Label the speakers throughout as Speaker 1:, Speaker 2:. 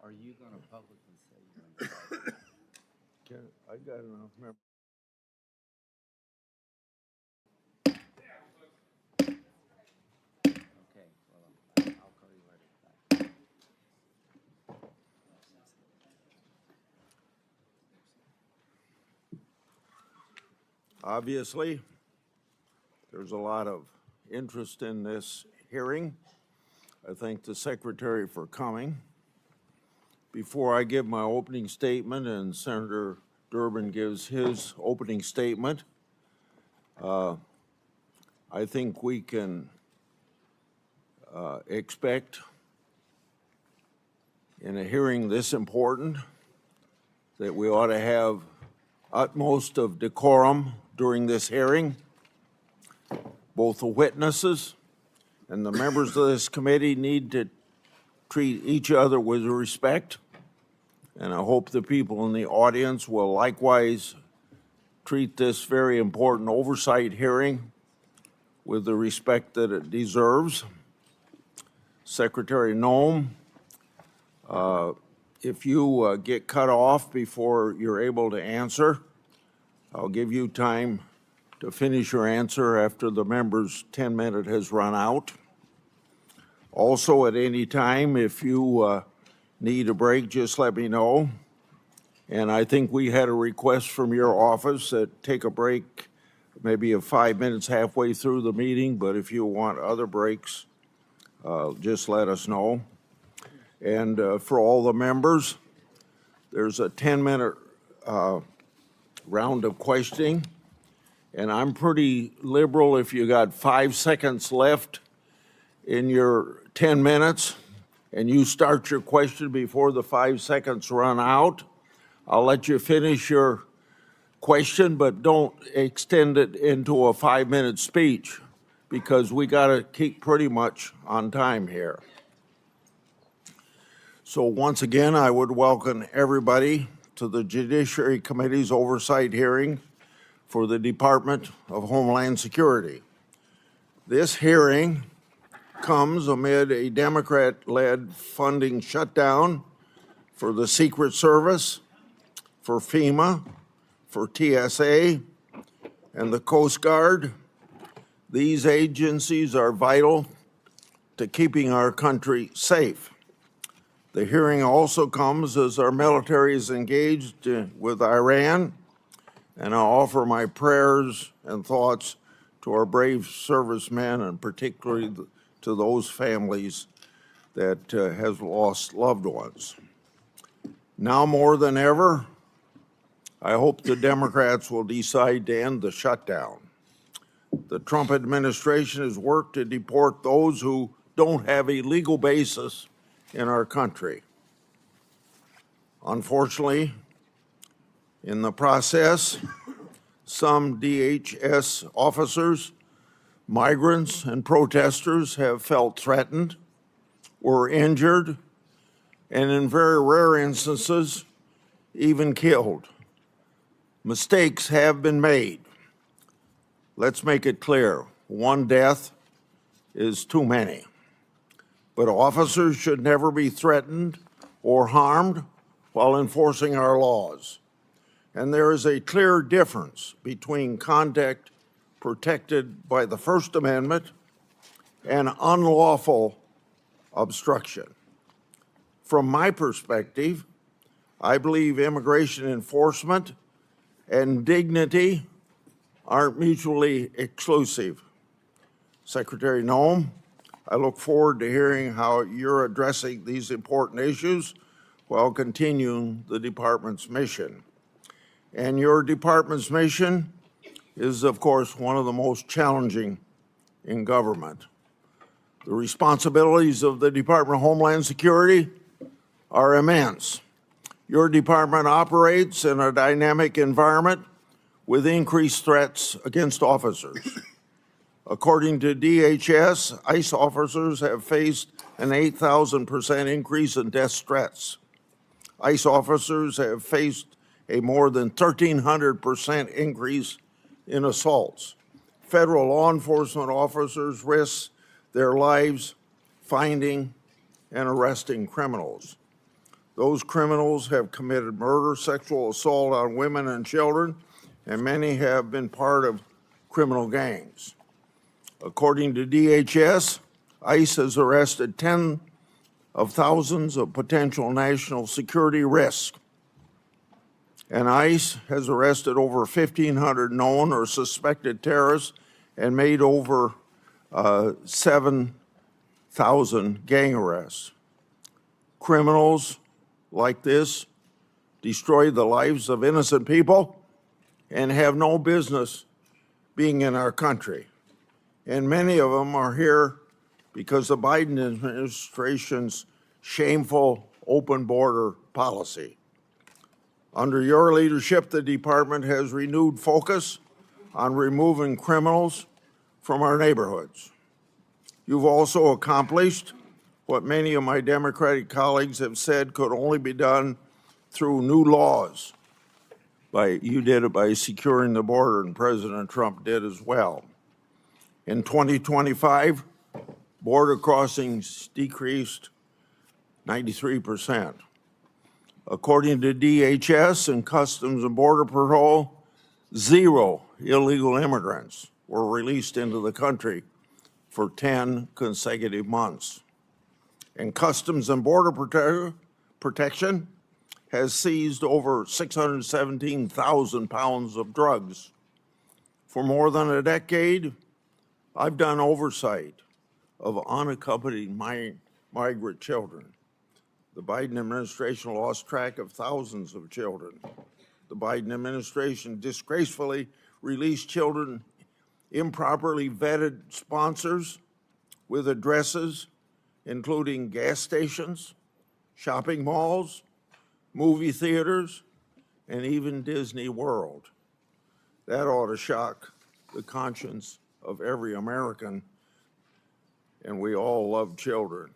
Speaker 1: Are you going to publicly say you're inside?
Speaker 2: I got enough members.
Speaker 1: Okay, well, I'll call you later. Bye.
Speaker 2: Obviously, there's a lot of interest in this hearing. I thank the Secretary for coming. Before I give my opening statement and Senator Durbin gives his opening statement, I think we can expect in a hearing this important that we ought to have utmost of decorum during this hearing. Both the witnesses and the members of this committee need to treat each other with respect, and I hope the people in the audience will likewise treat this very important oversight hearing with the respect that it deserves. Secretary Noem, if you get cut off before you're able to answer, I'll give you time to finish your answer after the member's 10-minute has run out. Also, at any time, if you need a break, just let me know. And I think we had a request from your office that take a break maybe of 5 minutes halfway through the meeting, but if you want other breaks, just let us know. And for all the members, there's a 10-minute round of questioning, and I'm pretty liberal. If you got 5 seconds left in your 10 minutes and you start your question before the 5 seconds run out, I'll let you finish your question, but don't extend it into a 5-minute speech because we got to keep pretty much on time here. So once again, I would welcome everybody to the Judiciary Committee's oversight hearing for the Department of Homeland Security. This hearing comes amid a Democrat-led funding shutdown for the Secret Service, for FEMA, for TSA, and the Coast Guard. These agencies are vital to keeping our country safe. The hearing also comes as our military is engaged with Iran, and I offer my prayers and thoughts to our brave servicemen and particularly to those families that have lost loved ones. Now more than ever, I hope the Democrats will decide to end the shutdown. The Trump administration has worked to deport those who don't have a legal basis in our country. Unfortunately, in the process, some DHS officers, migrants, and protesters have felt threatened, were injured, and in very rare instances, even killed. Mistakes have been made. Let's make it clear, one death is too many. But officers should never be threatened or harmed while enforcing our laws. And there is a clear difference between conduct protected by the First Amendment and unlawful obstruction. From my perspective, I believe immigration enforcement and dignity aren't mutually exclusive. Secretary Noem, I look forward to hearing how you're addressing these important issues while continuing the department's mission. And your department's mission is, of course, one of the most challenging in government. The responsibilities of the Department of Homeland Security are immense. Your department operates in a dynamic environment with increased threats against officers. According to DHS, ICE officers have faced an 8,000% increase in death threats. ICE officers have faced a more than 1,300% increase in assaults. Federal law enforcement officers risk their lives finding and arresting criminals. Those criminals have committed murder, sexual assault on women and children, and many have been part of criminal gangs. According to DHS, ICE has arrested tens of thousands of potential national security risks, and ICE has arrested over 1,500 known or suspected terrorists and made over 7,000 gang arrests. Criminals like this destroy the lives of innocent people and have no business being in our country. And many of them are here because the Biden administration's shameful open border policy. Under your leadership, the department has renewed focus on removing criminals from our neighborhoods. You've also accomplished what many of my Democratic colleagues have said could only be done through new laws. You did it by securing the border, and President Trump did as well. In 2025, border crossings decreased 93%. According to DHS and Customs and Border Patrol, 0 illegal immigrants were released into the country for 10 consecutive months. And Customs and Border Protection has seized over 617,000 pounds of drugs. For more than a decade, I've done oversight of unaccompanied migrant children. The Biden administration lost track of thousands of children. The Biden administration disgracefully released children improperly vetted sponsors with addresses including gas stations, shopping malls, movie theaters, and even Disney World. That ought to shock the conscience of every American, and we all love children.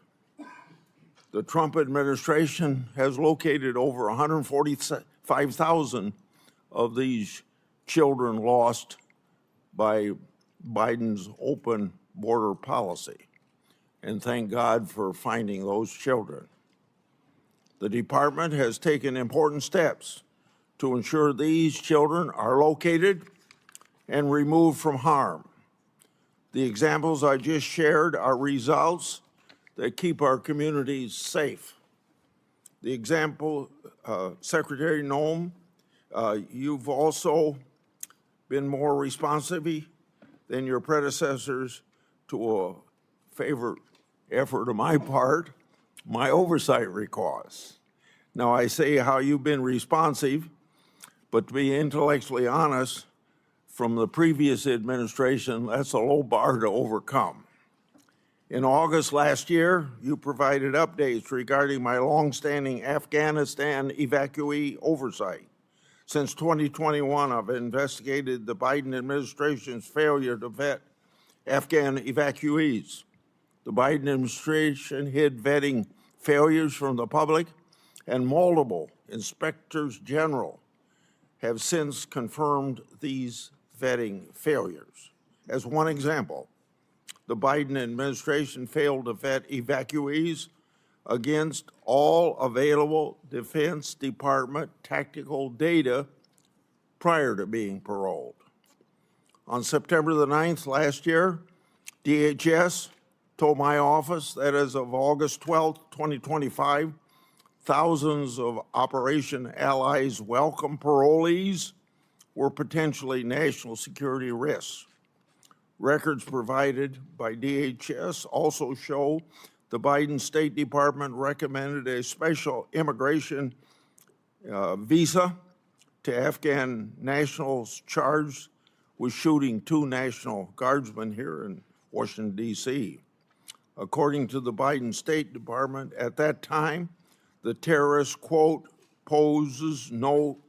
Speaker 2: The Trump administration has located over 145,000 of these children lost by Biden's open border policy, and thank God for finding those children. The department has taken important steps to ensure these children are located and removed from harm. The examples I just shared are results that keep our communities safe. The example, Secretary Noem, you've also been more responsive than your predecessors to a favorite effort of my part, my oversight requests. Now, I say how you've been responsive, but to be intellectually honest, from the previous administration, that's a low bar to overcome. In August last year, you provided updates regarding my longstanding Afghanistan evacuee oversight. Since 2021, I've investigated the Biden administration's failure to vet Afghan evacuees. The Biden administration hid vetting failures from the public, and multiple inspectors general have since confirmed these vetting failures. As one example, the Biden administration failed to vet evacuees against all available Defense Department tactical data prior to being paroled. On September the 9th last year, DHS told my office that as of August 12th, 2025, thousands of Operation Allies welcome parolees were potentially national security risks. Records provided by DHS also show the Biden State Department recommended a special immigration visa to Afghan nationals charged with shooting 2 National Guardsmen here in Washington, D.C. According to the Biden State Department, at that time, the terrorist, quote, poses no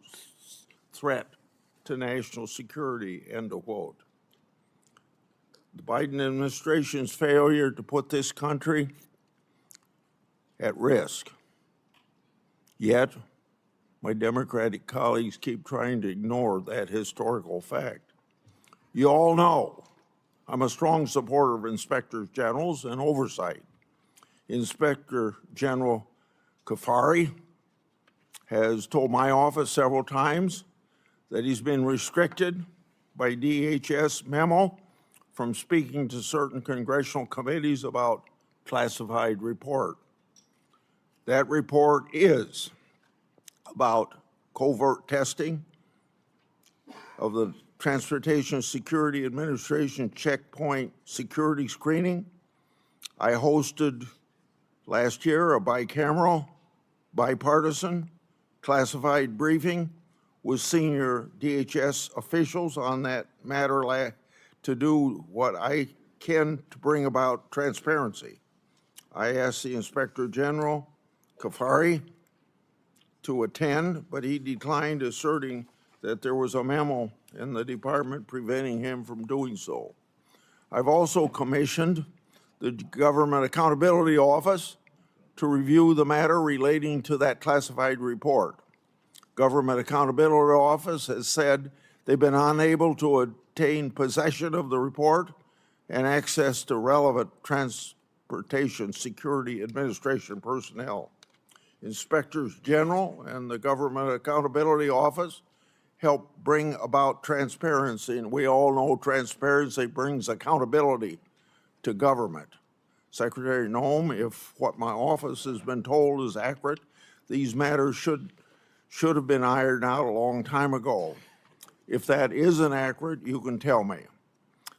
Speaker 2: threat to national security, end of quote. The Biden administration's failure to put this country at risk. Yet, my Democratic colleagues keep trying to ignore that historical fact. You all know I'm a strong supporter of inspectors generals and oversight. Inspector General Kafari has told my office several times that he's been restricted by DHS memo from speaking to certain congressional committees about classified report. That report is about covert testing of the Transportation Security Administration checkpoint security screening. I hosted last year a bicameral, bipartisan, classified briefing with senior DHS officials on that matter to do what I can to bring about transparency. I asked the Inspector General, Kafari, to attend, but he declined, asserting that there was a memo in the department preventing him from doing so. I've also commissioned the Government Accountability Office to review the matter relating to that classified report. Government Accountability Office has said they've been unable to obtain possession of the report and access to relevant Transportation Security Administration personnel. Inspectors General and the Government Accountability Office help bring about transparency, and we all know transparency brings accountability to government. Secretary Noem, if what my office has been told is accurate, these matters should have been ironed out a long time ago. If that isn't accurate, you can tell me.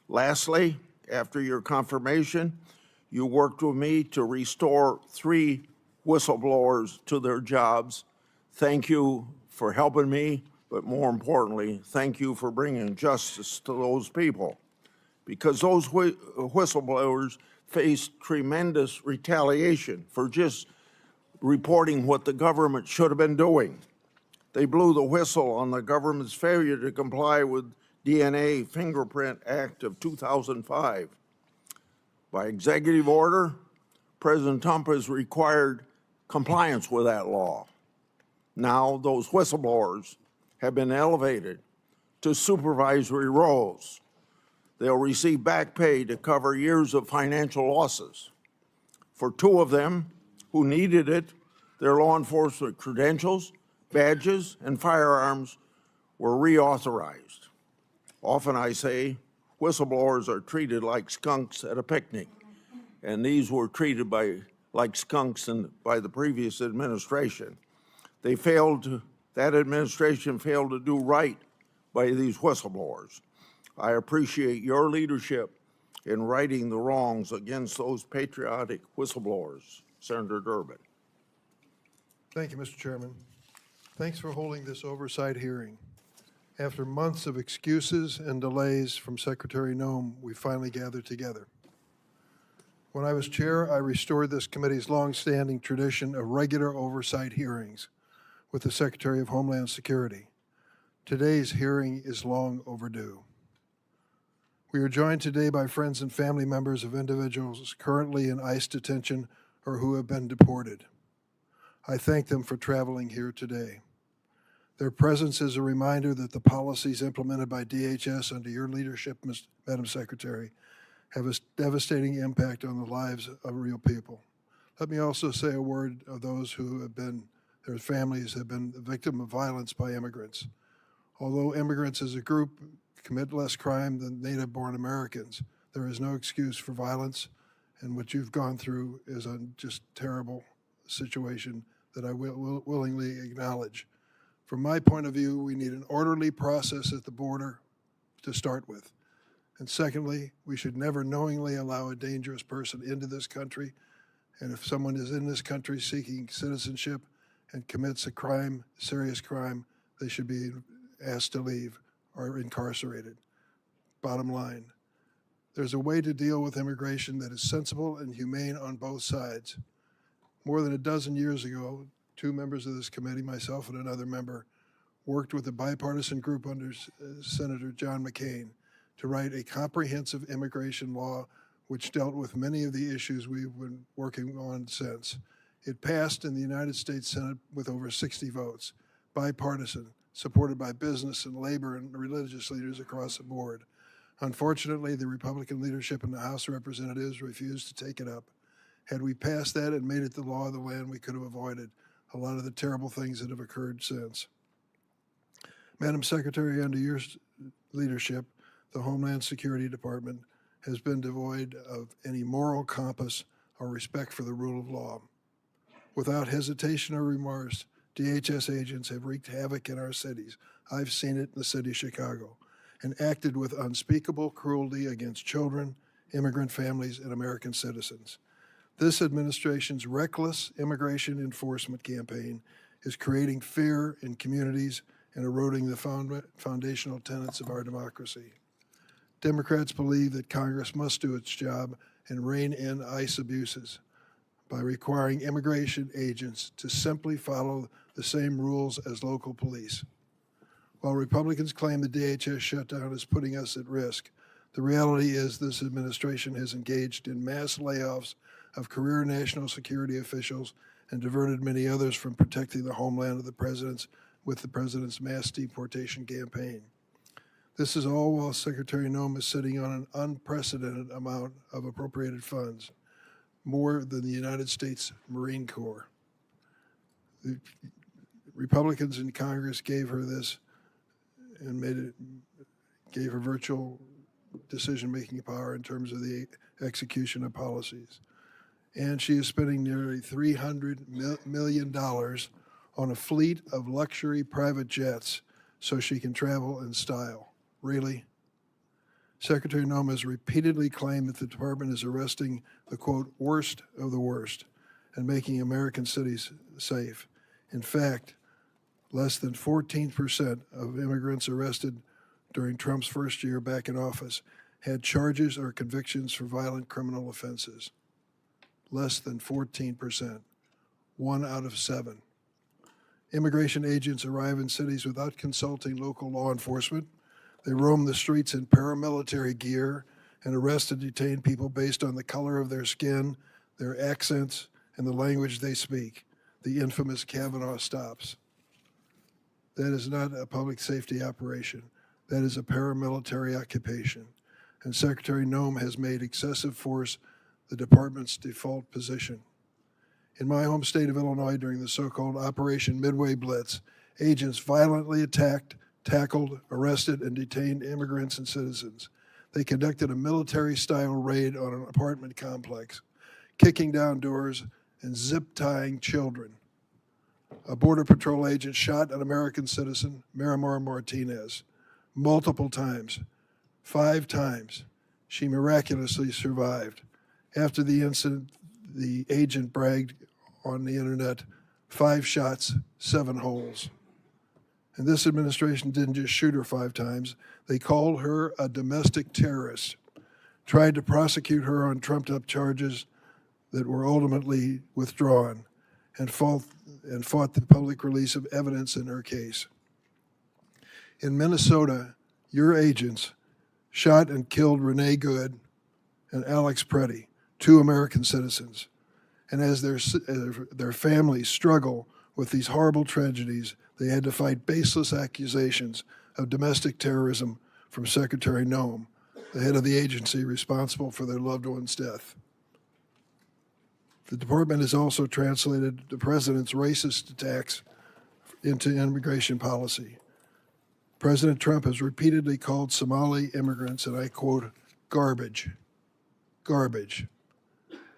Speaker 2: Lastly, after your confirmation, you worked with me to restore 3 whistleblowers to their jobs. Thank you for helping me, but more importantly, thank you for bringing justice to those people, because those whistleblowers faced tremendous retaliation for just reporting what the government should have been doing. They blew the whistle on the government's failure to comply with DNA Fingerprint Act of 2005. By executive order, President Trump has required compliance with that law. Now those whistleblowers have been elevated to supervisory roles. They'll receive back pay to cover years of financial losses. For 2 of them who needed it, their law enforcement credentials, badges, and firearms were reauthorized. Often I say whistleblowers are treated like skunks at a picnic, and these were treated like skunks by the previous administration. That administration failed to do right by these whistleblowers. I appreciate your leadership in righting the wrongs against those patriotic whistleblowers. Senator Durbin.
Speaker 3: Thank you, Mr. Chairman. Thanks for holding this oversight hearing. After months of excuses and delays from Secretary Noem, we finally gathered together. When I was chair, I restored this committee's longstanding tradition of regular oversight hearings with the Secretary of Homeland Security. Today's hearing is long overdue. We are joined today by friends and family members of individuals currently in ICE detention or who have been deported. I thank them for traveling here today. Their presence is a reminder that the policies implemented by DHS under your leadership, Madam Secretary, have a devastating impact on the lives of real people. Let me also say a word of those who have been, their families have been the victim of violence by immigrants. Although immigrants as a group commit less crime than native-born Americans, there is no excuse for violence, and what you've gone through is a just terrible situation that I will willingly acknowledge. From my point of view, we need an orderly process at the border to start with. And secondly, we should never knowingly allow a dangerous person into this country. And if someone is in this country seeking citizenship and commits a crime, serious crime, they should be asked to leave or incarcerated. Bottom line, there's a way to deal with immigration that is sensible and humane on both sides. More than a dozen years ago, 2 members of this committee, myself and another member, worked with a bipartisan group under Senator John McCain to write a comprehensive immigration law which dealt with many of the issues we've been working on since. It passed in the United States Senate with over 60 votes, bipartisan, supported by business and labor and religious leaders across the board. Unfortunately, the Republican leadership in the House of Representatives refused to take it up. Had we passed that and made it the law of the land, we could have avoided a lot of the terrible things that have occurred since. Madam Secretary, under your leadership, the Homeland Security Department has been devoid of any moral compass or respect for the rule of law. Without hesitation or remorse, DHS agents have wreaked havoc in our cities. I've seen it in the city of Chicago, and acted with unspeakable cruelty against children, immigrant families, and American citizens. This administration's reckless immigration enforcement campaign is creating fear in communities and eroding the foundational tenets of our democracy. Democrats believe that Congress must do its job and rein in ICE abuses by requiring immigration agents to simply follow the same rules as local police. While Republicans claim the DHS shutdown is putting us at risk, the reality is this administration has engaged in mass layoffs of career national security officials and diverted many others from protecting the homeland of the president's with the president's mass deportation campaign. This is all while Secretary Noem is sitting on an unprecedented amount of appropriated funds, more than the United States Marine Corps. The Republicans in Congress gave her this and gave her virtual decision-making power in terms of the execution of policies. And she is spending nearly $300 million on a fleet of luxury private jets so she can travel in style. Really? Secretary Noem has repeatedly claimed that the department is arresting the, quote, worst of the worst and making American cities safe. In fact, less than 14% of immigrants arrested during Trump's first year back in office had charges or convictions for violent criminal offenses. Less than 14%, 1 out of 7. Immigration agents arrive in cities without consulting local law enforcement. They roam the streets in paramilitary gear and arrest and detain people based on the color of their skin, their accents, and the language they speak, the infamous Kavanaugh stops. That is not a public safety operation. That is a paramilitary occupation. And Secretary Noem has made excessive force the department's default position. In my home state of Illinois, during the so-called Operation Midway Blitz, agents violently attacked, tackled, arrested, and detained immigrants and citizens. They conducted a military-style raid on an apartment complex, kicking down doors and zip-tying children. A Border Patrol agent shot an American citizen, Miramar Martinez, multiple times, 5 times. She miraculously survived. After the incident, the agent bragged on the internet, 5 shots, 7 holes. And this administration didn't just shoot her 5 times. They called her a domestic terrorist, tried to prosecute her on trumped-up charges that were ultimately withdrawn, and fought the public release of evidence in her case. In Minnesota, your agents shot and killed Renee Good and Alex Preddy, 2 American citizens. And as their families struggle with these horrible tragedies, they had to fight baseless accusations of domestic terrorism from Secretary Noem, the head of the agency responsible for their loved one's death. The department has also translated the president's racist attacks into immigration policy. President Trump has repeatedly called Somali immigrants, and I quote, garbage,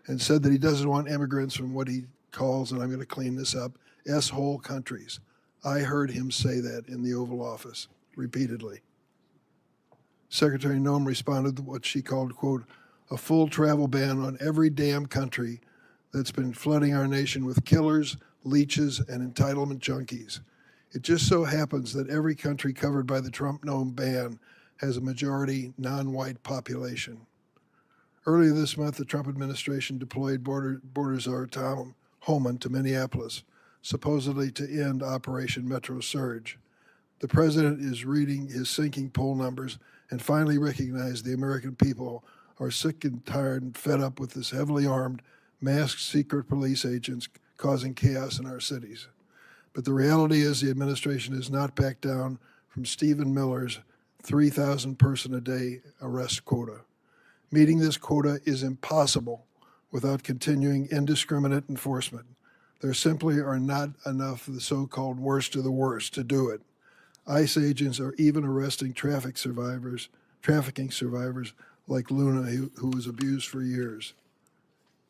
Speaker 3: and said that he doesn't want immigrants from what he calls, and I'm going to clean this up, S-hole countries. I heard him say that in the Oval Office repeatedly. Secretary Noem responded to what she called, quote, a full travel ban on every damn country that's been flooding our nation with killers, leeches, and entitlement junkies. It just so happens that every country covered by the Trump-Noem ban has a majority non-white population. Earlier this month, the Trump administration deployed border czar Tom Homan to Minneapolis, supposedly to end Operation Metro Surge. The president is reading his sinking poll numbers and finally recognized the American people are sick and tired and fed up with this heavily armed, masked secret police agents causing chaos in our cities. But the reality is the administration has not backed down from Stephen Miller's 3,000 person a day arrest quota. Meeting this quota is impossible without continuing indiscriminate enforcement. There simply are not enough of the so-called worst of the worst to do it. ICE agents are even arresting trafficking survivors like Luna, who was abused for years.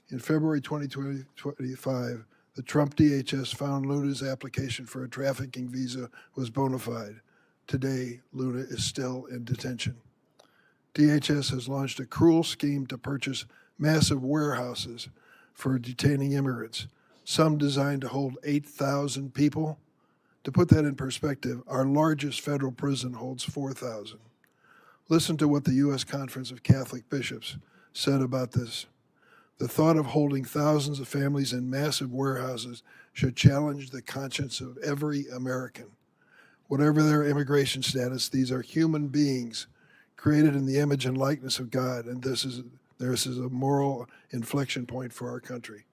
Speaker 3: In February 2025, the Trump DHS found Luna's application for a trafficking visa was bona fide. Today, Luna is still in detention. DHS has launched a cruel scheme to purchase massive warehouses for detaining immigrants, some designed to hold 8,000 people. To put that in perspective, our largest federal prison holds 4,000. Listen to what the U.S. Conference of Catholic Bishops said about this. The thought of holding thousands of families in massive warehouses should challenge the conscience of every American. Whatever their immigration status, these are human beings created in the image and likeness of God, and this is a moral inflection point for our country.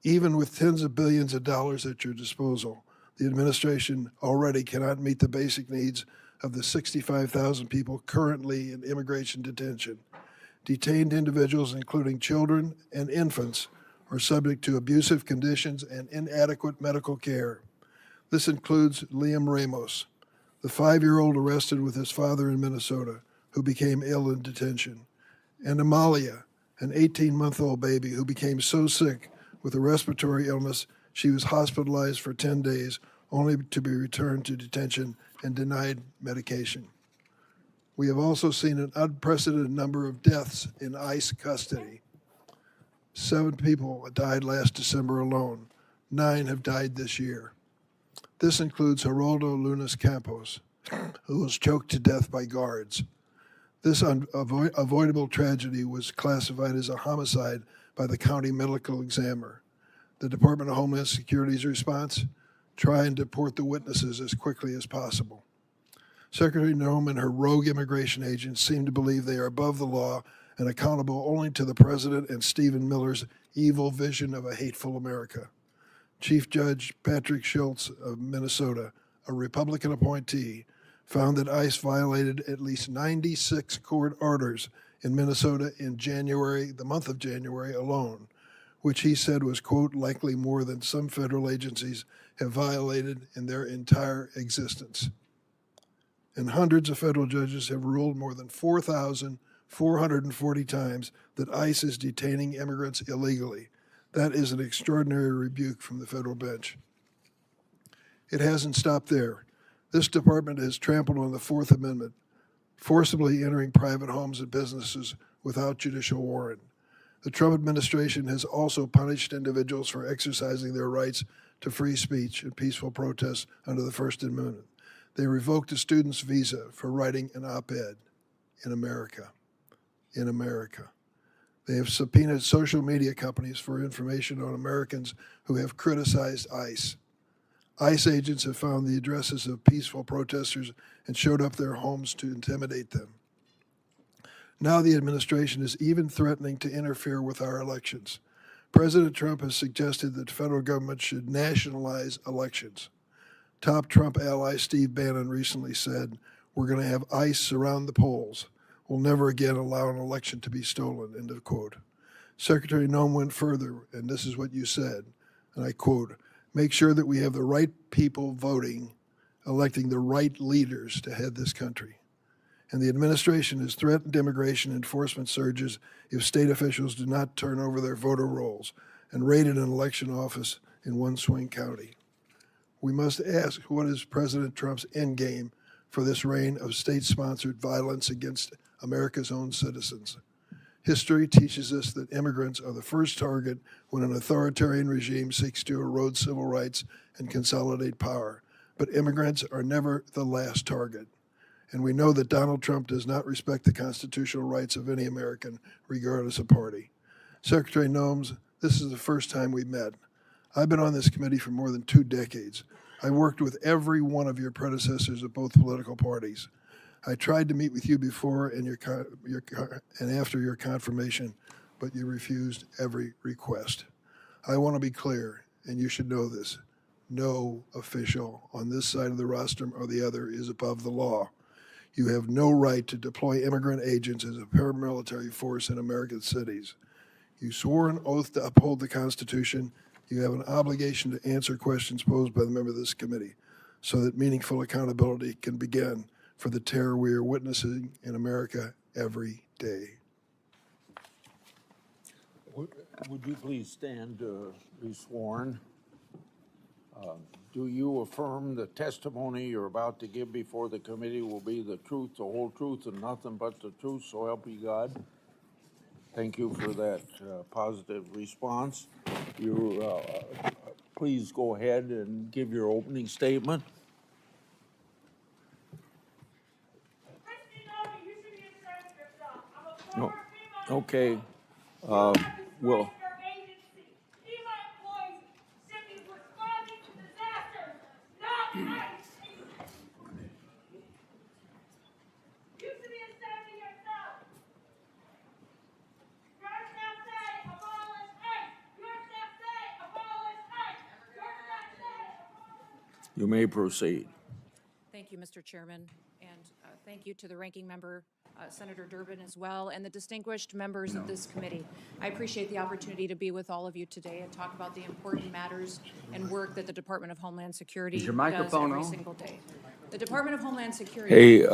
Speaker 3: Even with tens of billions of dollars at your disposal, the administration already cannot meet the basic needs of the 65,000 people currently in immigration detention. Detained individuals, including children and infants, are subject to abusive conditions and inadequate medical care. This includes Liam Ramos, the 5-year-old arrested with his father in Minnesota, who became ill in detention, and Amalia, an 18-month-old baby who became so sick with a respiratory illness she was hospitalized for 10 days, only to be returned to detention and denied medication. We have also seen an unprecedented number of deaths in ICE custody. 7 people died last December alone. 9 have died this year. This includes Geraldo Lunas Campos, who was choked to death by guards. This avoidable tragedy was classified as a homicide by the county medical examiner. The Department of Homeland Security's response? Try and deport the witnesses as quickly as possible. Secretary Nome and her rogue immigration agents seem to believe they are above the law and accountable only to the president and Stephen Miller's evil vision of a hateful America. Chief Judge Patrick Schultz of Minnesota, a Republican appointee, found that ICE violated at least 96 court orders in Minnesota in January, the month of January alone, which he said was, quote, likely more than some federal agencies have violated in their entire existence. And hundreds of federal judges have ruled more than 4,440 times that ICE is detaining immigrants illegally. That is an extraordinary rebuke from the federal bench. It hasn't stopped there. This department has trampled on the Fourth Amendment, forcibly entering private homes and businesses without judicial warrant. The Trump administration has also punished individuals for exercising their rights to free speech and peaceful protest under the First Amendment. They revoked a student's visa for writing an op-ed in America. In America. They have subpoenaed social media companies for information on Americans who have criticized ICE. ICE agents have found the addresses of peaceful protesters and showed up their homes to intimidate them. Now the administration is even threatening to interfere with our elections. President Trump has suggested that the federal government should nationalize elections. Top Trump ally Steve Bannon recently said, "We're going to have ICE surround the polls. We'll never again allow an election to be stolen," end of quote. Secretary Nome went further, and this is what you said, and I quote, "Make sure that we have the right people voting, electing the right leaders to head this country." And the administration has threatened immigration enforcement surges if state officials do not turn over their voter rolls and raided an election office in one swing county. We must ask, what is President Trump's endgame for this reign of state-sponsored violence against America's own citizens? History teaches us that immigrants are the first target when an authoritarian regime seeks to erode civil rights and consolidate power. But immigrants are never the last target. And we know that Donald Trump does not respect the constitutional rights of any American, regardless of party. Secretary Nomes, this is the first time we met. I've been on this committee for more than 2 decades. I worked with every one of your predecessors of both political parties. I tried to meet with you before and after your confirmation, but you refused every request. I want to be clear, and you should know this. No official on this side of the rostrum or the other is above the law. You have no right to deploy immigrant agents as a paramilitary force in American cities. You swore an oath to uphold the Constitution. you have an obligation to answer questions posed by the member of this committee so that meaningful accountability can begin for the terror we are witnessing in America every day.
Speaker 2: Would you please stand to be sworn? Do you affirm the testimony you're about to give before the committee will be the truth, the whole truth, and nothing but the truth, so help you God? Thank you for that positive response. Please go ahead and give your opening statement. No. Okay. Well. You may proceed.
Speaker 4: Thank you, Mr. Chairman, and thank you to the ranking member, Senator Durbin, as well, and the distinguished members of this committee. I appreciate the opportunity to be with all of you today and talk about the important matters and work that the Department of Homeland Security does every single day. The Department of Homeland Security...
Speaker 2: Hey,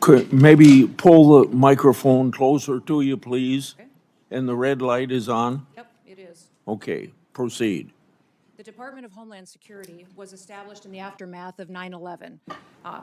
Speaker 2: could maybe pull the microphone closer to you, please? Okay. And the red light is on?
Speaker 4: Yep, it is.
Speaker 2: Okay, proceed.
Speaker 4: The Department of Homeland Security was established in the aftermath of 9/11,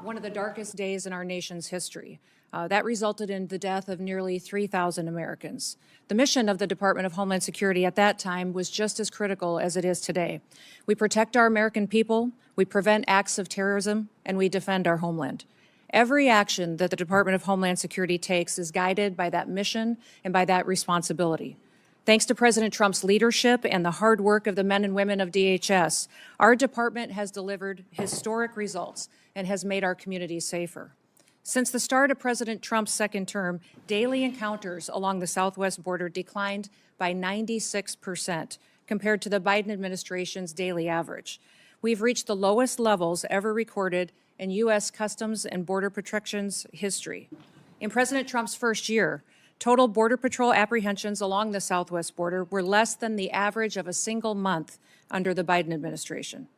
Speaker 4: one of the darkest days in our nation's history. That resulted in the death of nearly 3,000 Americans. The mission of the Department of Homeland Security at that time was just as critical as it is today. We protect our American people, we prevent acts of terrorism, and we defend our homeland. Every action that the Department of Homeland Security takes is guided by that mission and by that responsibility. Thanks to President Trump's leadership and the hard work of the men and women of DHS, our department has delivered historic results and has made our communities safer. Since the start of President Trump's second term, daily encounters along the southwest border declined by 96% compared to the Biden administration's daily average. We've reached the lowest levels ever recorded in U.S. Customs and Border Protection's history. In President Trump's first year, total Border Patrol apprehensions along the southwest border were less than the average of a single month under the Biden administration.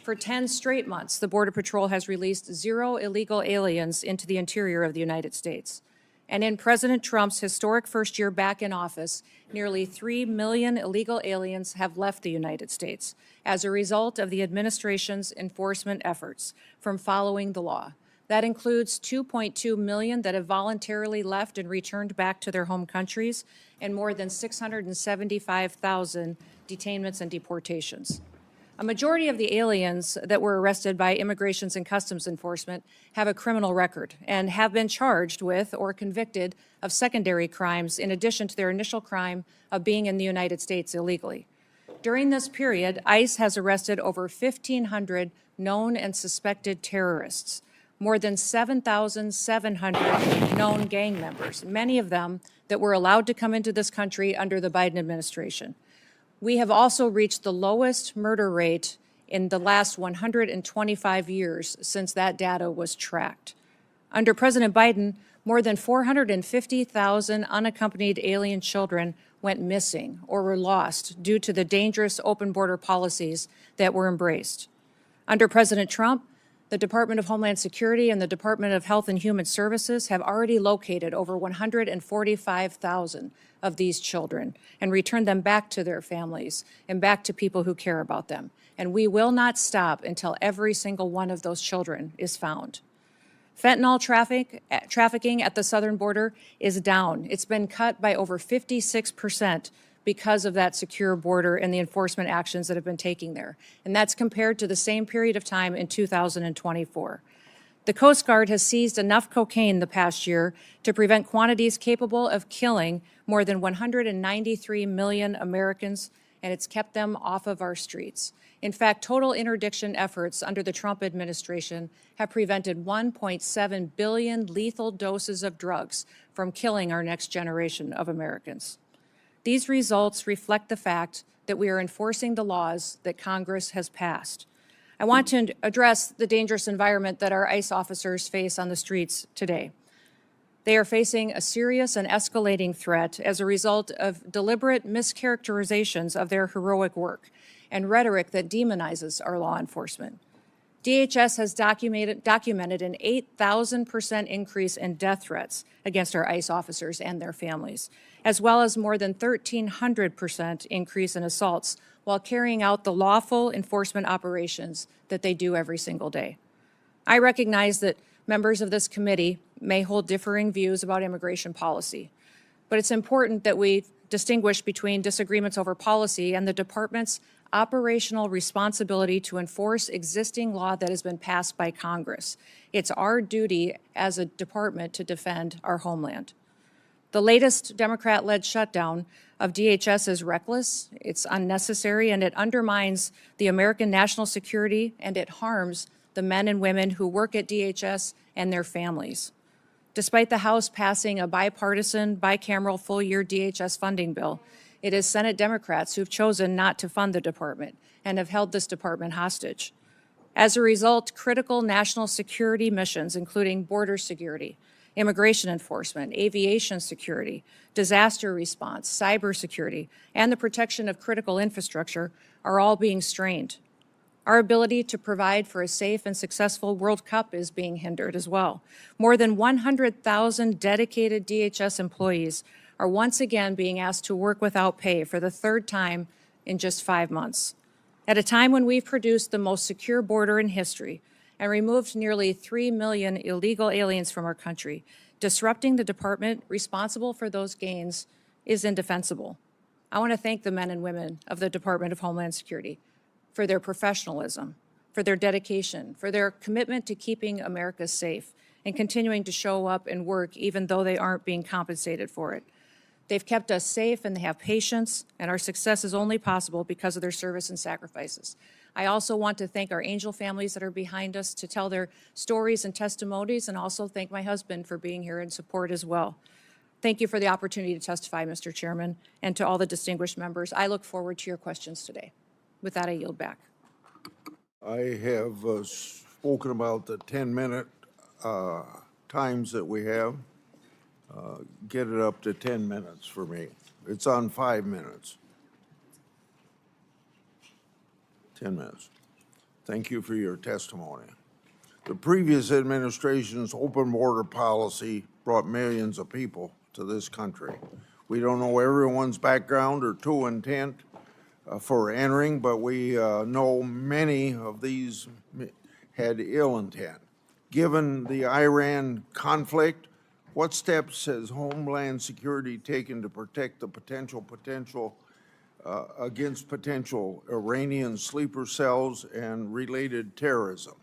Speaker 4: For 10 straight months, the Border Patrol has released 0 illegal aliens into the interior of the United States. And in President Trump's historic first year back in office, nearly 3 million illegal aliens have left the United States as a result of the administration's enforcement efforts from following the law. That includes 2.2 million that have voluntarily left and returned back to their home countries, and more than 675,000 detainments and deportations. A majority of the aliens that were arrested by Immigrations and Customs Enforcement have a criminal record and have been charged with or convicted of secondary crimes in addition to their initial crime of being in the United States illegally. During this period, ICE has arrested over 1,500 known and suspected terrorists, more than 7,700 known gang members, many of them that were allowed to come into this country under the Biden administration. We have also reached the lowest murder rate in the last 125 years since that data was tracked. Under President Biden, more than 450,000 unaccompanied alien children went missing or were lost due to the dangerous open border policies that were embraced. Under President Trump, the Department of Homeland Security and the Department of Health and Human Services have already located over 145,000 of these children and returned them back to their families and back to people who care about them. And we will not stop until every single one of those children is found. Fentanyl trafficking at the southern border is down. It's been cut by over 56% because of that secure border and the enforcement actions that have been taking there. And that's compared to the same period of time in 2024. The Coast Guard has seized enough cocaine the past year to prevent quantities capable of killing more than 193 million Americans, and it's kept them off of our streets. In fact, total interdiction efforts under the Trump administration have prevented 1.7 billion lethal doses of drugs from killing our next generation of Americans. These results reflect the fact that we are enforcing the laws that Congress has passed. I want to address the dangerous environment that our ICE officers face on the streets today. They are facing a serious and escalating threat as a result of deliberate mischaracterizations of their heroic work and rhetoric that demonizes our law enforcement. DHS has documented an 8,000% increase in death threats against our ICE officers and their families, as well as more than 1,300% increase in assaults while carrying out the lawful enforcement operations that they do every single day. I recognize that members of this committee may hold differing views about immigration policy, but it's important that we distinguish between disagreements over policy and the department's operational responsibility to enforce existing law that has been passed by Congress. It's our duty as a department to defend our homeland. The latest Democrat-led shutdown of DHS is reckless, it's unnecessary, and it undermines the American national security, and it harms the men and women who work at DHS and their families. Despite the House passing a bipartisan, bicameral full-year DHS funding bill, it is Senate Democrats who've chosen not to fund the department and have held this department hostage. As a result, critical national security missions, including border security, immigration enforcement, aviation security, disaster response, cybersecurity, and the protection of critical infrastructure are all being strained. Our ability to provide for a safe and successful World Cup is being hindered as well. More than 100,000 dedicated DHS employees are once again being asked to work without pay for the third time in just 5 months. At a time when we've produced the most secure border in history and removed nearly 3 million illegal aliens from our country, disrupting the department responsible for those gains is indefensible. I want to thank the men and women of the Department of Homeland Security for their professionalism, for their dedication, for their commitment to keeping America safe and continuing to show up and work even though they aren't being compensated for it. They've kept us safe and they have patience, and our success is only possible because of their service and sacrifices. I also want to thank our angel families that are behind us to tell their stories and testimonies, and also thank my husband for being here in support as well. Thank you for the opportunity to testify, Mr. Chairman, and to all the distinguished members. I look forward to your questions today. With that, I yield back.
Speaker 2: I have spoken about the 10-minute times that we have. Get it up to 10 minutes for me. It's on 5 minutes. 10 minutes. Thank you for your testimony. The previous administration's open border policy brought millions of people to this country. We don't know everyone's background or true intent for entering, but we know many of these had ill intent. Given the Iran conflict, what steps has Homeland Security taken to protect the potential against potential Iranian sleeper cells and related terrorism?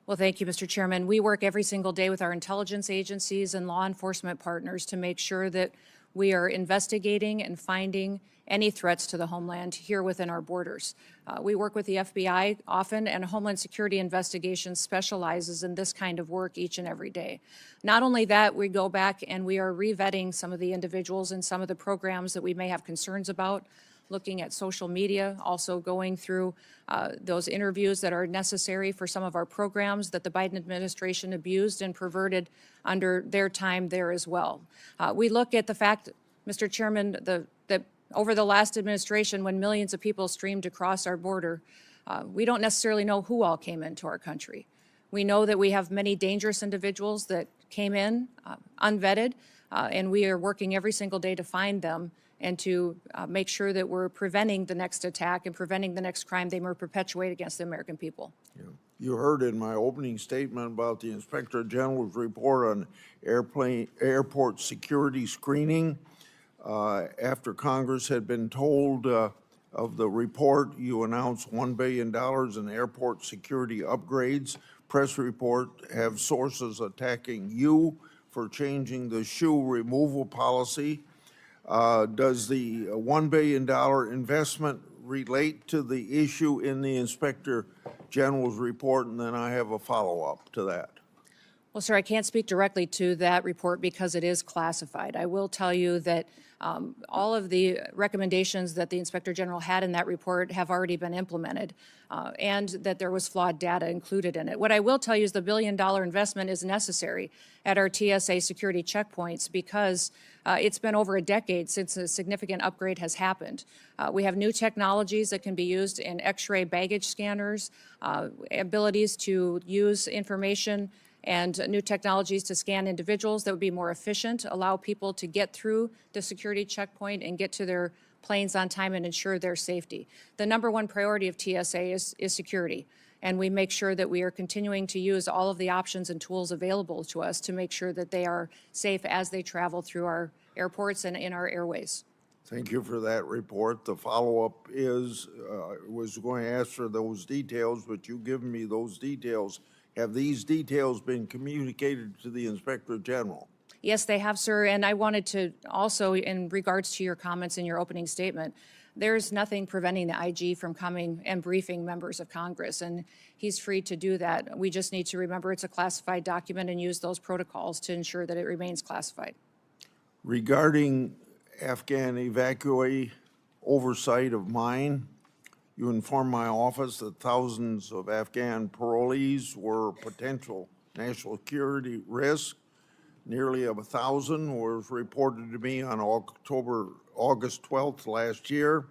Speaker 4: Well, thank you, Mr. Chairman. We work every single day with our intelligence agencies and law enforcement partners to make sure that we are investigating and finding any threats to the homeland here within our borders. We work with the FBI often, and Homeland Security Investigations specializes in this kind of work each and every day. Not only that, we go back and we are revetting some of the individuals and some of the programs that we may have concerns about, looking at social media, also going through those interviews that are necessary for some of our programs that the Biden administration abused and perverted under their time there as well. We look at the fact, Mr. Chairman, that over the last administration, when millions of people streamed across our border, we don't necessarily know who all came into our country. We know that we have many dangerous individuals that came in unvetted, and we are working every single day to find them and to make sure that we're preventing the next attack and preventing the next crime they may perpetuate against the American people.
Speaker 2: Yeah. You heard in my opening statement about the Inspector General's report on airport security screening. After Congress had been told of the report, you announced $1 billion in airport security upgrades. Press report have sources attacking you for changing the shoe removal policy. Does the $1 billion investment relate to the issue in the Inspector General's report? And then I have a follow-up to that.
Speaker 4: Well, sir, I can't speak directly to that report because it is classified. I will tell you that all of the recommendations that the Inspector General had in that report have already been implemented, and that there was flawed data included in it. What I will tell you is the $1 billion investment is necessary at our TSA security checkpoints because it's been over a decade since a significant upgrade has happened. We have new technologies that can be used in X-ray baggage scanners, abilities to use information and new technologies to scan individuals that would be more efficient, allow people to get through the security checkpoint and get to their planes on time and ensure their safety. The #1 priority of TSA is security, and we make sure that we are continuing to use all of the options and tools available to us to make sure that they are safe as they travel through our airports and in our airways.
Speaker 2: Thank you for that report. The follow-up is, was going to ask for those details, but you've given me those details. Have these details been communicated to the Inspector General?
Speaker 4: Yes, they have, sir. And I wanted to also, in regards to your comments in your opening statement, there's nothing preventing the IG from coming and briefing members of Congress, and he's free to do that. We just need to remember it's a classified document and use those protocols to ensure that it remains classified.
Speaker 2: Regarding Afghan evacuee oversight of mine, you informed my office that thousands of Afghan parolees were potential national security risk. Nearly 1,000 was reported to me on August 12th last year.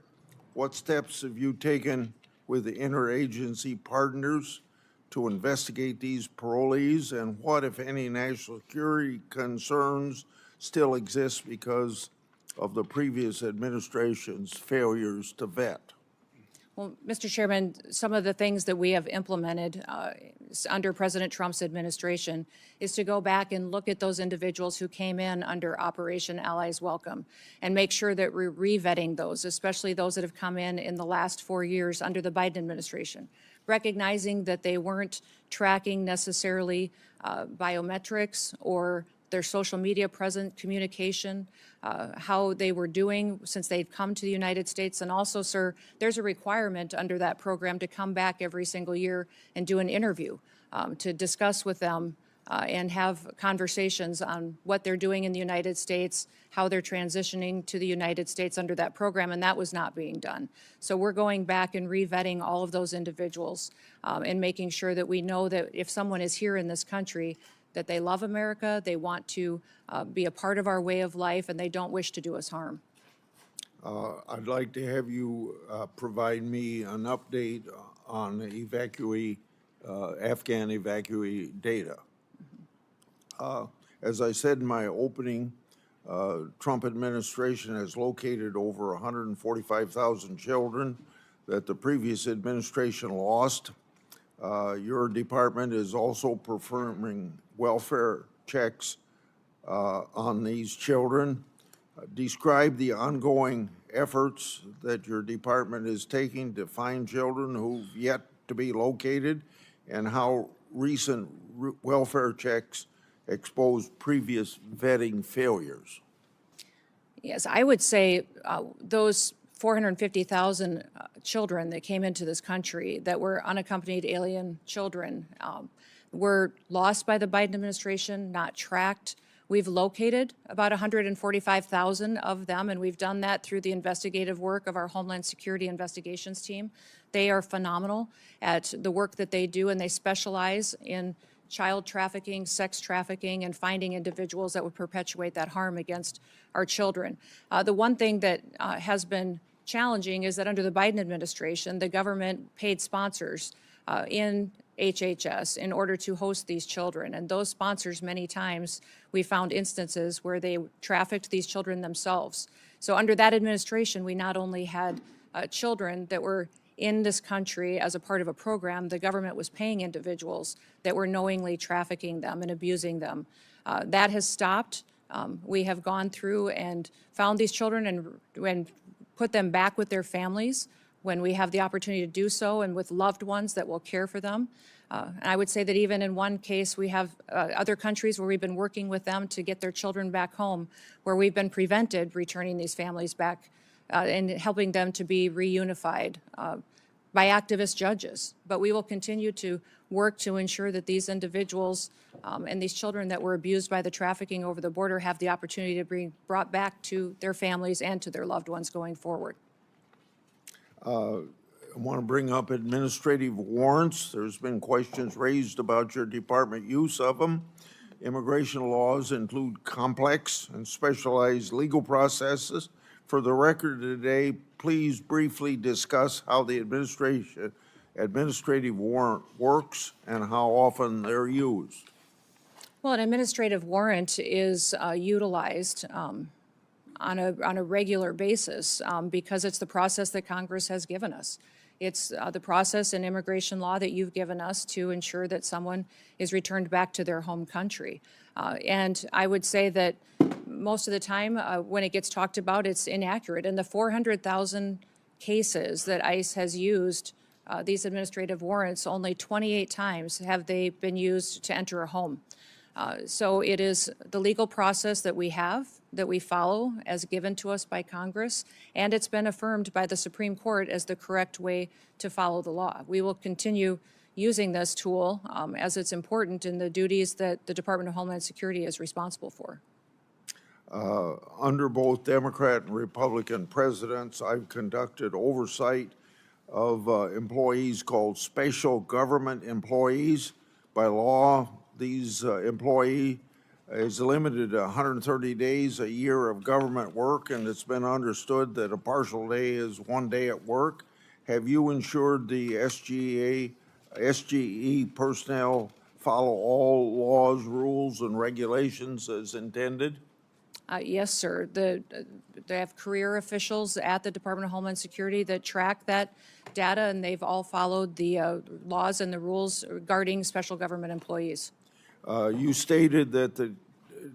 Speaker 2: What steps have you taken with the interagency partners to investigate these parolees, and what, if any, national security concerns still exist because of the previous administration's failures to vet?
Speaker 4: Well, Mr. Chairman, some of the things that we have implemented under President Trump's administration is to go back and look at those individuals who came in under Operation Allies Welcome and make sure that we're re-vetting those, especially those that have come in the last 4 years under the Biden administration, recognizing that they weren't tracking necessarily biometrics or their social media present communication, how they were doing since they'd come to the United States. And also, sir, there's a requirement under that program to come back every single year and do an interview to discuss with them and have conversations on what they're doing in the United States, how they're transitioning to the United States under that program, and that was not being done. So we're going back and re-vetting all of those individuals and making sure that we know that if someone is here in this country, that they love America, they want to be a part of our way of life, and they don't wish to do us harm.
Speaker 2: I'd like to have you provide me an update on the Afghan evacuee data. As I said in my opening, Trump administration has located over 145,000 children that the previous administration lost. Your department is also performing welfare checks on these children. Describe the ongoing efforts that your department is taking to find children who've yet to be located, and how recent welfare checks expose previous vetting failures.
Speaker 4: Yes, I would say those 450,000 children that came into this country that were unaccompanied alien children were lost by the Biden administration, not tracked. We've located about 145,000 of them, and we've done that through the investigative work of our Homeland Security Investigations team. They are phenomenal at the work that they do, and they specialize in child trafficking, sex trafficking, and finding individuals that would perpetuate that harm against our children. The one thing that has been challenging is that under the Biden administration, the government paid sponsors in HHS in order to host these children. And those sponsors, many times, we found instances where they trafficked these children themselves. So under that administration, we not only had children that were in this country as a part of a program, the government was paying individuals that were knowingly trafficking them and abusing them. That has stopped. We have gone through and found these children and put them back with their families when we have the opportunity to do so, and with loved ones that will care for them. And I would say that even in one case, we have other countries where we've been working with them to get their children back home, where we've been prevented returning these families back and helping them to be reunified by activist judges. But we will continue to work to ensure that these individuals and these children that were abused by the trafficking over the border have the opportunity to be brought back to their families and to their loved ones going forward.
Speaker 2: I want to bring up administrative warrants. There's been questions raised about your department use of them. Immigration laws include complex and specialized legal processes. For the record today, please briefly discuss how the administrative warrant works and how often they're used.
Speaker 4: Well, an administrative warrant is utilized on a regular basis because it's the process that Congress has given us. It's the process in immigration law that you've given us to ensure that someone is returned back to their home country. And I would say that most of the time when it gets talked about, it's inaccurate. In the 400,000 cases that ICE has used these administrative warrants, only 28 times have they been used to enter a home. So it is the legal process that we have, that we follow as given to us by Congress, and it's been affirmed by the Supreme Court as the correct way to follow the law. We will continue using this tool as it's important in the duties that the Department of Homeland Security is responsible for.
Speaker 2: Under both Democrat and Republican presidents, I've conducted oversight of employees called special government employees. By law, these employee is limited to 130 days a year of government work, and it's been understood that a partial day is 1 day at work. Have you ensured the SGE personnel follow all laws, rules, and regulations as intended?
Speaker 4: Yes, sir. They have career officials at the Department of Homeland Security that track that data, and they've all followed the laws and the rules regarding special government employees.
Speaker 2: You stated that the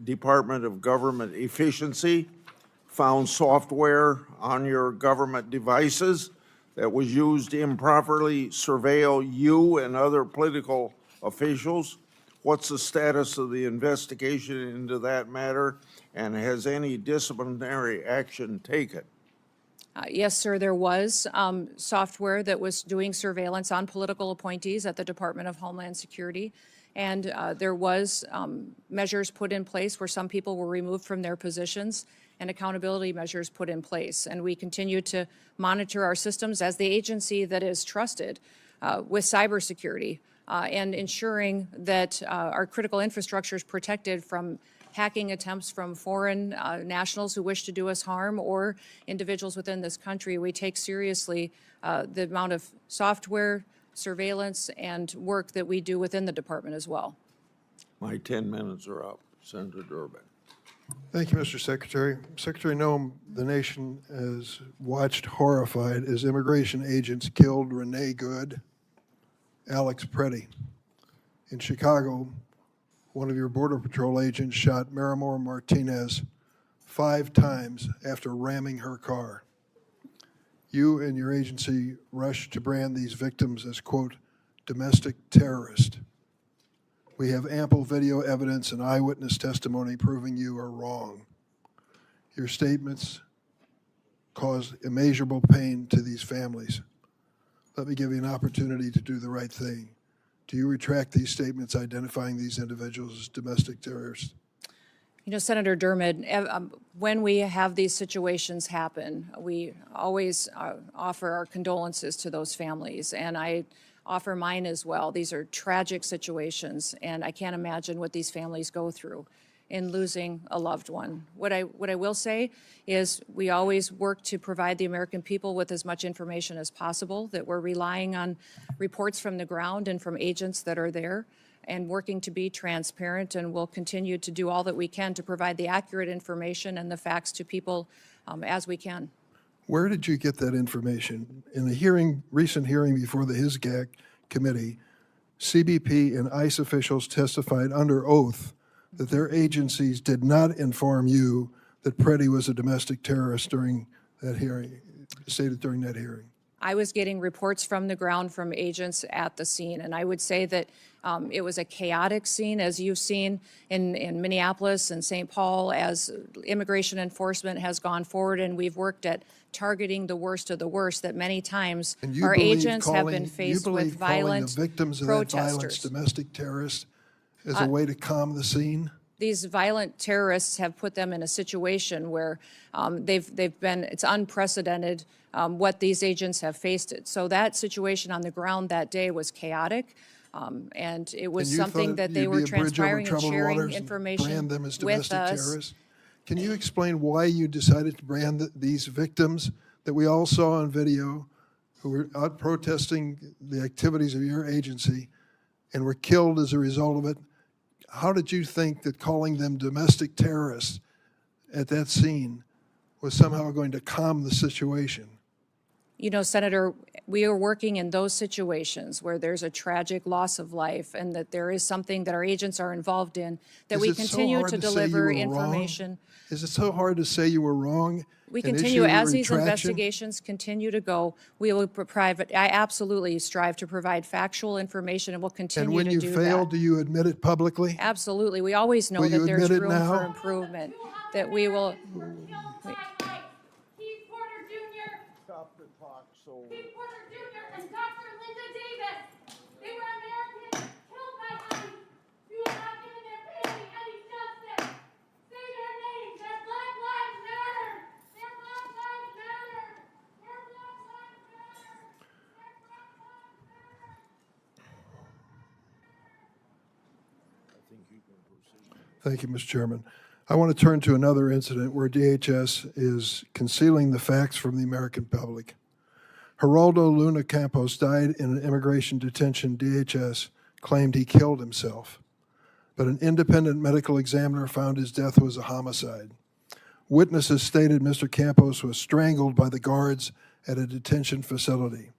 Speaker 2: Department of Government Efficiency found software on your government devices that was used to improperly surveil you and other political officials. What's the status of the investigation into that matter, and has any disciplinary action taken?
Speaker 4: Yes, sir, there was software that was doing surveillance on political appointees at the Department of Homeland Security, and there was measures put in place where some people were removed from their positions and accountability measures put in place. And we continue to monitor our systems as the agency that is trusted with cybersecurity and ensuring that our critical infrastructure is protected from hacking attempts from foreign nationals who wish to do us harm or individuals within this country. We take seriously the amount of software, surveillance, and work that we do within the department as well.
Speaker 2: My 10 minutes are up. Senator Durbin.
Speaker 3: Thank you, Mr. Secretary. Secretary Noem, the nation has watched horrified as immigration agents killed Renee Good, Alex Preddy. In Chicago, one of your Border Patrol agents shot Miramor Martinez 5 times after ramming her car. You and your agency rushed to brand these victims as, quote, domestic terrorists. We have ample video evidence and eyewitness testimony proving you are wrong. Your statements caused immeasurable pain to these families. Let me give you an opportunity to do the right thing. Do you retract these statements identifying these individuals as domestic terrorists?
Speaker 4: You know, Senator Dermott, when we have these situations happen, we always offer our condolences to those families, and I offer mine as well. These are tragic situations, and I can't imagine what these families go through in losing a loved one. What I will say is we always work to provide the American people with as much information as possible, that we're relying on reports from the ground and from agents that are there and working to be transparent, and we'll continue to do all that we can to provide the accurate information and the facts to people as we can.
Speaker 3: Where did you get that information? In the recent hearing before the HISGAC committee, CBP and ICE officials testified under oath that their agencies did not inform you that Preddy was a domestic terrorist during that hearing, stated during that hearing.
Speaker 4: I was getting reports from the ground from agents at the scene, and I would say that it was a chaotic scene, as you've seen in Minneapolis and St. Paul, as immigration enforcement has gone forward, and we've worked at targeting the worst of the worst, that many times our agents have been faced with violent
Speaker 3: the victims of that violence domestic terrorists as a way to calm the scene?
Speaker 4: These violent terrorists have put them in a situation where it's unprecedented what these agents have faced it. So that situation on the ground that day was chaotic, and it was something that they were transpiring and sharing information
Speaker 3: brand them as
Speaker 4: with
Speaker 3: domestic
Speaker 4: us.
Speaker 3: terrorists. Can you explain why you decided to brand these victims that we all saw on video who were out protesting the activities of your agency and were killed as a result of it? How did you think that calling them domestic terrorists at that scene was somehow going to calm the situation?
Speaker 4: You know, Senator, we are working in those situations where there's a tragic loss of life and that there is something that our agents are involved in, that we continue to deliver information.
Speaker 3: Is it so hard to say you were wrong?
Speaker 4: We continue, as these investigations continue to go, we will provide, I absolutely strive to provide factual information, and we'll continue to do that.
Speaker 3: And when you fail, do you admit it publicly?
Speaker 4: Absolutely. We always know that there's room for improvement, that we will.
Speaker 2: Stop the clock, so.
Speaker 5: Keith Porter Jr. and Dr. Linda Davis. They were Americans killed by ICE. You have not given their family any justice. Say their names. Their Black Lives Matter. Their Black Lives Matter. Their Black Lives Matter. Their Black Lives Matter.
Speaker 2: I think you can proceed.
Speaker 3: Thank you, Mr. Chairman. I want to turn to another incident where DHS is concealing the facts from the American public. Geraldo Luna Campos died in an immigration detention. DHS claimed he killed himself, but an independent medical examiner found his death was a homicide. Witnesses stated Mr. Campos was strangled by the guards at a detention facility.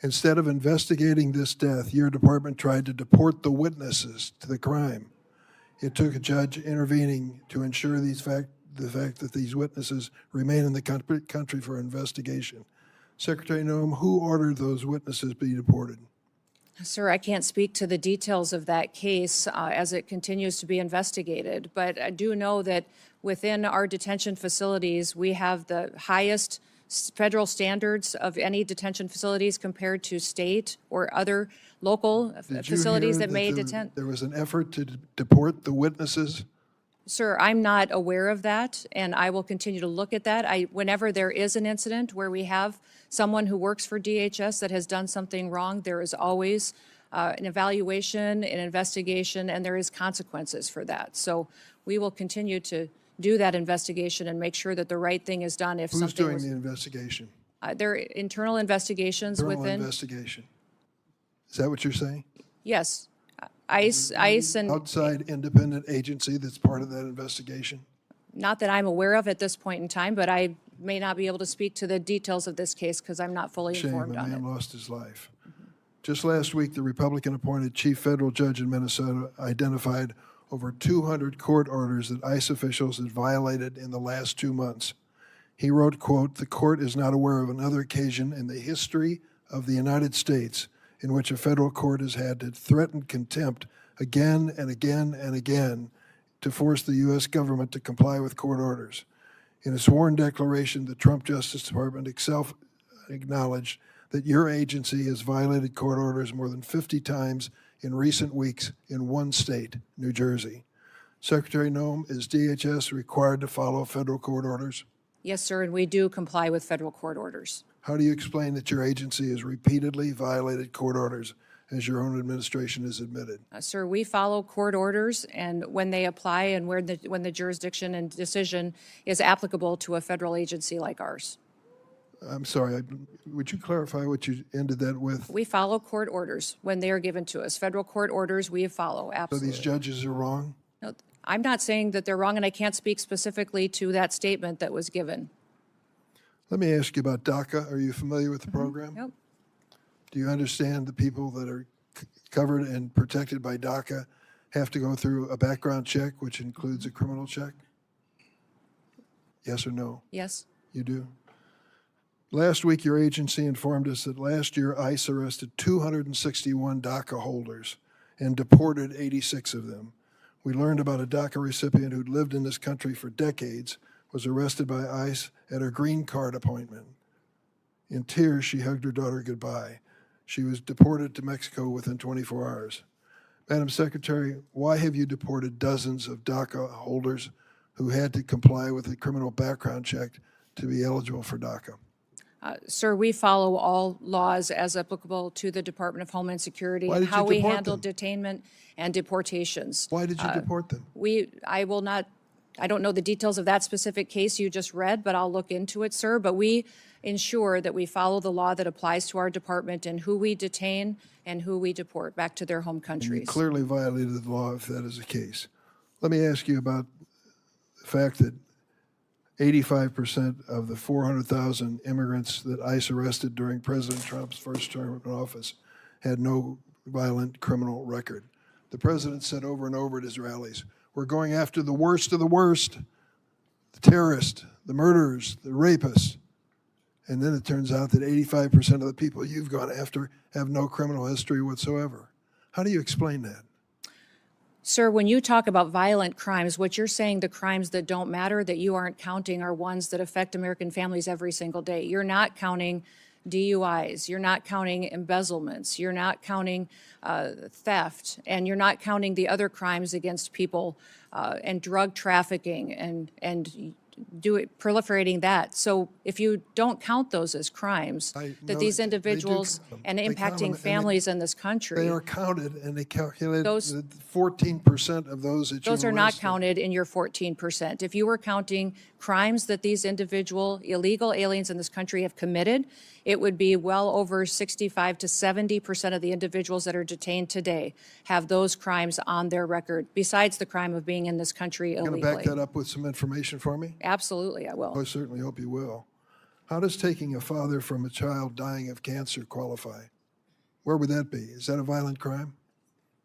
Speaker 3: Instead of investigating this death, your department tried to deport the witnesses to the crime. It took a judge intervening to ensure the fact that these witnesses remain in the country for investigation. Secretary Noem, who ordered those witnesses be deported?
Speaker 4: Sir, I can't speak to the details of that case as it continues to be investigated, but I do know that within our detention facilities, we have the highest federal standards of any detention facilities compared to state or other local facilities that may detain.
Speaker 3: There was an effort to deport the witnesses?
Speaker 4: Sir, I'm not aware of that, and I will continue to look at that. Whenever there is an incident where we have someone who works for DHS that has done something wrong, there is always an evaluation, an investigation, and there is consequences for that. So we will continue to do that investigation and make sure that the right thing is done if
Speaker 3: Who's
Speaker 4: something
Speaker 3: doing the investigation?
Speaker 4: There are internal investigations
Speaker 3: Internal
Speaker 4: within.
Speaker 3: investigation. Is that what you're saying?
Speaker 4: Yes. ICE and.
Speaker 3: Outside independent agency that's part of that investigation?
Speaker 4: Not that I'm aware of at this point in time, but I may not be able to speak to the details of this case because I'm not fully informed on it.
Speaker 3: Shame, a man lost his life. Just last week, the Republican-appointed chief federal judge in Minnesota identified over 200 court orders that ICE officials had violated in the last 2 months. He wrote, quote, "The court is not aware of another occasion in the history of the United States in which a federal court has had to threaten contempt again and again and again to force the U.S. government to comply with court orders." In a sworn declaration, the Trump Justice Department itself acknowledged that your agency has violated court orders more than 50 times in recent weeks in one state, New Jersey. Secretary Noem, is DHS required to follow federal court orders?
Speaker 4: Yes, sir, and we do comply with federal court orders.
Speaker 3: How do you explain that your agency has repeatedly violated court orders, as your own administration has admitted?
Speaker 4: Sir, we follow court orders, and when they apply and when the jurisdiction and decision is applicable to a federal agency like ours.
Speaker 3: I'm sorry, would you clarify what you ended that with?
Speaker 4: We follow court orders when they are given to us. Federal court orders we follow, absolutely.
Speaker 3: So these judges are wrong?
Speaker 4: No, I'm not saying that they're wrong, and I can't speak specifically to that statement that was given.
Speaker 3: Let me ask you about DACA. Are you familiar with the program?
Speaker 4: Nope.
Speaker 3: Do you understand the people that are covered and protected by DACA have to go through a background check, which includes a criminal check? Yes or no?
Speaker 4: Yes.
Speaker 3: You do? Last week, your agency informed us that last year ICE arrested 261 DACA holders and deported 86 of them. We learned about a DACA recipient who'd lived in this country for decades, was arrested by ICE at her green card appointment. In tears, she hugged her daughter goodbye. She was deported to Mexico within 24 hours. Madam Secretary, why have you deported dozens of DACA holders who had to comply with a criminal background check to be eligible for DACA?
Speaker 4: Sir, we follow all laws as applicable to the Department of Homeland Security
Speaker 3: Why
Speaker 4: and
Speaker 3: did you
Speaker 4: how we
Speaker 3: deport
Speaker 4: handle
Speaker 3: them?
Speaker 4: detainment and deportations.
Speaker 3: Why did you deport them?
Speaker 4: I don't know the details of that specific case you just read, but I'll look into it, sir. But we ensure that we follow the law that applies to our department and who we detain and who we deport back to their home
Speaker 3: You
Speaker 4: countries.
Speaker 3: clearly violated the law if that is the case. Let me ask you about the fact that 85% of the 400,000 immigrants that ICE arrested during President Trump's first term in office had no violent criminal record. The president said over and over at his rallies, we're going after the worst of the worst, the terrorists, the murderers, the rapists. And then it turns out that 85% of the people you've gone after have no criminal history whatsoever. How do you explain that?
Speaker 4: Sir, when you talk about violent crimes, what you're saying, the crimes that don't matter, that you aren't counting, are ones that affect American families every single day. You're not counting DUIs, you're not counting embezzlements, you're not counting theft, and you're not counting the other crimes against people and drug trafficking and proliferating that. So if you don't count those as crimes, that these individuals and impacting families in this country.
Speaker 3: They are counted, and they calculate
Speaker 4: Those-
Speaker 3: 14% of those that you
Speaker 4: Those are not
Speaker 3: arrested.
Speaker 4: counted in your 14%. If you were counting crimes that these individual illegal aliens in this country have committed, it would be well over 65 to 70% of the individuals that are detained today have those crimes on their record, besides the crime of being in this country
Speaker 3: Going to
Speaker 4: illegally.
Speaker 3: back that up with some information for me?
Speaker 4: Absolutely, I will.
Speaker 3: I certainly hope you will. How does taking a father from a child dying of cancer qualify? Where would that be? Is that a violent crime?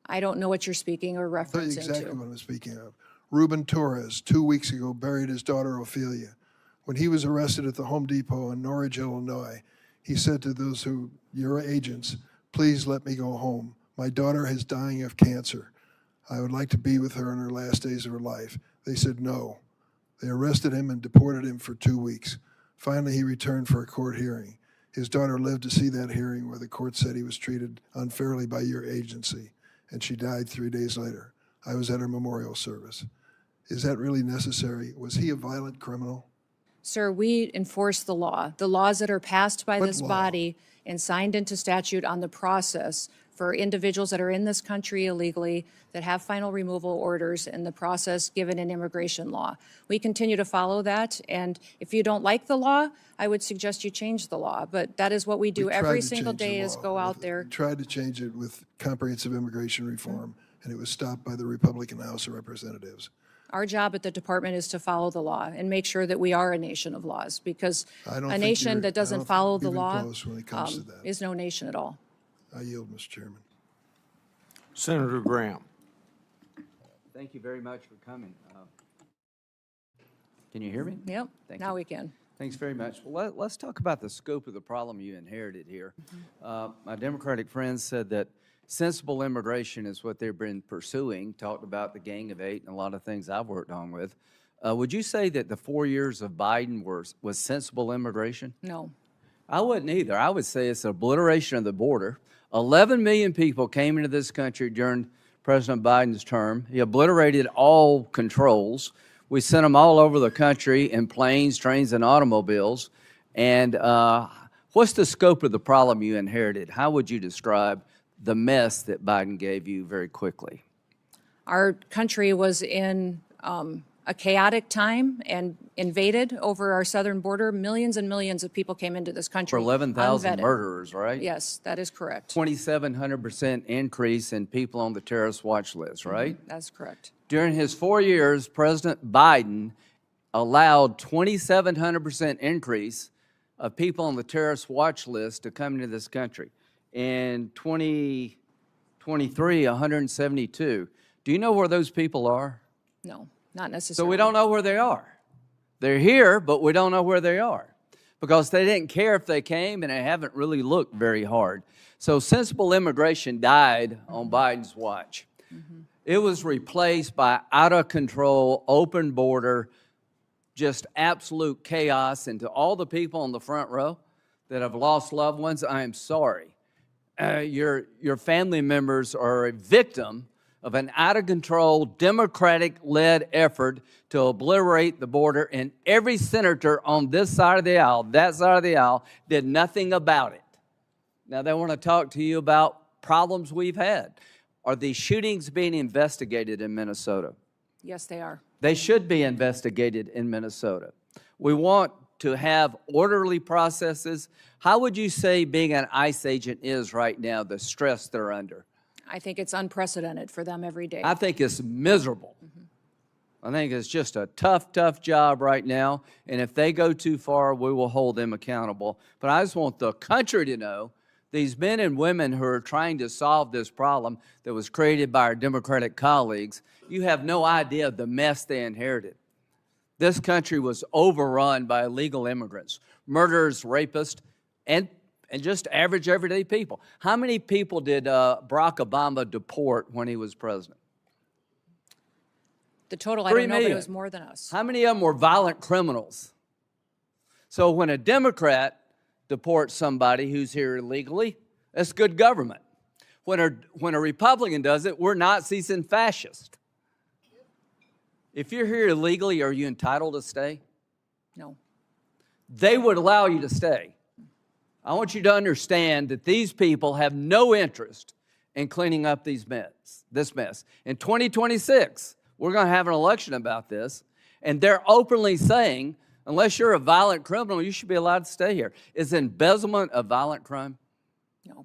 Speaker 4: I don't know what you're speaking or
Speaker 3: I'll tell you
Speaker 4: referencing
Speaker 3: exactly
Speaker 4: to.
Speaker 3: what I'm speaking of. Ruben Torres, 2 weeks ago, buried his daughter Ophelia. When he was arrested at the Home Depot in Norridge, Illinois, he said to those who, your agents, please let me go home. My daughter is dying of cancer. I would like to be with her in her last days of her life. They said no. They arrested him and deported him for 2 weeks. Finally, he returned for a court hearing. His daughter lived to see that hearing where the court said he was treated unfairly by your agency, and she died 3 days later. I was at her memorial service. Is that really necessary? Was he a violent criminal?
Speaker 4: Sir, we enforce the law. The laws that are passed by
Speaker 3: What
Speaker 4: this
Speaker 3: law?
Speaker 4: body and signed into statute on the process for individuals that are in this country illegally, that have final removal orders, and the process given in immigration law. We continue to follow that, and if you don't like the law, I would suggest you change the law. But that is what we do
Speaker 3: We tried
Speaker 4: every
Speaker 3: to
Speaker 4: single
Speaker 3: change the
Speaker 4: day, is
Speaker 3: law
Speaker 4: go out
Speaker 3: with-
Speaker 4: there.
Speaker 3: We tried to change it with comprehensive immigration reform, and it was stopped by the Republican House of Representatives.
Speaker 4: Our job at the department is to follow the law and make sure that we are a nation of laws, because
Speaker 3: I don't
Speaker 4: a
Speaker 3: think
Speaker 4: nation
Speaker 3: you're-
Speaker 4: that
Speaker 3: I
Speaker 4: doesn't
Speaker 3: don't
Speaker 4: follow
Speaker 3: think
Speaker 4: the
Speaker 3: you're even
Speaker 4: law
Speaker 3: close when it comes to that.
Speaker 4: is no nation at all.
Speaker 3: I yield, Mr. Chairman.
Speaker 2: Senator Graham.
Speaker 1: Thank you very much for coming. Can you hear me?
Speaker 4: Yep,
Speaker 1: Thank
Speaker 4: now
Speaker 1: you.
Speaker 4: we can.
Speaker 1: Thanks very much. Well, let's talk about the scope of the problem you inherited here. My Democratic friends said that sensible immigration is what they've been pursuing, talked about the Gang of Eight and a lot of things I've worked on with. Would you say that the 4 years of Biden was sensible immigration?
Speaker 4: No.
Speaker 1: I wouldn't either. I would say it's obliteration of the border. 11 million people came into this country during President Biden's term. He obliterated all controls. We sent them all over the country in planes, trains, and automobiles. And what's the scope of the problem you inherited? How would you describe the mess that Biden gave you very quickly?
Speaker 4: Our country was in a chaotic time and invaded over our southern border. Millions and millions of people came into this country.
Speaker 1: For 11,000
Speaker 4: unvetted.
Speaker 1: murderers, right?
Speaker 4: Yes, that is correct.
Speaker 1: 2,700% increase in people on the terrorist watch list, right?
Speaker 4: That's correct.
Speaker 1: During his 4 years, President Biden allowed 2,700% increase of people on the terrorist watch list to come into this country. In 2023, 172. Do you know where those people are?
Speaker 4: No, not
Speaker 1: So
Speaker 4: necessarily.
Speaker 1: we don't know where they are. They're here, but we don't know where they are. because they didn't care if they came, and they haven't really looked very hard. So sensible immigration died on Biden's watch. It was replaced by out-of-control, open border, just absolute chaos. And to all the people on the front row that have lost loved ones, I am sorry. Your family members are a victim of an out-of-control, Democratic-led effort to obliterate the border, and every senator on this side of the aisle, that side of the aisle, did nothing about it. Now, they want to talk to you about problems we've had. Are these shootings being investigated in Minnesota?
Speaker 4: Yes, they are.
Speaker 1: They should be investigated in Minnesota. We want to have orderly processes. How would you say being an ICE agent is right now, the stress they're under?
Speaker 4: I think it's unprecedented for them every day.
Speaker 1: I think it's miserable. I think it's just a tough, tough job right now. And if they go too far, we will hold them accountable. But I just want the country to know these men and women who are trying to solve this problem that was created by our Democratic colleagues, you have no idea the mess they inherited. This country was overrun by illegal immigrants, murderers, rapists, and just average, everyday people. How many people did Barack Obama deport when he was president?
Speaker 4: The total, I
Speaker 1: 3
Speaker 4: don't know, but
Speaker 1: million.
Speaker 4: it was more than us.
Speaker 1: How many of them were violent criminals? So when a Democrat deports somebody who's here illegally, that's good government. When a Republican does it, we're Nazis and fascists. If you're here illegally, are you entitled to stay?
Speaker 4: No.
Speaker 1: They would allow you to stay. I want you to understand that these people have no interest in cleaning up this mess. In 2026, we're going to have an election about this, and they're openly saying, unless you're a violent criminal, you should be allowed to stay here. Is embezzlement a violent crime?
Speaker 4: No.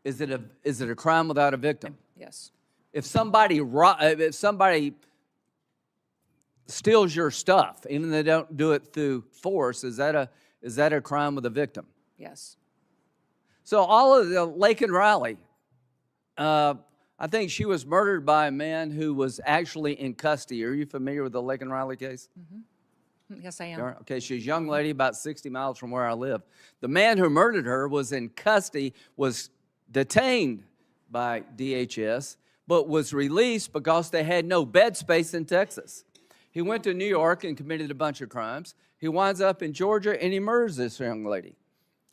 Speaker 1: Is it a crime without a victim?
Speaker 4: Yes.
Speaker 1: If somebody steals your stuff, even if they don't do it through force, is that a crime with a victim?
Speaker 4: Yes.
Speaker 1: So all of the Laken Riley, I think she was murdered by a man who was actually in custody. Are you familiar with the Laken Riley case?
Speaker 4: Yes, I am.
Speaker 1: Okay, she's a young lady about 60 miles from where I live. The man who murdered her was in custody, was detained by DHS, but was released because they had no bed space in Texas. He went to New York and committed a bunch of crimes. He winds up in Georgia and he murders this young lady.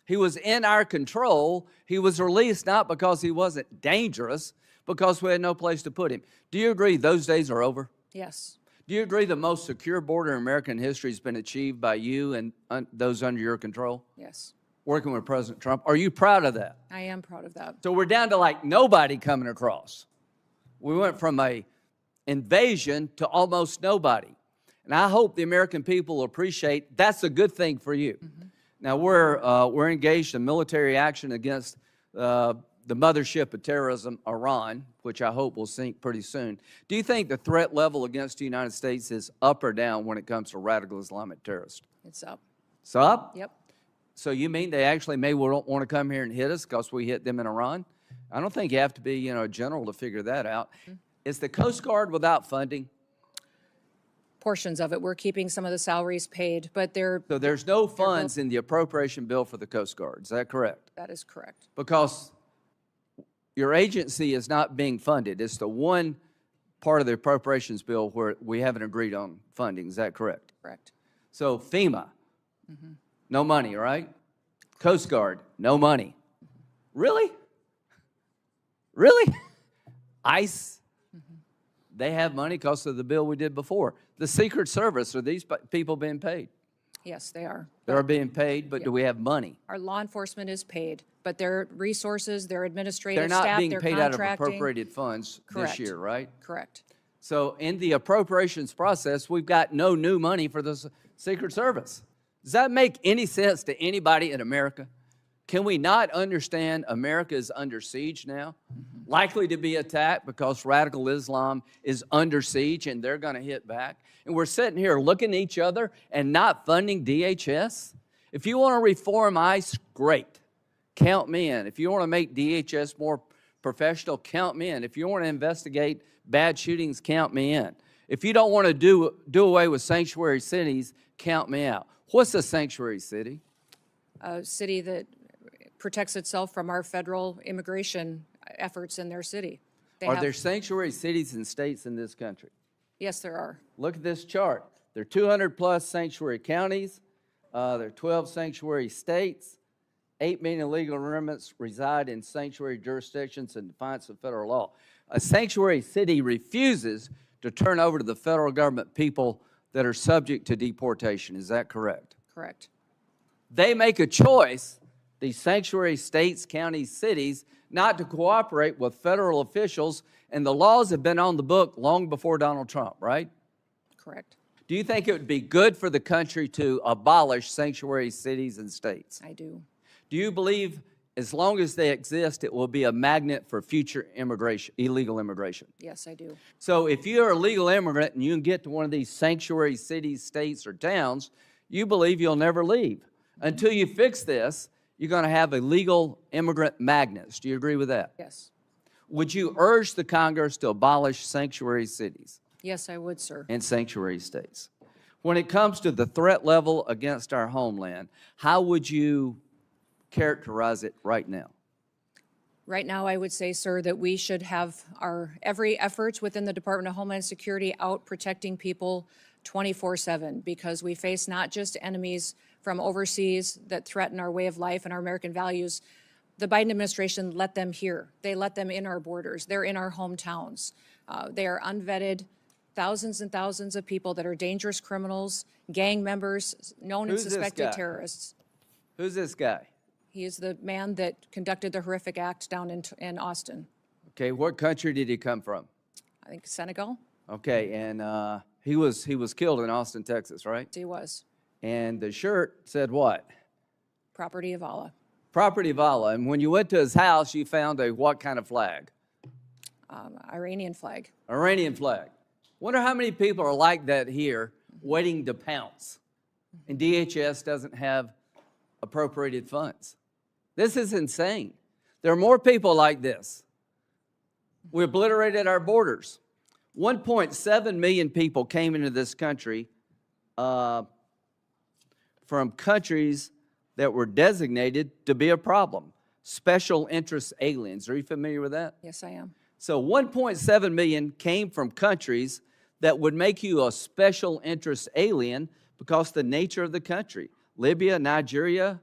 Speaker 1: He was in our control. He was released not because he wasn't dangerous, because we had no place to put him. Do you agree those days are over?
Speaker 4: Yes.
Speaker 1: Do you agree the most secure border in American history has been achieved by you and those under your control?
Speaker 4: Yes.
Speaker 1: Working with President Trump. Are you proud of that?
Speaker 4: I am proud of that.
Speaker 1: So we're down to like nobody coming across. We went from a invasion to almost nobody. And I hope the American people will appreciate that's a good thing for you. Now we're engaged in military action against the mothership of terrorism, Iran, which I hope will sink pretty soon. Do you think the threat level against the United States is up or down when it comes to radical Islamic terrorists?
Speaker 4: It's up.
Speaker 1: It's up?
Speaker 4: Yep.
Speaker 1: So you mean they actually may want to come here and hit us because we hit them in Iran? I don't think you have to be, a general to figure that out. Is the Coast Guard without funding?
Speaker 4: Portions of it. We're keeping some of the salaries paid, but
Speaker 1: So there's no funds in the appropriation bill for the Coast Guard. Is that correct?
Speaker 4: that is correct.
Speaker 1: Because your agency is not being funded. It's the one part of the appropriations bill where we haven't agreed on funding. Is that correct?
Speaker 4: Correct.
Speaker 1: So FEMA, no money, right? Coast Guard, no money. Really? Really? ICE, they have money because of the bill we did before. The Secret Service, are these people being paid?
Speaker 4: Yes, they are.
Speaker 1: They're being paid, but do we have money?
Speaker 4: Our law enforcement is paid, but their resources, their administrative
Speaker 1: They're not
Speaker 4: staff,
Speaker 1: being
Speaker 4: their
Speaker 1: paid out of
Speaker 4: contracting.
Speaker 1: appropriated funds
Speaker 4: Correct.
Speaker 1: this year, right?
Speaker 4: Correct.
Speaker 1: So in the appropriations process, we've got no new money for the Secret Service. Does that make any sense to anybody in America? Can we not understand America is under siege now? Likely to be attacked because radical Islam is under siege and they're going to hit back. And we're sitting here looking at each other and not funding DHS? If you want to reform ICE, great. Count me in. If you want to make DHS more professional, count me in. If you want to investigate bad shootings, count me in. If you don't want to do away with sanctuary cities, count me out. What's a sanctuary city?
Speaker 4: A city that protects itself from our federal immigration efforts in their city.
Speaker 1: Are there sanctuary cities and states in this country?
Speaker 4: Yes, there are.
Speaker 1: Look at this chart. There are 200 plus sanctuary counties. There are 12 sanctuary states. 8 million illegal immigrants reside in sanctuary jurisdictions in defiance of federal law. A sanctuary city refuses to turn over to the federal government people that are subject to deportation. Is that correct?
Speaker 4: Correct.
Speaker 1: They make a choice, these sanctuary states, counties, cities, not to cooperate with federal officials, and the laws have been on the book long before Donald Trump, right?
Speaker 4: Correct.
Speaker 1: Do you think it would be good for the country to abolish sanctuary cities and states?
Speaker 4: I do.
Speaker 1: Do you believe as long as they exist, it will be a magnet for future immigration, illegal immigration?
Speaker 4: Yes, I do.
Speaker 1: So if you're a legal immigrant and you can get to one of these sanctuary cities, states, or towns, you believe you'll never leave. Until you fix this, you're going to have illegal immigrant magnets. Do you agree with that?
Speaker 4: Yes.
Speaker 1: Would you urge the Congress to abolish sanctuary cities
Speaker 4: Yes, I would, sir.
Speaker 1: and sanctuary states? When it comes to the threat level against our homeland, how would you characterize it right now?
Speaker 4: Right now, I would say, sir, that we should have our every effort within the Department of Homeland Security out protecting people 24/7, because we face not just enemies from overseas that threaten our way of life and our American values. The Biden administration let them here. They let them in our borders. They're in our hometowns. They are unvetted, thousands and thousands of people that are dangerous criminals, gang members, known and
Speaker 1: Who's this
Speaker 4: suspected
Speaker 1: guy?
Speaker 4: terrorists.
Speaker 1: Who's this guy?
Speaker 4: He is the man that conducted the horrific act down in Austin.
Speaker 1: Okay, what country did he come from?
Speaker 4: I think Senegal.
Speaker 1: Okay, and he was killed in Austin, Texas, right?
Speaker 4: He was.
Speaker 1: And the shirt said what?
Speaker 4: Property of Allah.
Speaker 1: Property of Allah. And when you went to his house, you found a what kind of flag?
Speaker 4: Iranian flag.
Speaker 1: Iranian flag. Wonder how many people are like that here, waiting to pounce. And DHS doesn't have appropriated funds. This is insane. There are more people like this. We obliterated our borders. 1.7 million people came into this country from countries that were designated to be a problem. Special interest aliens. Are you familiar with that?
Speaker 4: Yes, I am.
Speaker 1: So 1.7 million came from countries that would make you a special interest alien because of the nature of the country. Libya, Nigeria,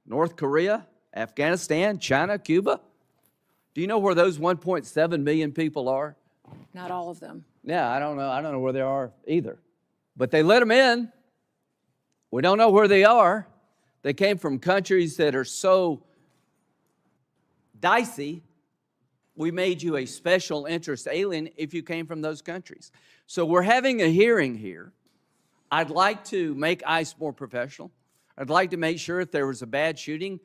Speaker 1: North Korea, Afghanistan, China, Cuba. Do you know where those 1.7 million people are?
Speaker 4: Not all of them.
Speaker 1: Yeah, I don't know. I don't know where they are either. But they let them in. We don't know where they are. They came from countries that are so dicey. We made you a special interest alien if you came from those countries. So we're having a hearing here. I'd like to make ICE more professional. I'd like to make sure if there was a bad shooting,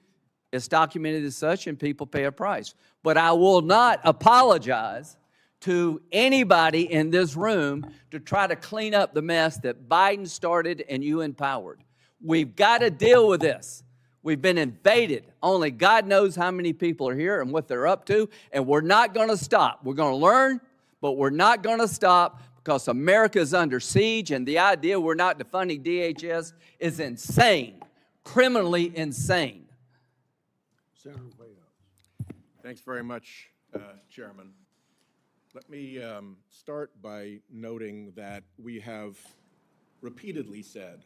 Speaker 1: it's documented as such and people pay a price. But I will not apologize to anybody in this room to try to clean up the mess that Biden started and you empowered. We've got to deal with this. We've been invaded. Only God knows how many people are here and what they're up to, and we're not going to stop. We're going to learn, but we're not going to stop because America is under siege, and the idea we're not defunding DHS is insane, criminally insane.
Speaker 2: Senator Bayh.
Speaker 6: Thanks very much, Chairman. Let me start by noting that we have repeatedly said,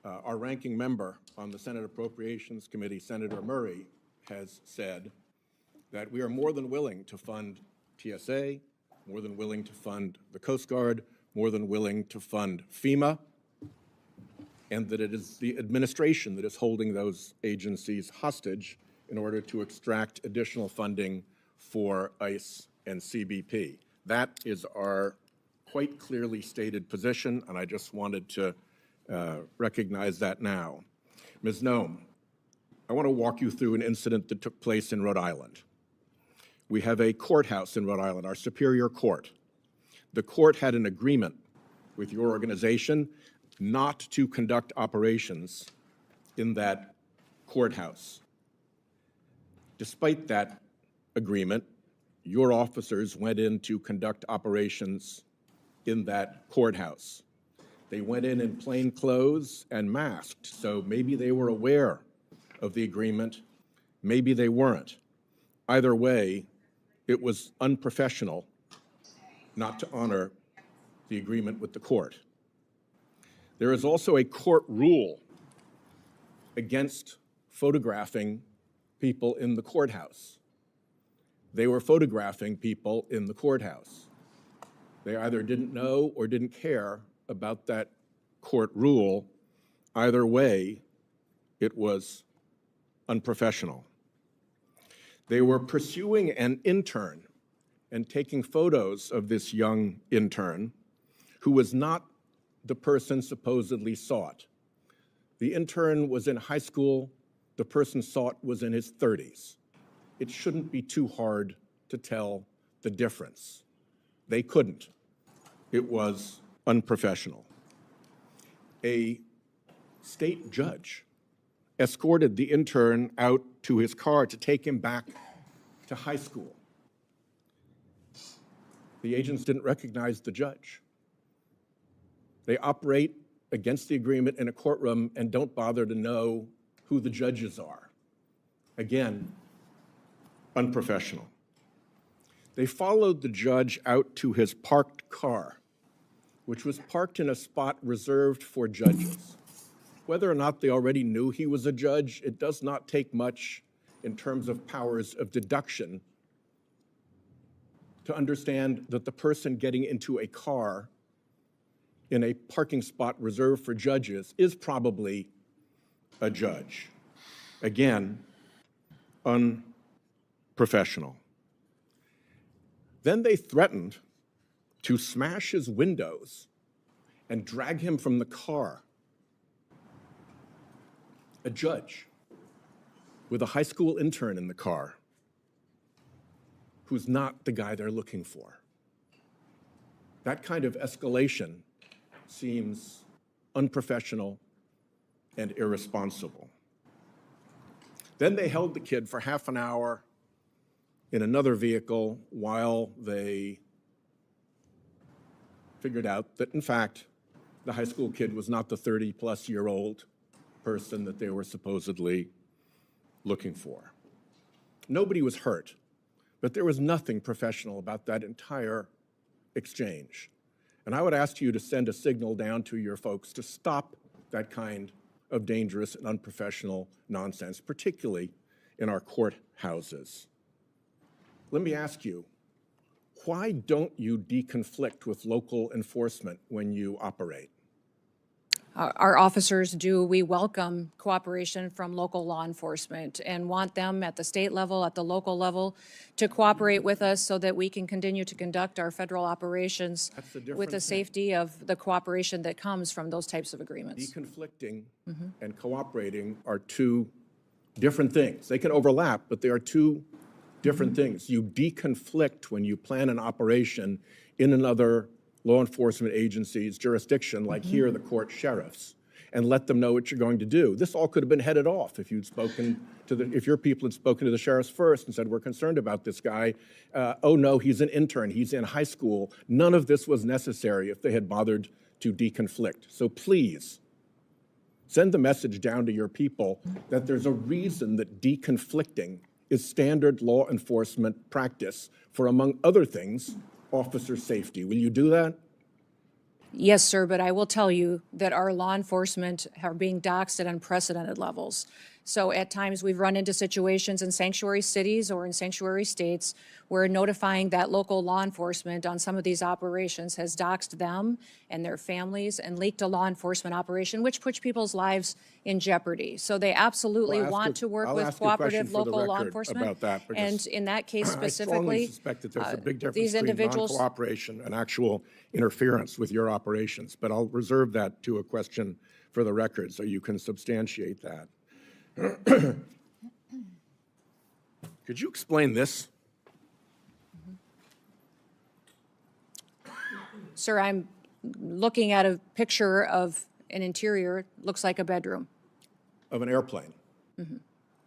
Speaker 6: our ranking member on the Senate Appropriations Committee, Senator Murray, has said that we are more than willing to fund TSA, more than willing to fund the Coast Guard, more than willing to fund FEMA, and that it is the administration that is holding those agencies hostage in order to extract additional funding for ICE and CBP. That is our quite clearly stated position, and I just wanted to recognize that now. Ms. Noem, I want to walk you through an incident that took place in Rhode Island. We have a courthouse in Rhode Island, our Superior Court. The court had an agreement with your organization not to conduct operations in that courthouse. Despite that agreement, your officers went in to conduct operations in that courthouse. They went in plain clothes and masked, so maybe they were aware of the agreement, maybe they weren't. Either way, it was unprofessional not to honor the agreement with the court. There is also a court rule against photographing people in the courthouse. They were photographing people in the courthouse. They either didn't know or didn't care about that court rule. Either way, it was unprofessional. They were pursuing an intern and taking photos of this young intern who was not the person supposedly sought. The intern was in high school. The person sought was in his 30s. It shouldn't be too hard to tell the difference. They couldn't. It was unprofessional. A state judge escorted the intern out to his car to take him back to high school. The agents didn't recognize the judge. They operate against the agreement in a courtroom and don't bother to know who the judges are. Again, unprofessional. They followed the judge out to his parked car, which was parked in a spot reserved for judges. Whether or not they already knew he was a judge, it does not take much in terms of powers of deduction to understand that the person getting into a car in a parking spot reserved for judges is probably a judge. Again, unprofessional. Then they threatened to smash his windows and drag him from the car. A judge with a high school intern in the car who's not the guy they're looking for. That kind of escalation seems unprofessional and irresponsible. Then they held the kid for half an hour in another vehicle while they figured out that, in fact, the high school kid was not the 30-plus-year-old person that they were supposedly looking for. Nobody was hurt, but there was nothing professional about that entire exchange. And I would ask you to send a signal down to your folks to stop that kind of dangerous and unprofessional nonsense, particularly in our courthouses. Let me ask you, why don't you deconflict with local enforcement when you operate?
Speaker 4: Our officers do. We welcome cooperation from local law enforcement and want them at the state level, at the local level, to cooperate with us so that we can continue to conduct our federal operations with the safety of the cooperation that comes from those types of agreements.
Speaker 6: Deconflicting and cooperating are two different things. They can overlap, but they are two different things. You deconflict when you plan an operation in another law enforcement agency's jurisdiction, like here, the court sheriffs, and let them know what you're going to do. This all could have been headed off if you'd spoken to if your people had spoken to the sheriffs first and said, we're concerned about this guy. Oh no, he's an intern, he's in high school. None of this was necessary if they had bothered to deconflict. So please, send the message down to your people that there's a reason that deconflicting is standard law enforcement practice for, among other things, officer safety. Will you do that?
Speaker 4: Yes, sir, but I will tell you that our law enforcement are being doxxed at unprecedented levels. So at times we've run into situations in sanctuary cities or in sanctuary states where notifying that local law enforcement on some of these operations has doxxed them and their families and leaked a law enforcement operation, which puts people's lives in jeopardy. So they absolutely want to work with cooperative local law enforcement.
Speaker 6: About that,
Speaker 4: and in that case
Speaker 6: I strongly
Speaker 4: specifically,
Speaker 6: suspect that there's a big difference
Speaker 4: these
Speaker 6: between
Speaker 4: individuals,
Speaker 6: non-cooperation and actual interference with your operations. But I'll reserve that to a question for the record so you can substantiate that. Could you explain this?
Speaker 4: sir, I'm looking at a picture of an interior, looks like a bedroom.
Speaker 6: Of an airplane?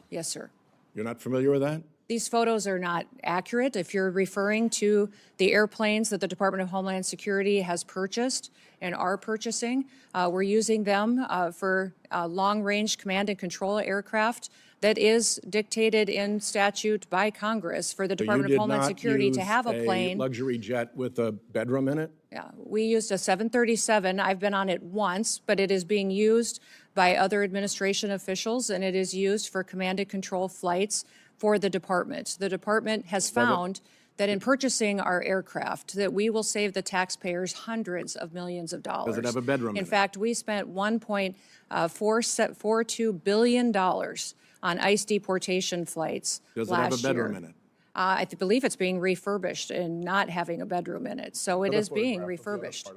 Speaker 4: Yes, sir.
Speaker 6: You're not familiar with that?
Speaker 4: These photos are not accurate. If you're referring to the airplanes that the Department of Homeland Security has purchased and are purchasing, we're using them for long-range command and control aircraft that is dictated in statute by Congress for the Department of Homeland Security to have a plane.
Speaker 6: Luxury jet with a bedroom in it?
Speaker 4: Yeah, we used a 737. I've been on it once, but it is being used by other administration officials, and it is used for command and control flights for the department. The department has found that in purchasing our aircraft, that we will save the taxpayers hundreds of millions of dollars.
Speaker 6: Does it have a bedroom in it?
Speaker 4: In fact, we spent $1.42 billion on ICE deportation flights last year.
Speaker 6: Does it have a bedroom in it?
Speaker 4: I believe it's being refurbished and not having a bedroom in it, so it is being refurbished.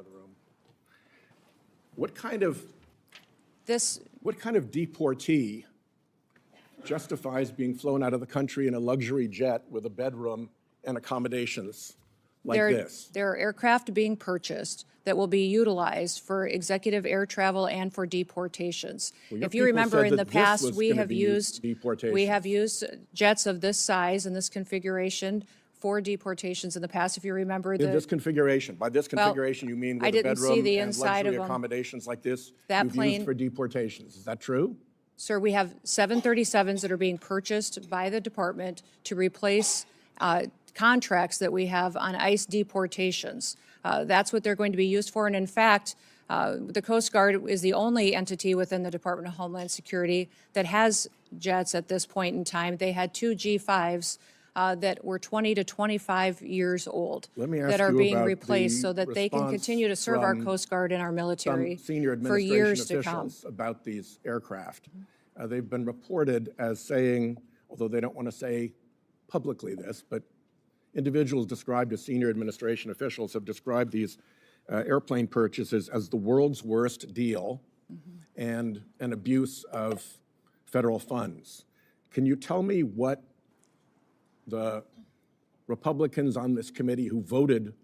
Speaker 6: What kind of
Speaker 4: This,
Speaker 6: deportee justifies being flown out of the country in a luxury jet with a bedroom and accommodations like this?
Speaker 4: there are aircraft being purchased that will be utilized for executive air travel and for deportations.
Speaker 6: Well, your
Speaker 4: If you
Speaker 6: people
Speaker 4: remember
Speaker 6: said
Speaker 4: in the
Speaker 6: that this
Speaker 4: past,
Speaker 6: was
Speaker 4: we
Speaker 6: gonna
Speaker 4: have
Speaker 6: be
Speaker 4: used
Speaker 6: deportation.
Speaker 4: jets of this size and this configuration for deportations in the past. If you remember
Speaker 6: In this configuration, by this configuration, you mean
Speaker 4: I
Speaker 6: with a
Speaker 4: didn't see
Speaker 6: bedroom
Speaker 4: the
Speaker 6: and
Speaker 4: inside of
Speaker 6: luxury
Speaker 4: them.
Speaker 6: accommodations like this
Speaker 4: That
Speaker 6: you've
Speaker 4: plane-
Speaker 6: used for deportations. Is that true?
Speaker 4: Sir, we have 737s that are being purchased by the department to replace contracts that we have on ICE deportations. That's what they're going to be used for. And in fact, the Coast Guard is the only entity within the Department of Homeland Security that has jets at this point in time. They had two G5s that were 20 to 25 years old
Speaker 6: Let me ask
Speaker 4: that are
Speaker 6: you
Speaker 4: being
Speaker 6: about
Speaker 4: replaced
Speaker 6: the
Speaker 4: so that they can
Speaker 6: response
Speaker 4: continue to serve our
Speaker 6: from
Speaker 4: Coast Guard and our military
Speaker 6: Some senior
Speaker 4: for
Speaker 6: administration
Speaker 4: years to come.
Speaker 6: officials about these aircraft. They've been reported as saying, although they don't want to say publicly this, but individuals described as senior administration officials have described these airplane purchases as the world's worst deal and an abuse of federal funds. Can you tell me what the Republicans on this committee who voted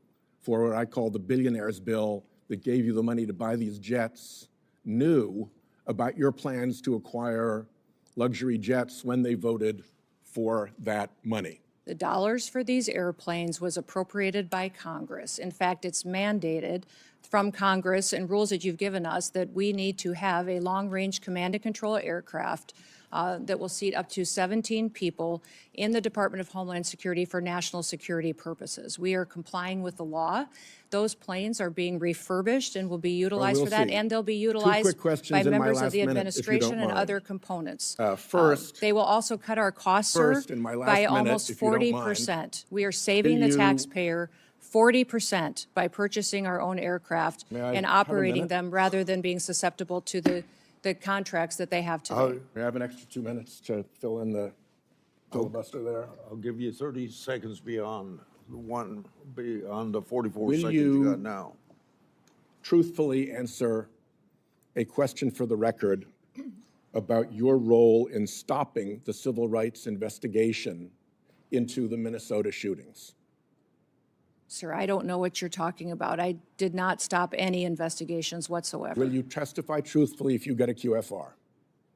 Speaker 6: for what I call the billionaires bill that gave you the money to buy these jets knew about your plans to acquire luxury jets when they voted for that money?
Speaker 4: The dollars for these airplanes was appropriated by Congress. In fact, it's mandated from Congress and rules that you've given us that we need to have a long-range command and control aircraft that will seat up to 17 people in the Department of Homeland Security for national security purposes. We are complying with the law. Those planes are being refurbished and will be utilized
Speaker 6: we'll
Speaker 4: for that,
Speaker 6: see.
Speaker 4: and they'll be
Speaker 6: Quick
Speaker 4: utilized
Speaker 6: questions
Speaker 4: by
Speaker 6: in my
Speaker 4: members of
Speaker 6: last
Speaker 4: the
Speaker 6: minute, if you don't
Speaker 4: administration and
Speaker 6: mind.
Speaker 4: other components.
Speaker 6: First,
Speaker 4: They will also cut our costs, sir,
Speaker 6: First, in my last
Speaker 4: by
Speaker 6: minute,
Speaker 4: almost
Speaker 6: if you don't mind,
Speaker 4: 40%. We are saving the
Speaker 6: you-
Speaker 4: taxpayer 40% by purchasing our own aircraft
Speaker 6: May I
Speaker 4: and
Speaker 6: have a
Speaker 4: operating
Speaker 6: minute?
Speaker 4: them rather than being susceptible to the contracts that they have today.
Speaker 6: may I have an extra 2 minutes to fill in the filibuster there?
Speaker 2: I'll give you 30 seconds beyond the 44
Speaker 6: Will
Speaker 2: seconds
Speaker 6: you-
Speaker 2: you got now.
Speaker 6: Truthfully answer a question for the record about your role in stopping the civil rights investigation into the Minnesota shootings.
Speaker 4: Sir, I don't know what you're talking about. I did not stop any investigations whatsoever.
Speaker 6: Will you testify truthfully if you get a QFR?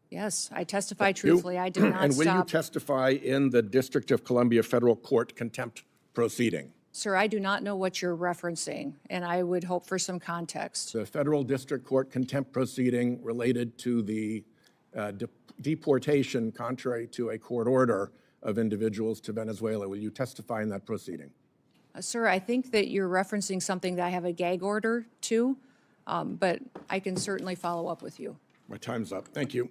Speaker 4: Yes, I testify truthfully. I did not
Speaker 6: And will you
Speaker 4: stop.
Speaker 6: testify in the District of Columbia Federal Court contempt proceeding?
Speaker 4: Sir, I do not know what you're referencing, and I would hope for some context.
Speaker 6: The Federal District Court contempt proceeding related to the deportation, contrary to a court order, of individuals to Venezuela. Will you testify in that proceeding?
Speaker 4: Sir, I think that you're referencing something that I have a gag order to, but I can certainly follow up with you.
Speaker 6: My time's up. Thank you.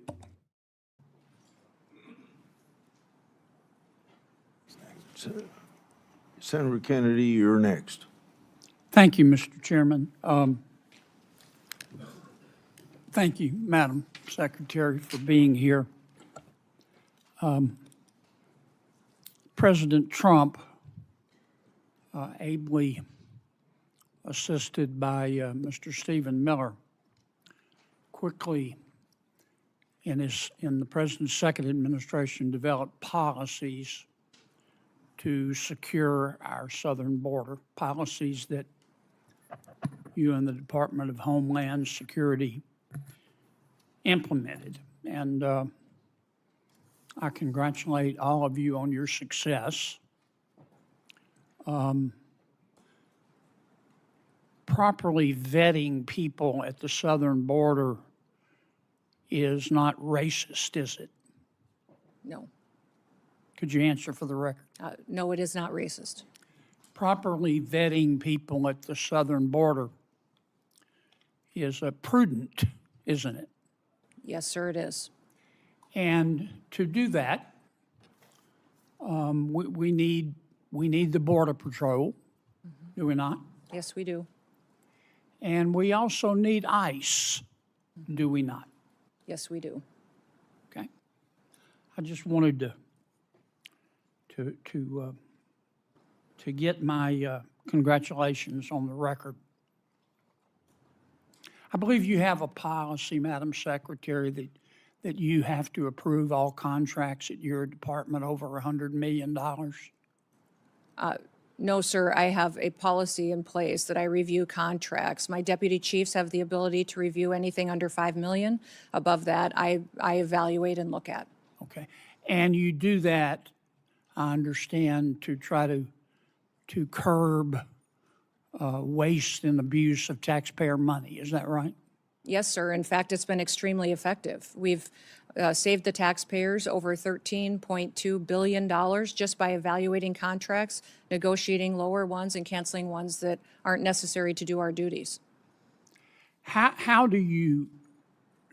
Speaker 2: Senator Kennedy, you're next.
Speaker 7: Thank you, Mr. Chairman. Thank you, Madam Secretary, for being here. President Trump, ably assisted by Mr. Stephen Miller, quickly in the President's second administration developed policies to secure our southern border, policies that you and the Department of Homeland Security implemented. And I congratulate all of you on your success. Properly vetting people at the southern border is not racist, is it?
Speaker 4: No.
Speaker 7: Could you answer for the record?
Speaker 4: No, it is not racist.
Speaker 7: Properly vetting people at the southern border is prudent, isn't it?
Speaker 4: Yes, sir, it is.
Speaker 7: And to do that, we need the Border Patrol, do we not?
Speaker 4: Yes, we do.
Speaker 7: And we also need ICE, do we not?
Speaker 4: Yes, we do.
Speaker 7: Okay. I just wanted to get my congratulations on the record. I believe you have a policy, Madam Secretary, that you have to approve all contracts at your department over $100 million.
Speaker 4: No, sir, I have a policy in place that I review contracts. My deputy chiefs have the ability to review anything under $5 million. Above that, I evaluate and look at.
Speaker 7: Okay. And you do that, I understand, to try to curb waste and abuse of taxpayer money. Is that right?
Speaker 4: Yes, sir. In fact, it's been extremely effective. We've saved the taxpayers over $13.2 billion just by evaluating contracts, negotiating lower ones, and canceling ones that aren't necessary to do our duties.
Speaker 7: How do you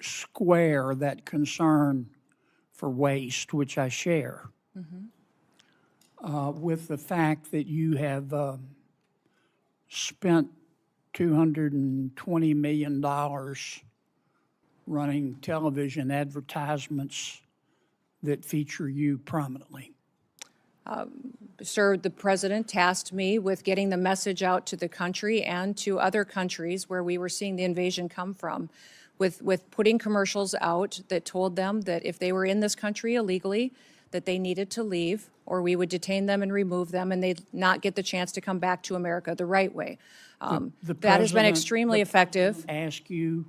Speaker 7: square that concern for waste, which I share, with the fact that you have spent $220 million running television advertisements that feature you prominently?
Speaker 4: Sir, the president tasked me with getting the message out to the country and to other countries where we were seeing the invasion come from, with putting commercials out that told them that if they were in this country illegally, that they needed to leave, or we would detain them and remove them, and they'd not get the chance to come back to America the right way. That has been extremely effective.
Speaker 7: Ask you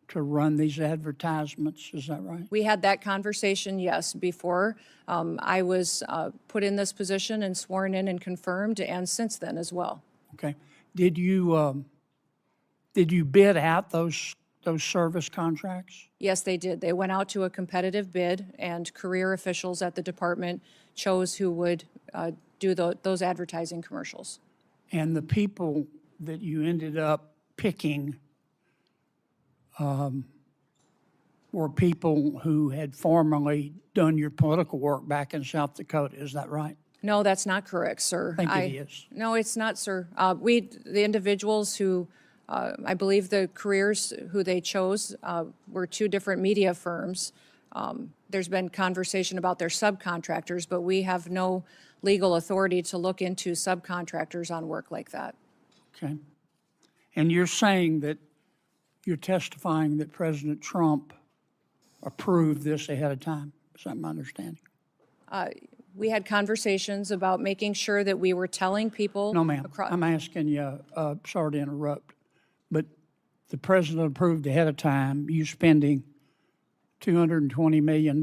Speaker 7: to run these advertisements, is that right?
Speaker 4: We had that conversation, yes, before I was put in this position and sworn in and confirmed, and since then as well.
Speaker 7: Okay. Did you bid out those service contracts?
Speaker 4: Yes, they did. They went out to a competitive bid, and career officials at the department chose who would do those advertising commercials.
Speaker 7: And the people that you ended up picking were people who had formerly done your political work back in South Dakota, is that right?
Speaker 4: No, that's not correct, sir.
Speaker 7: I think it is.
Speaker 4: No, it's not, sir. The individuals who, I believe the careers who they chose were two different media firms. There's been conversation about their subcontractors, but we have no legal authority to look into subcontractors on work like that.
Speaker 7: Okay. And you're saying that you're testifying that President Trump approved this ahead of time? Is that my understanding?
Speaker 4: We had conversations about making sure that we were telling people.
Speaker 7: No, ma'am. I'm asking you, sorry to interrupt, but the president approved ahead of time you spending $220 million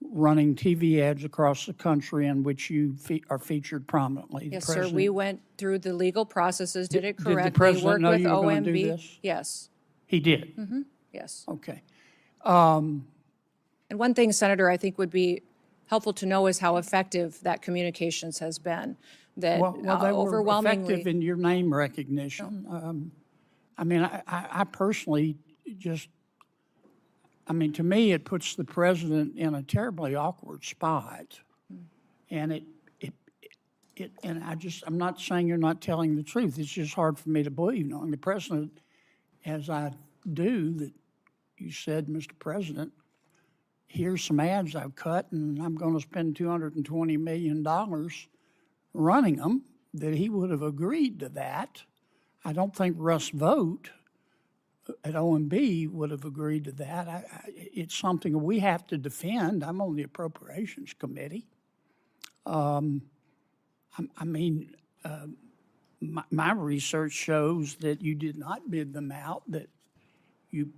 Speaker 7: running TV ads across the country in which you are featured prominently.
Speaker 4: Yes, sir. We went through the legal processes, did it correctly.
Speaker 7: Did the president know
Speaker 4: worked
Speaker 7: you
Speaker 4: with
Speaker 7: were going to do
Speaker 4: OMB.
Speaker 7: this?
Speaker 4: Yes.
Speaker 7: He did?
Speaker 4: Yes.
Speaker 7: Okay.
Speaker 4: And one thing, Senator, I think would be helpful to know is how effective that communications has been. That
Speaker 7: Well, they were
Speaker 4: overwhelmingly.
Speaker 7: effective in your name recognition. I mean, I personally just, I mean, to me, it puts the president in a terribly awkward spot. And I'm not saying you're not telling the truth. It's just hard for me to believe, knowing the president, as I do, that you said, Mr. President, here's some ads I've cut, and I'm going to spend $220 million running them, that he would have agreed to that. I don't think Russ Vogt at OMB would have agreed to that. It's something we have to defend. I'm on the Appropriations Committee. My research shows that you did not bid them out, that you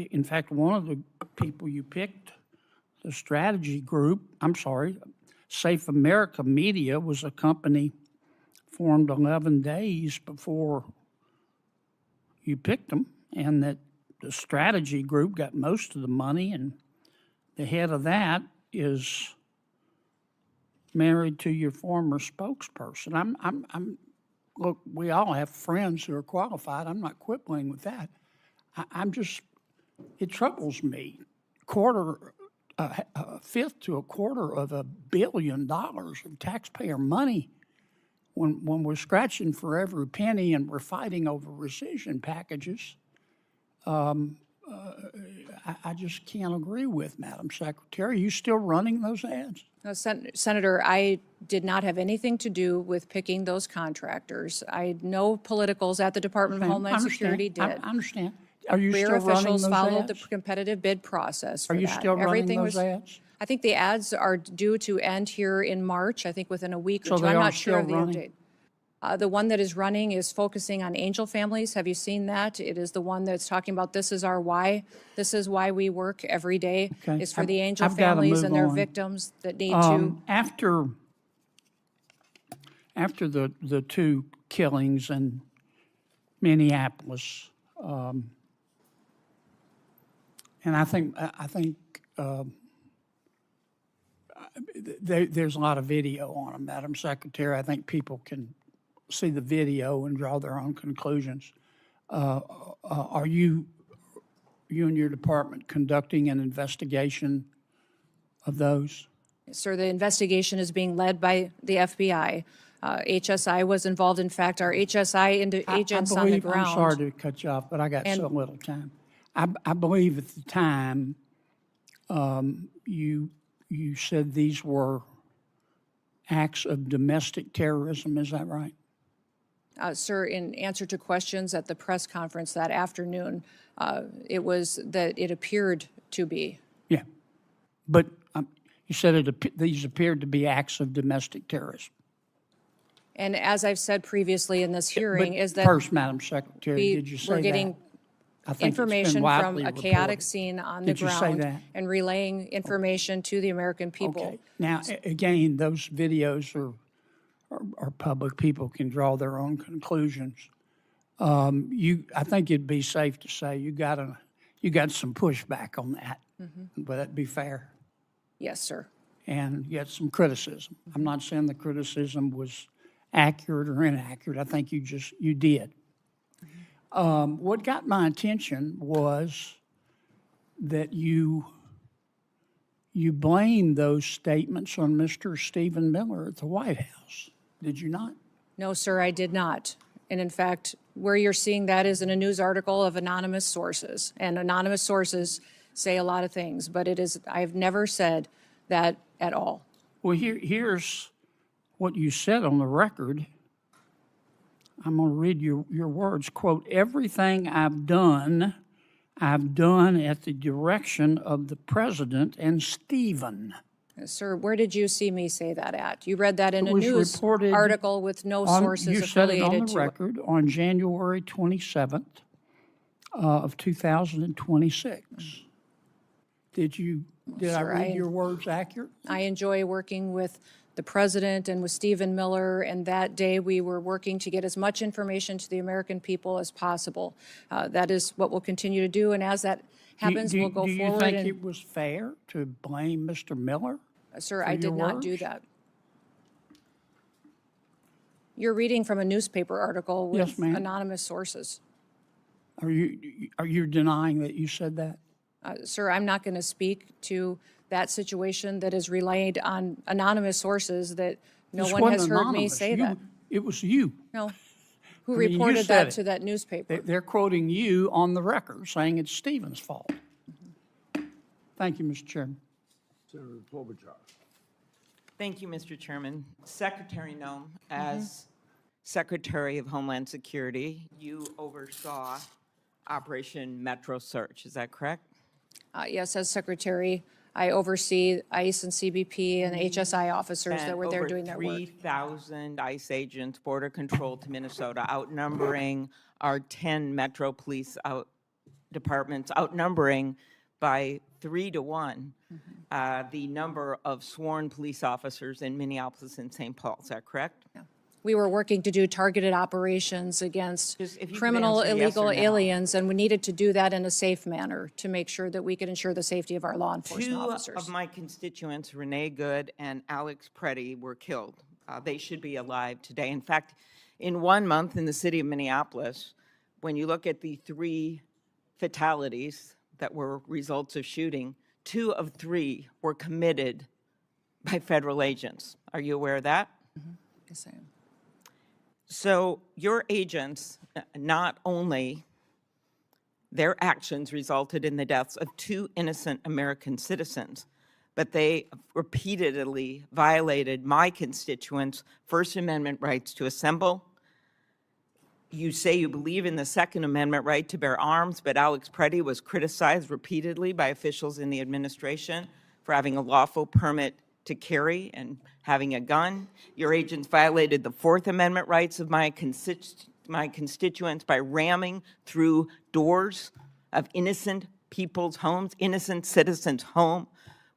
Speaker 7: in fact, one of the people you picked, The strategy group, Safe America Media was a company formed 11 days before you picked them, and that the strategy group got most of the money, and the head of that is married to your former spokesperson. Look, we all have friends who are qualified. I'm not quibbling with that. It troubles me. A fifth to a quarter of $1 billion of taxpayer money when we're scratching for every penny and we're fighting over rescission packages. I just can't agree with, Madam Secretary. Are you still running those ads?
Speaker 4: No, Senator, I did not have anything to do with picking those contractors. No politicals at the Department of Homeland Security did.
Speaker 7: I understand. Are you
Speaker 4: Career
Speaker 7: still running
Speaker 4: officials
Speaker 7: those
Speaker 4: followed
Speaker 7: ads?
Speaker 4: the competitive bid process for
Speaker 7: Are you
Speaker 4: that.
Speaker 7: still running
Speaker 4: Everything
Speaker 7: those
Speaker 4: was,
Speaker 7: ads?
Speaker 4: I think the ads are due to end here in March, I think within a week
Speaker 7: So
Speaker 4: or two.
Speaker 7: they
Speaker 4: I'm
Speaker 7: are
Speaker 4: not sure of
Speaker 7: still
Speaker 4: the
Speaker 7: running?
Speaker 4: update. The one that is running is focusing on angel families. Have you seen that? It is the one that's talking about this is our why. This is why we work every day.
Speaker 7: Okay.
Speaker 4: Is for the angel
Speaker 7: I've gotta
Speaker 4: families and
Speaker 7: move
Speaker 4: their
Speaker 7: on.
Speaker 4: victims that need to.
Speaker 7: After the two killings in Minneapolis, and I think there's a lot of video on them, Madam Secretary. I think people can see the video and draw their own conclusions. Are you and your department conducting an investigation of those?
Speaker 4: Sir, the investigation is being led by the FBI. HSI was involved. In fact, our HSI agents on the ground.
Speaker 7: I'm sorry to cut you off, but I got so little time. I believe at the time you said these were acts of domestic terrorism. Is that right?
Speaker 4: Sir, in answer to questions at the press conference that afternoon, it was that it appeared to be.
Speaker 7: Yeah, but you said these appeared to be acts of domestic terrorism.
Speaker 4: And as I've said previously in this hearing, is that
Speaker 7: First, Madam Secretary, did you say that?
Speaker 4: we're getting
Speaker 7: I think it's been
Speaker 4: information from
Speaker 7: widely
Speaker 4: a chaotic
Speaker 7: reported.
Speaker 4: scene on
Speaker 7: Did
Speaker 4: the
Speaker 7: you say
Speaker 4: ground
Speaker 7: that?
Speaker 4: and relaying information to the American people.
Speaker 7: Okay. Now, again, those videos are public. People can draw their own conclusions. I think it'd be safe to say you got some pushback on that.
Speaker 4: Mm-hmm.
Speaker 7: Would that be fair?
Speaker 4: Yes, sir.
Speaker 7: And you had some criticism. I'm not saying the criticism was accurate or inaccurate. I think you did. What got my attention was that you blamed those statements on Mr. Stephen Miller at the White House. Did you not?
Speaker 4: No, sir, I did not. And in fact, where you're seeing that is in a news article of anonymous sources. And anonymous sources say a lot of things, but I've never said that at all.
Speaker 7: Well, here's what you said on the record. I'm going to read your words. Quote, "Everything I've done at the direction of the president and Stephen."
Speaker 4: Sir, where did you see me say that at? You read that in a
Speaker 7: was
Speaker 4: news
Speaker 7: reported
Speaker 4: article with no sources
Speaker 7: You said it
Speaker 4: affiliated
Speaker 7: on the
Speaker 4: to it.
Speaker 7: record on January 27th of 2026. Did I
Speaker 4: Sir,
Speaker 7: read your words accurate?
Speaker 4: I enjoy working with the president and with Stephen Miller, and that day we were working to get as much information to the American people as possible. That is what we'll continue to do, and as that happens, we'll go
Speaker 7: Do you
Speaker 4: forward.
Speaker 7: think it was fair to blame Mr. Miller?
Speaker 4: Sir,
Speaker 7: for
Speaker 4: I did
Speaker 7: your
Speaker 4: not do
Speaker 7: words?
Speaker 4: that. You're reading from a newspaper article with
Speaker 7: Yes, ma'am.
Speaker 4: anonymous sources.
Speaker 7: Are you denying that you said that?
Speaker 4: Sir, I'm not going to speak to that situation that is relayed on anonymous sources that no
Speaker 7: This
Speaker 4: one
Speaker 7: wasn't
Speaker 4: has heard me
Speaker 7: anonymous.
Speaker 4: say that.
Speaker 7: It was you.
Speaker 4: No. Who
Speaker 7: I mean, you
Speaker 4: reported
Speaker 7: said
Speaker 4: that
Speaker 7: it.
Speaker 4: to that newspaper?
Speaker 7: They're quoting you on the record, saying it's Stephen's fault. Thank you, Mr. Chairman.
Speaker 2: Senator Klobuchar.
Speaker 8: Thank you, Mr. Chairman. Secretary Noem, as Secretary of Homeland Security, you oversaw Operation Metro Search, is that correct?
Speaker 4: Yes, as secretary, I oversee ICE and CBP and HSI officers that were there doing their work.
Speaker 8: 3,000 ICE agents, border control to Minnesota, outnumbering our 10 Metro Police departments, outnumbering by 3-1 the number of sworn police officers in Minneapolis and St. Paul. Is that correct?
Speaker 4: We were working to do targeted operations against
Speaker 8: Just if you could
Speaker 4: criminal,
Speaker 8: answer yes
Speaker 4: illegal
Speaker 8: or no.
Speaker 4: aliens, and we needed to do that in a safe manner to make sure that we could ensure the safety of our law enforcement
Speaker 8: Two
Speaker 4: officers.
Speaker 8: of my constituents, Renee Good and Alex Preddy, were killed. They should be alive today. In fact, in 1 month in the city of Minneapolis, when you look at the 3 fatalities that were results of shooting, 2 of 3 were committed by federal agents. Are you aware of that?
Speaker 4: Yes, I am.
Speaker 8: So your agents, not only their actions resulted in the deaths of 2 innocent American citizens, but they repeatedly violated my constituents' First Amendment rights to assemble. You say you believe in the Second Amendment right to bear arms, but Alex Preddy was criticized repeatedly by officials in the administration for having a lawful permit to carry and having a gun. Your agents violated the Fourth Amendment rights of my constituents by ramming through doors of innocent people's homes, innocent citizens' home,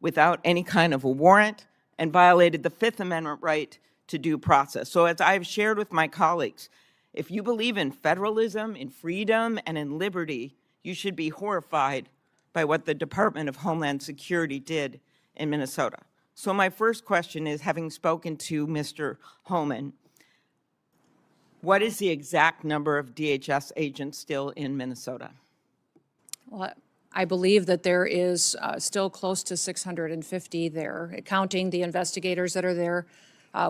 Speaker 8: without any kind of a warrant, and violated the Fifth Amendment right to due process. So as I've shared with my colleagues, if you believe in federalism, in freedom, and in liberty, you should be horrified by what the Department of Homeland Security did in Minnesota. So my first question is, having spoken to Mr. Homan, what is the exact number of DHS agents still in Minnesota?
Speaker 4: Well, I believe that there is still close to 650 there, counting the investigators that are there,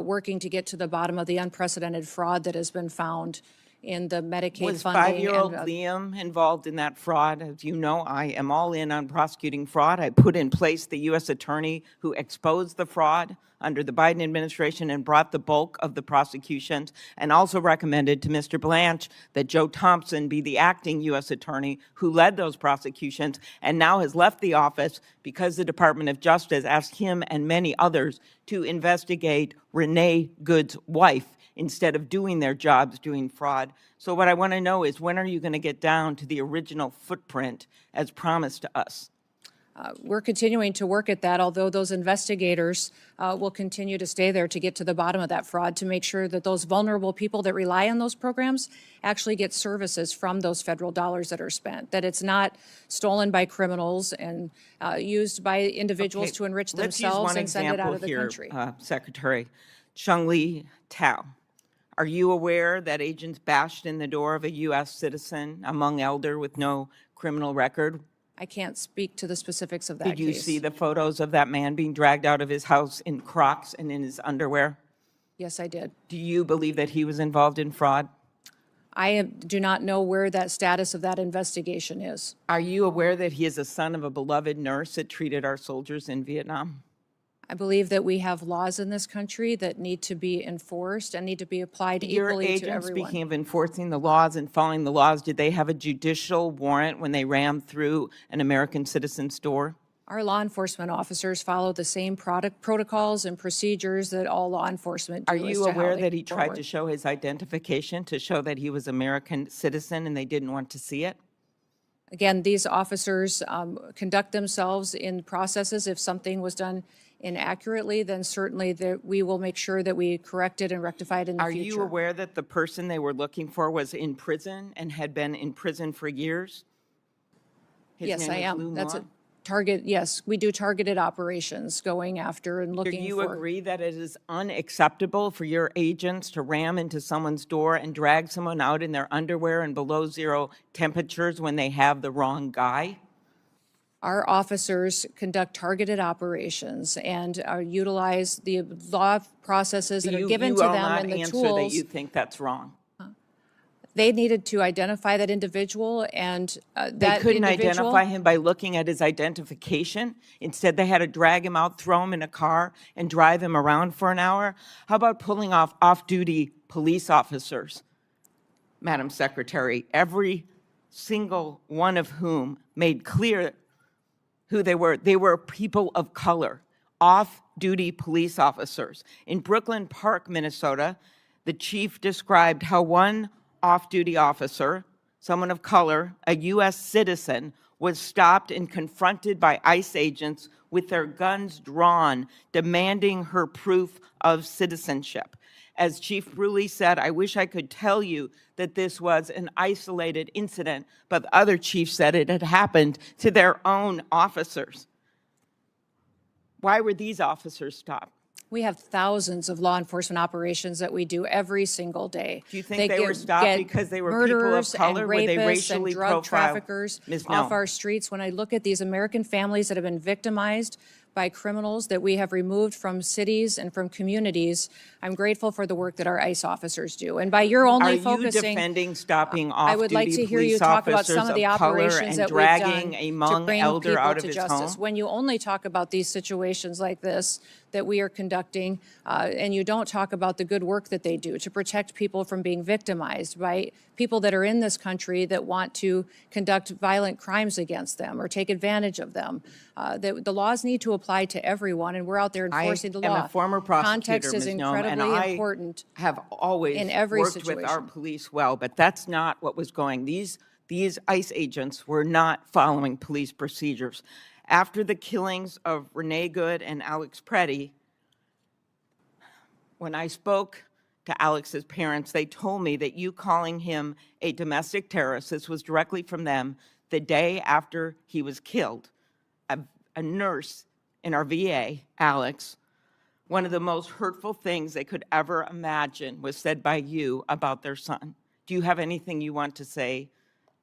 Speaker 4: working to get to the bottom of the unprecedented fraud that has been found in the Medicaid
Speaker 8: Was
Speaker 4: funding.
Speaker 8: 5-year-old Liam involved in that fraud? As you know, I am all in on prosecuting fraud. I put in place the U.S. attorney who exposed the fraud under the Biden administration and brought the bulk of the prosecutions, and also recommended to Mr. Blanche that Joe Thompson be the acting U.S. attorney who led those prosecutions and now has left the office because the Department of Justice asked him and many others to investigate Renee Good's wife instead of doing their jobs doing fraud. So what I want to know is, when are you going to get down to the original footprint as promised to us?
Speaker 4: We're continuing to work at that, although those investigators will continue to stay there to get to the bottom of that fraud, to make sure that those vulnerable people that rely on those programs actually get services from those federal dollars that are spent, that it's not stolen by criminals and used by individuals to enrich themselves and send it out of the country.
Speaker 8: Secretary Chung-Li Tao, are you aware that agents bashed in the door of a U.S. citizen, a Hmong elder with no criminal record?
Speaker 4: I can't speak to the specifics of that
Speaker 8: Did you
Speaker 4: case.
Speaker 8: see the photos of that man being dragged out of his house in Crocs and in his underwear?
Speaker 4: Yes, I did.
Speaker 8: Do you believe that he was involved in fraud?
Speaker 4: I do not know where that status of that investigation is.
Speaker 8: Are you aware that he is a son of a beloved nurse that treated our soldiers in Vietnam?
Speaker 4: I believe that we have laws in this country that need to be enforced and need to be applied equally to
Speaker 8: Your agent,
Speaker 4: everyone.
Speaker 8: speaking of enforcing the laws and following the laws, did they have a judicial warrant when they rammed through an American citizen's door?
Speaker 4: Our law enforcement officers follow the same protocols and procedures that all law enforcement do.
Speaker 8: Are
Speaker 4: as
Speaker 8: you
Speaker 4: to how
Speaker 8: aware
Speaker 4: they
Speaker 8: that he
Speaker 4: move
Speaker 8: tried
Speaker 4: forward.
Speaker 8: to show his identification to show that he was American citizen and they didn't want to see it?
Speaker 4: Again, these officers conduct themselves in processes. If something was done inaccurately, then certainly we will make sure that we correct it and rectify it in the
Speaker 8: Are
Speaker 4: future.
Speaker 8: you aware that the person they were looking for was in prison and had been in prison for years? His
Speaker 4: Yes,
Speaker 8: name
Speaker 4: I
Speaker 8: is
Speaker 4: am.
Speaker 8: Lou
Speaker 4: That's a
Speaker 8: Muan.
Speaker 4: target. Yes, we do targeted operations going after and
Speaker 8: Do
Speaker 4: looking
Speaker 8: you
Speaker 4: for.
Speaker 8: agree that it is unacceptable for your agents to ram into someone's door and drag someone out in their underwear and below zero temperatures when they have the wrong guy?
Speaker 4: Our officers conduct targeted operations and utilize the law processes that are given to them and the
Speaker 8: You will not answer that
Speaker 4: tools.
Speaker 8: you think that's wrong.
Speaker 4: They needed to identify that individual, and
Speaker 8: They
Speaker 4: that
Speaker 8: couldn't
Speaker 4: individual.
Speaker 8: identify him by looking at his identification. Instead, they had to drag him out, throw him in a car, and drive him around for an hour. How about pulling off off-duty police officers, Madam Secretary, every single one of whom made clear who they were? They were people of color, off-duty police officers. In Brooklyn Park, Minnesota, the chief described how one off-duty officer, someone of color, a U.S. citizen, was stopped and confronted by ICE agents with their guns drawn, demanding her proof of citizenship. As Chief Bruley said, I wish I could tell you that this was an isolated incident, but the other chief said it had happened to their own officers. Why were these officers stopped?
Speaker 4: We have thousands of law enforcement operations that we do every single day.
Speaker 8: Do you think they were stopped because they were people of
Speaker 4: murderers
Speaker 8: color?
Speaker 4: and
Speaker 8: Were they
Speaker 4: rapists
Speaker 8: racially
Speaker 4: and drug
Speaker 8: profiled?
Speaker 4: traffickers
Speaker 8: Ms.
Speaker 4: off
Speaker 8: Noem.
Speaker 4: our streets? When I look at these American families that have been victimized by criminals that we have removed from cities and from communities, I'm grateful for the work that our ICE officers do. And by your only
Speaker 8: Are you
Speaker 4: focusing,
Speaker 8: defending stopping
Speaker 4: I would like to
Speaker 8: off-duty
Speaker 4: hear you
Speaker 8: police
Speaker 4: talk about
Speaker 8: officers
Speaker 4: some of the
Speaker 8: of color
Speaker 4: operations
Speaker 8: and
Speaker 4: that we've done
Speaker 8: dragging a
Speaker 4: to
Speaker 8: Hmong
Speaker 4: bring
Speaker 8: elder
Speaker 4: people
Speaker 8: out of
Speaker 4: to
Speaker 8: his
Speaker 4: justice.
Speaker 8: home?
Speaker 4: When you only talk about these situations like this that we are conducting, and you don't talk about the good work that they do to protect people from being victimized by people that are in this country that want to conduct violent crimes against them or take advantage of them. The laws need to apply to everyone, and we're out there enforcing the law.
Speaker 8: I am a former prosecutor,
Speaker 4: Context is
Speaker 8: Ms. Noem, and
Speaker 4: incredibly
Speaker 8: I
Speaker 4: important.
Speaker 8: have always
Speaker 4: in every
Speaker 8: worked with our
Speaker 4: situation.
Speaker 8: police well, but that's not what was going. These ICE agents were not following police procedures. After the killings of Renee Good and Alex Preddy, when I spoke to Alex's parents, they told me that you calling him a domestic terrorist, this was directly from them, the day after he was killed. A nurse in our VA, Alex, one of the most hurtful things they could ever imagine was said by you about their son. Do you have anything you want to say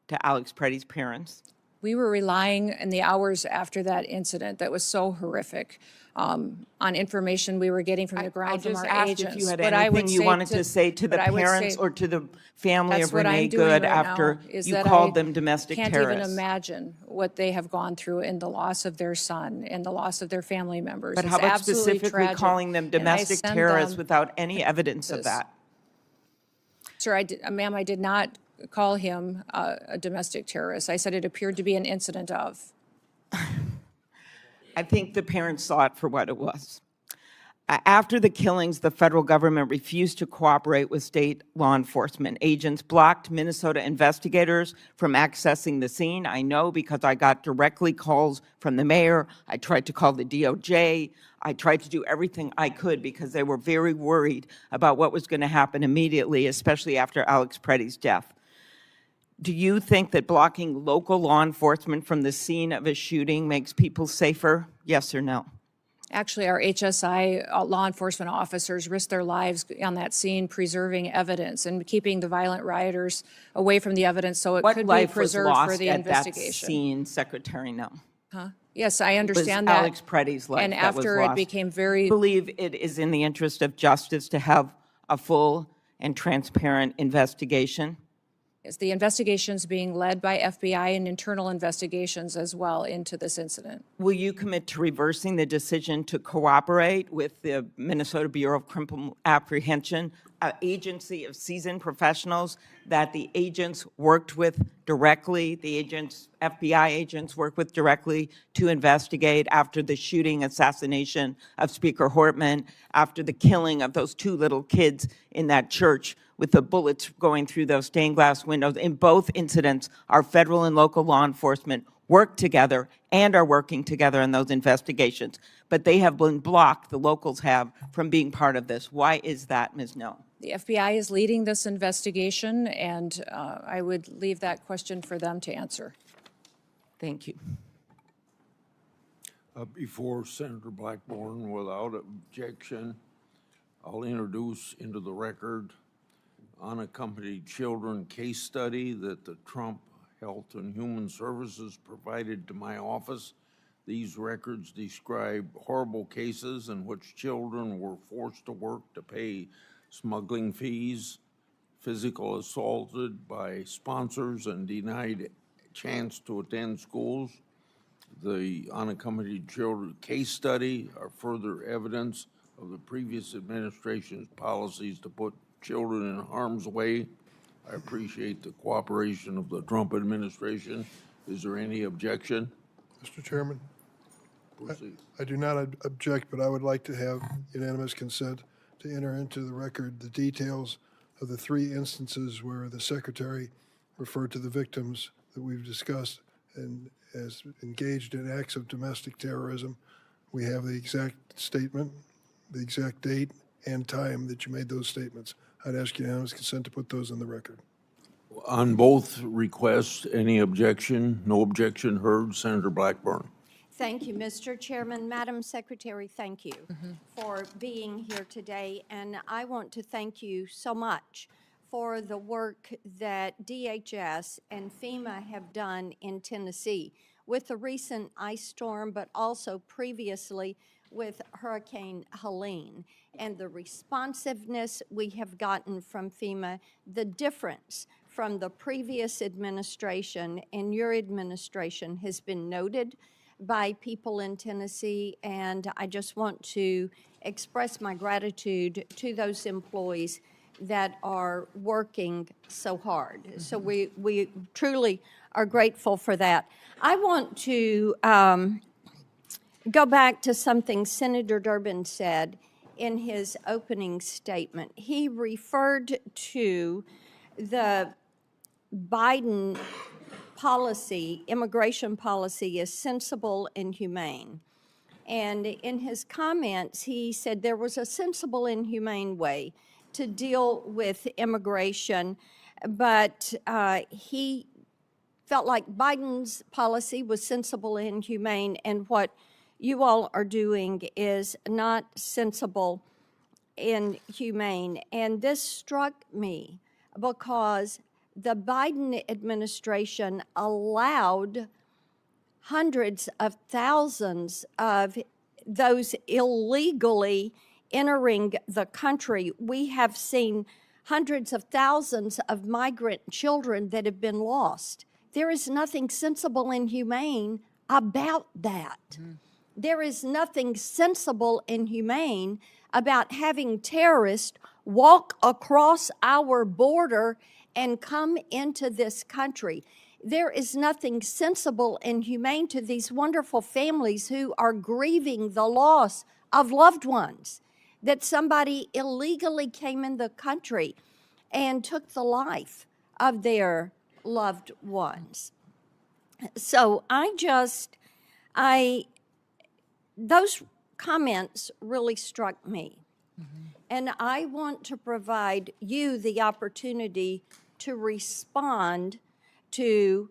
Speaker 8: to Alex Preddy's parents?
Speaker 4: We were relying in the hours after that incident that was so horrific on information we were getting from the ground from our
Speaker 8: I just
Speaker 4: agents.
Speaker 8: asked if you had
Speaker 4: But I would
Speaker 8: anything you wanted to say to the
Speaker 4: but I would
Speaker 8: parents
Speaker 4: say
Speaker 8: or to the family
Speaker 4: that's
Speaker 8: of
Speaker 4: what
Speaker 8: Renee
Speaker 4: I'm doing
Speaker 8: Good
Speaker 4: right
Speaker 8: after
Speaker 4: now, is
Speaker 8: you
Speaker 4: that
Speaker 8: called
Speaker 4: I
Speaker 8: them domestic
Speaker 4: can't
Speaker 8: terrorists.
Speaker 4: even imagine what they have gone through in the loss of their son and the loss of their family members.
Speaker 8: But
Speaker 4: It's
Speaker 8: how about
Speaker 4: absolutely
Speaker 8: specifically
Speaker 4: tragic,
Speaker 8: calling them
Speaker 4: and I
Speaker 8: domestic
Speaker 4: send
Speaker 8: terrorists
Speaker 4: them
Speaker 8: without any evidence of
Speaker 4: this.
Speaker 8: that?
Speaker 4: Sir, ma'am, I did not call him a domestic terrorist. I said it appeared to be an incident of.
Speaker 8: I think the parents saw it for what it was. After the killings, the federal government refused to cooperate with state law enforcement. Agents blocked Minnesota investigators from accessing the scene. I know because I got directly calls from the mayor. I tried to call the DOJ. I tried to do everything I could because they were very worried about what was going to happen immediately, especially after Alex Preddy's death. Do you think that blocking local law enforcement from the scene of a shooting makes people safer? Yes or no?
Speaker 4: Actually, our HSI law enforcement officers risked their lives on that scene, preserving evidence and keeping the violent rioters away from the evidence so it
Speaker 8: What
Speaker 4: could be
Speaker 8: life was
Speaker 4: preserved for
Speaker 8: lost
Speaker 4: the
Speaker 8: at that
Speaker 4: investigation.
Speaker 8: scene, Secretary Noem?
Speaker 4: Yes, I
Speaker 8: Was
Speaker 4: understand that.
Speaker 8: Alex Preddy's life
Speaker 4: And
Speaker 8: that was
Speaker 4: after it
Speaker 8: lost.
Speaker 4: became very,
Speaker 8: I believe it is in the interest of justice to have a full and transparent investigation.
Speaker 4: is the investigations being led by FBI and internal investigations as well into this incident.
Speaker 8: Will you commit to reversing the decision to cooperate with the Minnesota Bureau of Criminal Apprehension, an agency of seasoned professionals that the agents worked with directly, FBI agents worked with directly to investigate after the shooting assassination of Speaker Hortman, after the killing of those two little kids in that church with the bullets going through those stained glass windows? In both incidents, our federal and local law enforcement worked together and are working together in those investigations. But they have been blocked, the locals have, from being part of this. Why is that, Ms. Noem?
Speaker 4: The FBI is leading this investigation, and I would leave that question for them to answer.
Speaker 8: Thank you.
Speaker 2: Before Senator Blackburn, without objection, I'll introduce into the record unaccompanied children case study that the Trump Health and Human Services provided to my office. These records describe horrible cases in which children were forced to work to pay smuggling fees, physical assaulted by sponsors, and denied a chance to attend schools. The unaccompanied children case study are further evidence of the previous administration's policies to put children in harm's way. I appreciate the cooperation of the Trump administration. Is there any objection?
Speaker 3: Mr. Chairman,
Speaker 2: Proceed.
Speaker 3: I do not object, but I would like to have unanimous consent to enter into the record the details of the 3 instances where the Secretary referred to the victims that we've discussed and as engaged in acts of domestic terrorism. We have the exact statement, the exact date and time that you made those statements. I'd ask unanimous consent to put those in the record.
Speaker 2: On both requests, any objection? No objection heard. Senator Blackburn.
Speaker 9: Thank you, Mr. Chairman. Madam Secretary, thank you for being here today. And I want to thank you so much for the work that DHS and FEMA have done in Tennessee with the recent ice storm, but also previously with Hurricane Helene, and the responsiveness we have gotten from FEMA, the difference from the previous administration and your administration has been noted by people in Tennessee, and I just want to express my gratitude to those employees that are working so hard. So we truly are grateful for that. I want to go back to something Senator Durbin said in his opening statement. He referred to the Biden policy, immigration policy, as sensible and humane. And in his comments, he said there was a sensible and humane way to deal with immigration, but he felt like Biden's policy was sensible and humane, and what you all are doing is not sensible and humane. And this struck me because the Biden administration allowed hundreds of thousands of those illegally entering the country. We have seen hundreds of thousands of migrant children that have been lost. There is nothing sensible and humane about that. There is nothing sensible and humane about having terrorists walk across our border and come into this country. There is nothing sensible and humane to these wonderful families who are grieving the loss of loved ones, that somebody illegally came in the country and took the life of their loved ones. So those comments really struck me. And I want to provide you the opportunity to respond to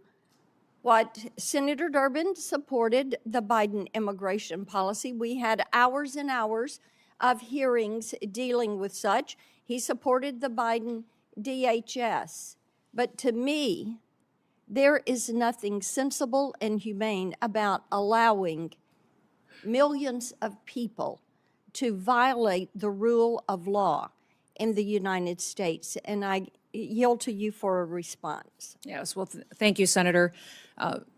Speaker 9: what Senator Durbin supported, the Biden immigration policy. We had hours and hours of hearings dealing with such. He supported the Biden DHS. But to me, there is nothing sensible and humane about allowing millions of people to violate the rule of law in the United States. And I yield to you for a response.
Speaker 4: Yes, well, thank you, Senator.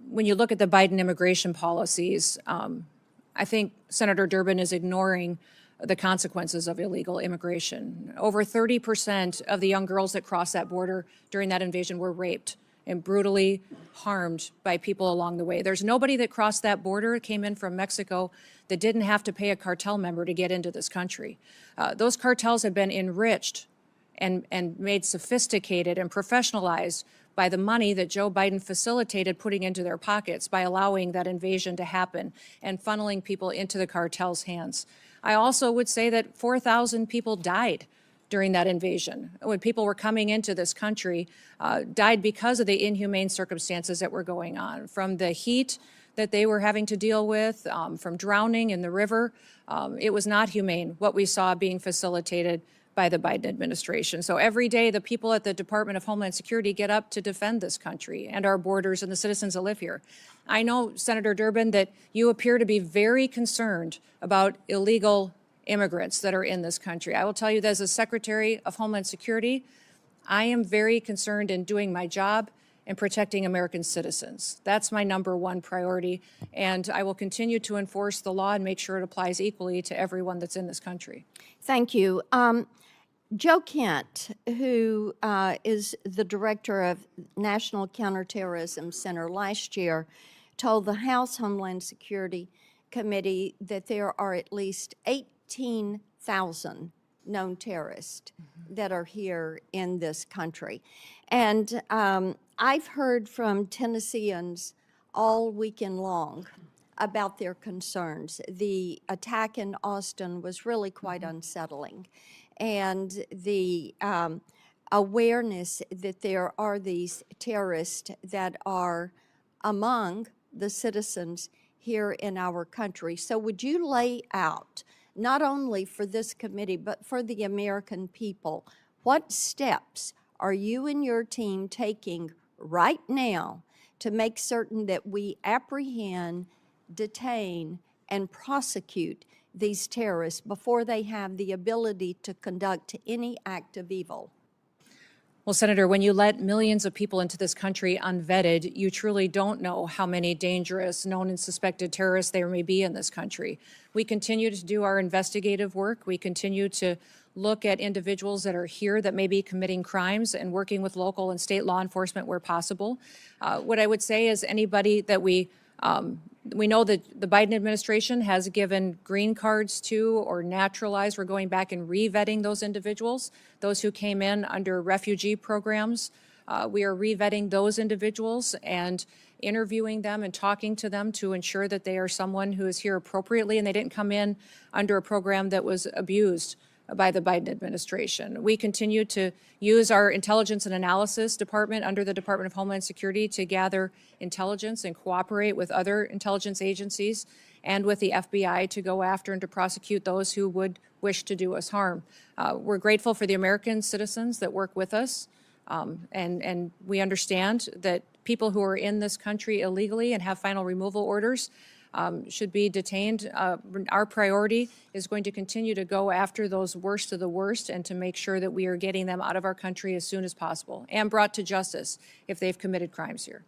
Speaker 4: When you look at the Biden immigration policies, I think Senator Durbin is ignoring the consequences of illegal immigration. Over 30% of the young girls that crossed that border during that invasion were raped and brutally harmed by people along the way. There's nobody that crossed that border, came in from Mexico, that didn't have to pay a cartel member to get into this country. Those cartels have been enriched and made sophisticated and professionalized by the money that Joe Biden facilitated putting into their pockets by allowing that invasion to happen and funneling people into the cartel's hands. I also would say that 4,000 people died during that invasion. When people were coming into this country, died because of the inhumane circumstances that were going on, from the heat that they were having to deal with, from drowning in the river. It was not humane what we saw being facilitated by the Biden administration. So every day, the people at the Department of Homeland Security get up to defend this country and our borders and the citizens that live here. I know, Senator Durbin, that you appear to be very concerned about illegal immigrants that are in this country. I will tell you that as a Secretary of Homeland Security, I am very concerned in doing my job and protecting American citizens. That's my #1 priority, and I will continue to enforce the law and make sure it applies equally to everyone that's in this country.
Speaker 9: Thank you. Joe Kent, who is the director of National Counterterrorism Center, last year told the House Homeland Security Committee that there are at least 18,000 known terrorists that are here in this country. And I've heard from Tennesseans all weekend long about their concerns. The attack in Austin was really quite unsettling. And the awareness that there are these terrorists that are among the citizens here in our country. So would you lay out, not only for this committee, but for the American people, what steps are you and your team taking right now to make certain that we apprehend, detain, and prosecute these terrorists before they have the ability to conduct any act of evil?
Speaker 4: Well, Senator, when you let millions of people into this country unvetted, you truly don't know how many dangerous, known and suspected terrorists there may be in this country. We continue to do our investigative work. We continue to look at individuals that are here that may be committing crimes and working with local and state law enforcement where possible. What I would say is anybody that we know that the Biden administration has given green cards to or naturalized. We're going back and re-vetting those individuals, those who came in under refugee programs. We are re-vetting those individuals and interviewing them and talking to them to ensure that they are someone who is here appropriately and they didn't come in under a program that was abused by the Biden administration. We continue to use our intelligence and analysis department under the Department of Homeland Security to gather intelligence and cooperate with other intelligence agencies and with the FBI to go after and to prosecute those who would wish to do us harm. We're grateful for the American citizens that work with us, and we understand that people who are in this country illegally and have final removal orders should be detained. Our priority is going to continue to go after those worst of the worst and to make sure that we are getting them out of our country as soon as possible and brought to justice if they've committed crimes here.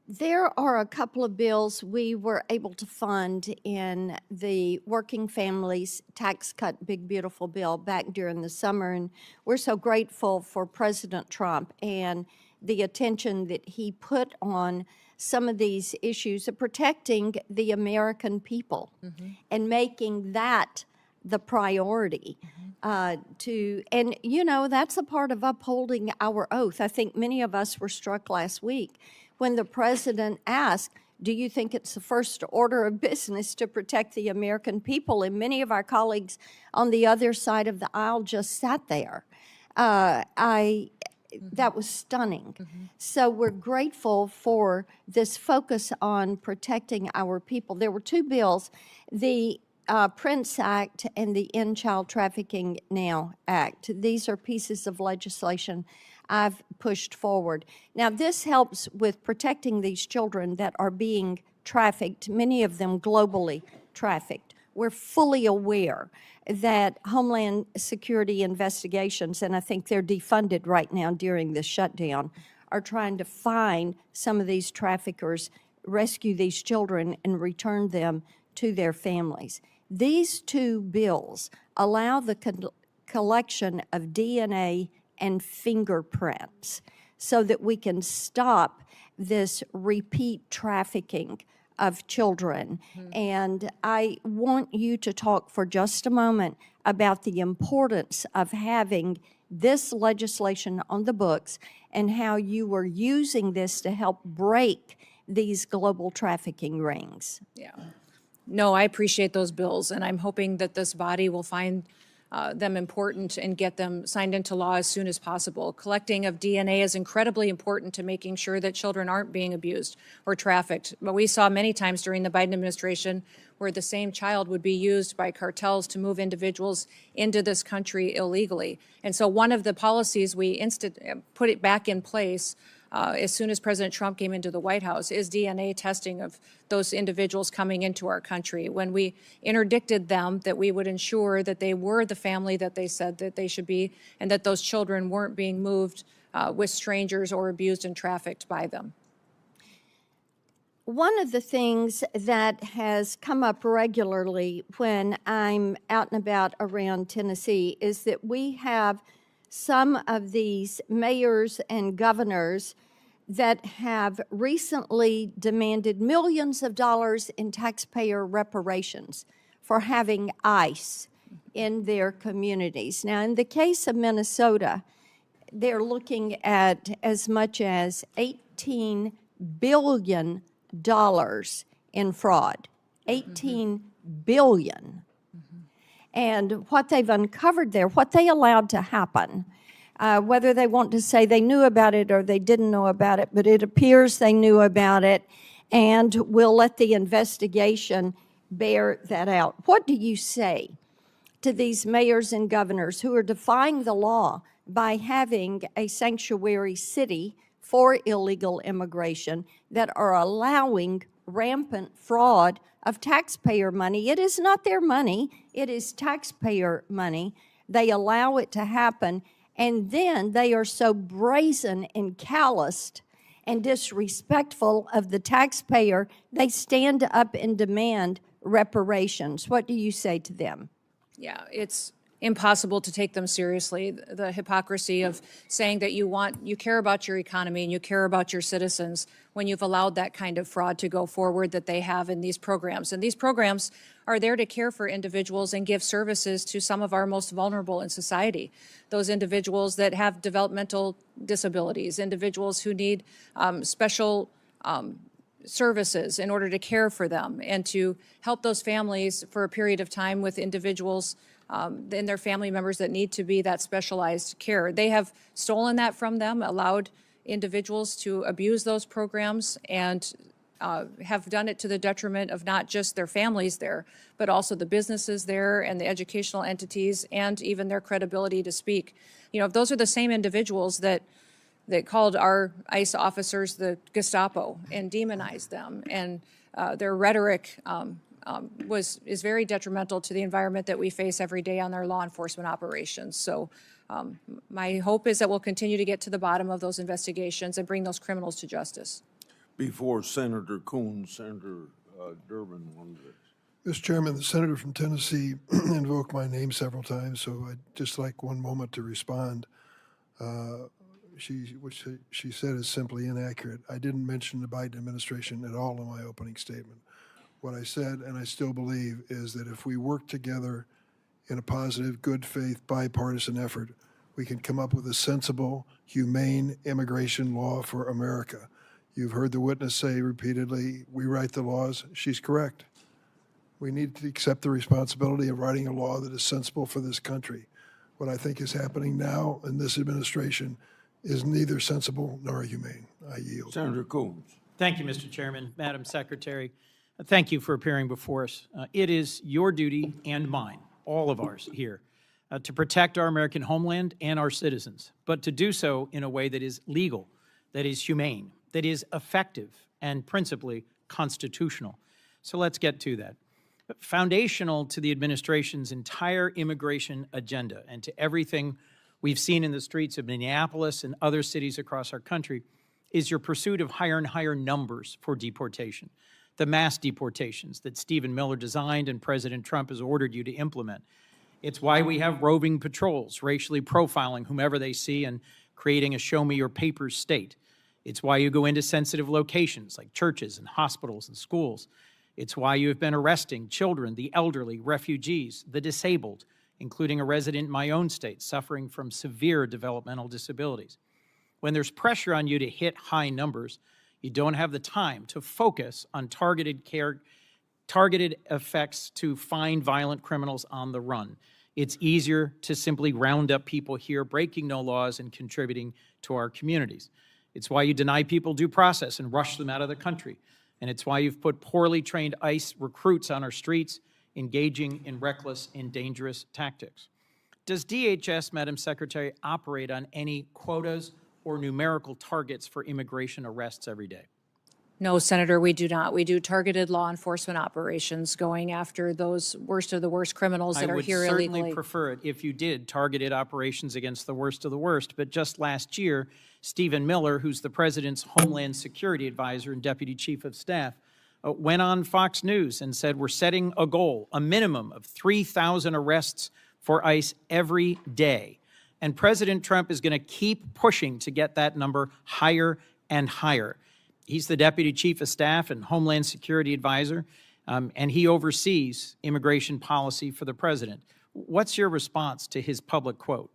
Speaker 9: There are a couple of bills we were able to fund in the Working Families Tax Cut Big Beautiful Bill back during the summer, and we're so grateful for President Trump and the attention that he put on some of these issues of protecting the American people and making that the priority. And you know, that's a part of upholding our oath. I think many of us were struck last week when the president asked, do you think it's the first order of business to protect the American people? And many of our colleagues on the other side of the aisle just sat there. That was stunning. So we're grateful for this focus on protecting our people. There were two bills, the Prince Act and the End Child Trafficking Now Act. These are pieces of legislation I've pushed forward. Now, this helps with protecting these children that are being trafficked, many of them globally trafficked. We're fully aware that Homeland Security investigations, and I think they're defunded right now during the shutdown, are trying to find some of these traffickers, rescue these children, and return them to their families. These two bills allow the collection of DNA and fingerprints so that we can stop this repeat trafficking of children. And I want you to talk for just a moment about the importance of having this legislation on the books and how you are using this to help break these global trafficking rings.
Speaker 4: Yeah. No, I appreciate those bills, and I'm hoping that this body will find them important and get them signed into law as soon as possible. Collecting of DNA is incredibly important to making sure that children aren't being abused or trafficked. But we saw many times during the Biden administration where the same child would be used by cartels to move individuals into this country illegally. And so one of the policies we put it back in place as soon as President Trump came into the White House is DNA testing of those individuals coming into our country. When we interdicted them, that we would ensure that they were the family that they said that they should be, and that those children weren't being moved with strangers or abused and trafficked by them.
Speaker 9: One of the things that has come up regularly when I'm out and about around Tennessee is that we have some of these mayors and governors that have recently demanded millions of dollars in taxpayer reparations for having ICE in their communities. Now, in the case of Minnesota, they're looking at as much as $18 billion in fraud. 18 billion. And what they've uncovered there, what they allowed to happen, whether they want to say they knew about it or they didn't know about it, but it appears they knew about it, and we'll let the investigation bear that out. What do you say to these mayors and governors who are defying the law by having a sanctuary city for illegal immigration, that are allowing rampant fraud of taxpayer money? It is not their money, it is taxpayer money. They allow it to happen, and then they are so brazen and calloused and disrespectful of the taxpayer, they stand up and demand reparations. What do you say to them?
Speaker 4: Yeah, it's impossible to take them seriously. The hypocrisy of saying that you care about your economy and you care about your citizens when you've allowed that kind of fraud to go forward that they have in these programs. And these programs are there to care for individuals and give services to some of our most vulnerable in society. Those individuals that have developmental disabilities, individuals who need special services in order to care for them and to help those families for a period of time with individuals and their family members that need to be that specialized care. They have stolen that from them, allowed individuals to abuse those programs, and have done it to the detriment of not just their families there, but also the businesses there and the educational entities and even their credibility to speak. You know, if those are the same individuals that called our ICE officers the Gestapo and demonized them, and their rhetoric is very detrimental to the environment that we face every day on our law enforcement operations. So my hope is that we'll continue to get to the bottom of those investigations and bring those criminals to justice.
Speaker 2: Before Senator Coons, Senator Durbin wanted to.
Speaker 3: Mr. Chairman, the senator from Tennessee invoked my name several times, so I'd just like one moment to respond. What she said is simply inaccurate. I didn't mention the Biden administration at all in my opening statement. What I said, and I still believe, is that if we work together in a positive, good faith, bipartisan effort, we can come up with a sensible, humane immigration law for America. You've heard the witness say repeatedly, we write the laws. She's correct. We need to accept the responsibility of writing a law that is sensible for this country. What I think is happening now in this administration is neither sensible nor humane. I yield.
Speaker 2: Senator Coons.
Speaker 10: Thank you, Mr. Chairman. Madam Secretary, thank you for appearing before us. It is your duty and mine, all of ours here, to protect our American homeland and our citizens, but to do so in a way that is legal, that is humane, that is effective, and principally constitutional. So let's get to that. Foundational to the administration's entire immigration agenda and to everything we've seen in the streets of Minneapolis and other cities across our country is your pursuit of higher and higher numbers for deportation, the mass deportations that Stephen Miller designed and President Trump has ordered you to implement. It's why we have roving patrols racially profiling whomever they see and creating a show-me-your-papers state. It's why you go into sensitive locations like churches and hospitals and schools. It's why you have been arresting children, the elderly, refugees, the disabled, including a resident in my own state suffering from severe developmental disabilities. When there's pressure on you to hit high numbers, you don't have the time to focus on targeted effects to find violent criminals on the run. It's easier to simply round up people here breaking no laws and contributing to our communities. It's why you deny people due process and rush them out of the country. And it's why you've put poorly trained ICE recruits on our streets engaging in reckless and dangerous tactics. Does DHS, Madam Secretary, operate on any quotas or numerical targets for immigration arrests every day?
Speaker 4: No, Senator, we do not. We do targeted law enforcement operations going after those worst of the worst criminals that are here illegally.
Speaker 10: I would certainly prefer it if you did targeted operations against the worst of the worst. But just last year, Stephen Miller, who's the President's Homeland Security Advisor and Deputy Chief of Staff, went on Fox News and said, we're setting a goal, a minimum of 3,000 arrests for ICE every day. And President Trump is going to keep pushing to get that number higher and higher. He's the Deputy Chief of Staff and Homeland Security Advisor, and he oversees immigration policy for the President. What's your response to his public quote?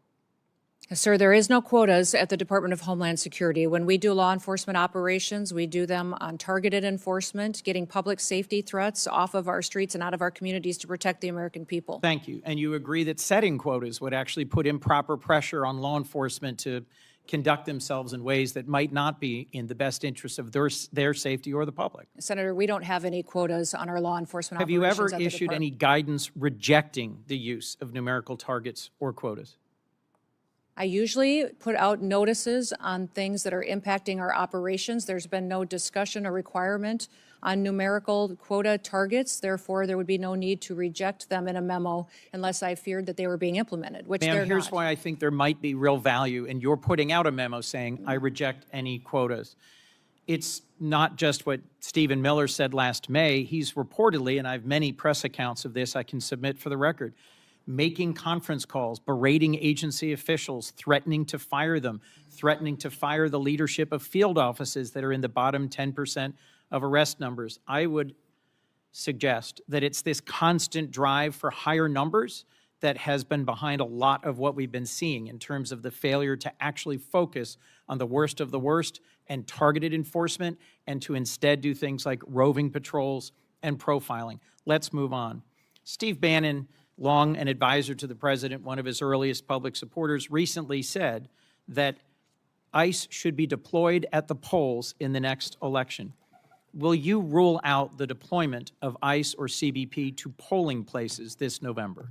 Speaker 4: Sir, there is no quotas at the Department of Homeland Security. When we do law enforcement operations, we do them on targeted enforcement, getting public safety threats off of our streets and out of our communities to protect the American people.
Speaker 10: Thank you. And you agree that setting quotas would actually put improper pressure on law enforcement to conduct themselves in ways that might not be in the best interest of their safety or the public.
Speaker 4: Senator, we don't have any quotas on our law enforcement
Speaker 10: Have you
Speaker 4: operations
Speaker 10: ever
Speaker 4: at the
Speaker 10: issued any
Speaker 4: department.
Speaker 10: guidance rejecting the use of numerical targets or quotas?
Speaker 4: I usually put out notices on things that are impacting our operations. There's been no discussion or requirement on numerical quota targets. Therefore, there would be no need to reject them in a memo unless I feared that they were being implemented, which they're
Speaker 10: Ma'am, here's
Speaker 4: not.
Speaker 10: why I think there might be real value in your putting out a memo saying, I reject any quotas. It's not just what Stephen Miller said last May. He's reportedly, and I have many press accounts of this I can submit for the record, making conference calls, berating agency officials, threatening to fire them, threatening to fire the leadership of field offices that are in the bottom 10% of arrest numbers. I would suggest that it's this constant drive for higher numbers that has been behind a lot of what we've been seeing in terms of the failure to actually focus on the worst of the worst and targeted enforcement, and to instead do things like roving patrols and profiling. Let's move on. Steve Bannon, long an advisor to the president, one of his earliest public supporters, recently said that ICE should be deployed at the polls in the next election. Will you rule out the deployment of ICE or CBP to polling places this November?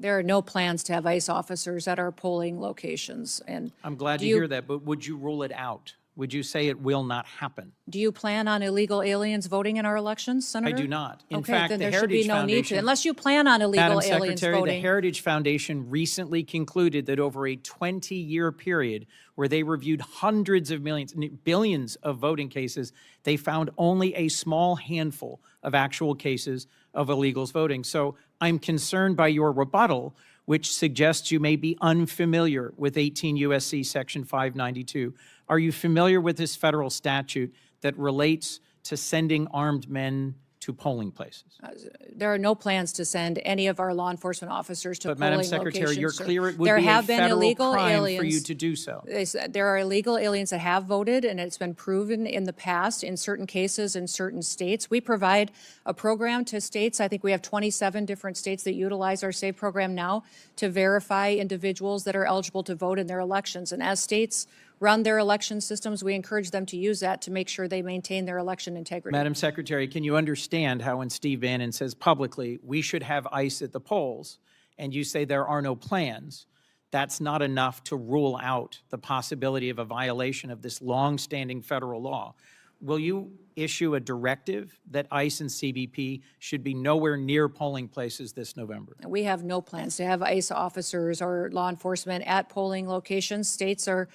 Speaker 4: There are no plans to have ICE officers at our polling locations. And
Speaker 10: I'm glad to
Speaker 4: do you-
Speaker 10: hear that, but would you rule it out? Would you say it will not happen?
Speaker 4: Do you plan on illegal aliens voting in our elections, Senator?
Speaker 10: I do not. In
Speaker 4: Okay,
Speaker 10: fact,
Speaker 4: then
Speaker 10: the
Speaker 4: there should be
Speaker 10: Heritage
Speaker 4: no need to,
Speaker 10: Foundation,
Speaker 4: unless you plan on illegal
Speaker 10: Madam
Speaker 4: aliens
Speaker 10: Secretary, the
Speaker 4: voting.
Speaker 10: Heritage Foundation recently concluded that over a 20-year period where they reviewed hundreds of millions, billions of voting cases, they found only a small handful of actual cases of illegals voting. So I'm concerned by your rebuttal, which suggests you may be unfamiliar with 18 U.S.C. Section 592. Are you familiar with this federal statute that relates to sending armed men to polling places?
Speaker 4: There are no plans to send any of our law enforcement officers to
Speaker 10: But
Speaker 4: polling
Speaker 10: Madam Secretary,
Speaker 4: locations,
Speaker 10: you're
Speaker 4: sir.
Speaker 10: clear it would
Speaker 4: There
Speaker 10: be a
Speaker 4: have been
Speaker 10: federal
Speaker 4: illegal
Speaker 10: crime for you
Speaker 4: aliens.
Speaker 10: to do so.
Speaker 4: There are illegal aliens that have voted, and it's been proven in the past in certain cases in certain states. We provide a program to states. I think we have 27 different states that utilize our SAVE program now to verify individuals that are eligible to vote in their elections. And as states run their election systems, we encourage them to use that to make sure they maintain their election integrity.
Speaker 10: Madam Secretary, can you understand how when Steve Bannon says publicly, we should have ICE at the polls, and you say there are no plans, that's not enough to rule out the possibility of a violation of this long-standing federal law? Will you issue a directive that ICE and CBP should be nowhere near polling places this November?
Speaker 4: We have no plans to have ICE officers or law enforcement at polling locations. States are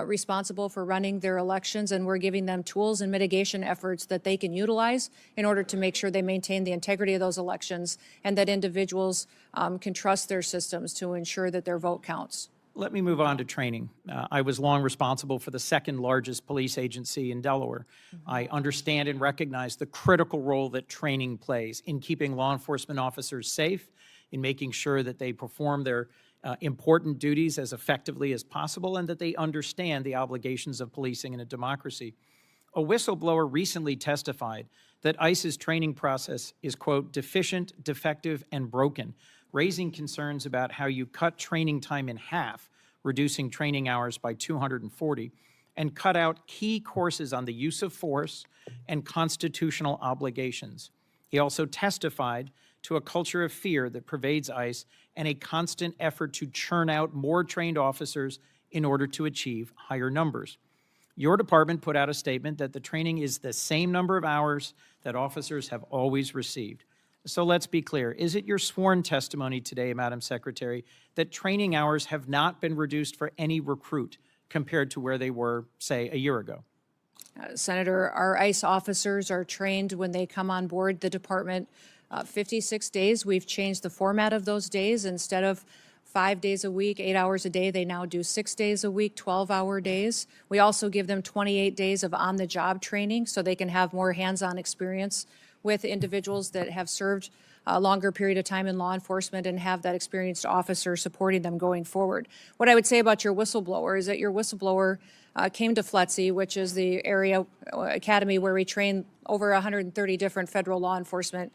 Speaker 4: responsible for running their elections, and we're giving them tools and mitigation efforts that they can utilize in order to make sure they maintain the integrity of those elections and that individuals can trust their systems to ensure that their vote counts.
Speaker 10: Let me move on to training. I was long responsible for the second largest police agency in Delaware. I understand and recognize the critical role that training plays in keeping law enforcement officers safe, in making sure that they perform their important duties as effectively as possible, and that they understand the obligations of policing in a democracy. A whistleblower recently testified that ICE's training process is, quote, deficient, defective, and broken, raising concerns about how you cut training time in half, reducing training hours by 240, and cut out key courses on the use of force and constitutional obligations. He also testified to a culture of fear that pervades ICE and a constant effort to churn out more trained officers in order to achieve higher numbers. Your department put out a statement that the training is the same number of hours that officers have always received. So let's be clear. Is it your sworn testimony today, Madam Secretary, that training hours have not been reduced for any recruit compared to where they were, say, a year ago?
Speaker 4: Senator, our ICE officers are trained when they come on board the department 56 days. We've changed the format of those days. Instead of 5 days a week, 8 hours a day, they now do 6 days a week, 12-hour days. We also give them 28 days of on-the-job training so they can have more hands-on experience with individuals that have served a longer period of time in law enforcement and have that experienced officer supporting them going forward. What I would say about your whistleblower is that your whistleblower came to FLETC, which is the area academy where we train over 130 different federal law enforcement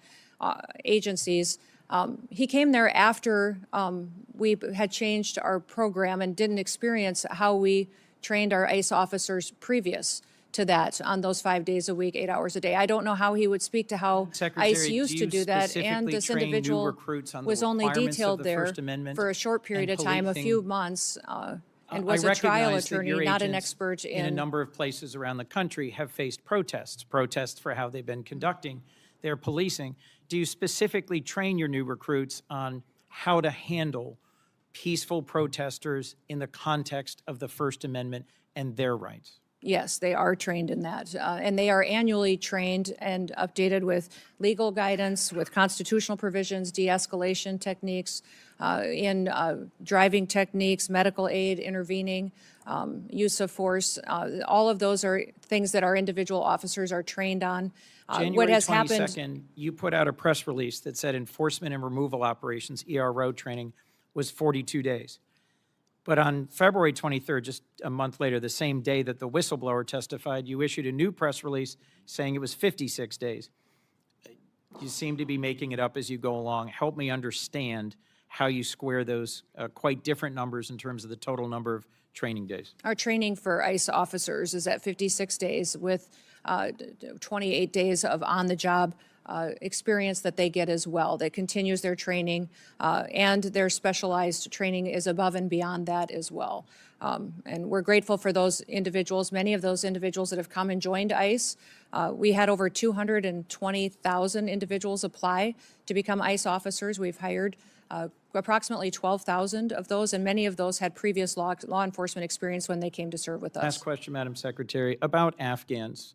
Speaker 4: agencies. He came there after we had changed our program and didn't experience how we trained our ICE officers previous to that on those 5 days a week, 8 hours a day. I don't know how he would speak to how
Speaker 10: Secretary,
Speaker 4: ICE used to do that, and this individual was only detailed there for a short period of time, a few months, and was a trial attorney, not an expert
Speaker 10: in a number of places around the country have faced protests for how they've been conducting their policing. Do you specifically train your new recruits on how to handle peaceful protesters in the context of the First Amendment and their rights?
Speaker 4: Yes, they are trained in that. And they are annually trained and updated with legal guidance, with constitutional provisions, de-escalation techniques, in driving techniques, medical aid, intervening, use of force. All of those are things that our individual officers are trained on. What has happened?
Speaker 10: January 22nd, you put out a press release that said enforcement and removal operations, ERO training, was 42 days. But on February 23rd, just a month later, the same day that the whistleblower testified, you issued a new press release saying it was 56 days. You seem to be making it up as you go along. Help me understand how you square those quite different numbers in terms of the total number of training days.
Speaker 4: Our training for ICE officers is at 56 days with 28 days of on-the-job experience that they get as well. That continues their training, and their specialized training is above and beyond that as well. And we're grateful for those individuals, many of those individuals that have come and joined ICE. We had over 220,000 individuals apply to become ICE officers. We've hired approximately 12,000 of those, and many of those had previous law enforcement experience when they came to serve with us.
Speaker 10: Last question, Madam Secretary, about Afghans.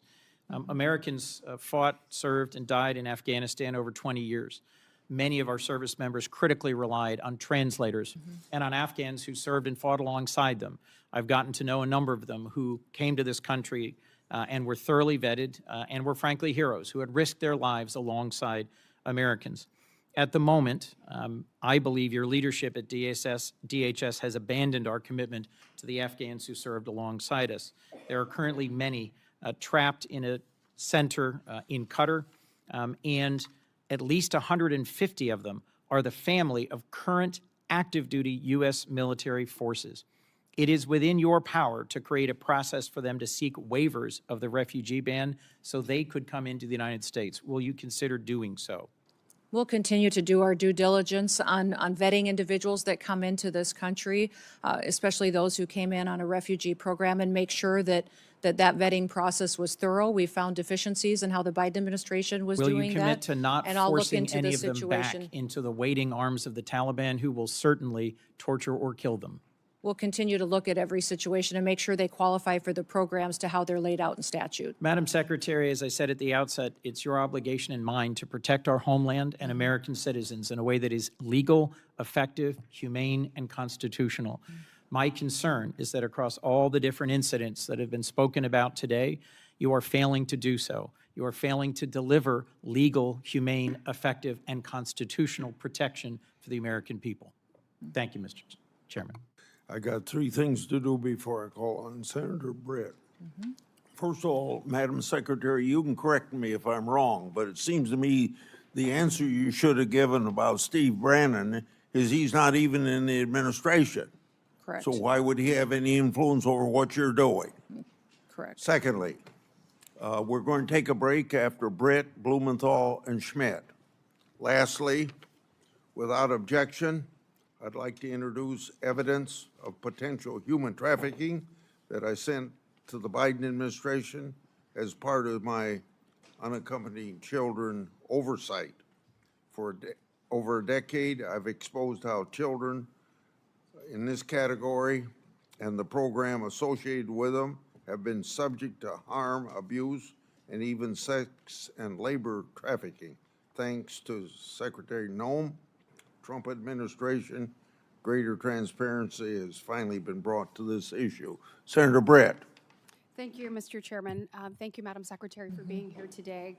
Speaker 10: Americans fought, served, and died in Afghanistan over 20 years. Many of our service members critically relied on translators and on Afghans who served and fought alongside them. I've gotten to know a number of them who came to this country and were thoroughly vetted and were frankly heroes who had risked their lives alongside Americans. At the moment, I believe your leadership at DHS has abandoned our commitment to the Afghans who served alongside us. There are currently many trapped in a center in Qatar, and at least 150 of them are the family of current active duty U.S. military forces. It is within your power to create a process for them to seek waivers of the refugee ban so they could come into the United States. Will you consider doing so?
Speaker 4: We'll continue to do our due diligence on vetting individuals that come into this country, especially those who came in on a refugee program, and make sure that vetting process was thorough. We found deficiencies in how the Biden administration was doing that.
Speaker 10: Will you commit to not
Speaker 4: and I'll look
Speaker 10: forcing
Speaker 4: into
Speaker 10: any
Speaker 4: the
Speaker 10: of them back
Speaker 4: situation.
Speaker 10: into the waiting arms of the Taliban, who will certainly torture or kill them?
Speaker 4: We'll continue to look at every situation and make sure they qualify for the programs to how they're laid out in statute.
Speaker 10: Madam Secretary, as I said at the outset, it's your obligation and mine to protect our homeland and American citizens in a way that is legal, effective, humane, and constitutional. My concern is that across all the different incidents that have been spoken about today, you are failing to do so. You are failing to deliver legal, humane, effective, and constitutional protection for the American people. Thank you, Mr. Chairman.
Speaker 2: I got three things to do before I call on Senator Britt. First of all, Madam Secretary, you can correct me if I'm wrong, but it seems to me the answer you should have given about Steve Bannon is he's not even in the administration.
Speaker 4: Correct.
Speaker 2: So why would he have any influence over what you're doing?
Speaker 4: Correct.
Speaker 2: Secondly, we're going to take a break after Britt, Blumenthal, and Schmidt. Lastly, without objection, I'd like to introduce evidence of potential human trafficking that I sent to the Biden administration as part of my unaccompanied children oversight. For over a decade, I've exposed how children in this category and the program associated with them have been subject to harm, abuse, and even sex and labor trafficking. Thanks to Secretary Noem, Trump administration, greater transparency has finally been brought to this issue. Senator Britt.
Speaker 11: Thank you, Mr. Chairman. Thank you, Madam Secretary, for being here today.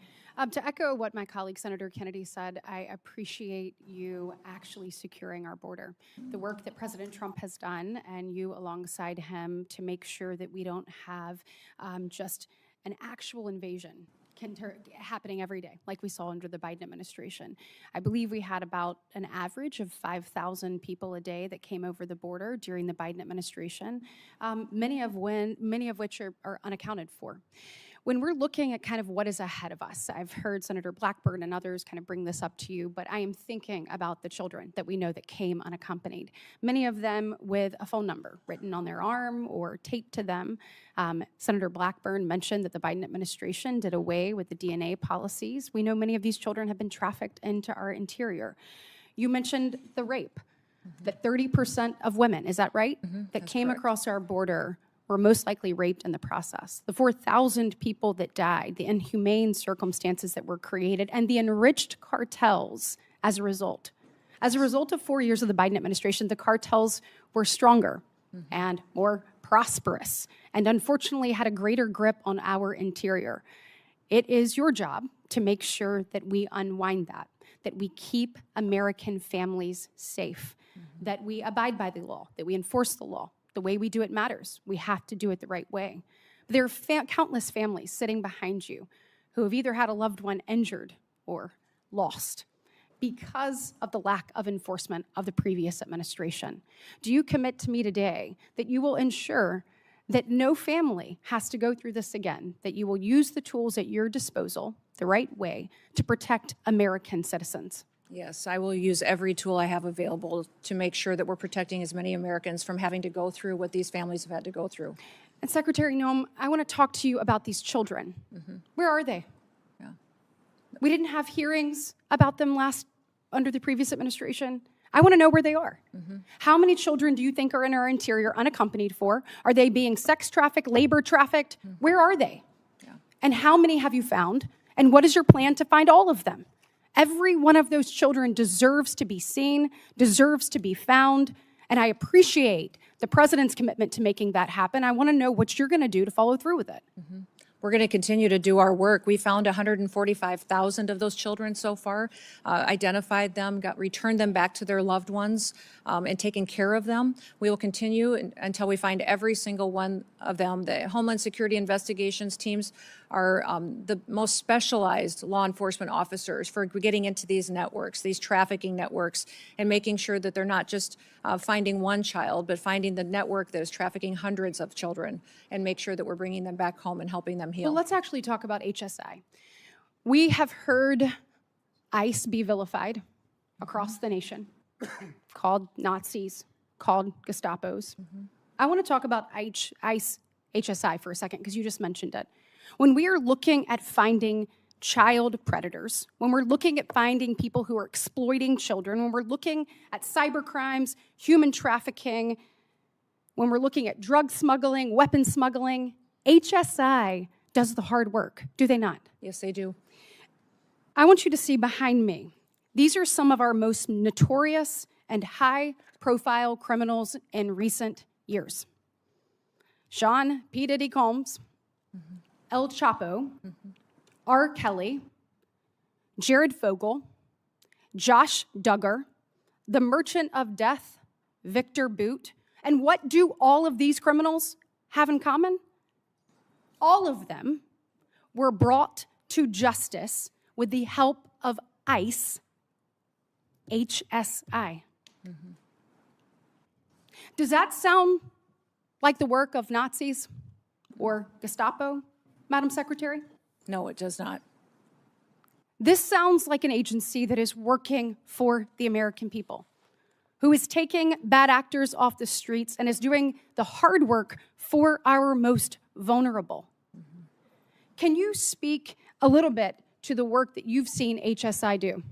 Speaker 11: To echo what my colleague Senator Kennedy said, I appreciate you actually securing our border. The work that President Trump has done, and you alongside him, to make sure that we don't have just an actual invasion happening every day, like we saw under the Biden administration. I believe we had about an average of 5,000 people a day that came over the border during the Biden administration, many of which are unaccounted for. When we're looking at kind of what is ahead of us, I've heard Senator Blackburn and others kind of bring this up to you, but I am thinking about the children that we know that came unaccompanied, many of them with a phone number written on their arm or taped to them. Senator Blackburn mentioned that the Biden administration did away with the DNA policies. We know many of these children have been trafficked into our interior. You mentioned the rape, that 30% of women, is that right, that came across our border were most likely raped in the process. The 4,000 people that died, the inhumane circumstances that were created, and the enriched cartels as a result. As a result of 4 years of the Biden administration, the cartels were stronger and more prosperous, and unfortunately had a greater grip on our interior. It is your job to make sure that we unwind that we keep American families safe, that we abide by the law, that we enforce the law. The way we do it matters. We have to do it the right way. But there are countless families sitting behind you who have either had a loved one injured or lost because of the lack of enforcement of the previous administration. Do you commit to me today that you will ensure that no family has to go through this again, that you will use the tools at your disposal the right way to protect American citizens?
Speaker 4: Yes, I will use every tool I have available to make sure that we're protecting as many Americans from having to go through what these families have had to go through.
Speaker 11: And Secretary Noem, I want to talk to you about these children. Where are they?
Speaker 4: Yeah.
Speaker 11: We didn't have hearings about them under the previous administration. I want to know where they are. How many children do you think are in our interior unaccompanied for? Are they being sex trafficked, labor trafficked? Where are they?
Speaker 4: Yeah.
Speaker 11: And how many have you found? And what is your plan to find all of them? Every one of those children deserves to be seen, deserves to be found, and I appreciate the president's commitment to making that happen. I want to know what you're going to do to follow through with it.
Speaker 4: We're going to continue to do our work. We found 145,000 of those children so far, identified them, returned them back to their loved ones, and taken care of them. We will continue until we find every single one of them. The Homeland Security investigations teams are the most specialized law enforcement officers for getting into these networks, these trafficking networks, and making sure that they're not just finding one child, but finding the network that is trafficking hundreds of children, and make sure that we're bringing them back home and helping them heal.
Speaker 11: Well, let's actually talk about HSI. We have heard ICE be vilified across the nation, called Nazis, called Gestapos. I want to talk about ICE HSI for a second, because you just mentioned it. When we are looking at finding child predators, when we're looking at finding people who are exploiting children, when we're looking at cyber crimes, human trafficking, when we're looking at drug smuggling, weapon smuggling, HSI does the hard work, do they not?
Speaker 4: Yes, they do.
Speaker 11: I want you to see behind me. These are some of our most notorious and high-profile criminals in recent years. Sean P. Diddy Combs, El Chapo, R. Kelly, Jared Fogle, Josh Duggar, the Merchant of Death, Victor Boot. And what do all of these criminals have in common? All of them were brought to justice with the help of ICE, HSI. Does that sound like the work of Nazis or Gestapo, Madam Secretary?
Speaker 4: No, it does not.
Speaker 11: This sounds like an agency that is working for the American people, who is taking bad actors off the streets and is doing the hard work for our most vulnerable. Can you speak a little bit to the work that you've seen HSI do?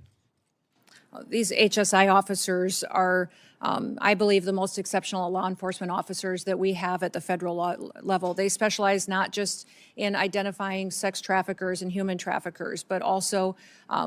Speaker 4: These HSI officers are I believe, the most exceptional law enforcement officers that we have at the federal level. They specialize not just in identifying sex traffickers and human traffickers, but also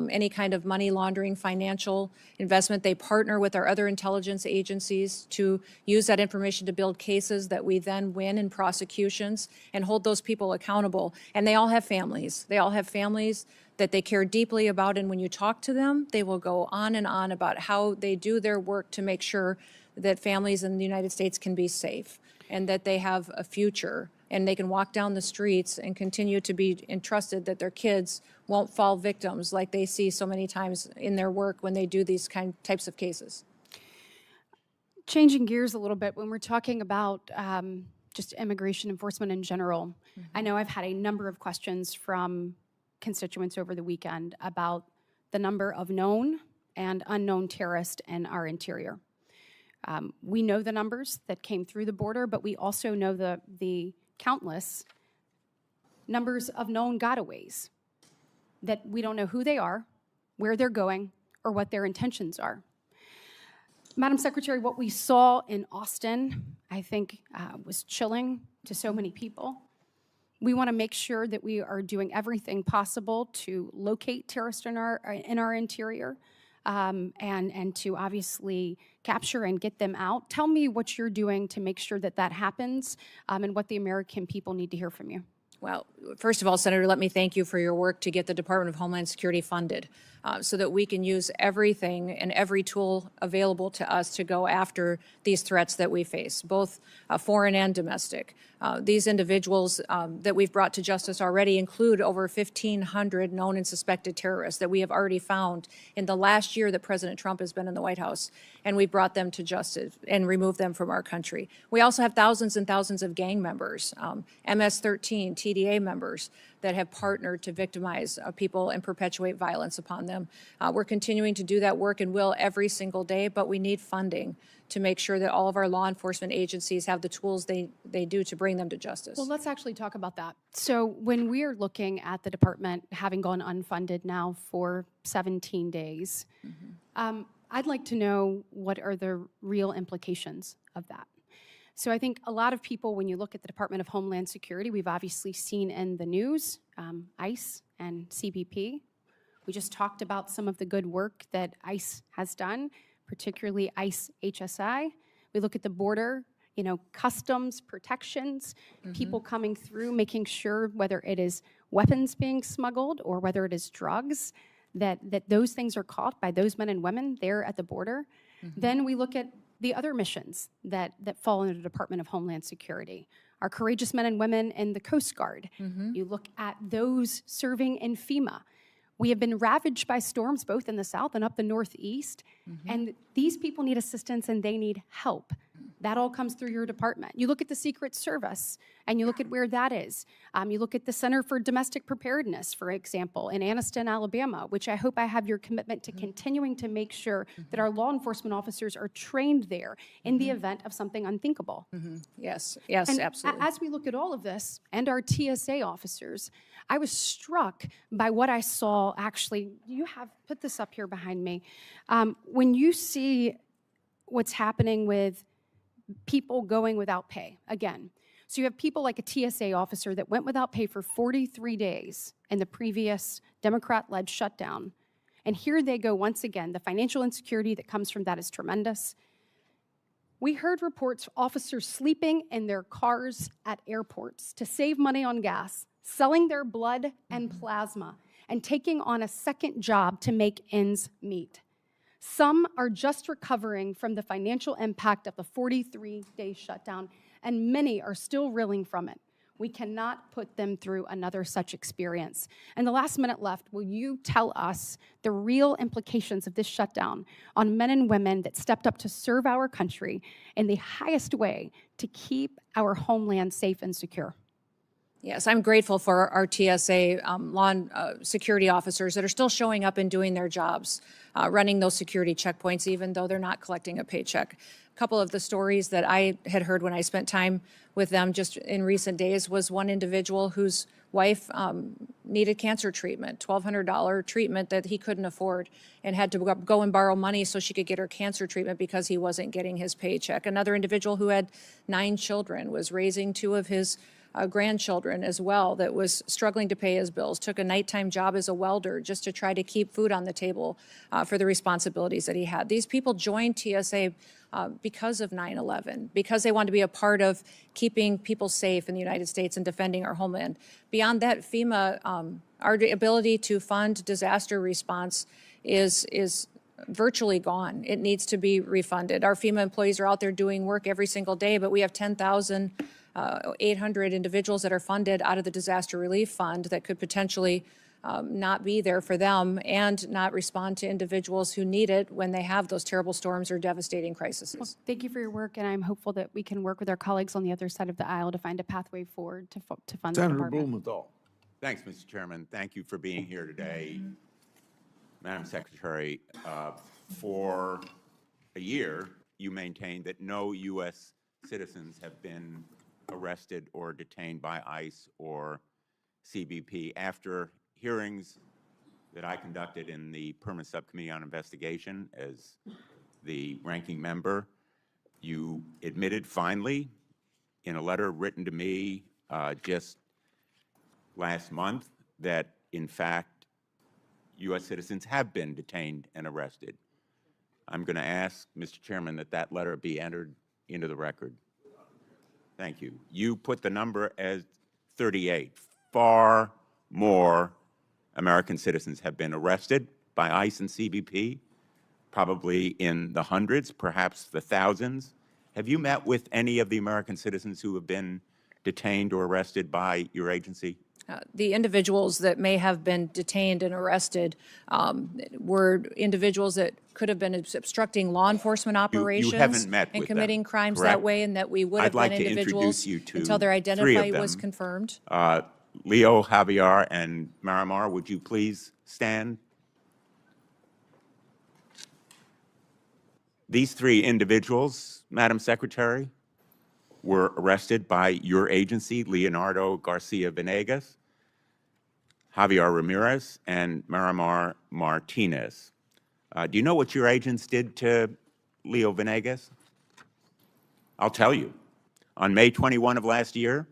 Speaker 4: any kind of money laundering, financial investment. They partner with our other intelligence agencies to use that information to build cases that we then win in prosecutions and hold those people accountable. And they all have families. They all have families that they care deeply about, and when you talk to them, they will go on and on about how they do their work to make sure that families in the United States can be safe and that they have a future and they can walk down the streets and continue to be entrusted that their kids won't fall victims like they see so many times in their work when they do these types of cases.
Speaker 11: Changing gears a little bit, when we're talking about just immigration enforcement in general, I know I've had a number of questions from constituents over the weekend about the number of known and unknown terrorists in our interior. We know the numbers that came through the border, but we also know the countless numbers of known gotaways that we don't know who they are, where they're going, or what their intentions are. Madam Secretary, what we saw in Austin, I think, was chilling to so many people. We want to make sure that we are doing everything possible to locate terrorists in our interior and to obviously capture and get them out. Tell me what you're doing to make sure that that happens and what the American people need to hear from you.
Speaker 4: Well, first of all, Senator, let me thank you for your work to get the Department of Homeland Security funded so that we can use everything and every tool available to us to go after these threats that we face, both foreign and domestic. These individuals that we've brought to justice already include over 1,500 known and suspected terrorists that we have already found in the last year that President Trump has been in the White House, and we've brought them to justice and removed them from our country. We also have thousands and thousands of gang members, MS-13, TDA members that have partnered to victimize people and perpetuate violence upon them. We're continuing to do that work and will every single day, but we need funding to make sure that all of our law enforcement agencies have the tools they do to bring them to justice.
Speaker 11: Well, let's actually talk about that. So when we are looking at the department having gone unfunded now for 17 days, I'd like to know what are the real implications of that. So I think a lot of people, when you look at the Department of Homeland Security, we've obviously seen in the news, ICE and CBP. We just talked about some of the good work that ICE has done, particularly ICE HSI. We look at the border, customs protections, people coming through, making sure whether it is weapons being smuggled or whether it is drugs, that those things are caught by those men and women there at the border. Then we look at the other missions that fall under the Department of Homeland Security, our courageous men and women in the Coast Guard. You look at those serving in FEMA. We have been ravaged by storms both in the South and up the Northeast, and these people need assistance and they need help. That all comes through your department. You look at the Secret Service, and you look at where that is. You look at the Center for Domestic Preparedness, for example, in Anniston, Alabama, which I hope I have your commitment to continuing to make sure that our law enforcement officers are trained there in the event of something unthinkable.
Speaker 4: Yes,
Speaker 11: And
Speaker 4: absolutely.
Speaker 11: as we look at all of this, and our TSA officers, I was struck by what I saw. Actually, you have put this up here behind me. When you see what's happening with people going without pay, again, so you have people like a TSA officer that went without pay for 43 days in the previous Democrat-led shutdown, and here they go once again. The financial insecurity that comes from that is tremendous. We heard reports of officers sleeping in their cars at airports to save money on gas, selling their blood and plasma, and taking on a second job to make ends meet. Some are just recovering from the financial impact of the 43-day shutdown, and many are still reeling from it. We cannot put them through another such experience. In the last minute left, will you tell us the real implications of this shutdown on men and women that stepped up to serve our country in the highest way to keep our homeland safe and secure?
Speaker 4: Yes, I'm grateful for our TSA law security officers that are still showing up and doing their jobs, running those security checkpoints, even though they're not collecting a paycheck. A couple of the stories that I had heard when I spent time with them just in recent days was one individual whose wife needed cancer treatment, $1,200 treatment that he couldn't afford, and had to go and borrow money so she could get her cancer treatment because he wasn't getting his paycheck. Another individual who had 9 children was raising 2 of his grandchildren as well, that was struggling to pay his bills, took a nighttime job as a welder just to try to keep food on the table for the responsibilities that he had. These people joined TSA because of 9/11, because they want to be a part of keeping people safe in the United States and defending our homeland. Beyond that, FEMA, our ability to fund disaster response is virtually gone. It needs to be refunded. Our FEMA employees are out there doing work every single day, but we have 10,800 individuals that are funded out of the Disaster Relief Fund that could potentially not be there for them and not respond to individuals who need it when they have those terrible storms or devastating crises.
Speaker 11: Thank you for your work, and I'm hopeful that we can work with our colleagues on the other side of the aisle to find a pathway forward to fund the
Speaker 2: Senator
Speaker 11: department.
Speaker 2: Blumenthal.
Speaker 12: Thanks, Mr. Chairman. Thank you for being here today. Madam Secretary, for a year, you maintained that no U.S. citizens have been arrested or detained by ICE or CBP. After hearings that I conducted in the Permanent Subcommittee on Investigation as the ranking member, you admitted finally in a letter written to me just last month that, in fact, U.S. citizens have been detained and arrested. I'm going to ask, Mr. Chairman, that that letter be entered into the record. Thank you. You put the number as 38. Far more American citizens have been arrested by ICE and CBP, probably in the hundreds, perhaps the thousands. Have you met with any of the American citizens who have been detained or arrested by your agency?
Speaker 4: The individuals that may have been detained and arrested were individuals that could have been obstructing law enforcement operations
Speaker 12: haven't met
Speaker 4: and
Speaker 12: with
Speaker 4: committing
Speaker 12: them,
Speaker 4: crimes
Speaker 12: correct?
Speaker 4: that way, and that we would have
Speaker 12: I'd like
Speaker 4: been
Speaker 12: to
Speaker 4: individuals
Speaker 12: introduce you to
Speaker 4: until their
Speaker 12: 3
Speaker 4: identity
Speaker 12: of
Speaker 4: was
Speaker 12: them.
Speaker 4: confirmed.
Speaker 12: Leo, Javier, and Marimar, would you please stand? These 3 individuals, Madam Secretary, were arrested by your agency, Leonardo Garcia Venegas, Javier Ramirez, and Marimar Martinez. Do you know what your agents did to Leo Venegas? I'll tell you. On May 21 of last year,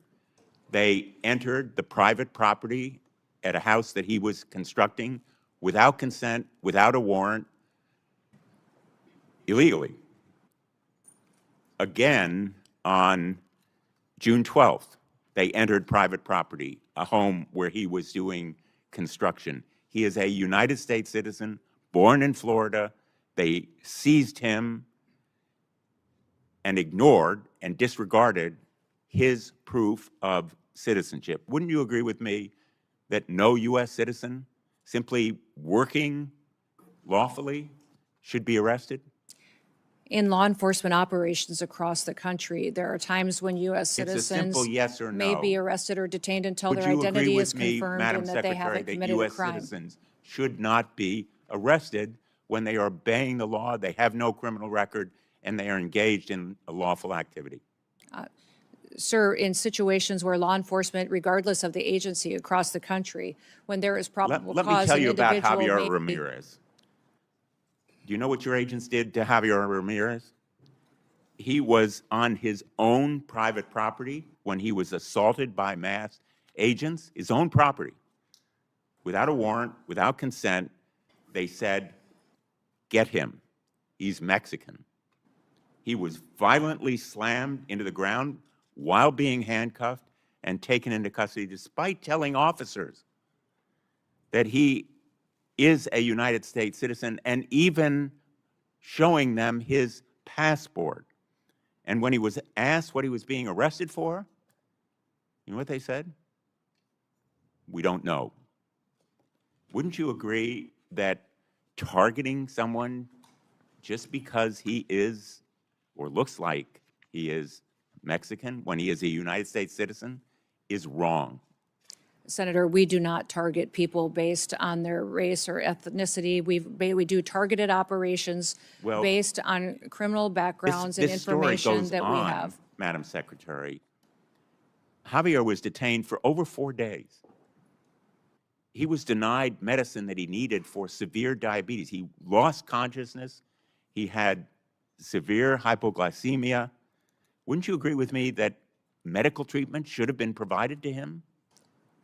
Speaker 12: they entered the private property at a house that he was constructing without consent, without a warrant, illegally. Again, on June 12th, they entered private property, a home where he was doing construction. He is a United States citizen, born in Florida. They seized him and ignored and disregarded his proof of citizenship. Wouldn't you agree with me that no U.S. citizen simply working lawfully should be arrested?
Speaker 4: In law enforcement operations across the country, there are times when U.S.
Speaker 12: It's a
Speaker 4: citizens
Speaker 12: simple yes or
Speaker 4: may
Speaker 12: no.
Speaker 4: be arrested or detained until
Speaker 12: Would
Speaker 4: their
Speaker 12: you agree
Speaker 4: identity
Speaker 12: with
Speaker 4: is
Speaker 12: me,
Speaker 4: confirmed
Speaker 12: Madam
Speaker 4: and that they
Speaker 12: Secretary,
Speaker 4: haven't
Speaker 12: that
Speaker 4: committed a
Speaker 12: U.S.
Speaker 4: crime.
Speaker 12: citizens should not be arrested when they are obeying the law, they have no criminal record, and they are engaged in a lawful activity?
Speaker 4: Sir, in situations where law enforcement, regardless of the agency across the country, when there is probable
Speaker 12: Let me
Speaker 4: cause,
Speaker 12: tell
Speaker 4: an
Speaker 12: you about
Speaker 4: individual
Speaker 12: Javier
Speaker 4: may be-
Speaker 12: Ramirez. Do you know what your agents did to Javier Ramirez? He was on his own private property when he was assaulted by masked agents, his own property, without a warrant, without consent. They said, get him. He's Mexican. He was violently slammed into the ground while being handcuffed and taken into custody, despite telling officers that he is a United States citizen and even showing them his passport. And when he was asked what he was being arrested for, you know what they said? We don't know. Wouldn't you agree that targeting someone just because he is or looks like he is Mexican when he is a United States citizen is wrong?
Speaker 4: Senator, we do not target people based on their race or ethnicity. We do targeted operations
Speaker 12: Well,
Speaker 4: based on criminal backgrounds and
Speaker 12: this story
Speaker 4: information
Speaker 12: goes
Speaker 4: that we
Speaker 12: on,
Speaker 4: have.
Speaker 12: Madam Secretary. Javier was detained for over 4 days. he was denied medicine that he needed for severe diabetes. He lost consciousness. He had severe hypoglycemia. Wouldn't you agree with me that medical treatment should have been provided to him?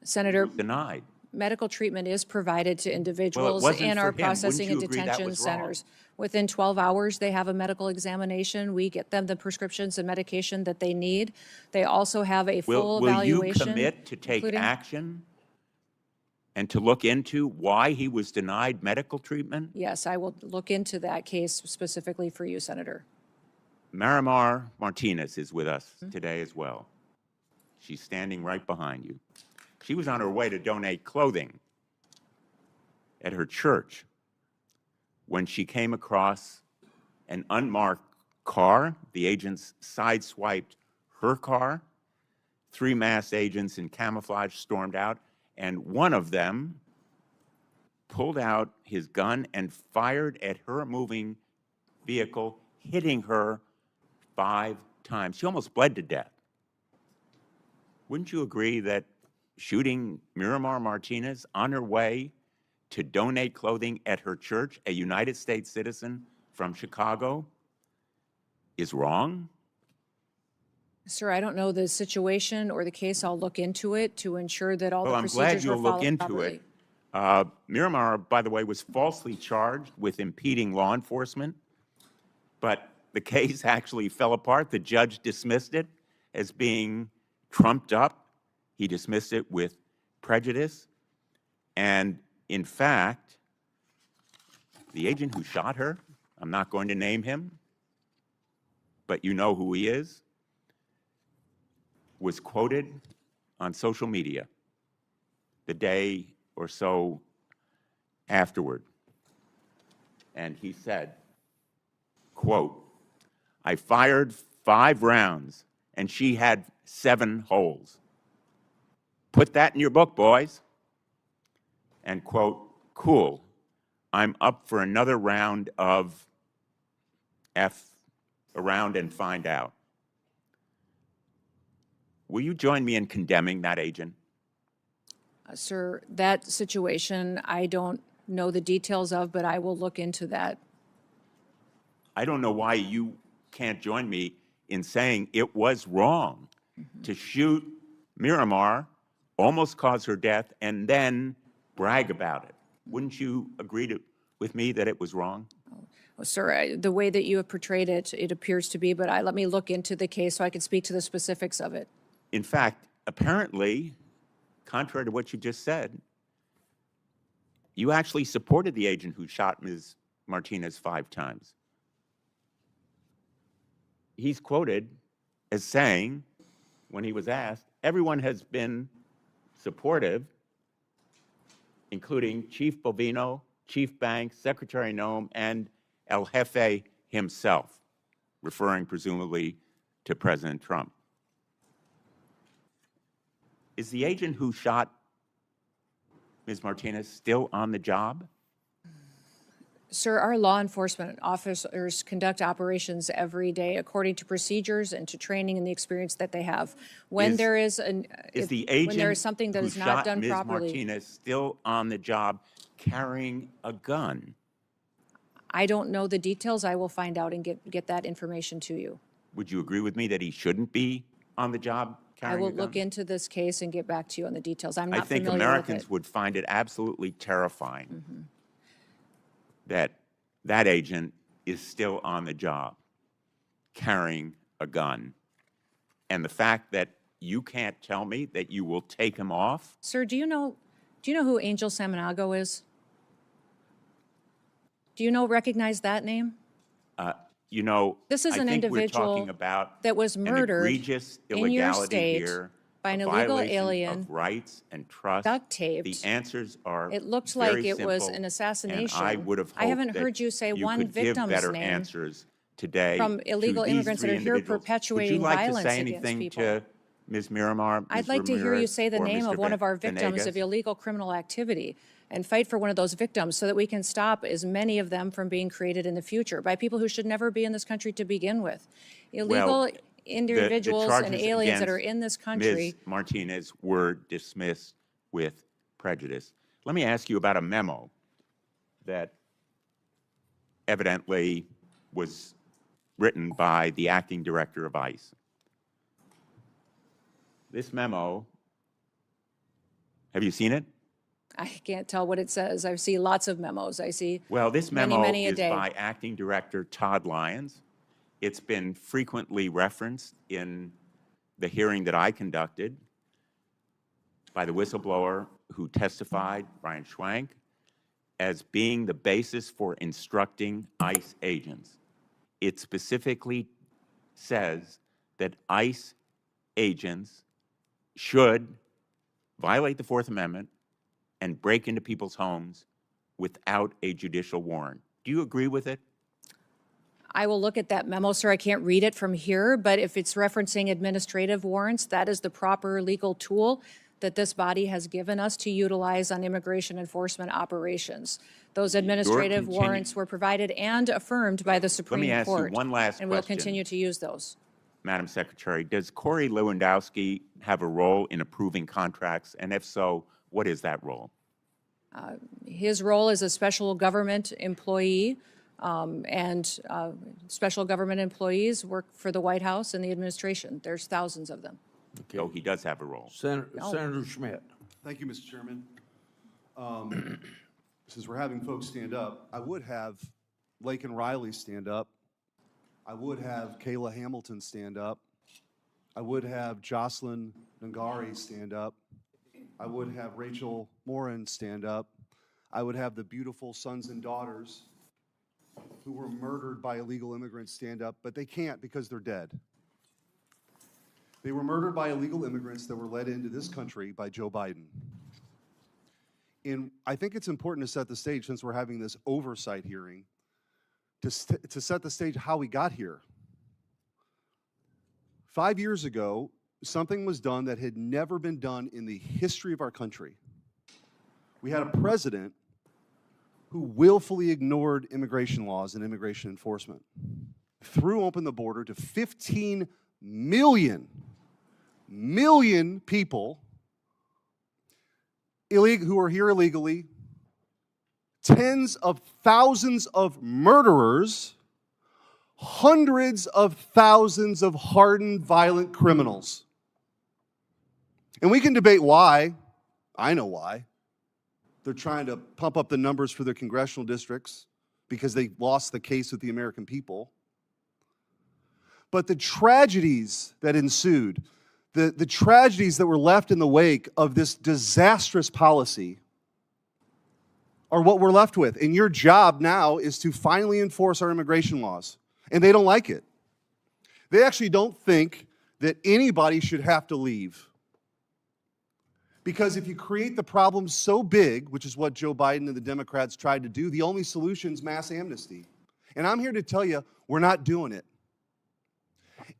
Speaker 4: Senator,
Speaker 12: Denied.
Speaker 4: medical treatment is provided to individuals
Speaker 12: wasn't
Speaker 4: in
Speaker 12: for
Speaker 4: our
Speaker 12: him.
Speaker 4: processing and
Speaker 12: Wouldn't you agree that
Speaker 4: detention
Speaker 12: was wrong?
Speaker 4: centers. Within 12 hours, they have a medical examination. We get them the prescriptions and medication that they need. They also have a full
Speaker 12: Will you
Speaker 4: evaluation.
Speaker 12: commit to take
Speaker 4: including-
Speaker 12: action and to look into why he was denied medical treatment?
Speaker 4: Yes, I will look into that case specifically for you, Senator.
Speaker 12: Miramar Martinez is with us
Speaker 4: Mm-hmm.
Speaker 12: today as well. She's standing right behind you. She was on her way to donate clothing at her church when she came across an unmarked car. The agents sideswiped her car. 3 masked agents in camouflage stormed out, and one of them pulled out his gun and fired at her moving vehicle, hitting her 5 times. She almost bled to death. Wouldn't you agree that shooting Miramar Martinez on her way to donate clothing at her church, a United States citizen from Chicago, is wrong?
Speaker 4: Sir, I don't know the situation or the case. I'll look into it to ensure that all
Speaker 12: Well,
Speaker 4: the
Speaker 12: I'm
Speaker 4: procedures
Speaker 12: glad
Speaker 4: were
Speaker 12: you'll look
Speaker 4: followed
Speaker 12: into
Speaker 4: properly.
Speaker 12: it. Miramar, by the way, was falsely charged with impeding law enforcement, but the case actually fell apart. The judge dismissed it as being trumped up. He dismissed it with prejudice. And in fact, the agent who shot her, I'm not going to name him, but you know who he is, was quoted on social media the day or so afterward. And he said, quote, "I fired 5 rounds and she had 7 holes. Put that in your book, boys." And quote, "Cool, I'm up for another round of F around and find out." Will you join me in condemning that agent?
Speaker 4: Sir, that situation, I don't know the details of, but I will look into that.
Speaker 12: I don't know why you can't join me in saying it was wrong to shoot Miramar, almost cause her death, and then brag about it. Wouldn't you agree with me that it was wrong?
Speaker 4: Well, sir, the way that you have portrayed it, it appears to be, but let me look into the case so I can speak to the specifics of it.
Speaker 12: In fact, apparently, contrary to what you just said, you actually supported the agent who shot Ms. Martinez 5 times. He's quoted as saying, when he was asked, everyone has been supportive, including Chief Bovino, Chief Banks, Secretary Noem, and El Jefe himself, referring presumably to President Trump. Is the agent who shot Ms. Martinez still on the job?
Speaker 4: Sir, our law enforcement officers conduct operations every day according to procedures and to training and the experience that they have. When there is
Speaker 12: the agent
Speaker 4: when there is something that
Speaker 12: who
Speaker 4: is not
Speaker 12: shot
Speaker 4: done
Speaker 12: Ms.
Speaker 4: properly,
Speaker 12: Martinez still on the job carrying a gun?
Speaker 4: I don't know the details. I will find out and get that information to you.
Speaker 12: Would you agree with me that he shouldn't be on the job
Speaker 4: I
Speaker 12: carrying
Speaker 4: will
Speaker 12: a gun?
Speaker 4: look into this case and get back to you on the details. I'm
Speaker 12: I
Speaker 4: not
Speaker 12: think
Speaker 4: familiar
Speaker 12: Americans
Speaker 4: with it.
Speaker 12: would find it absolutely terrifying that that agent is still on the job carrying a gun. And the fact that you can't tell me that you will take him off?
Speaker 4: Sir, do you know who Angel Samanago is? Do you recognize that name?
Speaker 12: You know,
Speaker 4: This is
Speaker 12: I
Speaker 4: an
Speaker 12: think we're
Speaker 4: individual
Speaker 12: talking about
Speaker 4: that was murdered
Speaker 12: an egregious
Speaker 4: in your
Speaker 12: illegality
Speaker 4: state
Speaker 12: here,
Speaker 4: by an
Speaker 12: a
Speaker 4: illegal
Speaker 12: violation
Speaker 4: alien,
Speaker 12: of rights and trust.
Speaker 4: duct taped.
Speaker 12: The answers are
Speaker 4: It looked
Speaker 12: very
Speaker 4: like it was
Speaker 12: simple,
Speaker 4: an assassination.
Speaker 12: And I would have hoped
Speaker 4: I haven't
Speaker 12: that
Speaker 4: heard you say
Speaker 12: you
Speaker 4: one
Speaker 12: could give
Speaker 4: victim's
Speaker 12: better
Speaker 4: name
Speaker 12: answers today
Speaker 4: from illegal
Speaker 12: to these
Speaker 4: immigrants that
Speaker 12: 3
Speaker 4: are here
Speaker 12: individuals.
Speaker 4: perpetuating
Speaker 12: Would you like
Speaker 4: violence
Speaker 12: to say
Speaker 4: against
Speaker 12: anything
Speaker 4: people.
Speaker 12: to Ms. Miramar, Ms.
Speaker 4: I'd like to hear you
Speaker 12: Ramirez,
Speaker 4: say the
Speaker 12: or
Speaker 4: name
Speaker 12: Mr.
Speaker 4: of one of our victims
Speaker 12: Venegas?
Speaker 4: of illegal criminal activity and fight for one of those victims so that we can stop as many of them from being created in the future by people who should never be in this country to begin with. Illegal
Speaker 12: Well,
Speaker 4: individuals
Speaker 12: the
Speaker 4: and
Speaker 12: charges
Speaker 4: aliens that are
Speaker 12: against
Speaker 4: in this
Speaker 12: Ms.
Speaker 4: country.
Speaker 12: Martinez were dismissed with prejudice. let me ask you about a memo that evidently was written by the acting director of ICE. This memo, have you seen it?
Speaker 4: I can't tell what it says. I see lots of memos. I see
Speaker 12: Well, this
Speaker 4: many,
Speaker 12: memo
Speaker 4: many a
Speaker 12: is
Speaker 4: day.
Speaker 12: by Acting Director Todd Lyons. It's been frequently referenced in the hearing that I conducted by the whistleblower who testified, Brian Schwank, as being the basis for instructing ICE agents. It specifically says that ICE agents should violate the Fourth Amendment and break into people's homes without a judicial warrant. Do you agree with it?
Speaker 4: I will look at that memo, sir. I can't read it from here, but if it's referencing administrative warrants, that is the proper legal tool that this body has given us to utilize on immigration enforcement operations. Those administrative warrants were provided and affirmed by the Supreme Court.
Speaker 12: Let me ask you one last
Speaker 4: and we'll
Speaker 12: question.
Speaker 4: continue to use those.
Speaker 12: Madam Secretary, does Corey Lewandowski have a role in approving contracts? And if so, what is that role?
Speaker 4: His role as a special government employee, special government employees work for the White House and the administration. There's thousands of them.
Speaker 12: So he does have a role.
Speaker 2: Senator Schmidt.
Speaker 13: Thank you, Mr. Chairman. Since we're having folks stand up, I would have Laken Riley stand up. I would have Kayla Hamilton stand up. I would have Jocelyn Nangari stand up. I would have Rachel Morin stand up. I would have the beautiful sons and daughters who were murdered by illegal immigrants stand up, but they can't because they're dead. They were murdered by illegal immigrants that were led into this country by Joe Biden. And I think it's important to set the stage, since we're having this oversight hearing, to set the stage how we got here. 5 years ago, something was done that had never been done in the history of our country. We had a president who willfully ignored immigration laws and immigration enforcement, threw open the border to 15 million people who are here illegally, tens of thousands of murderers, hundreds of thousands of hardened, violent criminals. And we can debate why. I know why. They're trying to pump up the numbers for their congressional districts because they lost the case with the American people. But the tragedies that ensued, the tragedies that were left in the wake of this disastrous policy are what we're left with. And your job now is to finally enforce our immigration laws. And they don't like it. They actually don't think that anybody should have to leave. Because if you create the problem so big, which is what Joe Biden and the Democrats tried to do, the only solution is mass amnesty. And I'm here to tell you, we're not doing it.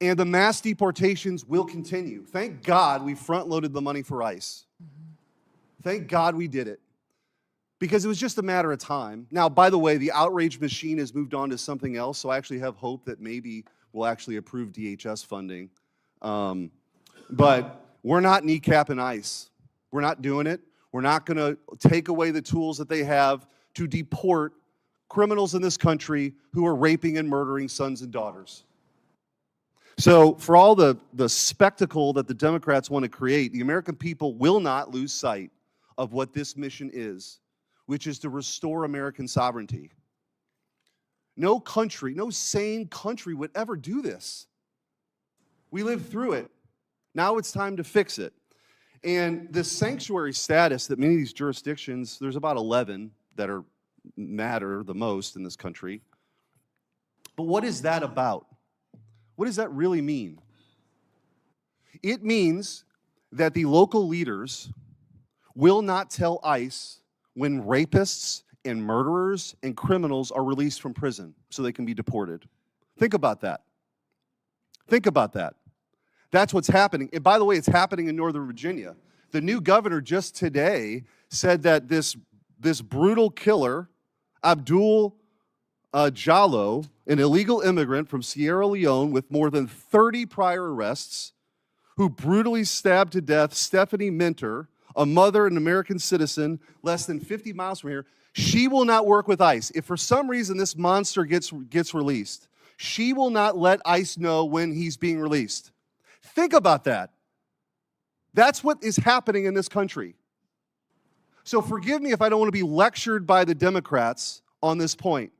Speaker 13: And the mass deportations will continue. Thank God we front-loaded the money for ICE. Thank God we did it. Because it was just a matter of time. Now, by the way, the outrage machine has moved on to something else, so I actually have hope that maybe we'll actually approve DHS funding. But we're not kneecapping ICE. We're not doing it. We're not going to take away the tools that they have to deport criminals in this country who are raping and murdering sons and daughters. So for all the spectacle that the Democrats want to create, the American people will not lose sight of what this mission is, which is to restore American sovereignty. No country, no sane country would ever do this. We lived through it. Now it's time to fix it. And this sanctuary status that many of these jurisdictions, there's about 11 that matter the most in this country. But what is that about? What does that really mean? It means that the local leaders will not tell ICE when rapists and murderers and criminals are released from prison so they can be deported. Think about that. Think about that. That's what's happening. And by the way, it's happening in Northern Virginia. The new governor just today said that this brutal killer, Abdul Jallo, an illegal immigrant from Sierra Leone with more than 30 prior arrests, who brutally stabbed to death Stephanie Minter, a mother, an American citizen, less than 50 miles from here. She will not work with ICE. If for some reason this monster gets released, she will not let ICE know when he's being released. Think about that. That's what is happening in this country. So forgive me if I don't want to be lectured by the Democrats on this point.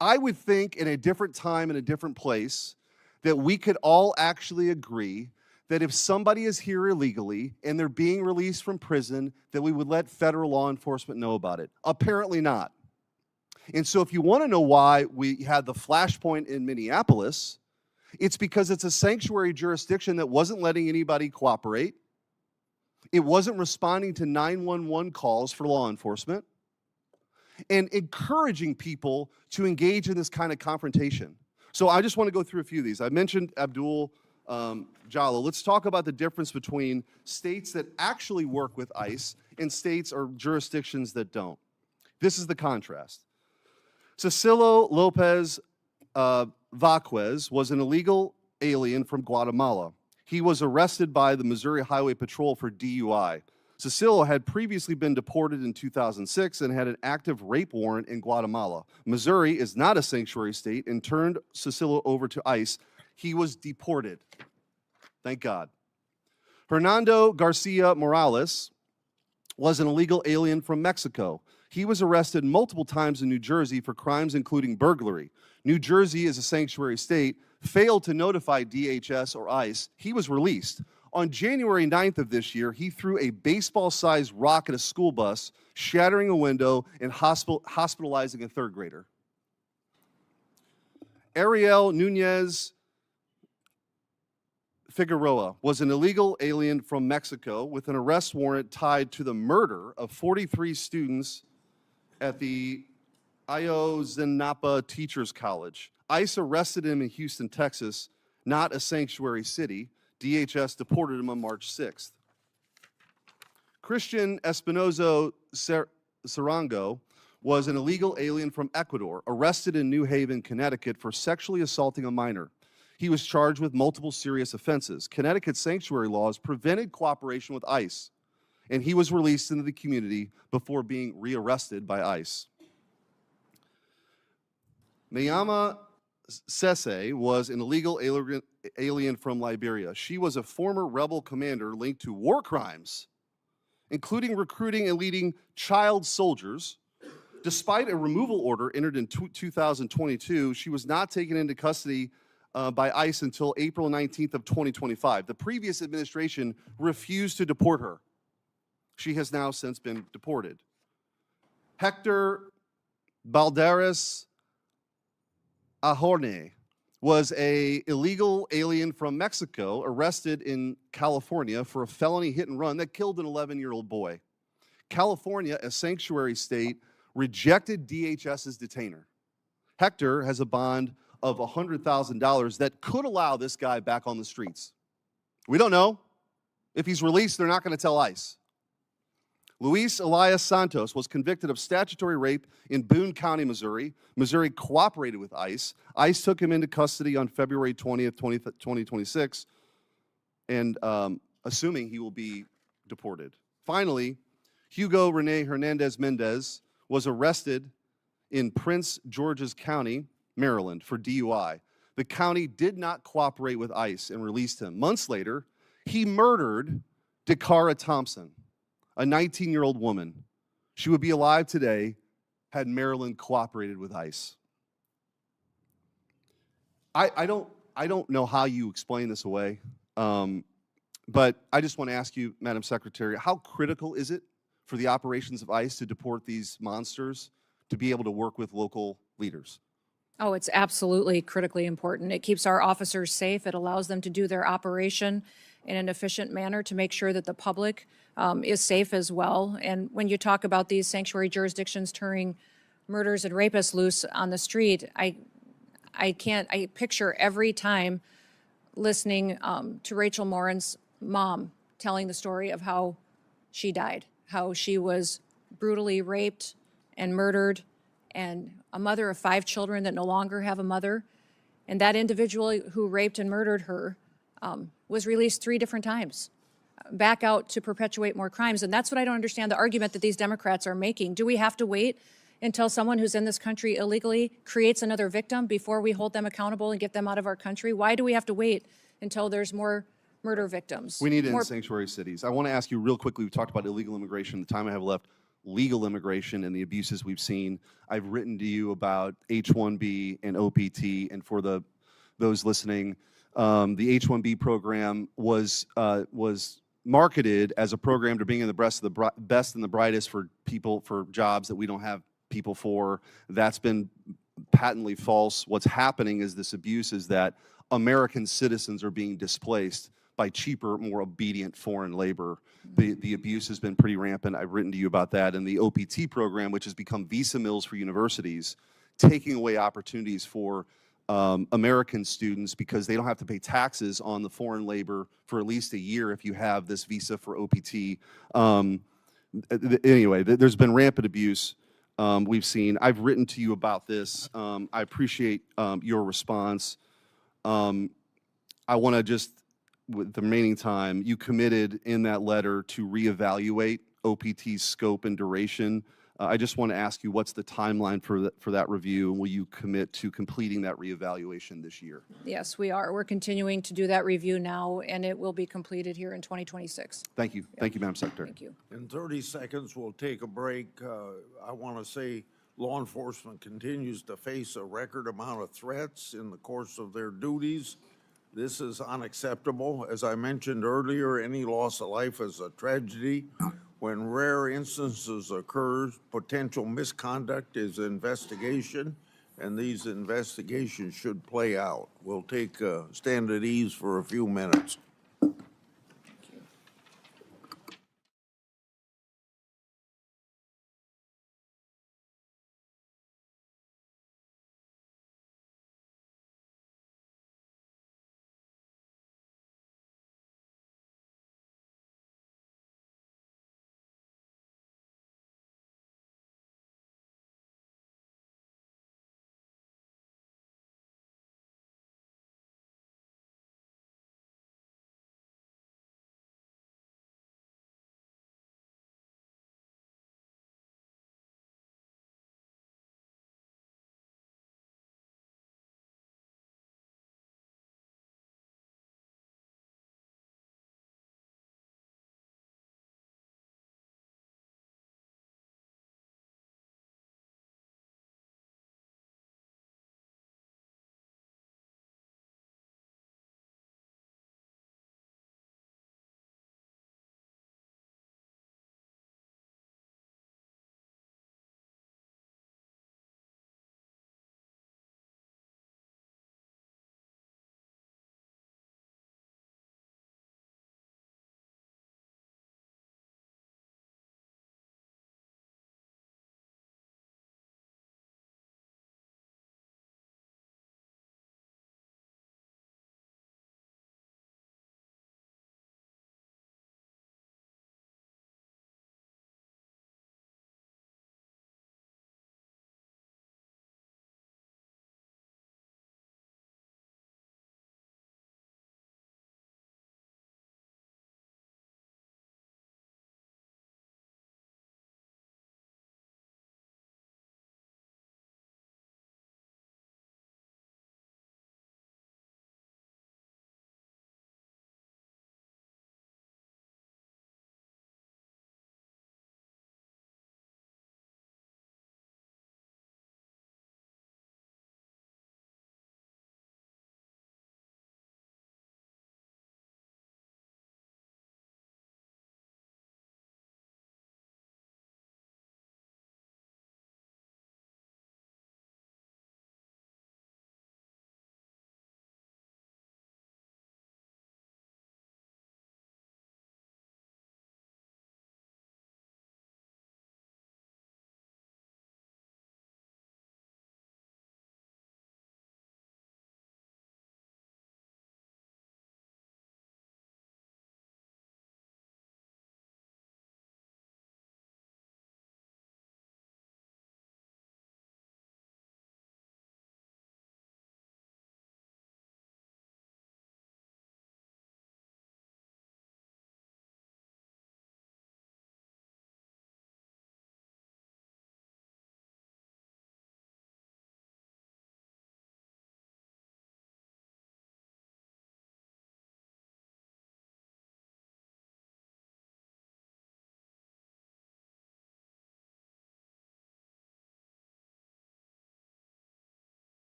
Speaker 13: I would think in a different time, in a different place, that we could all actually agree that if somebody is here illegally and they're being released from prison, that we would let federal law enforcement know about it. Apparently not. And so if you want to know why we had the flashpoint in Minneapolis, it's because it's a sanctuary jurisdiction that wasn't letting anybody cooperate. It wasn't responding to 911 calls for law enforcement and encouraging people to engage in this kind of confrontation. So I just want to go through a few of these. I mentioned Abdul Jallo. Let's talk about the difference between states that actually work with ICE and states or jurisdictions that don't. This is the contrast. Cecilio Lopez Vaquez was an illegal alien from Guatemala. He was arrested by the Missouri Highway Patrol for DUI. Cecilio had previously been deported in 2006 and had an active rape warrant in Guatemala. Missouri is not a sanctuary state and turned Cecilio over to ICE. He was deported. Thank God. Hernando Garcia Morales was an illegal alien from Mexico. He was arrested multiple times in New Jersey for crimes including burglary. New Jersey is a sanctuary state, failed to notify DHS or ICE. He was released. On January 9th of this year, he threw a baseball-sized rock at a school bus, shattering a window and hospitalizing a third grader. Ariel Nunez Figueroa was an illegal alien from Mexico with an arrest warrant tied to the murder of 43 students at the Ayotzinapa Teachers College. ICE arrested him in Houston, Texas, not a sanctuary city. DHS deported him on March 6th. Christian Espinozo Sarango was an illegal alien from Ecuador, arrested in New Haven, Connecticut for sexually assaulting a minor. He was charged with multiple serious offenses. Connecticut's sanctuary laws prevented cooperation with ICE, and he was released into the community before being rearrested by ICE. Mayama Sese was an illegal alien from Liberia. She was a former rebel commander linked to war crimes, including recruiting and leading child soldiers. Despite a removal order entered in 2022, she was not taken into custody by ICE until April 19th of 2025. The previous administration refused to deport her. She has now since been deported. Hector Balderas Ahorne was an illegal alien from Mexico arrested in California for a felony hit and run that killed an 11-year-old boy. California, a sanctuary state, rejected DHS's detainer. Hector has a bond of $100,000 that could allow this guy back on the streets. We don't know. If he's released, they're not going to tell ICE. Luis Elias Santos was convicted of statutory rape in Boone County, Missouri. Missouri cooperated with ICE. ICE took him into custody on February 20th, 2026, and assuming he will be deported. Finally, Hugo Rene Hernandez Mendez was arrested in Prince George's County, Maryland, for DUI. The county did not cooperate with ICE and released him. Months later, he murdered Dakara Thompson, a 19-year-old woman. She would be alive today had Maryland cooperated with ICE. I don't know how you explain this away, but I just want to ask you, Madam Secretary, how critical is it for the operations of ICE to deport these monsters to be able to work with local leaders?
Speaker 4: Oh, it's absolutely critically important. It keeps our officers safe. It allows them to do their operation in an efficient manner to make sure that the public is safe as well. And when you talk about these sanctuary jurisdictions turning murders and rapists loose on the street, I picture every time listening to Rachel Morin's mom telling the story of how she died, how she was brutally raped and murdered, and a mother of 5 children that no longer have a mother. And that individual who raped and murdered her was released 3 different times. back out to perpetuate more crimes. And that's what I don't understand, the argument that these Democrats are making. Do we have to wait until someone who's in this country illegally creates another victim before we hold them accountable and get them out of our country? Why do we have to wait until there's more murder victims?
Speaker 13: We need it
Speaker 4: more
Speaker 13: in sanctuary cities. I want to ask you real quickly, we've talked about illegal immigration, the time I have left, legal immigration and the abuses we've seen. I've written to you about H-1B and OPT, and for those listening, the H-1B program was marketed as a program to bring in the best and the brightest for people, for jobs that we don't have people for. That's been patently false. What's happening is this abuse is that American citizens are being displaced by cheaper, more obedient foreign labor. The abuse has been pretty rampant. I've written to you about that. And the OPT program, which has become visa mills for universities, taking away opportunities for American students because they don't have to pay taxes on the foreign labor for at least a year if you have this visa for OPT. Anyway, there's been rampant abuse we've seen. I've written to you about this. I appreciate your response. I want to just, with the remaining time, you committed in that letter to reevaluate OPT's scope and duration. I just want to ask you, what's the timeline for that review, and will you commit to completing that reevaluation this year?
Speaker 4: Yes, we are. We're continuing to do that review now, and it will be completed here in 2026.
Speaker 13: Thank you. Thank you, Madam Secretary.
Speaker 4: Thank you.
Speaker 2: In 30 seconds, we'll take a break. I want to say law enforcement continues to face a record amount of threats in the course of their duties. This is unacceptable. As I mentioned earlier, any loss of life is a tragedy. When rare instances occur, potential misconduct is investigation, and these investigations should play out. We'll take stand at ease for a few minutes.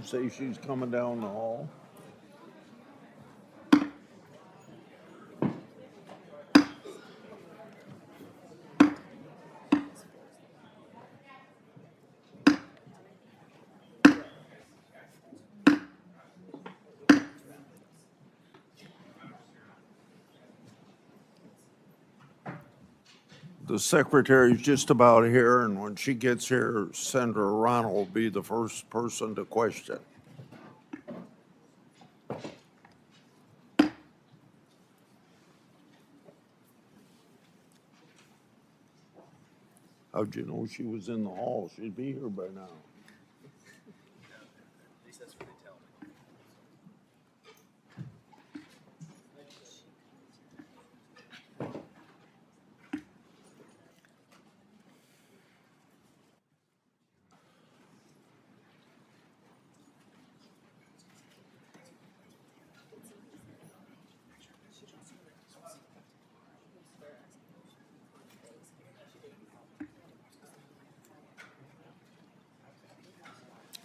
Speaker 2: say she's coming down the hall? The secretary's just about here, and when she gets here, Senator Ronald will be the first person to question. How'd you know she was in the hall? She'd be here by now.
Speaker 14: At least that's what they tell me.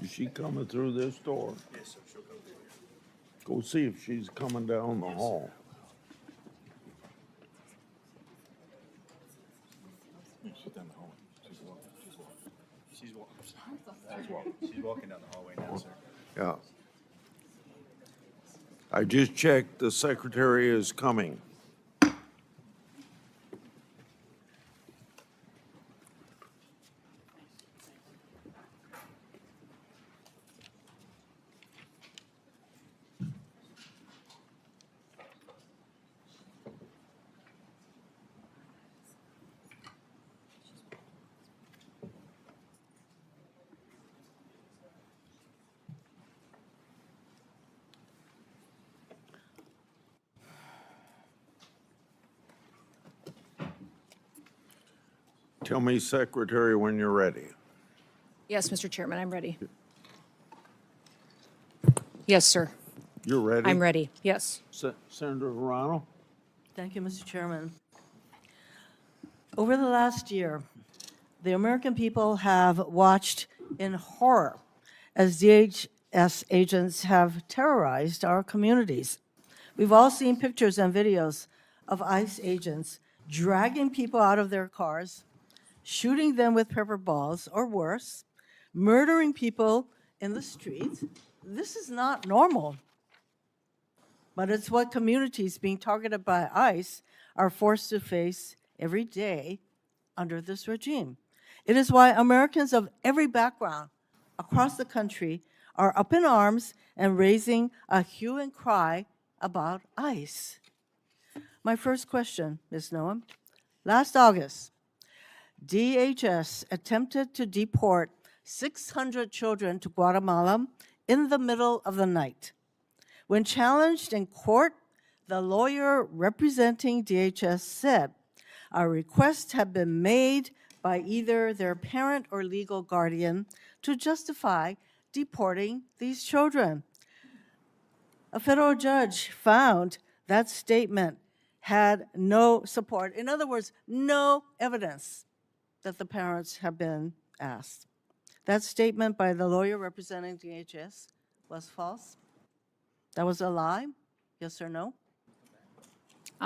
Speaker 2: Is she coming through this door?
Speaker 14: Yes, sir. She'll come through here.
Speaker 2: Go see if she's coming down the hall.
Speaker 14: She's down the hallway. She's walking down the hallway now, sir.
Speaker 2: Yeah. I just checked, the secretary is coming. Tell me, Secretary, when you're ready.
Speaker 4: Yes, Mr. Chairman, I'm ready. Yes, sir.
Speaker 2: You're ready?
Speaker 4: I'm ready, yes.
Speaker 2: Senator Verano?
Speaker 15: Thank you, Mr. Chairman. Over the last year, the American people have watched in horror as DHS agents have terrorized our communities. We've all seen pictures and videos of ICE agents dragging people out of their cars, shooting them with pepper balls or worse, murdering people in the streets. This is not normal, but it's what communities being targeted by ICE are forced to face every day under this regime. It is why Americans of every background across the country are up in arms and raising a hue and cry about ICE. My first question, Ms. Noem, last August, DHS attempted to deport 600 children to Guatemala in the middle of the night. When challenged in court, the lawyer representing DHS said a request had been made by either their parent or legal guardian to justify deporting these children. A federal judge found that statement had no support. In other words, no evidence that the parents have been asked. That statement by the lawyer representing DHS was false? That was a lie? Yes or no?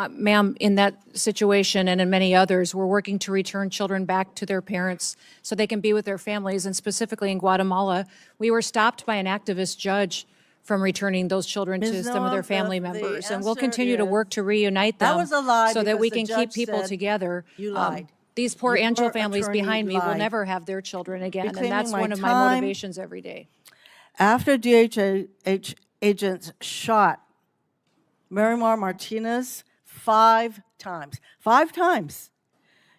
Speaker 4: Ma'am, in that situation and in many others, we're working to return children back to their parents so they can be with their families. And specifically in Guatemala, we were stopped by an activist judge from returning those children to
Speaker 15: Ms.
Speaker 4: some of their
Speaker 15: Noem,
Speaker 4: family
Speaker 15: the
Speaker 4: members. And we'll
Speaker 15: answer
Speaker 4: continue to
Speaker 15: is
Speaker 4: work to reunite
Speaker 15: that
Speaker 4: them
Speaker 15: was a lie
Speaker 4: so that
Speaker 15: because
Speaker 4: we
Speaker 15: the
Speaker 4: can keep
Speaker 15: judge
Speaker 4: people
Speaker 15: said
Speaker 4: together.
Speaker 15: you lied.
Speaker 4: These poor
Speaker 15: Your
Speaker 4: angel families
Speaker 15: attorney
Speaker 4: behind me will
Speaker 15: lied.
Speaker 4: never have their children again. And
Speaker 15: Reclaiming
Speaker 4: that's
Speaker 15: my
Speaker 4: one of my
Speaker 15: time.
Speaker 4: motivations every day.
Speaker 15: After DHS agents shot Marimar Martinez 5 times, 5 times,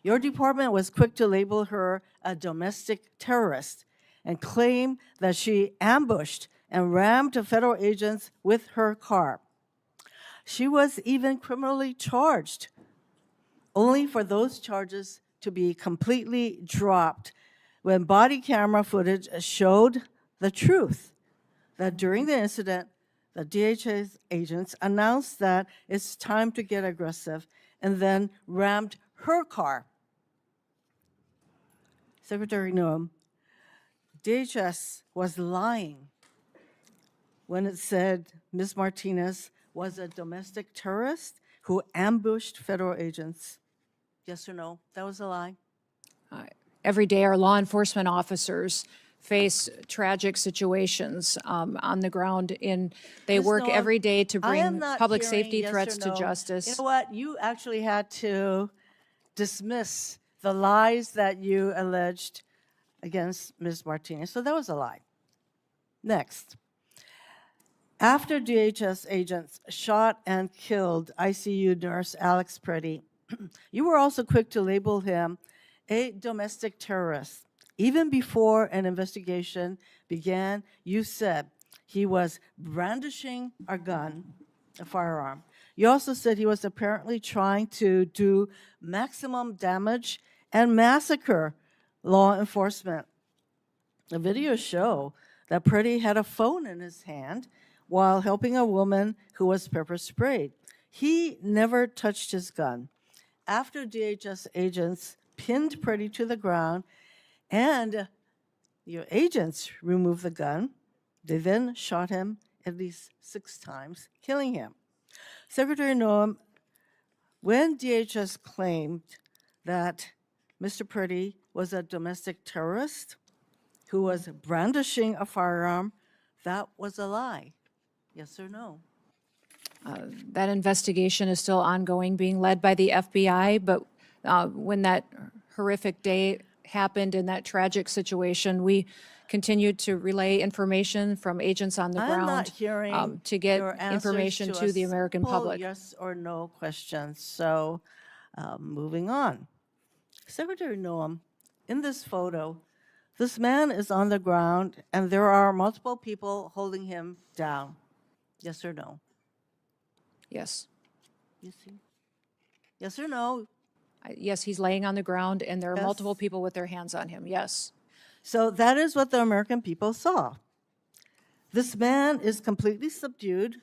Speaker 15: your department was quick to label her a domestic terrorist and claim that she ambushed and rammed federal agents with her car. She was even criminally charged, only for those charges to be completely dropped when body camera footage showed the truth, that during the incident, the DHS agents announced that it's time to get aggressive and then rammed her car. Secretary Noem, DHS was lying when it said Ms. Martinez was a domestic terrorist who ambushed federal agents? Yes or no? That was a lie.
Speaker 4: Every day, our law enforcement officers face tragic situations on the ground. They
Speaker 15: Ms.
Speaker 4: work
Speaker 15: Noem,
Speaker 4: every day to
Speaker 15: I am
Speaker 4: bring
Speaker 15: not
Speaker 4: public
Speaker 15: hearing
Speaker 4: safety
Speaker 15: yes or
Speaker 4: threats to
Speaker 15: no.
Speaker 4: justice.
Speaker 15: You know what? You actually had to dismiss the lies that you alleged against Ms. Martinez. So that was a lie. Next. After DHS agents shot and killed ICU nurse Alex Preddy, you were also quick to label him a domestic terrorist. Even before an investigation began, you said he was brandishing a gun, a firearm. You also said he was apparently trying to do maximum damage and massacre law enforcement. The videos show that Preddy had a phone in his hand while helping a woman who was pepper sprayed. He never touched his gun. After DHS agents pinned Preddy to the ground and your agents removed the gun, they then shot him at least 6 times, killing him. Secretary Noem, when DHS claimed that Mr. Preddy was a domestic terrorist who was brandishing a firearm, that was a lie. Yes or no?
Speaker 4: That investigation is still ongoing, being led by the FBI, but when that horrific day happened in that tragic situation, we continued to relay information from agents on the
Speaker 15: I'm
Speaker 4: ground
Speaker 15: not hearing
Speaker 4: to get
Speaker 15: your answers
Speaker 4: information to
Speaker 15: a
Speaker 4: the American
Speaker 15: simple
Speaker 4: public.
Speaker 15: yes or no questions. So moving on. Secretary Noem, in this photo, this man is on the ground and there are multiple people holding him down. Yes or no?
Speaker 4: Yes.
Speaker 15: You see? Yes or no?
Speaker 4: Yes, he's laying on the ground, and there are
Speaker 15: Yes.
Speaker 4: multiple people with their hands on him. Yes.
Speaker 15: So that is what the American people saw. This man is completely subdued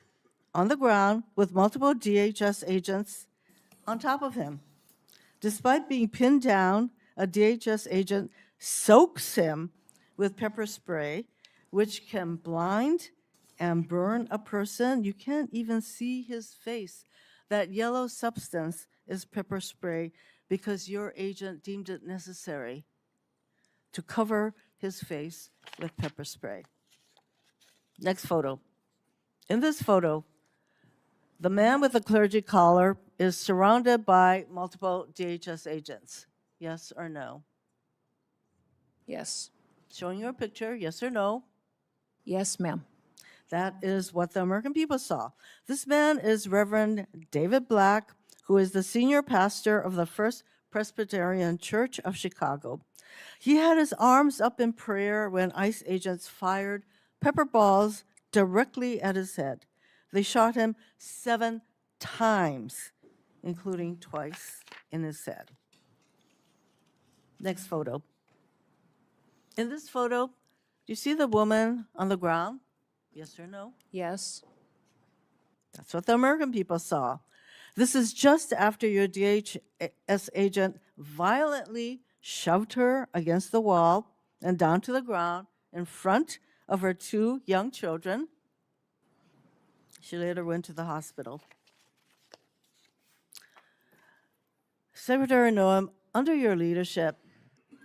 Speaker 15: on the ground with multiple DHS agents on top of him. Despite being pinned down, a DHS agent soaks him with pepper spray, which can blind and burn a person. You can't even see his face. That yellow substance is pepper spray because your agent deemed it necessary to cover his face with pepper spray. Next photo. In this photo, the man with the clergy collar is surrounded by multiple DHS agents. Yes or no?
Speaker 4: Yes.
Speaker 15: Showing you a picture, yes or no?
Speaker 4: Yes, ma'am.
Speaker 15: That is what the American people saw. This man is Reverend David Black, who is the senior pastor of the First Presbyterian Church of Chicago. He had his arms up in prayer when ICE agents fired pepper balls directly at his head. They shot him 7 times, including twice in his head. Next photo. In this photo, do you see the woman on the ground? Yes or no?
Speaker 4: Yes.
Speaker 15: That's what the American people saw. This is just after your DHS agent violently shoved her against the wall and down to the ground in front of her 2 young children. She later went to the hospital. Secretary Noem, under your leadership,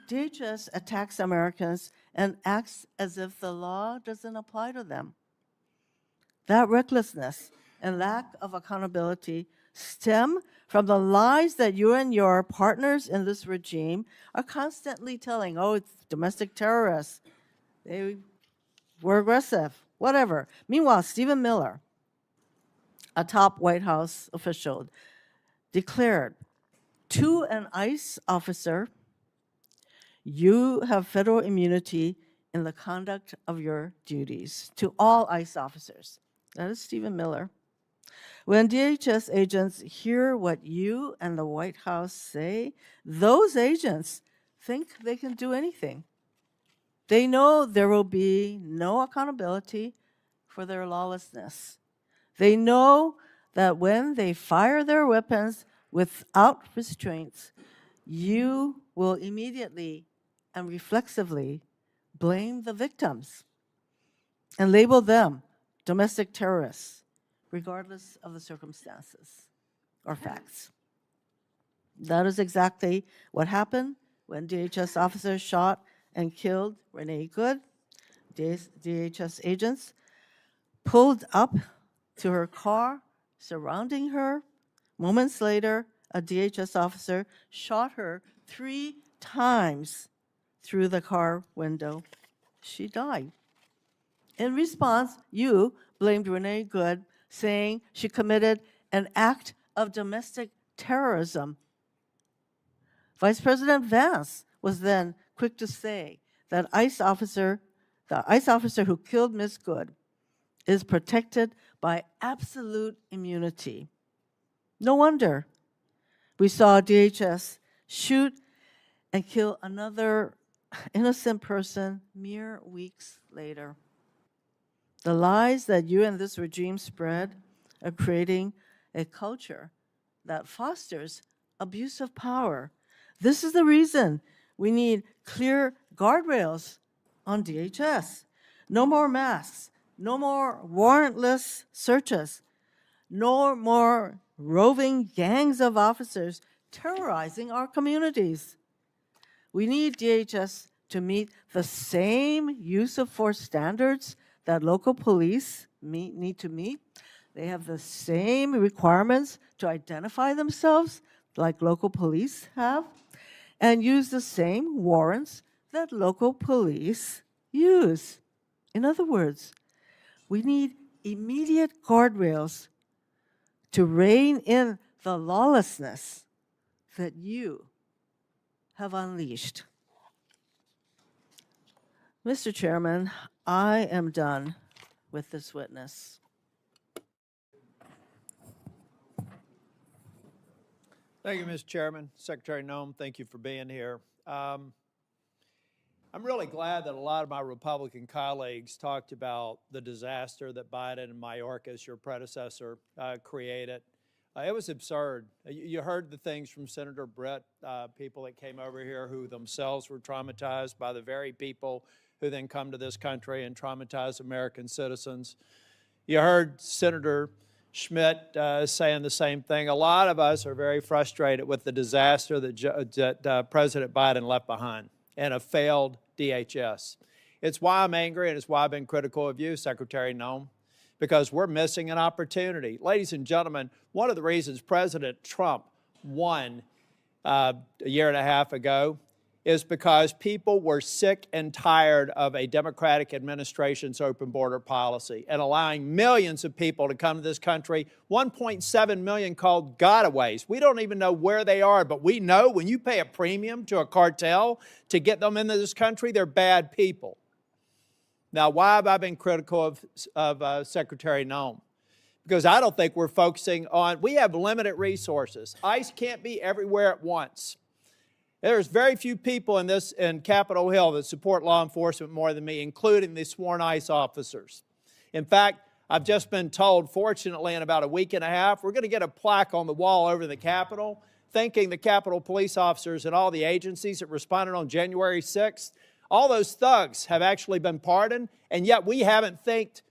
Speaker 15: DHS attacks Americans and acts as if the law doesn't apply to them. That recklessness and lack of accountability stem from the lies that you and your partners in this regime are constantly telling. Oh, it's domestic terrorists. They were aggressive, whatever. Meanwhile, Stephen Miller, a top White House official, declared to an ICE officer, you have federal immunity in the conduct of your duties. To all ICE officers. That is Stephen Miller. When DHS agents hear what you and the White House say, those agents think they can do anything. They know there will be no accountability for their lawlessness. They know that when they fire their weapons without restraints, you will immediately and reflexively blame the victims and label them domestic terrorists, regardless of the circumstances or facts. That is exactly what happened when DHS officers shot and killed Renee Good. DHS agents pulled up to her car, surrounding her. Moments later, a DHS officer shot her 3 times through the car window. She died. In response, you blamed Renee Good, saying she committed an act of domestic terrorism. Vice President Vance was then quick to say that the ICE officer who killed Ms. Good is protected by absolute immunity. No wonder we saw DHS shoot and kill another innocent person mere weeks later. The lies that you and this regime spread are creating a culture that fosters abuse of power. This is the reason we need clear guardrails on DHS. No more masks, no more warrantless searches, no more roving gangs of officers terrorizing our communities. We need DHS to meet the same use of force standards that local police need to meet. They have the same requirements to identify themselves like local police have, and use the same warrants that local police use. In other words, we need immediate guardrails to rein in the lawlessness that you have unleashed. Mr. Chairman, I am done with this witness.
Speaker 16: Thank you, Mr. Chairman. Secretary Noem, thank you for being here. I'm really glad that a lot of my Republican colleagues talked about the disaster that Biden and Mayorkas, your predecessor, created. It was absurd. You heard the things from Senator Britt, people that came over here who themselves were traumatized by the very people who then come to this country and traumatize American citizens. You heard Senator Schmidt saying the same thing. A lot of us are very frustrated with the disaster that President Biden left behind and a failed DHS. It's why I'm angry, and it's why I've been critical of you, Secretary Noem, because we're missing an opportunity. Ladies and gentlemen, one of the reasons President Trump won a year and a half ago is because people were sick and tired of a Democratic administration's open border policy and allowing millions of people to come to this country, 1.7 million called gotaways. We don't even know where they are, but we know when you pay a premium to a cartel to get them into this country, they're bad people. Now, why have I been critical of Secretary Noem? Because I don't think we're focusing on, we have limited resources. ICE can't be everywhere at once. There's very few people in Capitol Hill that support law enforcement more than me, including the sworn ICE officers. In fact, I've just been told, fortunately, in about a week and a half, we're going to get a plaque on the wall over the Capitol thanking the Capitol police officers and all the agencies that responded on January 6th. All those thugs have actually been pardoned, and yet we haven't thanked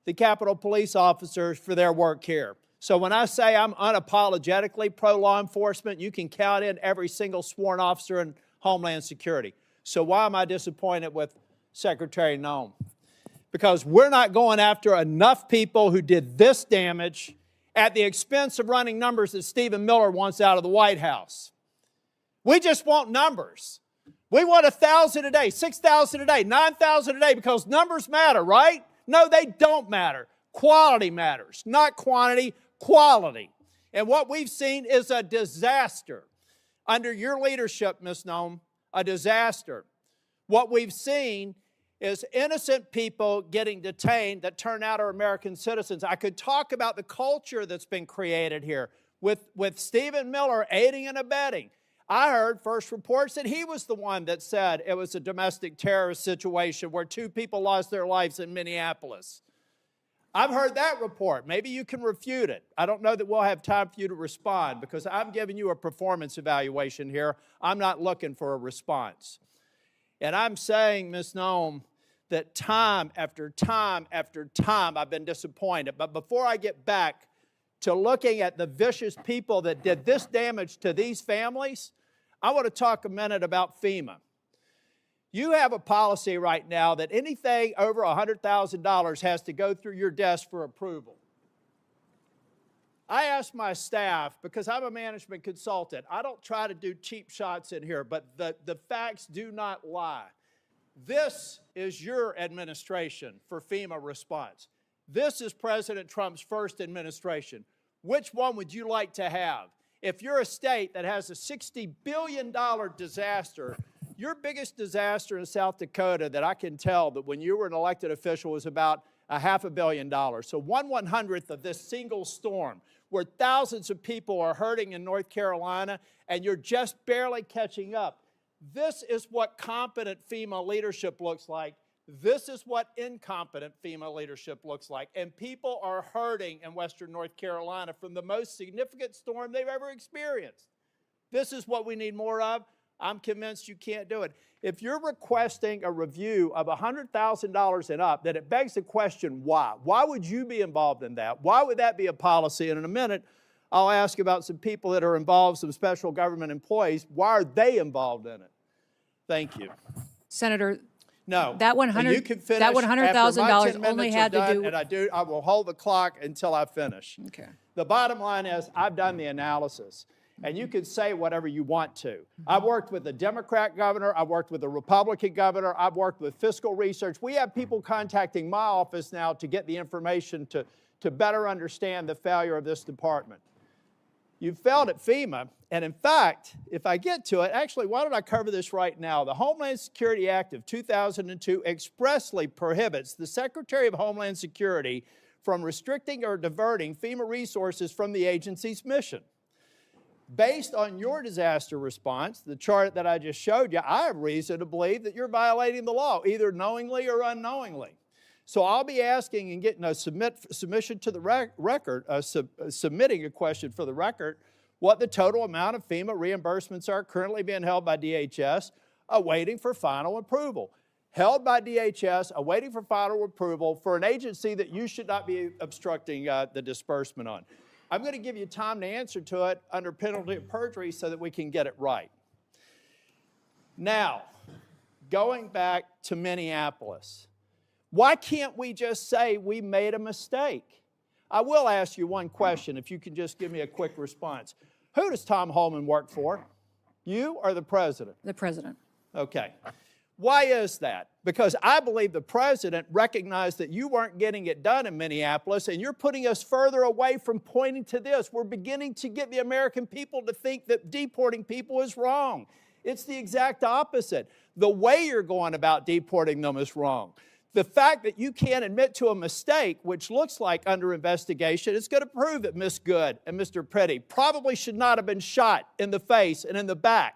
Speaker 16: the Capitol police officers for their work here. So when I say I'm unapologetically pro-law enforcement, you can count in every single sworn officer in Homeland Security. So why am I disappointed with Secretary Noem? Because we're not going after enough people who did this damage at the expense of running numbers that Stephen Miller wants out of the White House. We just want numbers. We want 1,000 a day, 6,000 a day, 9,000 a day because numbers matter, right? No, they don't matter. Quality matters, not quantity, quality. And what we've seen is a disaster. Under your leadership, Ms. Noem, a disaster. What we've seen is innocent people getting detained that turn out are American citizens. I could talk about the culture that's been created here with Stephen Miller aiding and abetting. I heard first reports that he was the one that said it was a domestic terrorist situation where 2 people lost their lives in Minneapolis. I've heard that report. Maybe you can refute it. I don't know that we'll have time for you to respond because I'm giving you a performance evaluation here. I'm not looking for a response. And I'm saying, Ms. Noem, that time after time after time I've been disappointed. But before I get back to looking at the vicious people that did this damage to these families, I want to talk a minute about FEMA. You have a policy right now that anything over $100,000 has to go through your desk for approval. I asked my staff, because I'm a management consultant, I don't try to do cheap shots in here, but the facts do not lie. This is your administration for FEMA response. This is President Trump's first administration. Which one would you like to have? If you're a state that has a $60 billion disaster, your biggest disaster in South Dakota that I can tell that when you were an elected official was about $500 million. So 1/100th of this single storm where thousands of people are hurting in North Carolina and you're just barely catching up. This is what competent FEMA leadership looks like. This is what incompetent FEMA leadership looks like. And people are hurting in Western North Carolina from the most significant storm they've ever experienced. This is what we need more of. I'm convinced you can't do it. If you're requesting a review of $100,000 and up, then it begs the question, why? Why would you be involved in that? Why would that be a policy? And in a minute, I'll ask about some people that are involved, some special government employees. Why are they involved in it? Thank you.
Speaker 4: Senator,
Speaker 16: no,
Speaker 4: that $100,000 only had to do.
Speaker 16: And I will hold the clock until I finish.
Speaker 4: Okay.
Speaker 16: The bottom line is, I've done the analysis. And you can say whatever you want to. I've worked with the Democrat governor. I've worked with the Republican governor. I've worked with fiscal research. We have people contacting my office now to get the information to better understand the failure of this department. You failed at FEMA. And in fact, if I get to it, actually, why don't I cover this right now? The Homeland Security Act of 2002 expressly prohibits the Secretary of Homeland Security from restricting or diverting FEMA resources from the agency's mission. Based on your disaster response, the chart that I just showed you, I have reason to believe that you're violating the law, either knowingly or unknowingly. So I'll be asking and getting a submission to the record, submitting a question for the record, what the total amount of FEMA reimbursements are currently being held by DHS, awaiting for final approval. Held by DHS, awaiting for final approval for an agency that you should not be obstructing the disbursement on. I'm going to give you time to answer to it under penalty of perjury so that we can get it right. Now, going back to Minneapolis, why can't we just say we made a mistake? I will ask you one question, if you can just give me a quick response. Who does Tom Holman work for? You or the president?
Speaker 4: The president.
Speaker 16: Okay. Why is that? Because I believe the president recognized that you weren't getting it done in Minneapolis, and you're putting us further away from pointing to this. We're beginning to get the American people to think that deporting people is wrong. It's the exact opposite. The way you're going about deporting them is wrong. The fact that you can't admit to a mistake, which looks like under investigation, is going to prove that Ms. Good and Mr. Petty probably should not have been shot in the face and in the back.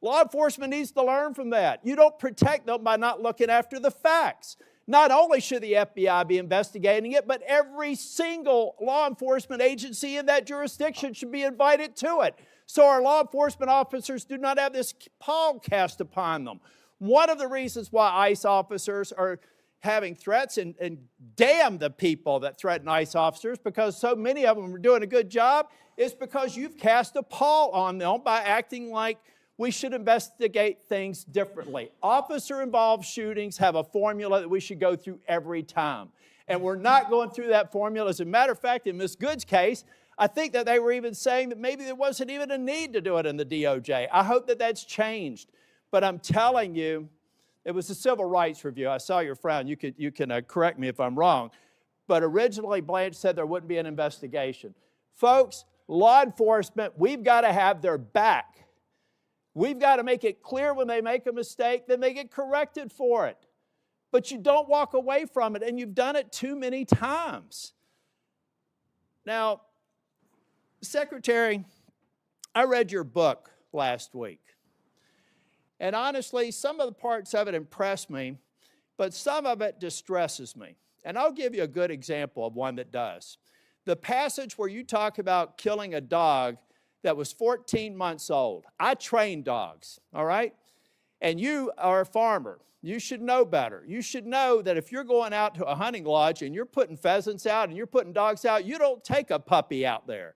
Speaker 16: Law enforcement needs to learn from that. You don't protect them by not looking after the facts. Not only should the FBI be investigating it, but every single law enforcement agency in that jurisdiction should be invited to it, so our law enforcement officers do not have this pall cast upon them. One of the reasons why ICE officers are having threats, and damn the people that threaten ICE officers, because so many of them are doing a good job, is because you've cast a pall on them by acting like we should investigate things differently. Officer-involved shootings have a formula that we should go through every time. And we're not going through that formula. As a matter of fact, in Ms. Good's case, I think that they were even saying that maybe there wasn't even a need to do it in the DOJ. I hope that that's changed. But I'm telling you, it was a civil rights review. I saw your frown. You can correct me if I'm wrong. But originally, Blanche said there wouldn't be an investigation. Folks, law enforcement, we've got to have their back. We've got to make it clear when they make a mistake, then they get corrected for it. But you don't walk away from it, and you've done it too many times. Now, Secretary, I read your book last week. And honestly, some of the parts of it impressed me, but some of it distresses me. And I'll give you a good example of one that does. The passage where you talk about killing a dog that was 14 months old. I train dogs, all right? and you are a farmer, you should know better. You should know that if you're going out to a hunting lodge and you're putting pheasants out and you're putting dogs out, you don't take a puppy out there.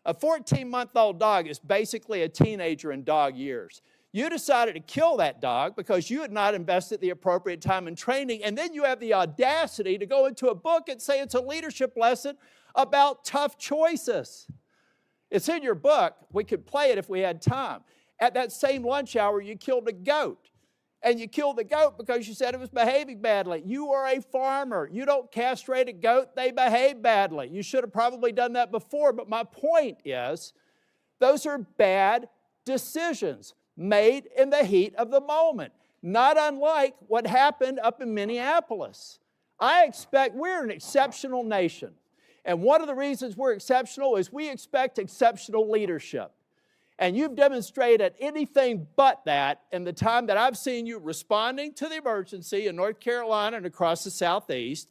Speaker 16: A 14-month-old dog is basically a teenager in dog years. You decided to kill that dog because you had not invested the appropriate time in training, and then you have the audacity to go into a book and say it's a leadership lesson about tough choices. It's in your book. We could play it if we had time. At that same lunch hour, you killed a goat. And you killed the goat because you said it was behaving badly. You are a farmer. You don't castrate a goat. They behave badly. You should have probably done that before. But my point is, those are bad decisions made in the heat of the moment, not unlike what happened up in Minneapolis. We're an exceptional nation. And one of the reasons we're exceptional is we expect exceptional leadership. And you've demonstrated anything but that in the time that I've seen you responding to the emergency in North Carolina and across the Southeast,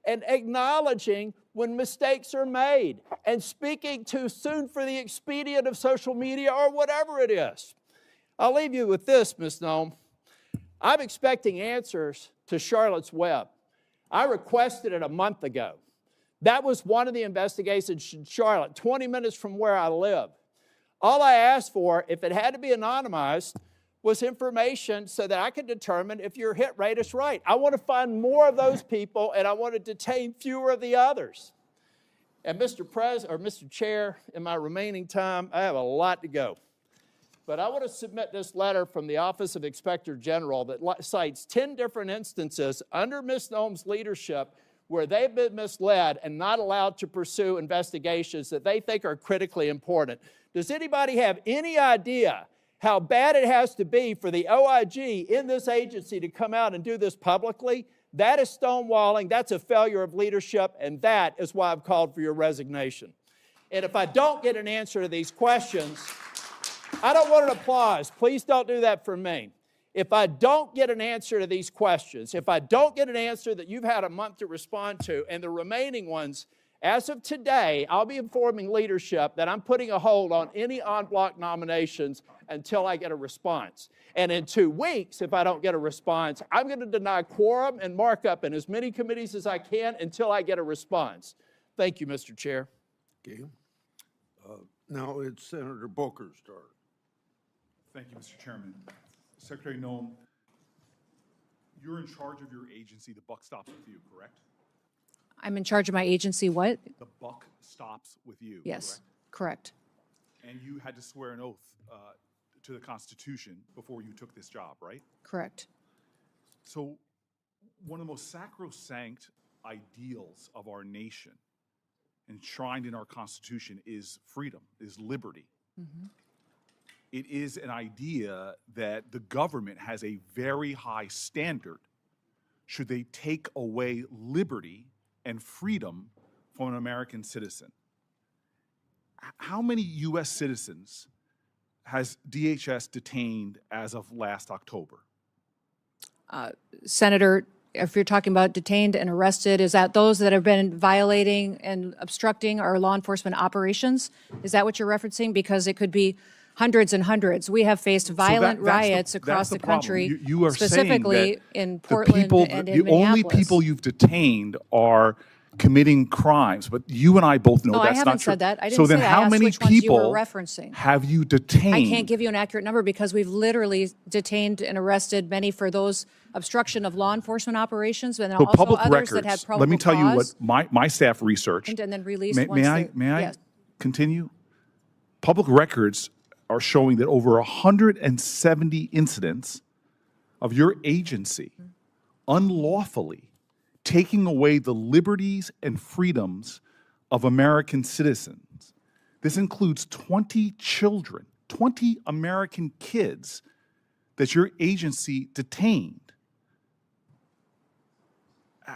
Speaker 16: and acknowledging when mistakes are made, and speaking too soon for the expedient of social media or whatever it is. I'll leave you with this, Ms. Noem. I'm expecting answers to Charlotte's Web. I requested it a month ago. That was one of the investigations in Charlotte, 20 minutes from where I live. All I asked for, if it had to be anonymized, was information so that I could determine if your hit rate is right. I want to find more of those people, and I want to detain fewer of the others. And Mr. Chair, in my remaining time, I have a lot to go. But I want to submit this letter from the Office of Inspector General that cites 10 different instances under Ms. Noem's leadership where they've been misled and not allowed to pursue investigations that they think are critically important. Does anybody have any idea how bad it has to be for the OIG in this agency to come out and do this publicly? That is stonewalling, that's a failure of leadership, and that is why I've called for your resignation. And if I don't get an answer to these questions, I don't want an applause. Please don't do that for me. If I don't get an answer to these questions, if I don't get an answer that you've had a month to respond to, and the remaining ones, as of today, I'll be informing leadership that I'm putting a hold on any en-bloc nominations until I get a response. And in 2 weeks, if I don't get a response, I'm going to deny quorum and markup in as many committees as I can until I get a response. Thank you, Mr. Chair.
Speaker 2: Okay. Now it's Senator Booker's turn.
Speaker 17: Thank you, Mr. Chairman. Secretary Noem, you're in charge of your agency. The buck stops with you, correct?
Speaker 4: I'm in charge of my agency, what?
Speaker 17: The buck stops with you,
Speaker 4: Yes, correct.
Speaker 17: And you had to swear an oath to the Constitution before you took this job, right?
Speaker 4: Correct.
Speaker 17: So one of the most sacrosanct ideals of our nation, enshrined in our Constitution, is freedom, is liberty.
Speaker 4: Mm-hmm.
Speaker 17: It is an idea that the government has a very high standard should they take away liberty and freedom from an American citizen. How many U.S. citizens has DHS detained as of last October?
Speaker 4: Senator, if you're talking about detained and arrested, is that those that have been violating and obstructing our law enforcement operations? Is that what you're referencing? Because it could be hundreds and hundreds. We have faced violent riots across the country,
Speaker 17: you are
Speaker 4: specifically
Speaker 17: saying
Speaker 4: in Portland and in
Speaker 17: the only
Speaker 4: Minneapolis.
Speaker 17: people you've detained are committing crimes, but you and I both know
Speaker 4: No,
Speaker 17: that's
Speaker 4: I
Speaker 17: not
Speaker 4: haven't
Speaker 17: true.
Speaker 4: said that. I didn't
Speaker 17: so
Speaker 4: say
Speaker 17: then
Speaker 4: that.
Speaker 17: how
Speaker 4: I asked
Speaker 17: many
Speaker 4: which ones you were
Speaker 17: people
Speaker 4: referencing.
Speaker 17: have you detained?
Speaker 4: I can't give you an accurate number because we've literally detained and arrested many for those obstruction of law enforcement operations, and
Speaker 17: So
Speaker 4: also
Speaker 17: public
Speaker 4: others
Speaker 17: records,
Speaker 4: that had probable
Speaker 17: let me tell you
Speaker 4: cause,
Speaker 17: what my staff researched.
Speaker 4: and then released
Speaker 17: May
Speaker 4: once
Speaker 17: I
Speaker 4: yes.
Speaker 17: continue? Public records are showing that over 170 incidents of your agency unlawfully taking away the liberties and freedoms of American citizens. This includes 20 children, 20 American kids that your agency detained.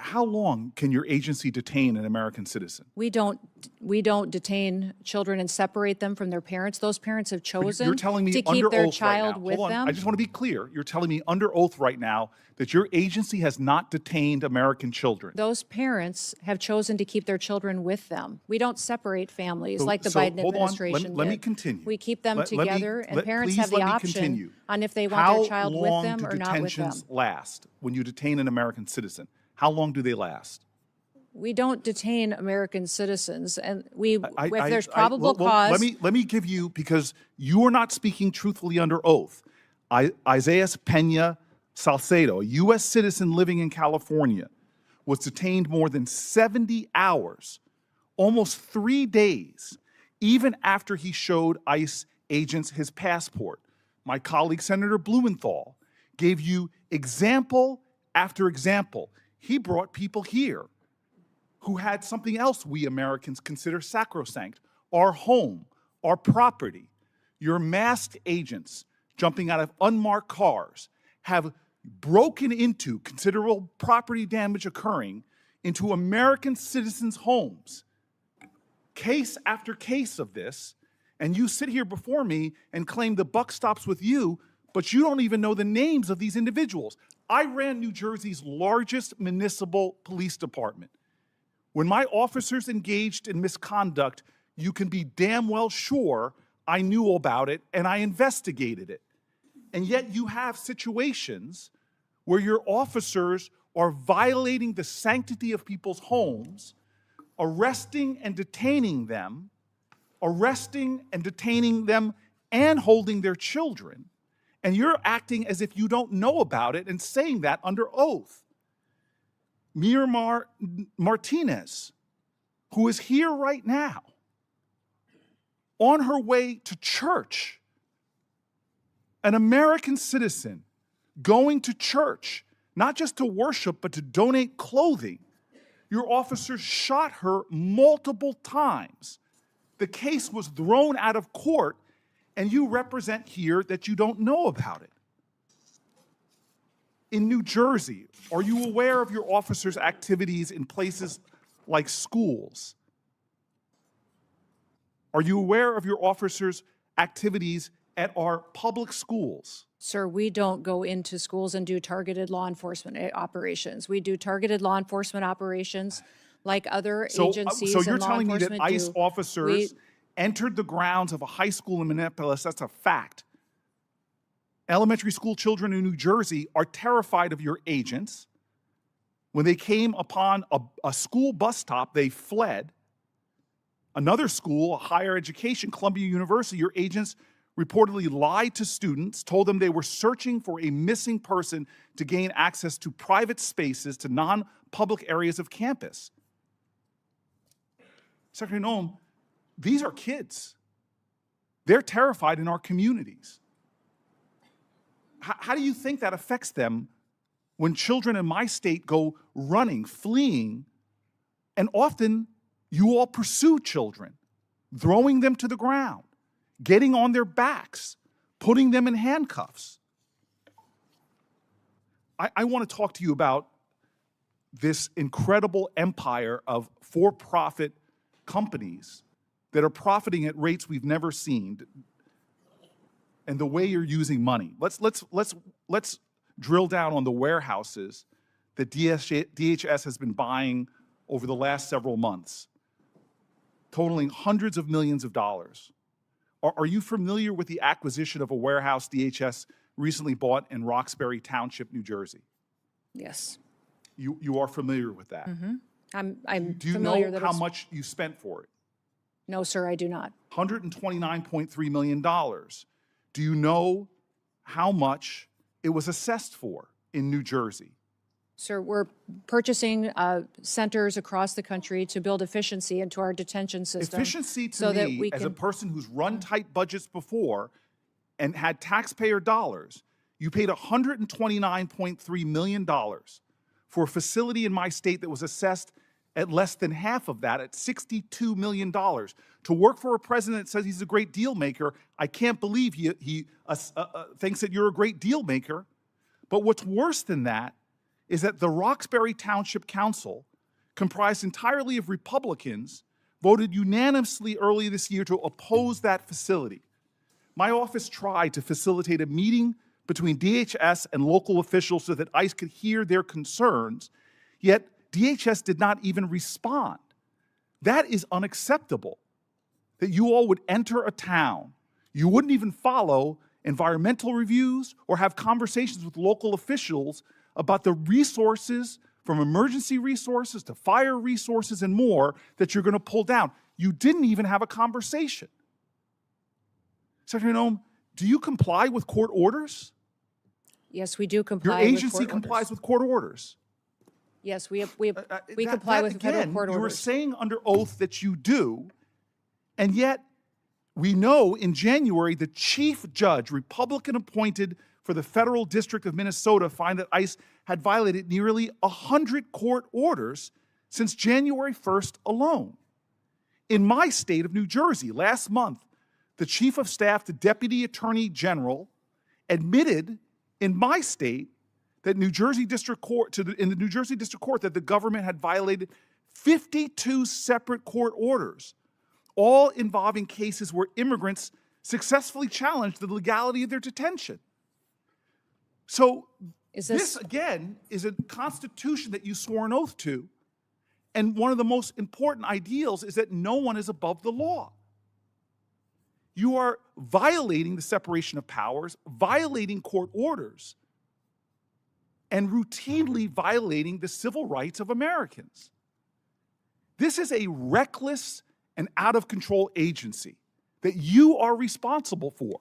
Speaker 17: how long can your agency detain an American citizen?
Speaker 4: We don't detain children and separate them from their parents. Those parents have chosen
Speaker 17: You're telling me
Speaker 4: to
Speaker 17: under
Speaker 4: keep their
Speaker 17: oath
Speaker 4: child
Speaker 17: right now.
Speaker 4: with
Speaker 17: Hold on.
Speaker 4: them.
Speaker 17: I just want to be clear. You're telling me under oath right now that your agency has not detained American children.
Speaker 4: Those parents have chosen to keep their children with them. We don't separate families
Speaker 17: So-
Speaker 4: like the
Speaker 17: so
Speaker 4: Biden
Speaker 17: hold on.
Speaker 4: administration
Speaker 17: Let me
Speaker 4: did.
Speaker 17: continue.
Speaker 4: We keep them
Speaker 17: Let me-
Speaker 4: together, and parents
Speaker 17: please
Speaker 4: have the
Speaker 17: let me
Speaker 4: option
Speaker 17: continue.
Speaker 4: on if they want their child with
Speaker 17: How
Speaker 4: them
Speaker 17: long
Speaker 4: or
Speaker 17: do
Speaker 4: not with them.
Speaker 17: detentions last when you detain an American citizen? How long do they last?
Speaker 4: We don't detain American citizens, and if there's
Speaker 17: well,
Speaker 4: probable cause.
Speaker 17: Let me give you, because you are not speaking truthfully under oath. Isaiah Pena Salcedo, a U.S. citizen living in California, was detained more than 70 hours, almost 3 days, even after he showed ICE agents his passport. My colleague, Senator Blumenthal, gave you example after example. He brought people here who had something else we Americans consider sacrosanct, our home, our property. Your masked agents jumping out of unmarked cars have broken into, considerable property damage occurring, into American citizens' homes. Case after case of this, and you sit here before me and claim the buck stops with you, but you don't even know the names of these individuals. I ran New Jersey's largest municipal police department. When my officers engaged in misconduct, you can be damn well sure I knew about it and I investigated it. And yet you have situations where your officers are violating the sanctity of people's homes, arresting and detaining them and holding their children. And you're acting as if you don't know about it and saying that under oath. Miramar Martinez, who is here right now, on her way to church, an American citizen going to church, not just to worship, but to donate clothing. Your officers shot her multiple times. The case was thrown out of court, and you represent here that you don't know about it. In New Jersey, are you aware of your officers' activities in places like schools? Are you aware of your officers' activities at our public schools?
Speaker 4: Sir, we don't go into schools and do targeted law enforcement operations. We do targeted law enforcement operations like other agencies
Speaker 17: So
Speaker 4: and
Speaker 17: you're
Speaker 4: law
Speaker 17: telling me that
Speaker 4: enforcement
Speaker 17: ICE
Speaker 4: do.
Speaker 17: officers entered the grounds of a high school in Minneapolis? That's a fact. Elementary school children in New Jersey are terrified of your agents. When they came upon a school bus stop, they fled. Another school, a higher education, Columbia University, your agents reportedly lied to students, told them they were searching for a missing person to gain access to private spaces, to non-public areas of campus. Secretary Noem, these are kids. They're terrified in our communities. How do you think that affects them when children in my state go running, fleeing, and often you all pursue children, throwing them to the ground, getting on their backs, putting them in handcuffs? I want to talk to you about this incredible empire of for-profit companies that are profiting at rates we've never seen, and the way you're using money. Let's drill down on the warehouses that DHS has been buying over the last several months, totaling hundreds of millions of dollars. Are you familiar with the acquisition of a warehouse DHS recently bought in Roxbury Township, New Jersey?
Speaker 4: Yes.
Speaker 17: You are familiar with that?
Speaker 4: Mm-hmm. I'm
Speaker 17: Do you
Speaker 4: familiar
Speaker 17: know
Speaker 4: that
Speaker 17: how
Speaker 4: it's-
Speaker 17: much you spent for it?
Speaker 4: No, sir, I do not.
Speaker 17: $129.3 million. Do you know how much it was assessed for in New Jersey?
Speaker 4: Sir, we're purchasing centers across the country to build efficiency into our detention system.
Speaker 17: Efficiency to
Speaker 4: so that
Speaker 17: me,
Speaker 4: we
Speaker 17: as
Speaker 4: can,
Speaker 17: a person who's run tight budgets before and had taxpayer dollars, you paid $129.3 million for a facility in my state that was assessed at less than half of that, at $62 million. To work for a president that says he's a great deal maker, I can't believe he thinks that you're a great deal maker. But what's worse than that is that the Roxbury Township Council, comprised entirely of Republicans, voted unanimously earlier this year to oppose that facility. My office tried to facilitate a meeting between DHS and local officials so that ICE could hear their concerns, yet DHS did not even respond. That is unacceptable, that you all would enter a town. You wouldn't even follow environmental reviews or have conversations with local officials about the resources, from emergency resources to fire resources and more, that you're going to pull down. You didn't even have a conversation. Secretary Noem, do you comply with court orders?
Speaker 4: Yes, we do
Speaker 17: Your
Speaker 4: comply with court
Speaker 17: agency
Speaker 4: orders.
Speaker 17: complies with court orders.
Speaker 4: Yes, we
Speaker 17: That-
Speaker 4: comply
Speaker 17: that
Speaker 4: with federal
Speaker 17: again,
Speaker 4: court
Speaker 17: you were
Speaker 4: orders.
Speaker 17: saying under oath that you do, and yet we know in January the chief judge, Republican appointed for the Federal District of Minnesota, found that ICE had violated nearly 100 court orders since January 1st alone. In my state of New Jersey, last month, the chief of staff to Deputy Attorney General admitted in my state that New Jersey District Court, in the New Jersey District Court, that the government had violated 52 separate court orders, all involving cases where immigrants successfully challenged the legality of their detention. So this, again, is a constitution that you swore an oath to, and one of the most important ideals is that no one is above the law. You are violating the separation of powers, violating court orders, and routinely violating the civil rights of Americans. This is a reckless and out-of-control agency that you are responsible for.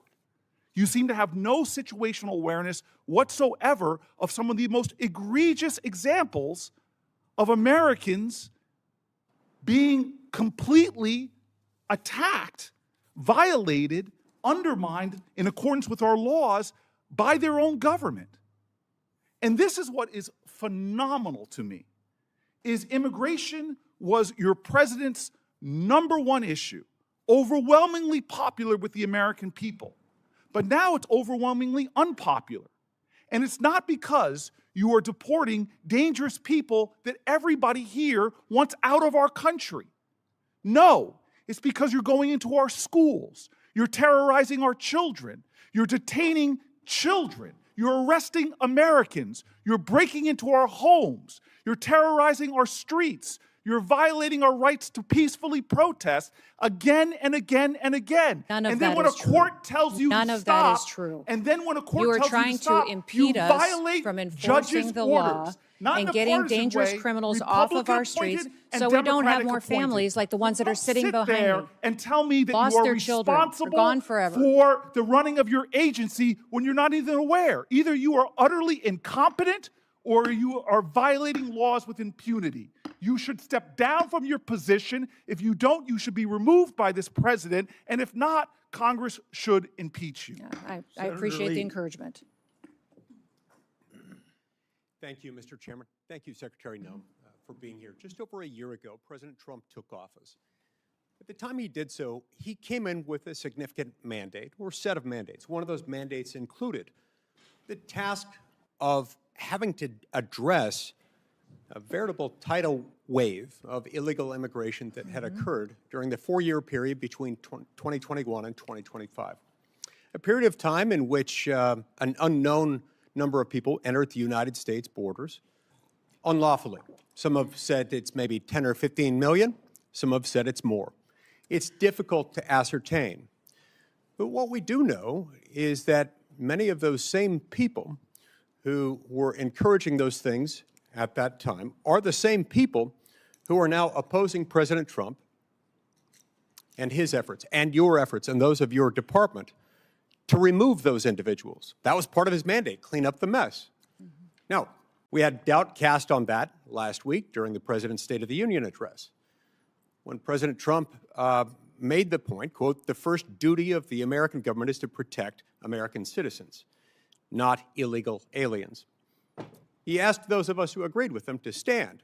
Speaker 17: You seem to have no situational awareness whatsoever of some of the most egregious examples of Americans being completely attacked, violated, undermined in accordance with our laws by their own government. And this is what is phenomenal to me, is immigration was your president's #1 issue, overwhelmingly popular with the American people. But now it's overwhelmingly unpopular. And it's not because you are deporting dangerous people that everybody here wants out of our country. No, it's because you're going into our schools. You're terrorizing our children. You're detaining children. You're arresting Americans. You're breaking into our homes. You're terrorizing our streets. You're violating our rights to peacefully protest again and again and again.
Speaker 4: None of
Speaker 17: and then
Speaker 4: that
Speaker 17: when
Speaker 4: is
Speaker 17: a
Speaker 4: true.
Speaker 17: court tells you
Speaker 4: None
Speaker 17: to
Speaker 4: of
Speaker 17: stop,
Speaker 4: that is true.
Speaker 17: and then when a court
Speaker 4: You are
Speaker 17: tells
Speaker 4: trying
Speaker 17: you to stop,
Speaker 4: to impede
Speaker 17: you
Speaker 4: us
Speaker 17: violate
Speaker 4: from
Speaker 17: judges'
Speaker 4: enforcing the law
Speaker 17: orders. Not in
Speaker 4: and
Speaker 17: a
Speaker 4: getting
Speaker 17: partisan
Speaker 4: dangerous
Speaker 17: way,
Speaker 4: criminals off of our
Speaker 17: Republican-appointed
Speaker 4: streets
Speaker 17: and
Speaker 4: so we don't have
Speaker 17: Democratic
Speaker 4: more
Speaker 17: appointed.
Speaker 4: families like the ones that are
Speaker 17: Don't
Speaker 4: sitting
Speaker 17: sit
Speaker 4: behind
Speaker 17: there
Speaker 4: me.
Speaker 17: and tell me that
Speaker 4: Lost
Speaker 17: you are
Speaker 4: their children, are
Speaker 17: responsible
Speaker 4: gone forever.
Speaker 17: for the running of your agency when you're not even aware. Either you are utterly incompetent or you are violating laws with impunity. You should step down from your position. If you don't, you should be removed by this president. And if not, Congress should impeach you.
Speaker 4: Yeah, I appreciate the encouragement.
Speaker 18: Thank you, Mr. Chairman. Thank you, Secretary Noem, for being here. Just over a year ago, President Trump took office. At the time he did so, he came in with a significant mandate, or set of mandates. One of those mandates included the task of having to address a veritable tidal wave of illegal immigration that had occurred during the 4-year period between 2021 and 2025. A period of time in which an unknown number of people entered the United States borders unlawfully. Some have said it's maybe 10 or 15 million. Some have said it's more. It's difficult to ascertain. But what we do know is that many of those same people who were encouraging those things at that time are the same people who are now opposing President Trump and his efforts, and your efforts, and those of your department, to remove those individuals. That was part of his mandate, clean up the mess. Now, we had doubt cast on that last week during the President's State of the Union address, when President Trump made the point, quote, the first duty of the American government is to protect American citizens, not illegal aliens. He asked those of us who agreed with him to stand.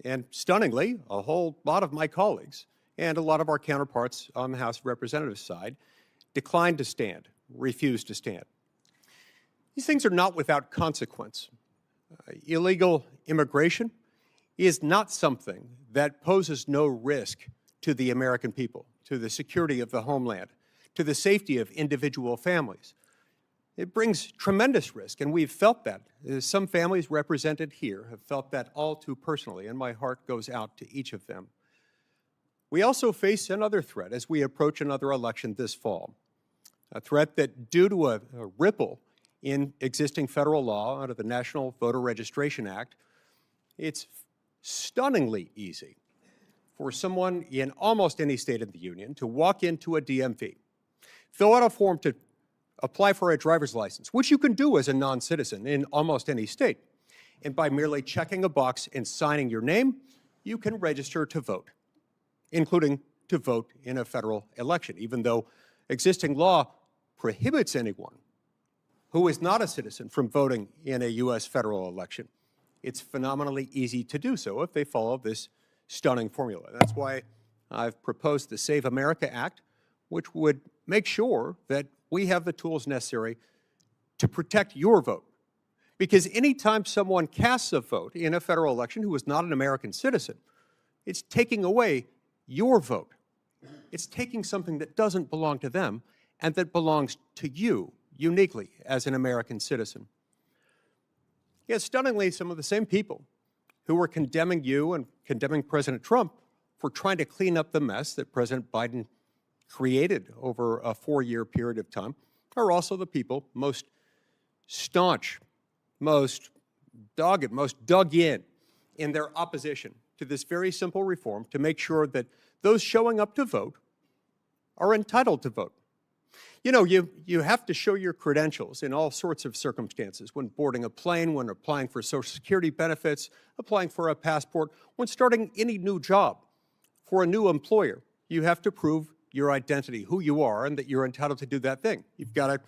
Speaker 18: And stunningly, a whole lot of my colleagues and a lot of our counterparts on the House of Representatives side declined to stand, refused to stand. These things are not without consequence. illegal immigration is not something that poses no risk to the American people, to the security of the homeland, to the safety of individual families. It brings tremendous risk, and we've felt that. Some families represented here have felt that all too personally, and my heart goes out to each of them. We also face another threat as we approach another election this fall, a threat that, due to a ripple in existing federal law under the National Voter Registration Act, it's stunningly easy for someone in almost any state in the union to walk into a DMV, fill out a form to apply for a driver's license, which you can do as a non-citizen in almost any state. And by merely checking a box and signing your name, you can register to vote, including to vote in a federal election, even though existing law prohibits anyone who is not a citizen from voting in a U.S. federal election. It's phenomenally easy to do so if they follow this stunning formula. That's why I've proposed the Save America Act, which would make sure that we have the tools necessary to protect your vote. Because anytime someone casts a vote in a federal election who is not an American citizen, it's taking away your vote. It's taking something that doesn't belong to them and that belongs to you uniquely as an American citizen. Yet stunningly, some of the same people who were condemning you and condemning President Trump for trying to clean up the mess that President Biden created over a 4-year period of time are also the people most staunch, most dogged, most dug in their opposition to this very simple reform to make sure that those showing up to vote are entitled to vote. You know, you have to show your credentials in all sorts of circumstances, when boarding a plane, when applying for Social Security benefits, applying for a passport, when starting any new job for a new employer. You have to prove your identity, who you are, and that you're entitled to do that thing. You've got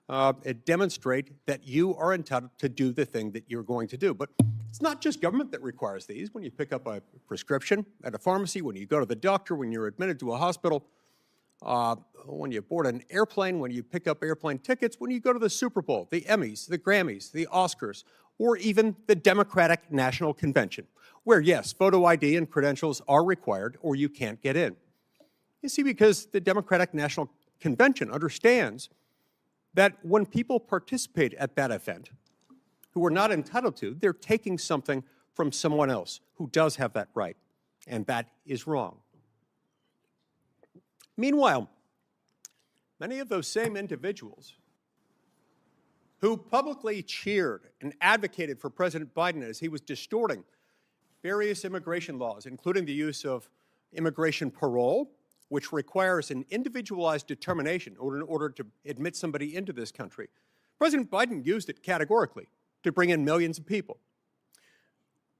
Speaker 18: to demonstrate that you are entitled to do the thing that you're going to do. But it's not just government that requires these. When you pick up a prescription at a pharmacy, when you go to the doctor, when you're admitted to a hospital, when you board an airplane, when you pick up airplane tickets, when you go to the Super Bowl, the Emmys, the Grammys, the Oscars, or even the Democratic National Convention, where, yes, photo ID and credentials are required or you can't get in. You see, because the Democratic National Convention understands that when people participate at that event who are not entitled to, they're taking something from someone else who does have that right, and that is wrong. Meanwhile, many of those same individuals who publicly cheered and advocated for President Biden as he was distorting various immigration laws, including the use of immigration parole, which requires an individualized determination in order to admit somebody into this country. President Biden used it categorically to bring in millions of people.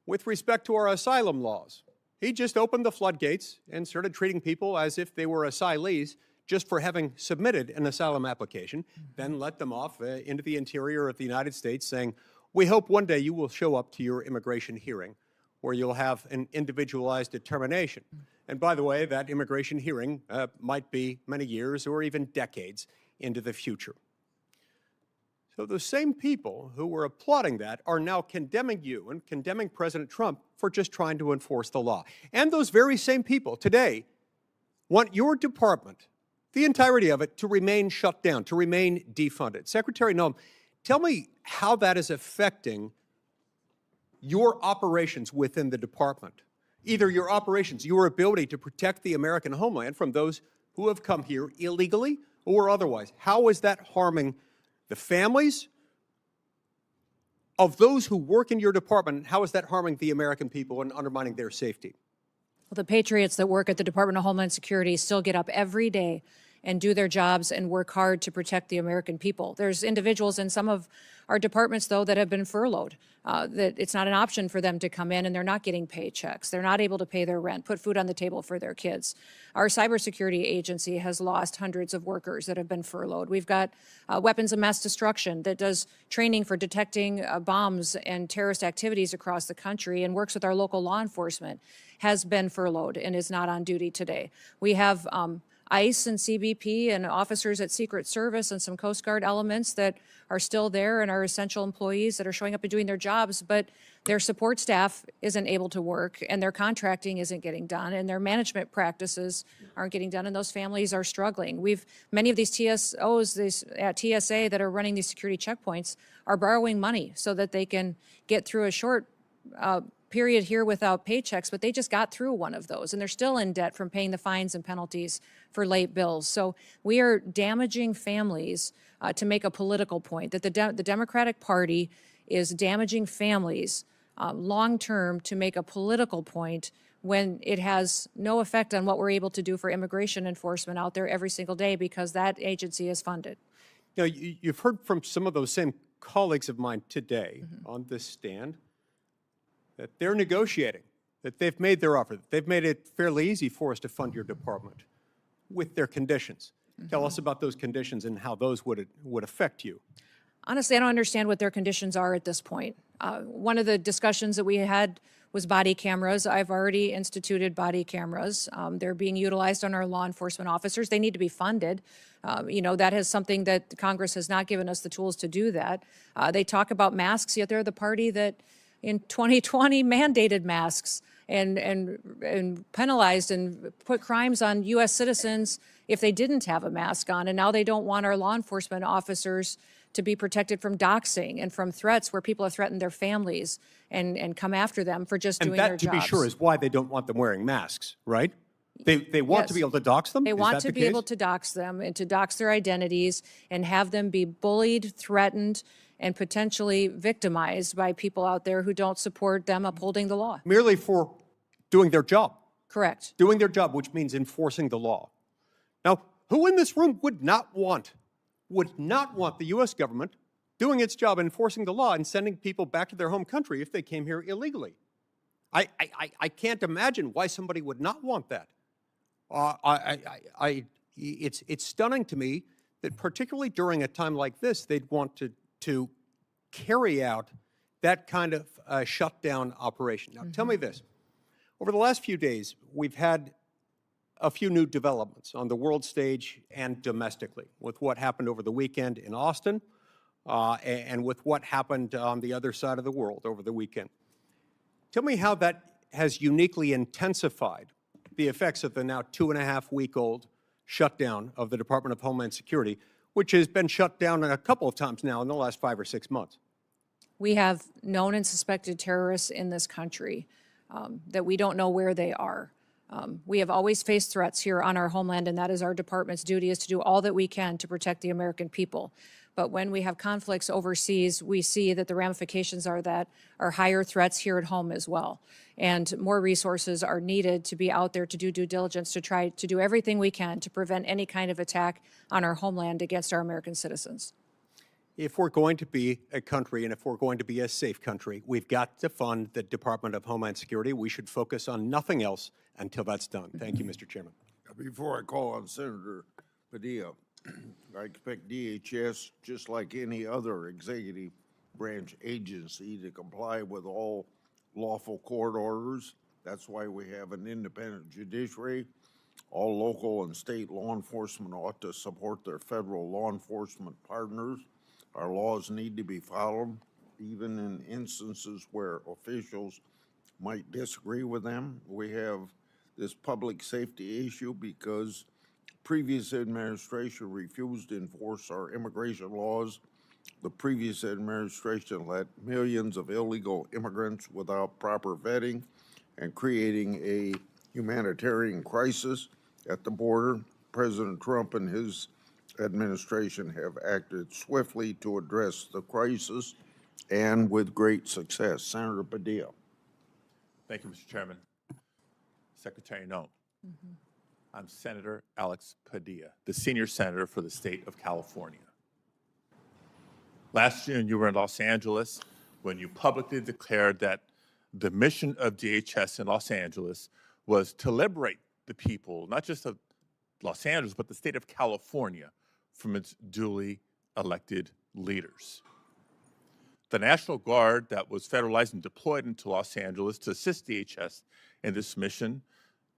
Speaker 18: With respect to our asylum laws, he just opened the floodgates and started treating people as if they were asylees just for having submitted an asylum application, then let them off into the interior of the United States saying, we hope one day you will show up to your immigration hearing where you'll have an individualized determination. And by the way, that immigration hearing might be many years or even decades into the future. So the same people who were applauding that are now condemning you and condemning President Trump for just trying to enforce the law. And those very same people today want your department, the entirety of it, to remain shut down, to remain defunded. Secretary Noem, tell me how that is affecting your operations within the department. Either your operations, your ability to protect the American homeland from those who have come here illegally or otherwise. How is that harming the families of those who work in your department? How is that harming the American people and undermining their safety?
Speaker 4: Well, the patriots that work at the Department of Homeland Security still get up every day and do their jobs and work hard to protect the American people. There's individuals in some of our departments, though, that have been furloughed, that it's not an option for them to come in and they're not getting paychecks. They're not able to pay their rent, put food on the table for their kids. Our cybersecurity agency has lost hundreds of workers that have been furloughed. We've got weapons of mass destruction that does training for detecting bombs and terrorist activities across the country and works with our local law enforcement, has been furloughed and is not on duty today. We have ICE and CBP and officers at Secret Service and some Coast Guard elements that are still there and are essential employees that are showing up and doing their jobs, but their support staff isn't able to work, and their contracting isn't getting done, and their management practices aren't getting done, and those families are struggling. Many of these TSOs at TSA that are running these security checkpoints are borrowing money so that they can get through a short period here without paychecks, but they just got through one of those, and they're still in debt from paying the fines and penalties for late bills. So we are damaging families to make a political point, that the Democratic Party is damaging families long-term to make a political point when it has no effect on what we're able to do for immigration enforcement out there every single day because that agency is funded.
Speaker 18: Now, you've heard from some of those same colleagues of mine today on this stand that they're negotiating, that they've made their offer, that they've made it fairly easy for us to fund your department with their conditions. Tell us about those conditions and how those would affect you.
Speaker 4: Honestly, I don't understand what their conditions are at this point. One of the discussions that we had was body cameras. I've already instituted body cameras. They're being utilized on our law enforcement officers. They need to be funded. That is something that Congress has not given us the tools to do that. They talk about masks, yet they're the party that in 2020 mandated masks and penalized and put crimes on U.S. citizens if they didn't have a mask on. And now they don't want our law enforcement officers to be protected from doxing and from threats where people have threatened their families and come after them for just doing their jobs.
Speaker 18: And that, to be sure, is why they don't want them wearing masks, right? They want to be able to dox them?
Speaker 4: They want to be able to dox them and to dox their identities and have them be bullied, threatened, and potentially victimized by people out there who don't support them upholding the law.
Speaker 18: Merely for doing their job.
Speaker 4: Correct.
Speaker 18: Doing their job, which means enforcing the law. Now, who in this room would not want the U.S. government doing its job enforcing the law and sending people back to their home country if they came here illegally? I can't imagine why somebody would not want that. It's stunning to me that particularly during a time like this, they'd want to carry out that kind of shutdown operation. Now, tell me this. Over the last few days, we've had a few new developments on the world stage and domestically with what happened over the weekend in Austin and with what happened on the other side of the world over the weekend. Tell me how that has uniquely intensified the effects of the now 2.5-week-old shutdown of the Department of Homeland Security, which has been shut down a couple of times now in the last 5 or 6 months.
Speaker 4: We have known and suspected terrorists in this country that we don't know where they are. We have always faced threats here on our homeland, and that is our department's duty, is to do all that we can to protect the American people. But when we have conflicts overseas, we see that the ramifications are higher threats here at home as well. And more resources are needed to be out there to do due diligence, to try to do everything we can to prevent any kind of attack on our homeland against our American citizens.
Speaker 18: If we're going to be a country and if we're going to be a safe country, we've got to fund the Department of Homeland Security. We should focus on nothing else until that's done. Thank you, Mr. Chairman.
Speaker 2: Before I call on Senator Padilla, I expect DHS, just like any other executive branch agency, to comply with all lawful court orders. That's why we have an independent judiciary. All local and state law enforcement ought to support their federal law enforcement partners. Our laws need to be followed, even in instances where officials might disagree with them. We have this public safety issue because previous administration refused to enforce our immigration laws. The previous administration let millions of illegal immigrants without proper vetting and creating a humanitarian crisis at the border. President Trump and his administration have acted swiftly to address the crisis and with great success. Senator Padilla.
Speaker 19: Thank you, Mr. Chairman. Secretary Noem. I'm Senator Alex Padilla, the senior senator for the state of California. Last June, you were in Los Angeles when you publicly declared that the mission of DHS in Los Angeles was to liberate the people, not just of Los Angeles, but the state of California from its duly elected leaders. The National Guard that was federalized and deployed into Los Angeles to assist DHS in this mission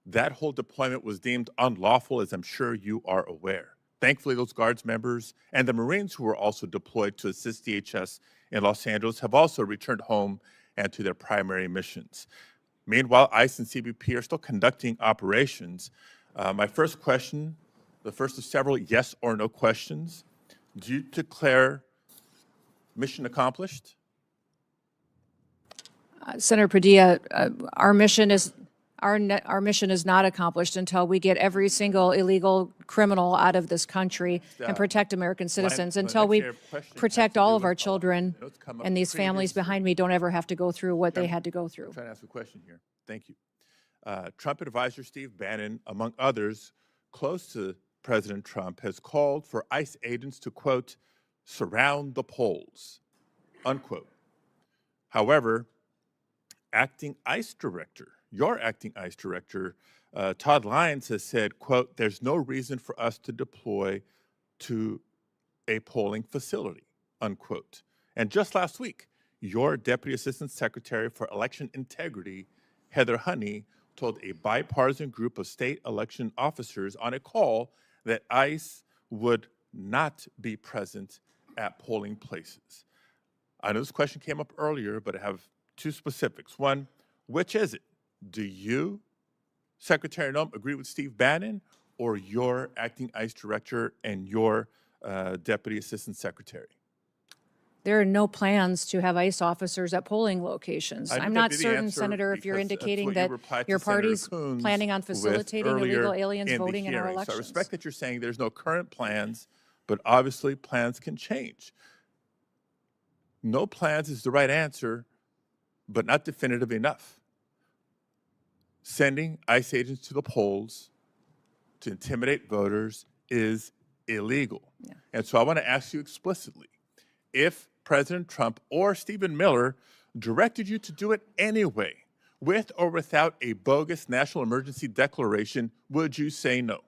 Speaker 19: That whole deployment was deemed unlawful, as I'm sure you are aware. Thankfully, those Guards members and the Marines who were also deployed to assist DHS in Los Angeles have also returned home and to their primary missions. Meanwhile, ICE and CBP are still conducting operations. My first question, the first of several yes or no questions, do you declare mission accomplished?
Speaker 4: Senator Padilla, our mission is not accomplished until we get every single illegal criminal out of this country and protect American citizens, until we protect all of our children and these families behind me don't ever have to go through what they had to go through.
Speaker 19: I'm trying to ask a question here. Thank you. Trump advisor Steve Bannon, among others close to President Trump, has called for ICE agents to, quote, surround the polls, unquote. However, your acting ICE director, Todd Lyons, has said, quote, there's no reason for us to deploy to a polling facility, unquote. And just last week, your Deputy Assistant Secretary for Election Integrity, Heather Honey, told a bipartisan group of state election officers on a call that ICE would not be present at polling places. I know this question came up earlier, but I have two specifics. One, which is it? Do you, Secretary Noem, agree with Steve Bannon, or your acting ICE director and your Deputy Assistant Secretary?
Speaker 4: There are no plans to have ICE officers at polling locations. I'm not certain, Senator, if you're indicating that your party's planning on facilitating illegal aliens voting in our elections.
Speaker 19: So I respect that you're saying there's no current plans, but obviously plans can change. No plans is the right answer, but not definitive enough. Sending ICE agents to the polls to intimidate voters is illegal. Yeah. And so I want to ask you explicitly, if President Trump or Stephen Miller directed you to do it anyway, with or without a bogus national emergency declaration, would you say no?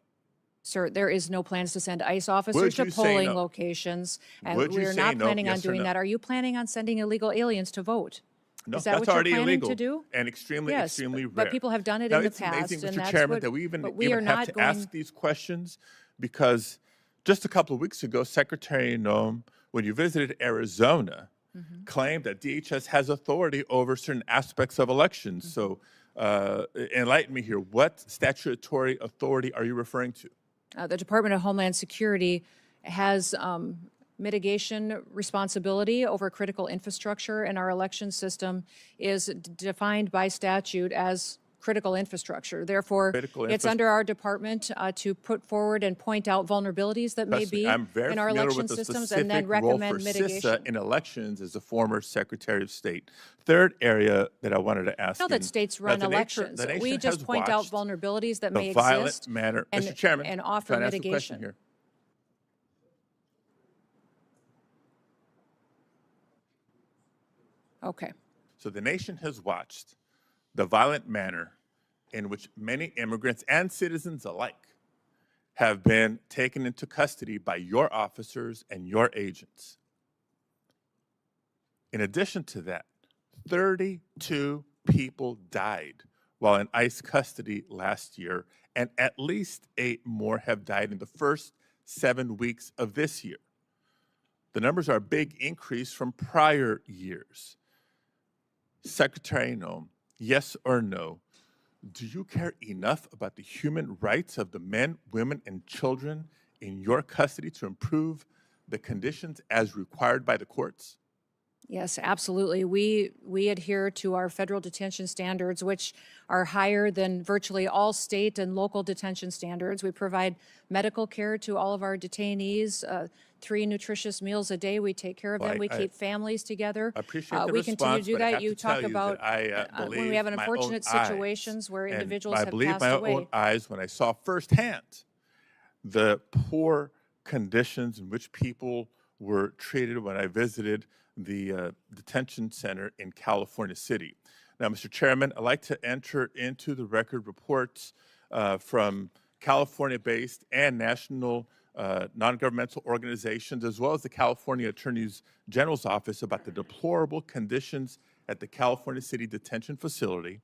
Speaker 4: Sir, there is no plans to send ICE officers to polling locations, and we're not planning on doing that. Are you planning on sending illegal aliens to vote?
Speaker 19: No,
Speaker 4: is that
Speaker 19: that's
Speaker 4: what
Speaker 19: already
Speaker 4: you're planning
Speaker 19: illegal
Speaker 4: to do?
Speaker 19: And extremely,
Speaker 4: yes,
Speaker 19: extremely rare.
Speaker 4: But people have done it
Speaker 19: now,
Speaker 4: in the
Speaker 19: it's
Speaker 4: past.
Speaker 19: amazing,
Speaker 4: and
Speaker 19: Mr.
Speaker 4: that's
Speaker 19: Chairman,
Speaker 4: what,
Speaker 19: that we even
Speaker 4: we
Speaker 19: have to ask these questions, because just a couple of weeks ago, Secretary Noem, when you visited Arizona, claimed that DHS has authority over certain aspects of elections. So enlighten me here. What statutory authority are you referring to?
Speaker 4: The Department of Homeland Security has mitigation responsibility over critical infrastructure, and our election system is defined by statute as critical infrastructure. Therefore, it's under our department to put forward and point out vulnerabilities that may be in our election systems, and then recommend mitigation.
Speaker 19: CISA in elections as a former Secretary of State. Third area that I wanted to ask.
Speaker 4: I know that states run elections. We just point out vulnerabilities that may exist
Speaker 19: Mr. Chairman,
Speaker 4: and offer mitigation.
Speaker 19: Here.
Speaker 4: Okay.
Speaker 19: So the nation has watched the violent manner in which many immigrants and citizens alike have been taken into custody by your officers and your agents. In addition to that, 32 people died while in ICE custody last year, and at least 8 more have died in the first 7 weeks of this year. The numbers are a big increase from prior years. Secretary Noem, yes or no, do you care enough about the human rights of the men, women, and children in your custody to improve the conditions as required by the courts?
Speaker 4: Yes, absolutely. We adhere to our federal detention standards, which are higher than virtually all state and local detention standards. We provide medical care to all of our detainees, 3 nutritious meals a day. We take care of them. We keep families together.
Speaker 19: I appreciate the
Speaker 4: we
Speaker 19: response,
Speaker 4: continue to do
Speaker 19: but I
Speaker 4: that.
Speaker 19: have
Speaker 4: You
Speaker 19: to tell
Speaker 4: talk
Speaker 19: you
Speaker 4: about
Speaker 19: that
Speaker 4: when we have unfortunate situations where individuals have passed away.
Speaker 19: I believe my own eyes when I saw firsthand the poor conditions in which people were treated when I visited the detention center in California City. Now, Mr. Chairman, I'd like to enter into the record reports from California-based and national non-governmental organizations, as well as the California Attorney General's Office, about the deplorable conditions at the California City Detention Facility,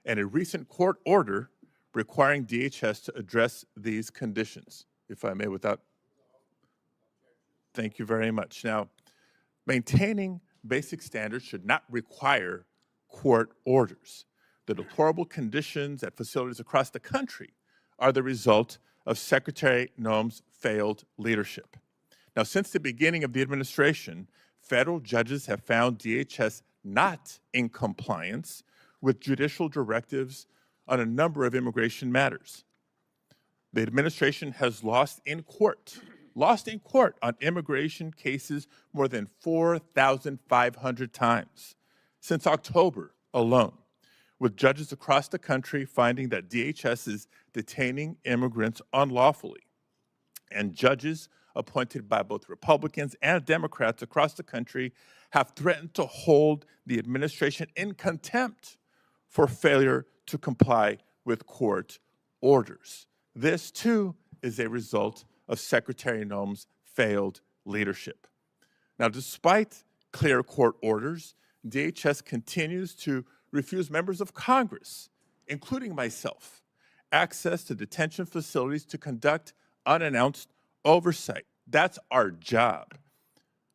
Speaker 19: and a recent court order requiring DHS to address these conditions, if I may, without. Thank you very much. Now, maintaining basic standards should not require court orders. The deplorable conditions at facilities across the country are the result of Secretary Noem's failed leadership. Now, since the beginning of the administration, federal judges have found DHS not in compliance with judicial directives on a number of immigration matters. The administration has lost in court on immigration cases more than 4,500 times since October alone, with judges across the country finding that DHS is detaining immigrants unlawfully. And judges appointed by both Republicans and Democrats across the country have threatened to hold the administration in contempt for failure to comply with court orders. This, too, is a result of Secretary Noem's failed leadership. Now, despite clear court orders, DHS continues to refuse members of Congress, including myself, access to detention facilities to conduct unannounced oversight. That's our job.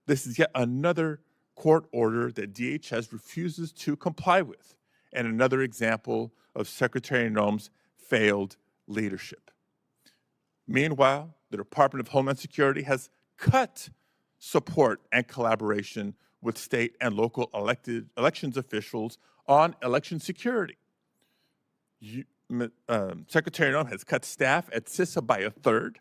Speaker 19: This is yet another court order that DHS refuses to comply with, and another example of Secretary Noem's failed leadership. Meanwhile, the Department of Homeland Security has cut support and collaboration with state and local elections officials on election security. Secretary Noem has cut staff at CISA by a third.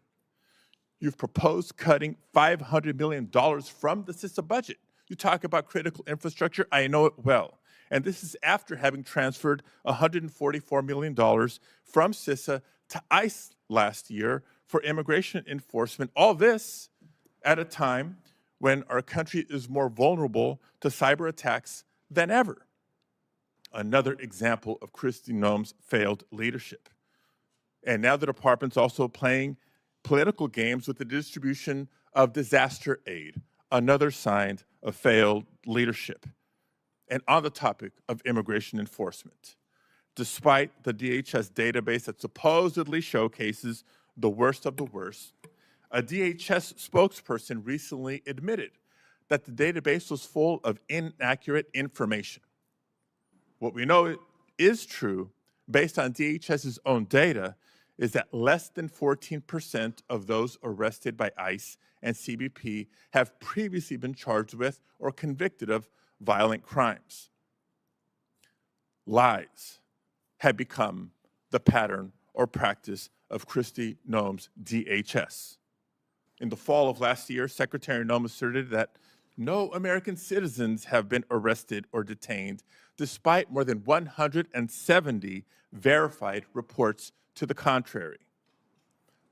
Speaker 19: You've proposed cutting $500 million from the CISA budget. You talk about critical infrastructure, I know it well. And this is after having transferred $144 million from CISA to ICE last year for immigration enforcement. All this at a time when our country is more vulnerable to cyber attacks than ever. Another example of Kristi Noem's failed leadership. And now the department's also playing political games with the distribution of disaster aid, another sign of failed leadership. And on the topic of immigration enforcement, despite the DHS database that supposedly showcases the worst of the worst, a DHS spokesperson recently admitted that the database was full of inaccurate information. What we know is true, based on DHS's own data, is that less than 14% of those arrested by ICE and CBP have previously been charged with or convicted of violent crimes. Lies have become the pattern or practice of Kristi Noem's DHS. In the fall of last year, Secretary Noem asserted that no American citizens have been arrested or detained, despite more than 170 verified reports to the contrary.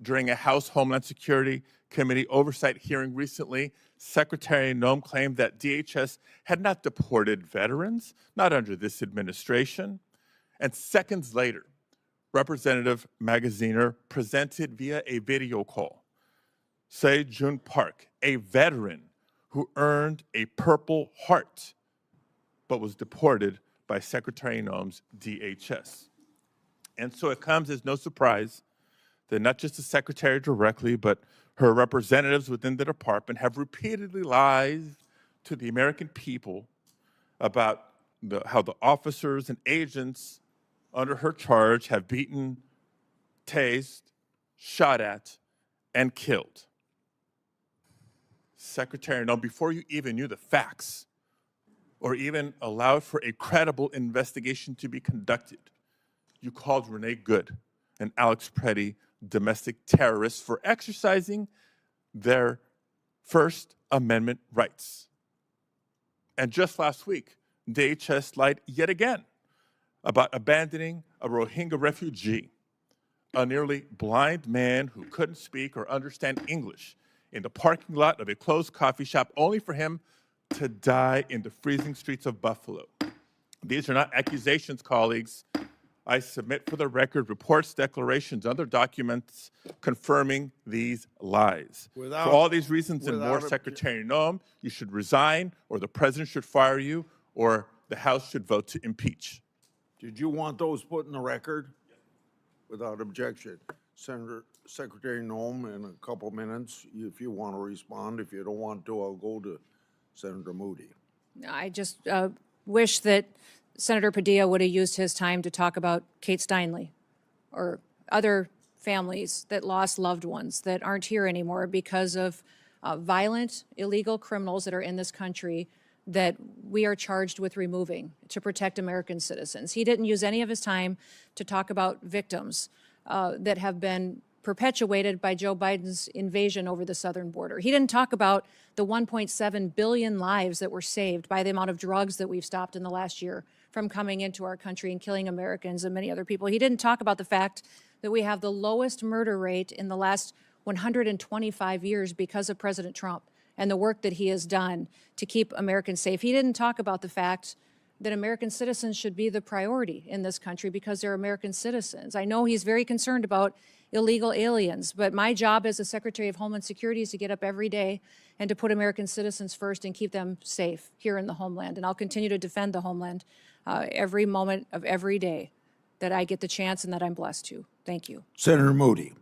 Speaker 19: During a House Homeland Security Committee oversight hearing recently, Secretary Noem claimed that DHS had not deported veterans, not under this administration. And seconds later, Representative Magaziner presented via a video call Se-Jun Park, a veteran who earned a Purple Heart, but was deported by Secretary Noem's DHS. And so it comes as no surprise that not just the Secretary directly, but her representatives within the department have repeatedly lied to the American people about how the officers and agents under her charge have beaten, tased, shot at, and killed. Secretary Noem, before you even knew the facts or even allowed for a credible investigation to be conducted, you called Renee Good and Alex Preddy domestic terrorists for exercising their First Amendment rights. And just last week, DHS lied yet again about abandoning a Rohingya refugee, a nearly blind man who couldn't speak or understand English, in the parking lot of a closed coffee shop, only for him to die in the freezing streets of Buffalo. These are not accusations, colleagues. I submit for the record reports, declarations, other documents confirming these lies. For all these reasons and more, Secretary Noem, you should resign, or the president should fire you, or the House should vote to impeach.
Speaker 2: Did you want those put in the record? Without objection. Secretary Noem, in a couple minutes, if you want to respond. If you don't want to, I'll go to Senator Moody.
Speaker 4: I just wish that Senator Padilla would have used his time to talk about Kate Steinle or other families that lost loved ones that aren't here anymore because of violent, illegal criminals that are in this country that we are charged with removing to protect American citizens. He didn't use any of his time to talk about victims that have been perpetuated by Joe Biden's invasion over the southern border. He didn't talk about the 1.7 billion lives that were saved by the amount of drugs that we've stopped in the last year from coming into our country and killing Americans and many other people. He didn't talk about the fact that we have the lowest murder rate in the last 125 years because of President Trump and the work that he has done to keep Americans safe. He didn't talk about the fact that American citizens should be the priority in this country because they're American citizens. I know he's very concerned about illegal aliens, but my job as the Secretary of Homeland Security is to get up every day and to put American citizens first and keep them safe here in the homeland. And I'll continue to defend the homeland every moment of every day that I get the chance and that I'm blessed to. Thank you.
Speaker 2: Senator Moody.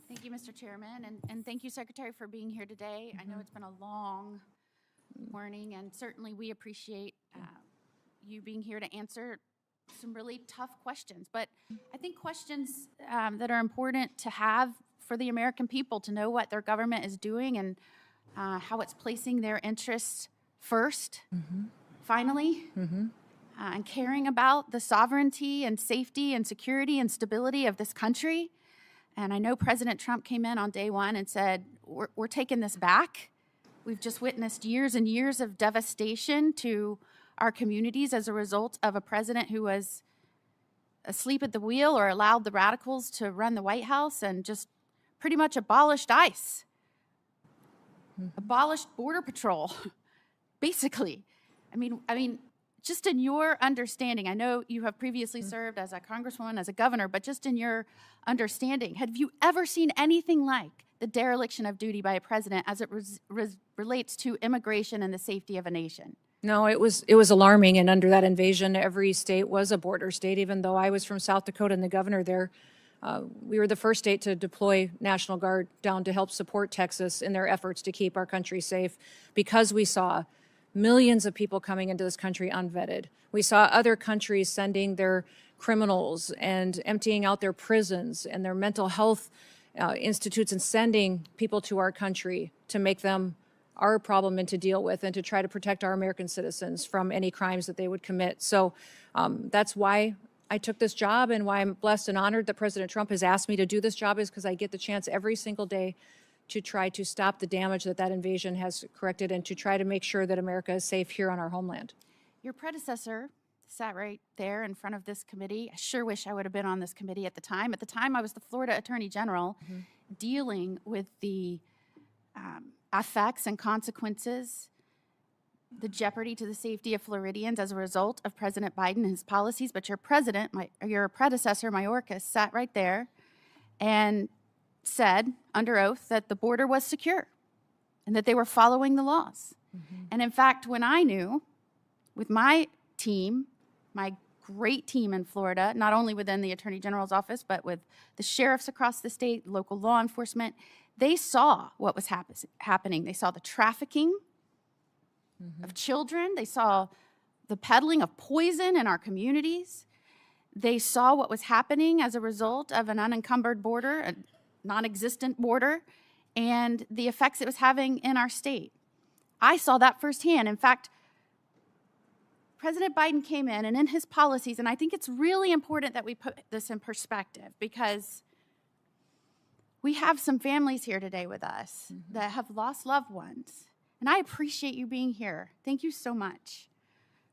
Speaker 20: Thank you, Mr. Chairman, and thank you, Secretary, for being here today. I know it's been a long morning, and certainly we appreciate you being here to answer some really tough questions. But I think questions that are important to have for the American people to know what their government is doing and how it's placing their interests first, finally, and caring about the sovereignty and safety and security and stability of this country. And I know President Trump came in on day one and said, we're taking this back. We've just witnessed years and years of devastation to our communities as a result of a president who was asleep at the wheel or allowed the radicals to run the White House and just pretty much abolished ICE, abolished Border Patrol, basically. I mean, just in your understanding, I know you have previously served as a congresswoman, as a governor, but just in your understanding, have you ever seen anything like the dereliction of duty by a president as it relates to immigration and the safety of a nation?
Speaker 4: No, it was alarming, and under that invasion, every state was a border state. Even though I was from South Dakota and the governor there, we were the first state to deploy National Guard down to help support Texas in their efforts to keep our country safe because we saw millions of people coming into this country unvetted. We saw other countries sending their criminals and emptying out their prisons and their mental health institutes and sending people to our country to make them our problem and to deal with and to try to protect our American citizens from any crimes that they would commit. So that's why I took this job and why I'm blessed and honored that President Trump has asked me to do this job, is because I get the chance every single day to try to stop the damage that invasion has corrected and to try to make sure that America is safe here on our homeland.
Speaker 20: Your predecessor sat right there in front of this committee. I sure wish I would have been on this committee at the time. At the time, I was the Florida Attorney General dealing with the effects and consequences, the jeopardy to the safety of Floridians as a result of President Biden and his policies. But your predecessor, Mayorkas, sat right there and said under oath that the border was secure and that they were following the laws. And in fact, when I knew with my team, my great team in Florida, not only within the Attorney General's office, but with the sheriffs across the state, local law enforcement, they saw what was happening. They saw the trafficking of children. They saw the peddling of poison in our communities. They saw what was happening as a result of an unencumbered border, a non-existent border, and the effects it was having in our state. I saw that firsthand. In fact, President Biden came in, and in his policies, and I think it's really important that we put this in perspective, because we have some families here today with us that have lost loved ones. And I appreciate you being here. Thank you so much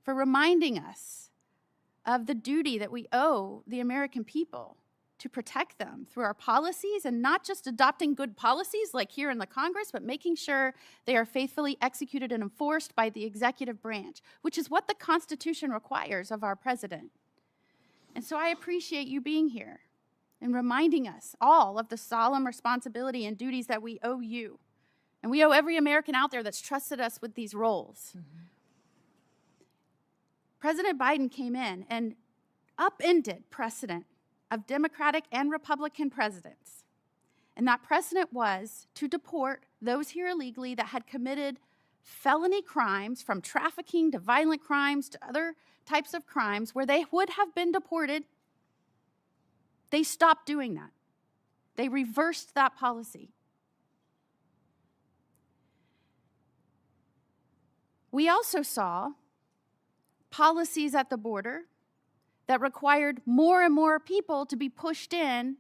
Speaker 20: for reminding us of the duty that we owe the American people to protect them through our policies, and not just adopting good policies like here in the Congress, but making sure they are faithfully executed and enforced by the executive branch, which is what the Constitution requires of our president. And so I appreciate you being here and reminding us all of the solemn responsibility and duties that we owe you. And we owe every American out there that's trusted us with these roles. President Biden came in and upended precedent of Democratic and Republican presidents. And that precedent was to deport those here illegally that had committed felony crimes, from trafficking to violent crimes to other types of crimes where they would have been deported. They stopped doing that. They reversed that policy. We also saw policies at the border that required more and more people to be pushed in.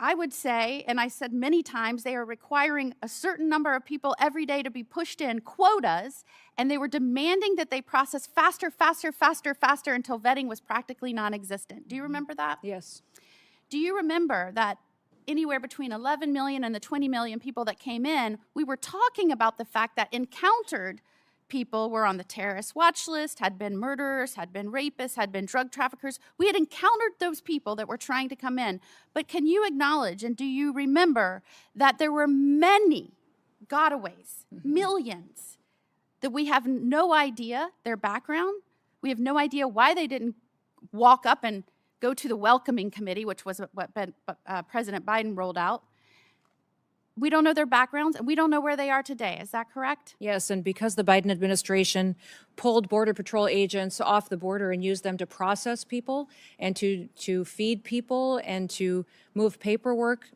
Speaker 20: I would say, and I said many times, they are requiring a certain number of people every day to be pushed in, quotas, and they were demanding that they process faster, faster, faster, faster until vetting was practically non-existent. Do you remember that?
Speaker 4: Yes.
Speaker 20: Do you remember that anywhere between 11 million and the 20 million people that came in, we were talking about the fact that encountered people were on the terrorist watch list, had been murderers, had been rapists, had been drug traffickers. We had encountered those people that were trying to come in. But can you acknowledge, and do you remember, that there were many gotaways, millions, that we have no idea their background? We have no idea why they didn't walk up and go to the welcoming committee, which was what President Biden rolled out. We don't know their backgrounds, and we don't know where they are today. Is that correct?
Speaker 4: Yes, and because the Biden administration pulled Border Patrol agents off the border and used them to process people and to feed people and to move paperwork,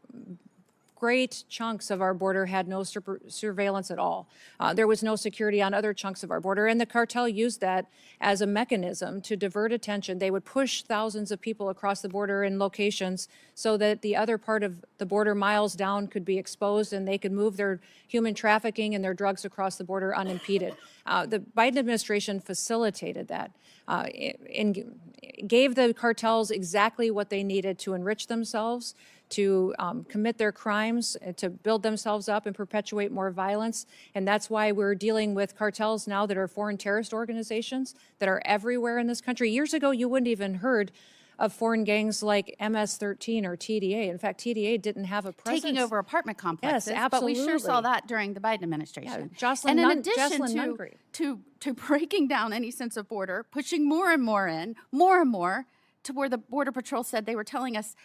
Speaker 4: great chunks of our border had no surveillance at all. There was no security on other chunks of our border, and the cartel used that as a mechanism to divert attention. They would push thousands of people across the border in locations so that the other part of the border miles down could be exposed and they could move their human trafficking and their drugs across the border unimpeded. The Biden administration facilitated that. And gave the cartels exactly what they needed to enrich themselves, to commit their crimes, to build themselves up and perpetuate more violence. And that's why we're dealing with cartels now that are foreign terrorist organizations that are everywhere in this country. Years ago, you wouldn't even heard of foreign gangs like MS-13 or TDA. In fact, TDA didn't have a presence.
Speaker 20: Taking over apartment complexes.
Speaker 4: Yes, absolutely.
Speaker 20: But we sure saw that during the Biden administration.
Speaker 4: Yeah, Jocelyn
Speaker 20: and in
Speaker 4: Nun-
Speaker 20: addition
Speaker 4: Jocelyn
Speaker 20: to breaking down any sense of border, pushing more and more in, more and more, to where the Border Patrol said they were telling us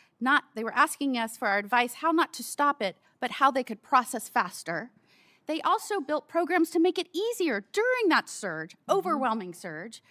Speaker 20: they were asking us for our advice how not to stop it, but how they could process faster. They also built programs to make it easier during that surge, overwhelming surge,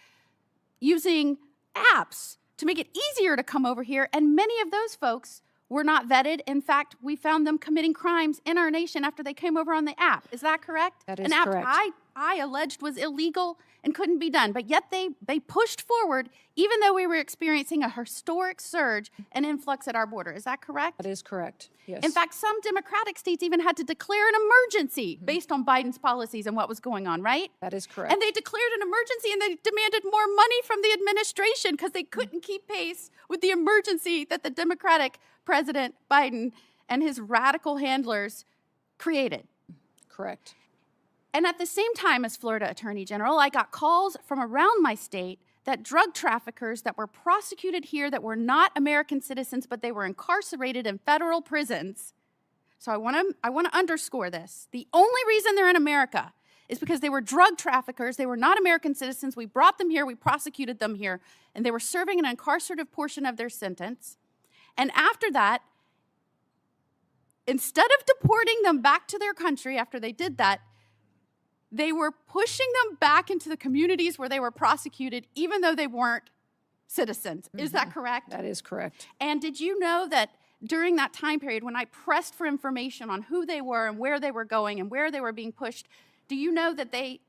Speaker 20: using apps to make it easier to come over here, and many of those folks were not vetted. In fact, we found them committing crimes in our nation after they came over on the app. Is that correct?
Speaker 4: That is
Speaker 20: An app
Speaker 4: correct.
Speaker 20: I alleged was illegal and couldn't be done, but yet they pushed forward even though we were experiencing a historic surge and influx at our border. Is that correct?
Speaker 4: That is correct, yes.
Speaker 20: In fact, some Democratic states even had to declare an emergency based on Biden's policies and what was going on, right?
Speaker 4: That is correct.
Speaker 20: And they declared an emergency and they demanded more money from the administration because they couldn't keep pace with the emergency that the Democratic President Biden and his radical handlers created.
Speaker 4: Correct.
Speaker 20: And at the same time as Florida Attorney General, I got calls from around my state that drug traffickers that were prosecuted here that were not American citizens, but they were incarcerated in federal prisons. So I want to underscore this. The only reason they're in America is because they were drug traffickers. They were not American citizens. We brought them here. We prosecuted them here. And they were serving an incarcerative portion of their sentence. And after that, instead of deporting them back to their country after they did that, they were pushing them back into the communities where they were prosecuted, even though they weren't citizens. Is that correct?
Speaker 4: That is correct.
Speaker 20: And did you know that during that time period, when I pressed for information on who they were and where they were going and where they were being pushed, do you know that they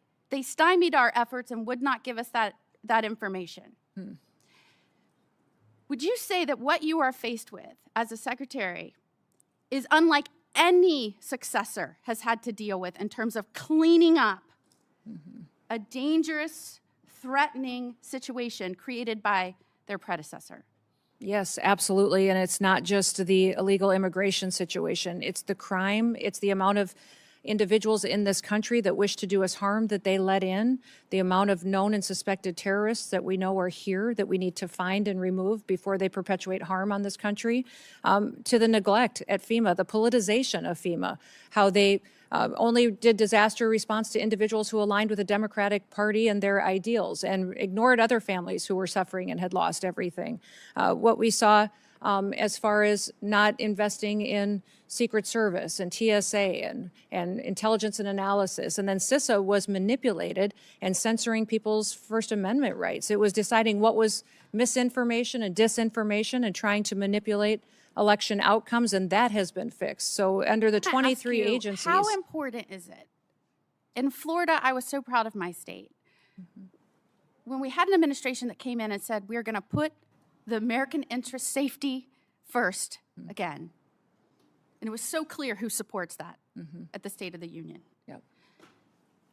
Speaker 20: stymied our efforts and would not give us that information? Would you say that what you are faced with as a secretary is unlike any successor has had to deal with in terms of cleaning up a dangerous, threatening situation created by their predecessor?
Speaker 4: Yes, absolutely. And it's not just the illegal immigration situation. It's the crime. It's the amount of individuals in this country that wish to do us harm that they let in, the amount of known and suspected terrorists that we know are here that we need to find and remove before they perpetuate harm on this country, to the neglect at FEMA, the politicization of FEMA, how they only did disaster response to individuals who aligned with the Democratic Party and their ideals and ignored other families who were suffering and had lost everything. What we saw as far as not investing in Secret Service and TSA and intelligence and analysis. And then CISA was manipulated and censoring people's First Amendment rights. It was deciding what was misinformation and disinformation and trying to manipulate election outcomes, and that has been fixed. So under the 23 agencies.
Speaker 20: How important is it? In Florida, I was so proud of my state. When we had an administration that came in and said, we're going to put the American interest safety first again. And it was so clear who supports that at the State of the Union.
Speaker 4: Yep.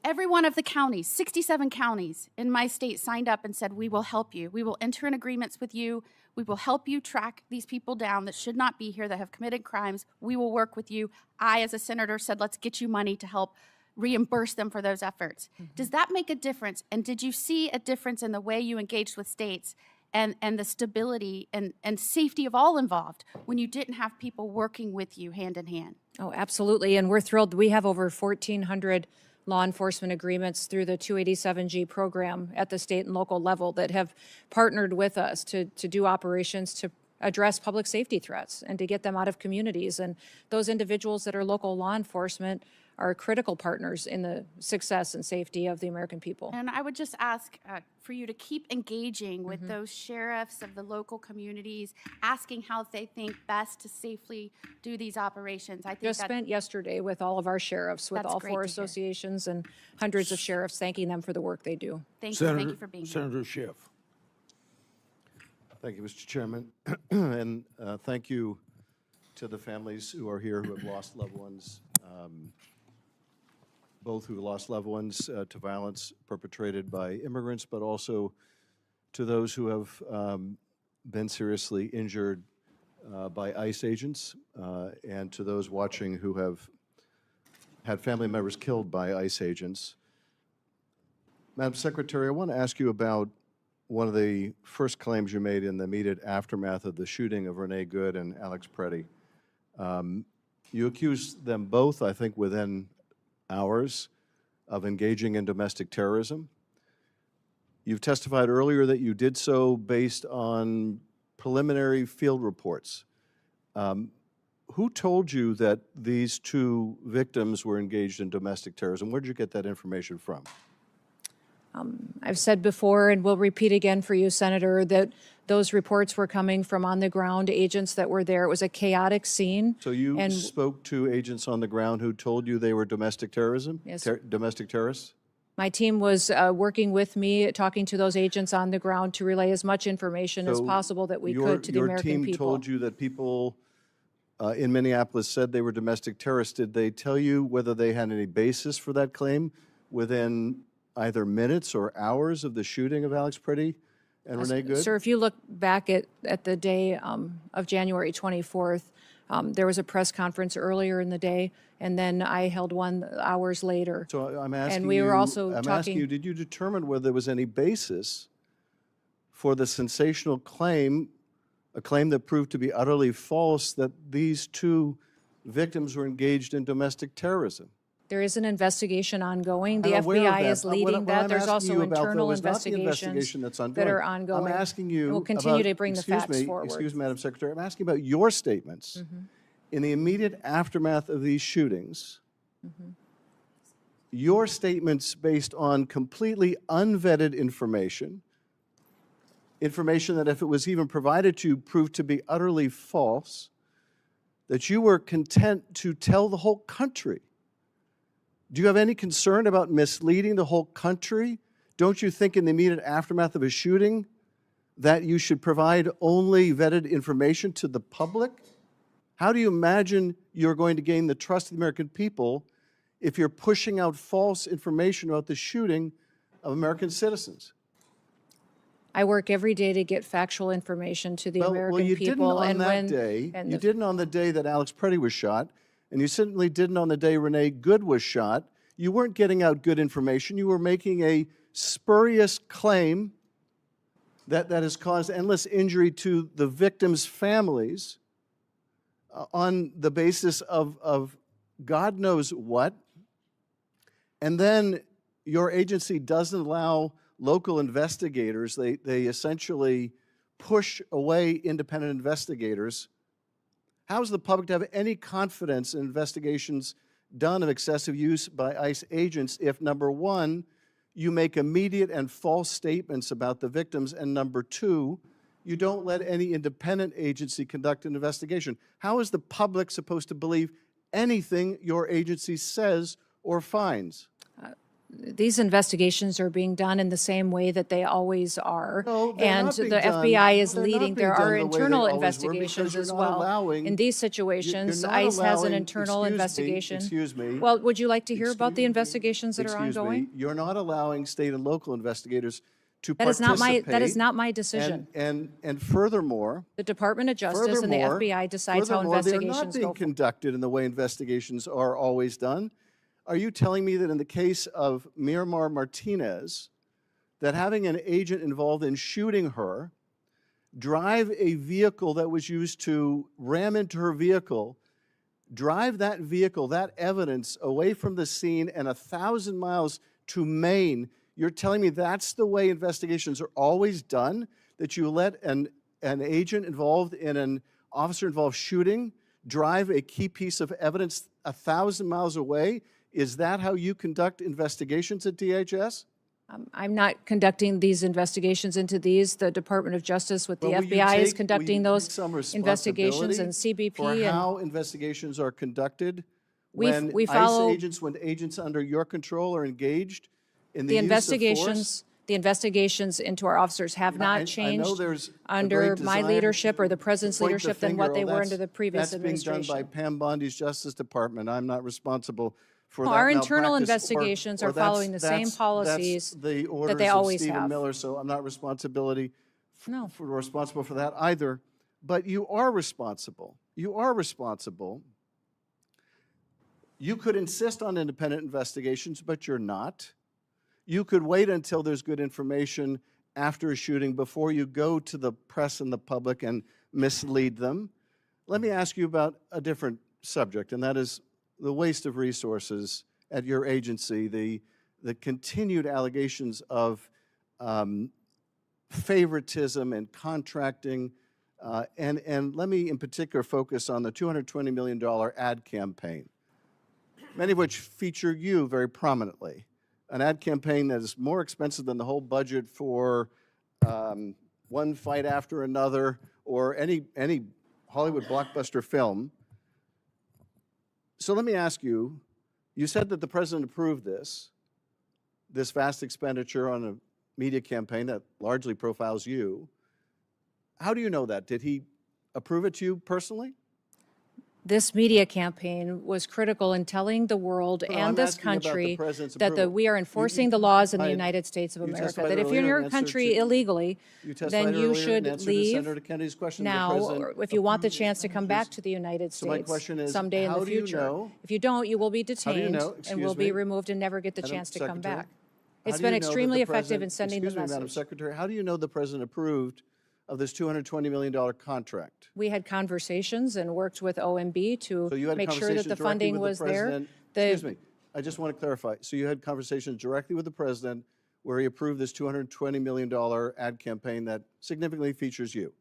Speaker 20: Every one of the counties, 67 counties in my state signed up and said, we will help you. We will enter in agreements with you. We will help you track these people down that should not be here, that have committed crimes. We will work with you. I, as a senator, said, let's get you money to help reimburse them for those efforts. Does that make a difference? And did you see a difference in the way you engaged with states and the stability and safety of all involved when you didn't have people working with you hand in hand?
Speaker 4: Oh, absolutely. And we're thrilled. We have over 1,400 law enforcement agreements through the 287G program at the state and local level that have partnered with us to do operations to address public safety threats and to get them out of communities. And those individuals that are local law enforcement are critical partners in the success and safety of the American people.
Speaker 20: And I would just ask for you to keep engaging with those sheriffs of the local communities, asking how they think best to safely do these operations. I think
Speaker 4: Just spent yesterday with all of our sheriffs, with
Speaker 20: That's
Speaker 4: all
Speaker 20: great
Speaker 4: four
Speaker 20: to hear.
Speaker 4: associations and hundreds of sheriffs, thanking them for the work they do.
Speaker 20: Thank you for being here.
Speaker 2: Senator Schiff.
Speaker 13: Thank you, Mr. Chairman. And thank you to the families who are here who have lost loved ones, both who lost loved ones to violence perpetrated by immigrants, but also to those who have been seriously injured by ICE agents, and to those watching who have had family members killed by ICE agents. Madam Secretary, I want to ask you about one of the first claims you made in the immediate aftermath of the shooting of Renee Good and Alex Preddy. You accused them both, I think, within hours of engaging in domestic terrorism. You've testified earlier that you did so based on preliminary field reports. Who told you that these two victims were engaged in domestic terrorism? Where did you get that information from?
Speaker 4: I've said before, and will repeat again for you, Senator, that those reports were coming from on-the-ground agents that were there. It was a chaotic scene.
Speaker 13: So you spoke to agents on the ground who told you they were domestic terrorism?
Speaker 4: Yes.
Speaker 13: Domestic terrorists?
Speaker 4: My team was working with me, talking to those agents on the ground to relay as much information as possible that we could to the American people.
Speaker 13: Your team told you that people in Minneapolis said they were domestic terrorists. Did they tell you whether they had any basis for that claim within either minutes or hours of the shooting of Alex Preddy and Renee Good?
Speaker 4: Sir, if you look back at the day of January 24th, there was a press conference earlier in the day, and then I held one hours later.
Speaker 13: So I'm asking
Speaker 4: and we were also
Speaker 13: I'm
Speaker 4: talking,
Speaker 13: asking you, did you determine whether there was any basis for the sensational claim, a claim that proved to be utterly false, that these two victims were engaged in domestic terrorism?
Speaker 4: there is an investigation ongoing. The
Speaker 13: I'm aware of
Speaker 4: FBI
Speaker 13: that.
Speaker 4: is leading
Speaker 13: What
Speaker 4: that.
Speaker 13: I'm
Speaker 4: There's
Speaker 13: asking
Speaker 4: also
Speaker 13: you about,
Speaker 4: internal
Speaker 13: though, is not the
Speaker 4: investigations
Speaker 13: investigation that's
Speaker 4: that
Speaker 13: ongoing.
Speaker 4: are ongoing.
Speaker 13: I'm asking you
Speaker 4: We'll continue
Speaker 13: about,
Speaker 4: to bring the facts forward.
Speaker 13: Excuse me, Madam Secretary. I'm asking about your statements. In the immediate aftermath of these shootings, your statements based on completely unvetted information, information that if it was even provided to you proved to be utterly false, that you were content to tell the whole country. Do you have any concern about misleading the whole country? Don't you think in the immediate aftermath of a shooting that you should provide only vetted information to the public? How do you imagine you're going to gain the trust of the American people if you're pushing out false information about the shooting of American citizens?
Speaker 4: I work every day to get factual information to the American
Speaker 13: you
Speaker 4: people.
Speaker 13: didn't on
Speaker 4: and
Speaker 13: that
Speaker 4: when
Speaker 13: day.
Speaker 4: and
Speaker 13: You
Speaker 4: the-
Speaker 13: didn't on the day that Alex Preddy was shot. and you certainly didn't on the day Renee Good was shot. You weren't getting out good information. You were making a spurious claim that has caused endless injury to the victims' families on the basis of God knows what. And then your agency doesn't allow local investigators. They essentially push away independent investigators. How is the public to have any confidence in investigations done of excessive use by ICE agents if, number one, you make immediate and false statements about the victims, and number two, you don't let any independent agency conduct an investigation? How is the public supposed to believe anything your agency says or finds?
Speaker 4: These investigations are being done in the same way that they always are.
Speaker 13: No, they're
Speaker 4: and
Speaker 13: not
Speaker 4: the
Speaker 13: being done.
Speaker 4: FBI is
Speaker 13: They're not
Speaker 4: leading.
Speaker 13: being
Speaker 4: There
Speaker 13: done
Speaker 4: are
Speaker 13: the way they
Speaker 4: internal
Speaker 13: always were,
Speaker 4: investigations
Speaker 13: because you're
Speaker 4: as
Speaker 13: not
Speaker 4: well.
Speaker 13: allowing-
Speaker 4: In these situations,
Speaker 13: you're not
Speaker 4: ICE has an
Speaker 13: allowing-
Speaker 4: internal investigation.
Speaker 13: Excuse me.
Speaker 4: Well, would you like to hear about the investigations that are ongoing?
Speaker 13: You're not allowing state and local investigators to
Speaker 4: That is
Speaker 13: participate.
Speaker 4: not my decision.
Speaker 13: And furthermore,
Speaker 4: The Department of Justice and the FBI decides how investigations
Speaker 13: they're not being
Speaker 4: go.
Speaker 13: conducted in the way investigations are always done. Are you telling me that in the case of Miramar Martinez, that having an agent involved in shooting her, drive a vehicle that was used to ram into her vehicle, drive that vehicle, that evidence, away from the scene and 1,000 miles to Maine, you're telling me that's the way investigations are always done? That you let an agent involved in an officer-involved shooting drive a key piece of evidence 1,000 miles away? Is that how you conduct investigations at DHS?
Speaker 4: I'm not conducting these investigations into these. The Department of Justice with the
Speaker 13: But will you
Speaker 4: FBI is
Speaker 13: take-
Speaker 4: conducting
Speaker 13: will you
Speaker 4: those
Speaker 13: take some
Speaker 4: investigations, and
Speaker 13: responsibility
Speaker 4: CBP
Speaker 13: for
Speaker 4: and
Speaker 13: how investigations are conducted
Speaker 4: We
Speaker 13: when
Speaker 4: follow-
Speaker 13: when agents under your control are engaged in the
Speaker 4: the
Speaker 13: use
Speaker 4: investigations. The investigations into our officers have
Speaker 13: I
Speaker 4: not
Speaker 13: know
Speaker 4: changed
Speaker 13: there's a
Speaker 4: under
Speaker 13: great
Speaker 4: my
Speaker 13: desire
Speaker 4: leadership or the
Speaker 13: to
Speaker 4: president's
Speaker 13: point the
Speaker 4: leadership than what
Speaker 13: finger,
Speaker 4: they
Speaker 13: oh,
Speaker 4: were under the previous
Speaker 13: that's being
Speaker 4: administration.
Speaker 13: done by Pam Bondi's Justice Department. I'm not responsible for
Speaker 4: No,
Speaker 13: that
Speaker 4: our internal
Speaker 13: malpractice,
Speaker 4: investigations
Speaker 13: or
Speaker 4: are following the same
Speaker 13: that's
Speaker 4: policies
Speaker 13: the
Speaker 4: that
Speaker 13: orders
Speaker 4: they
Speaker 13: of
Speaker 4: always
Speaker 13: Stephen
Speaker 4: have.
Speaker 13: Miller, so I'm not responsible
Speaker 4: No.
Speaker 13: for that either. But you are responsible. You are responsible. You could insist on independent investigations, but you're not. You could wait until there's good information after a shooting before you go to the press and the public and mislead them. Let me ask you about a different subject, and that is the waste of resources at your agency, the continued allegations of favoritism and contracting, and let me in particular focus on the $220 million ad campaign, many of which feature you very prominently. An ad campaign that is more expensive than the whole budget for One Fight After Another or any Hollywood blockbuster film. So let me ask you, you said that the president approved this vast expenditure on a media campaign that largely profiles you. How do you know that? Did he approve it to you personally?
Speaker 4: This media campaign was critical in telling the world
Speaker 13: No,
Speaker 4: and
Speaker 13: I'm
Speaker 4: this
Speaker 13: asking about the
Speaker 4: country
Speaker 13: president's
Speaker 4: that
Speaker 13: approval.
Speaker 4: we are enforcing the laws in the
Speaker 13: I-
Speaker 4: United States of
Speaker 13: you
Speaker 4: America.
Speaker 13: testified
Speaker 4: That if you're in
Speaker 13: earlier
Speaker 4: your
Speaker 13: in answer
Speaker 4: country
Speaker 13: to-
Speaker 4: illegally,
Speaker 13: You testified
Speaker 4: then you
Speaker 13: earlier in
Speaker 4: should
Speaker 13: answer to
Speaker 4: leave
Speaker 13: Senator Kennedy's question. The
Speaker 4: now,
Speaker 13: president
Speaker 4: or if you want the chance to come back to the United
Speaker 13: So my
Speaker 4: States
Speaker 13: question is,
Speaker 4: someday in
Speaker 13: how
Speaker 4: the
Speaker 13: do you
Speaker 4: future.
Speaker 13: know-
Speaker 4: If you don't, you will be
Speaker 13: How do you
Speaker 4: detained
Speaker 13: know-
Speaker 4: and
Speaker 13: excuse
Speaker 4: will be
Speaker 13: me?
Speaker 4: removed and never get the
Speaker 13: Madam
Speaker 4: chance to come
Speaker 13: Secretary,
Speaker 4: back.
Speaker 13: how
Speaker 4: It's
Speaker 13: do
Speaker 4: been
Speaker 13: you know that
Speaker 4: extremely
Speaker 13: the
Speaker 4: effective in
Speaker 13: president-
Speaker 4: sending the
Speaker 13: Excuse me, Madam
Speaker 4: message.
Speaker 13: Secretary, how do you know the president approved of this $220 million contract?
Speaker 4: We had conversations and worked with OMB to
Speaker 13: So you had
Speaker 4: make sure that
Speaker 13: conversations
Speaker 4: the
Speaker 13: directly
Speaker 4: funding
Speaker 13: with the
Speaker 4: was there.
Speaker 13: president? Excuse me, I just want to clarify. So you had conversations directly with the president where he approved this $220 million ad campaign that significantly features you?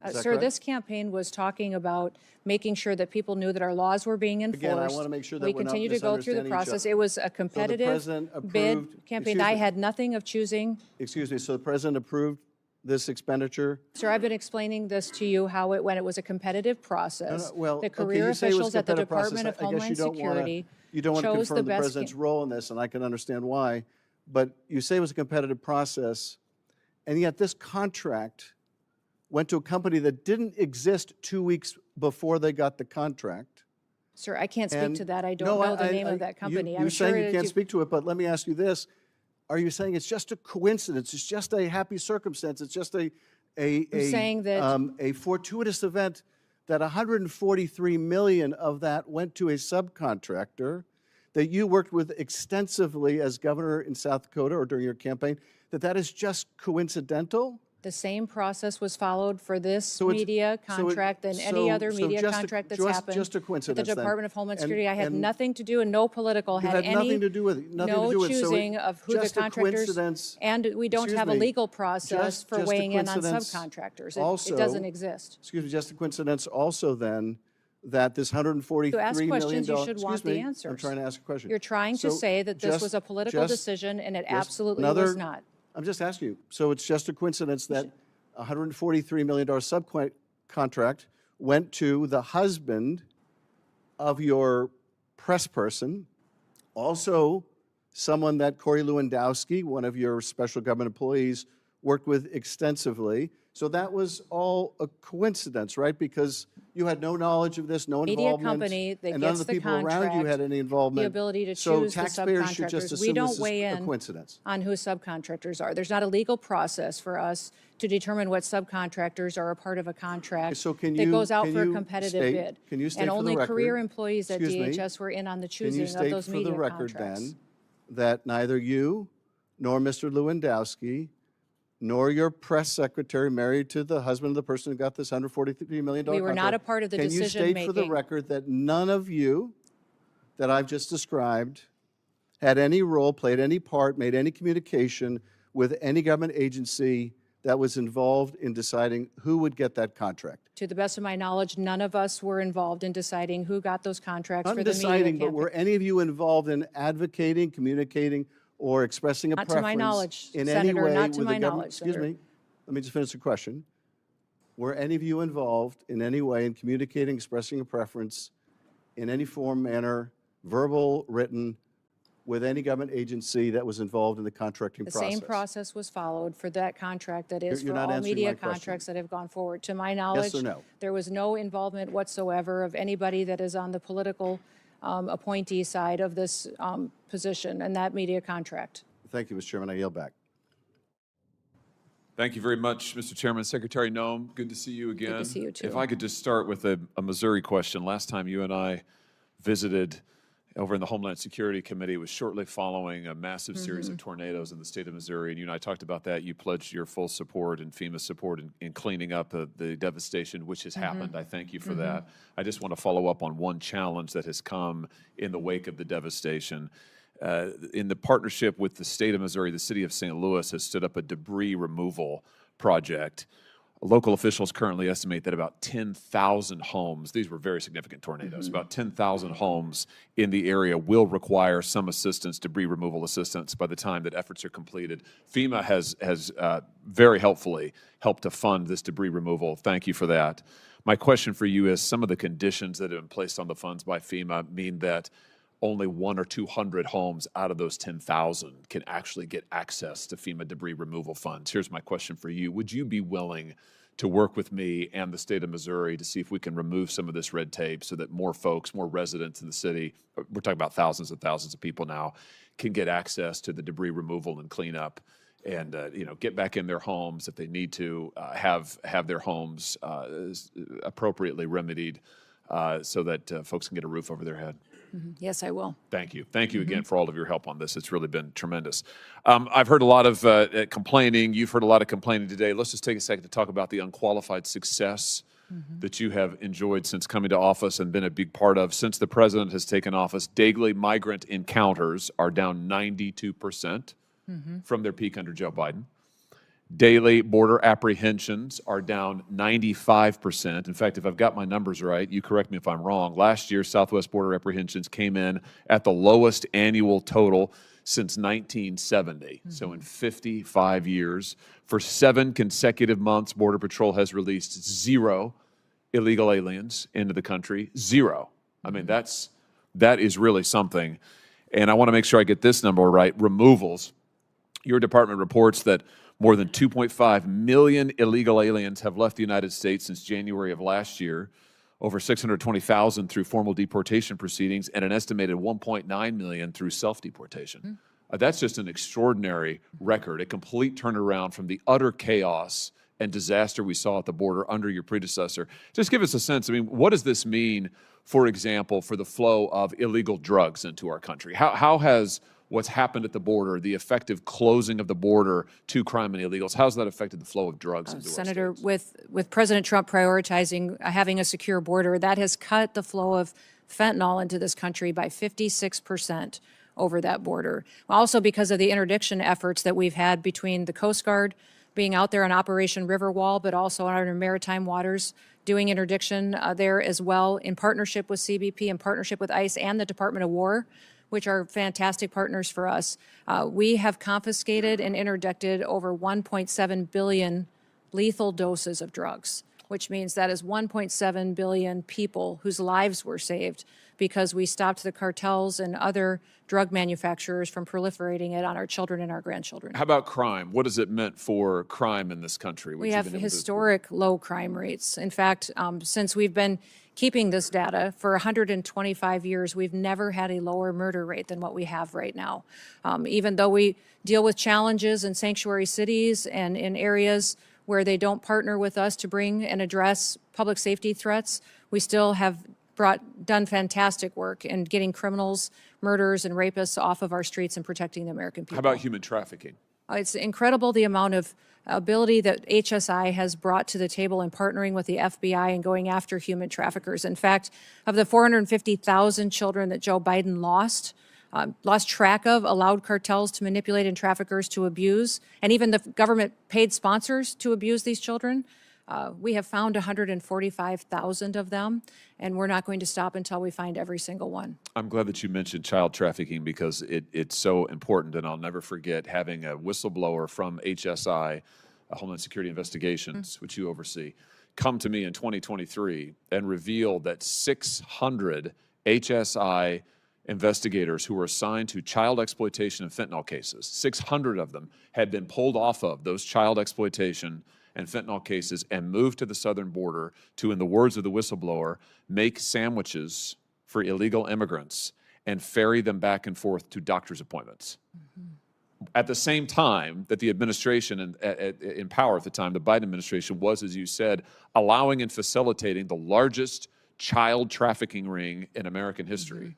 Speaker 13: Is that
Speaker 4: Sir,
Speaker 13: correct?
Speaker 4: this campaign was talking about making sure that people knew that our laws were being enforced.
Speaker 13: Again, I want to make sure that
Speaker 4: We
Speaker 13: we're not
Speaker 4: continue to go through the
Speaker 13: misunderstanding each
Speaker 4: process.
Speaker 13: other.
Speaker 4: It was a
Speaker 13: So the
Speaker 4: competitive
Speaker 13: president
Speaker 4: bid
Speaker 13: approved-
Speaker 4: campaign.
Speaker 13: excuse
Speaker 4: I
Speaker 13: me.
Speaker 4: had nothing of choosing.
Speaker 13: Excuse me, so the president approved this expenditure?
Speaker 4: Sir, I've been explaining this to you, how it, when it was a competitive process,
Speaker 13: Well,
Speaker 4: the
Speaker 13: okay,
Speaker 4: career
Speaker 13: you say it was
Speaker 4: officials at the
Speaker 13: competitive process.
Speaker 4: Department of
Speaker 13: I guess
Speaker 4: Homeland Security
Speaker 13: you don't want to
Speaker 4: chose the
Speaker 13: confirm the
Speaker 4: best.
Speaker 13: president's role in this, and I can understand why. But you say it was a competitive process, and yet this contract went to a company that didn't exist 2 weeks before they got the contract.
Speaker 4: Sir, I can't speak
Speaker 13: And-
Speaker 4: to that. I don't
Speaker 13: No,
Speaker 4: know the name of that company.
Speaker 13: You're
Speaker 4: I'm
Speaker 13: saying
Speaker 4: sure
Speaker 13: you
Speaker 4: that
Speaker 13: can't speak to it, but let me ask you this. Are you saying it's just a coincidence? It's just a happy circumstance? It's just a
Speaker 4: saying that-
Speaker 13: a fortuitous event that 143 million of that went to a subcontractor that you worked with extensively as governor in South Dakota or during your campaign, that is just coincidental?
Speaker 4: The same process was followed for this media contract than any other media contract that's happened.
Speaker 13: Just a coincidence
Speaker 4: At the Department of Homeland Security, I had
Speaker 13: and
Speaker 4: nothing to do and no political
Speaker 13: you
Speaker 4: had any,
Speaker 13: nothing to do with it.
Speaker 4: no choosing of who the
Speaker 13: just a
Speaker 4: contractors,
Speaker 13: coincidence.
Speaker 4: and we don't
Speaker 13: Excuse
Speaker 4: have a
Speaker 13: me,
Speaker 4: legal process for
Speaker 13: just a
Speaker 4: weighing in on
Speaker 13: coincidence
Speaker 4: subcontractors.
Speaker 13: also-
Speaker 4: It doesn't exist.
Speaker 13: Excuse me, just a coincidence also then that this $143
Speaker 4: To ask
Speaker 13: million
Speaker 4: questions, you should want
Speaker 13: excuse me,
Speaker 4: the answers.
Speaker 13: I'm trying to ask a question.
Speaker 4: You're trying to
Speaker 13: So
Speaker 4: say that this
Speaker 13: just-
Speaker 4: was a political
Speaker 13: just-
Speaker 4: decision, and it
Speaker 13: just
Speaker 4: absolutely
Speaker 13: another-
Speaker 4: was not.
Speaker 13: I'm just asking you. So it's just a coincidence that a $143 million subcontract went to the husband of your press person, also someone that Corey Lewandowski, one of your special government employees, worked with extensively. So that was all a coincidence, right? Because you had no knowledge of this, no
Speaker 4: Media
Speaker 13: involvement.
Speaker 4: company that
Speaker 13: and none
Speaker 4: gets
Speaker 13: of the
Speaker 4: the
Speaker 13: people around you
Speaker 4: contract,
Speaker 13: had any involvement.
Speaker 4: the ability to
Speaker 13: So
Speaker 4: choose the
Speaker 13: taxpayers should just
Speaker 4: subcontractors.
Speaker 13: assume
Speaker 4: We
Speaker 13: this
Speaker 4: don't
Speaker 13: is
Speaker 4: weigh
Speaker 13: a
Speaker 4: in
Speaker 13: coincidence.
Speaker 4: on who subcontractors are. There's not a legal process for us to determine what subcontractors are a part of a contract
Speaker 13: So can
Speaker 4: that
Speaker 13: you-
Speaker 4: goes out
Speaker 13: can
Speaker 4: for a
Speaker 13: you
Speaker 4: competitive
Speaker 13: state-
Speaker 4: bid.
Speaker 13: can you state
Speaker 4: And
Speaker 13: for the
Speaker 4: only
Speaker 13: record-
Speaker 4: career employees at
Speaker 13: excuse me,
Speaker 4: DHS were in on the
Speaker 13: Can
Speaker 4: choosing
Speaker 13: you
Speaker 4: of
Speaker 13: state
Speaker 4: those
Speaker 13: for
Speaker 4: media
Speaker 13: the record
Speaker 4: contracts.
Speaker 13: then that neither you nor Mr. Lewandowski nor your press secretary married to the husband of the person who got this $143 million
Speaker 4: We were not
Speaker 13: contract.
Speaker 4: a part of the
Speaker 13: Can you state for the
Speaker 4: decision-making.
Speaker 13: record that none of you that I've just described had any role, played any part, made any communication with any government agency that was involved in deciding who would get that contract?
Speaker 4: To the best of my knowledge, none of us were involved in deciding who got those contracts
Speaker 13: Not
Speaker 4: for
Speaker 13: in
Speaker 4: the media
Speaker 13: deciding, but
Speaker 4: campaign.
Speaker 13: were any of you involved in advocating, communicating, or expressing a
Speaker 4: Not to
Speaker 13: preference
Speaker 4: my knowledge,
Speaker 13: in any
Speaker 4: Senator,
Speaker 13: way
Speaker 4: not to
Speaker 13: with
Speaker 4: my
Speaker 13: the government?
Speaker 4: knowledge,
Speaker 13: Excuse
Speaker 4: Senator.
Speaker 13: me. Let me just finish the question. Were any of you involved in any way in communicating, expressing a preference in any form, manner, verbal, written, with any government agency that was involved in the contracting
Speaker 4: The
Speaker 13: process?
Speaker 4: same process was followed for that contract that is
Speaker 13: You're
Speaker 4: for
Speaker 13: not
Speaker 4: all
Speaker 13: answering
Speaker 4: media
Speaker 13: my question.
Speaker 4: contracts that have gone forward. To my knowledge,
Speaker 13: or no?
Speaker 4: there was no involvement whatsoever of anybody that is on the political appointee side of this position and that media contract.
Speaker 13: Thank you, Mr. Chairman. I yield back.
Speaker 21: Thank you very much, Mr. Chairman. Secretary Noem, good to see you again.
Speaker 4: Good to see you, too.
Speaker 21: If I could just start with a Missouri question. Last time you and I visited over in the Homeland Security Committee, it was shortly following a massive series of tornadoes in the state of Missouri, and you and I talked about that. You pledged your full support and FEMA support in cleaning up the devastation which has happened. I thank you for that. I just want to follow up on one challenge that has come in the wake of the devastation. In the partnership with the state of Missouri, the city of St. Louis has stood up a debris removal project. Local officials currently estimate that about 10,000 homes, these were very significant tornadoes, about 10,000 homes in the area will require some assistance, debris removal assistance, by the time that efforts are completed. FEMA has very helpfully helped to fund this debris removal. Thank you for that. My question for you is, some of the conditions that have been placed on the funds by FEMA mean that only 100 or 200 homes out of those 10,000 can actually get access to FEMA debris removal funds. Here's my question for you. Would you be willing to work with me and the state of Missouri to see if we can remove some of this red tape so that more folks, more residents in the city, we're talking about thousands and thousands of people now, can get access to the debris removal and cleanup and get back in their homes if they need to, have their homes appropriately remedied so that folks can get a roof over their head?
Speaker 4: Yes, I will.
Speaker 21: Thank you. Thank you again for all of your help on this. It's really been tremendous. I've heard a lot of complaining. You've heard a lot of complaining today. Let's just take a second to talk about the unqualified success that you have enjoyed since coming to office and been a big part of. Since the president has taken office, daily migrant encounters are down 92% from their peak under Joe Biden. Daily border apprehensions are down 95%. In fact, if I've got my numbers right, you correct me if I'm wrong, last year Southwest border apprehensions came in at the lowest annual total since 1970. So in 55 years, for 7 consecutive months, Border Patrol has released 0 illegal aliens into the country. 0. I mean, that is really something. And I want to make sure I get this number right. Removals. Your department reports that more than 2.5 million illegal aliens have left the United States since January of last year, over 620,000 through formal deportation proceedings, and an estimated 1.9 million through self-deportation. That's just an extraordinary record, a complete turnaround from the utter chaos and disaster we saw at the border under your predecessor. Just give us a sense. I mean, what does this mean, for example, for the flow of illegal drugs into our country? How has what's happened at the border, the effective closing of the border to crime and illegals, how's that affected the flow of drugs into
Speaker 4: Senator,
Speaker 21: our states?
Speaker 4: with President Trump prioritizing having a secure border, that has cut the flow of fentanyl into this country by 56% over that border. Also because of the interdiction efforts that we've had between the Coast Guard being out there on Operation Riverwall, but also on our maritime waters doing interdiction there as well in partnership with CBP, in partnership with ICE and the Department of War, which are fantastic partners for us. We have confiscated and interdicted over 1.7 billion lethal doses of drugs, which means that is 1.7 billion people whose lives were saved because we stopped the cartels and other drug manufacturers from proliferating it on our children and our grandchildren.
Speaker 21: How about crime? What has it meant for crime in this country?
Speaker 4: We have historic low crime rates. In fact, since we've been keeping this data for 125 years, we've never had a lower murder rate than what we have right now. Even though we deal with challenges in sanctuary cities and in areas where they don't partner with us to bring and address public safety threats, we still have done fantastic work in getting criminals, murderers, and rapists off of our streets and protecting the American people.
Speaker 21: How about human trafficking?
Speaker 4: It's incredible the amount of ability that HSI has brought to the table in partnering with the FBI and going after human traffickers. In fact, of the 450,000 children that Joe Biden lost track of, allowed cartels to manipulate and traffickers to abuse, and even the government paid sponsors to abuse these children, we have found 145,000 of them, and we're not going to stop until we find every single one.
Speaker 21: I'm glad that you mentioned child trafficking because it's so important, and I'll never forget having a whistleblower from HSI, Homeland Security Investigations, which you oversee, come to me in 2023 and reveal that 600 HSI investigators who were assigned to child exploitation and fentanyl cases, 600 of them had been pulled off of those child exploitation and fentanyl cases and moved to the southern border to, in the words of the whistleblower, make sandwiches for illegal immigrants and ferry them back and forth to doctor's appointments. At the same time that the administration in power at the time, the Biden administration, was, as you said, allowing and facilitating the largest child trafficking ring in American history.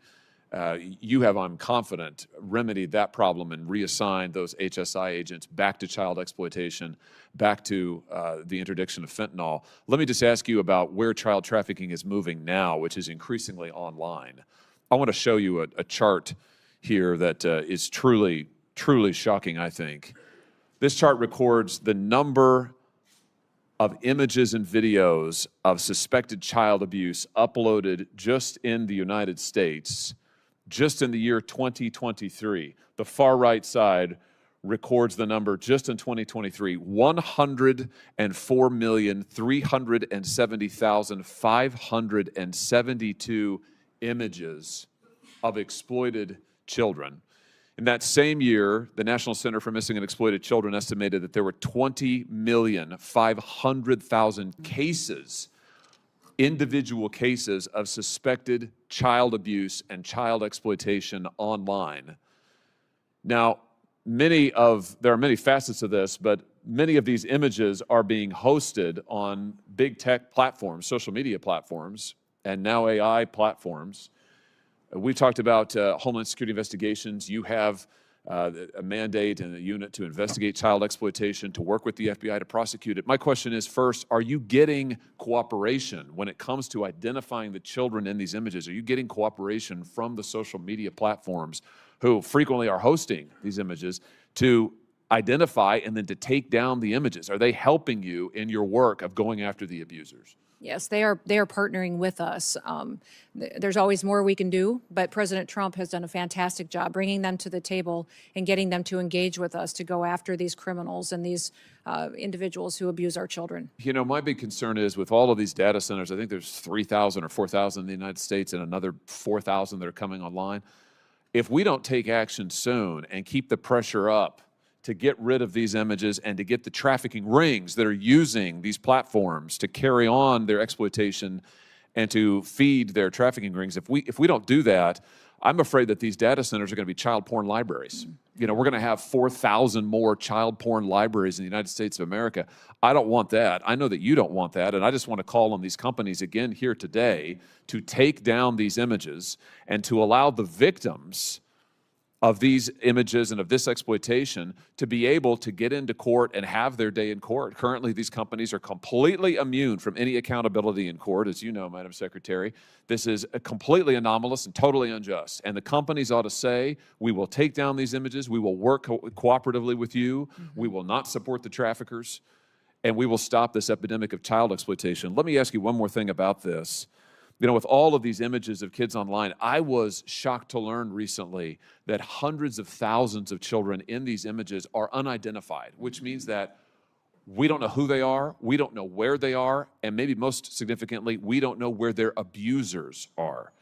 Speaker 21: You have, I'm confident, remedied that problem and reassigned those HSI agents back to child exploitation, back to the interdiction of fentanyl. Let me just ask you about where child trafficking is moving now, which is increasingly online. I want to show you a chart here that is truly shocking, I think. This chart records the number of images and videos of suspected child abuse uploaded just in the United States, just in the year 2023. The far right side records the number just in 2023, 104,370,572 images of exploited children. In that same year, the National Center for Missing and Exploited Children estimated that there were 20,500,000 cases, individual cases of suspected child abuse and child exploitation online. Now, there are many facets of this, but many of these images are being hosted on big tech platforms, social media platforms, and now AI platforms. We've talked about Homeland Security investigations. You have a mandate and a unit to investigate child exploitation, to work with the FBI to prosecute it. My question is, first, are you getting cooperation when it comes to identifying the children in these images? Are you getting cooperation from the social media platforms who frequently are hosting these images to identify and then to take down the images? Are they helping you in your work of going after the abusers?
Speaker 4: Yes, they are partnering with us. There's always more we can do, but President Trump has done a fantastic job bringing them to the table and getting them to engage with us to go after these criminals and these individuals who abuse our children.
Speaker 21: You know, my big concern is with all of these data centers, I think there's 3,000 or 4,000 in the United States and another 4,000 that are coming online. If we don't take action soon and keep the pressure up to get rid of these images and to get the trafficking rings that are using these platforms to carry on their exploitation and to feed their trafficking rings. If we don't do that, I'm afraid that these data centers are going to be child porn libraries. You know, we're going to have 4,000 more child porn libraries in the United States of America. I don't want that. I know that you don't want that. And I just want to call on these companies again here today to take down these images and to allow the victims of these images and of this exploitation to be able to get into court and have their day in court. Currently, these companies are completely immune from any accountability in court, as you know, Madam Secretary. This is completely anomalous and totally unjust. And the companies ought to say, we will take down these images, we will work cooperatively with you, we will not support the traffickers, and we will stop this epidemic of child exploitation. Let me ask you one more thing about this. You know, with all of these images of kids online, I was shocked to learn recently that hundreds of thousands of children in these images are unidentified, which means that we don't know who they are, we don't know where they are, and maybe most significantly, we don't know where their abusers are.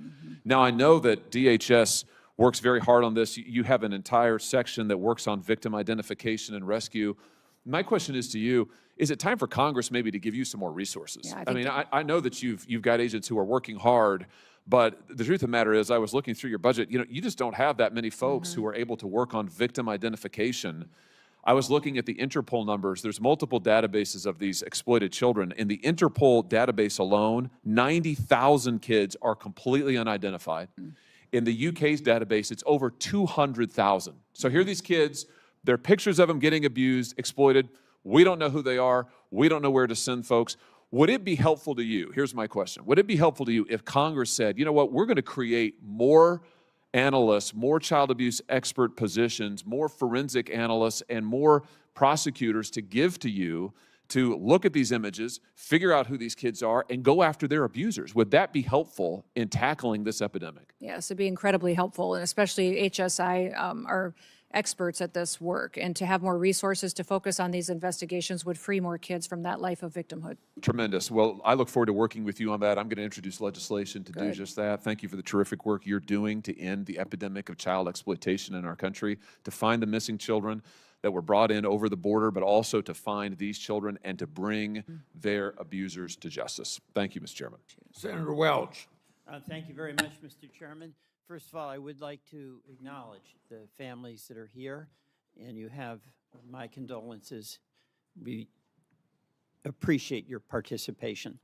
Speaker 21: Now, I know that DHS works very hard on this. You have an entire section that works on victim identification and rescue. My question is to you, is it time for Congress maybe to give you some more resources?
Speaker 4: Yeah,
Speaker 21: I mean, I know that you've got agents who are working hard, but the truth of the matter is, I was looking through your budget, you know, you just don't have that many folks who are able to work on victim identification. I was looking at the Interpol numbers. There's multiple databases of these exploited children. In the Interpol database alone, 90,000 kids are completely unidentified. In the UK's database, it's over 200,000. So here are these kids, there are pictures of them getting abused, exploited. We don't know who they are. We don't know where to send folks. Would it be helpful to you? Here's my question. Would it be helpful to you if Congress said, you know what, we're going to create more analysts, more child abuse expert positions, more forensic analysts, and more prosecutors to give to you to look at these images, figure out who these kids are, and go after their abusers? Would that be helpful in tackling this epidemic?
Speaker 4: Yes, it'd be incredibly helpful, and especially HSI are experts at this work, and to have more resources to focus on these investigations would free more kids from that life of victimhood.
Speaker 21: Tremendous. Well, I look forward to working with you on that. I'm going to introduce legislation to do just that. Thank you for the terrific work you're doing to end the epidemic of child exploitation in our country, to find the missing children that were brought in over the border, but also to find these children and to bring their abusers to justice. Thank you, Mr. Chairman.
Speaker 2: Senator Welch.
Speaker 5: Thank you very much, Mr. Chairman. First of all, I would like to acknowledge the families that are here, and you have my condolences. We appreciate your participation.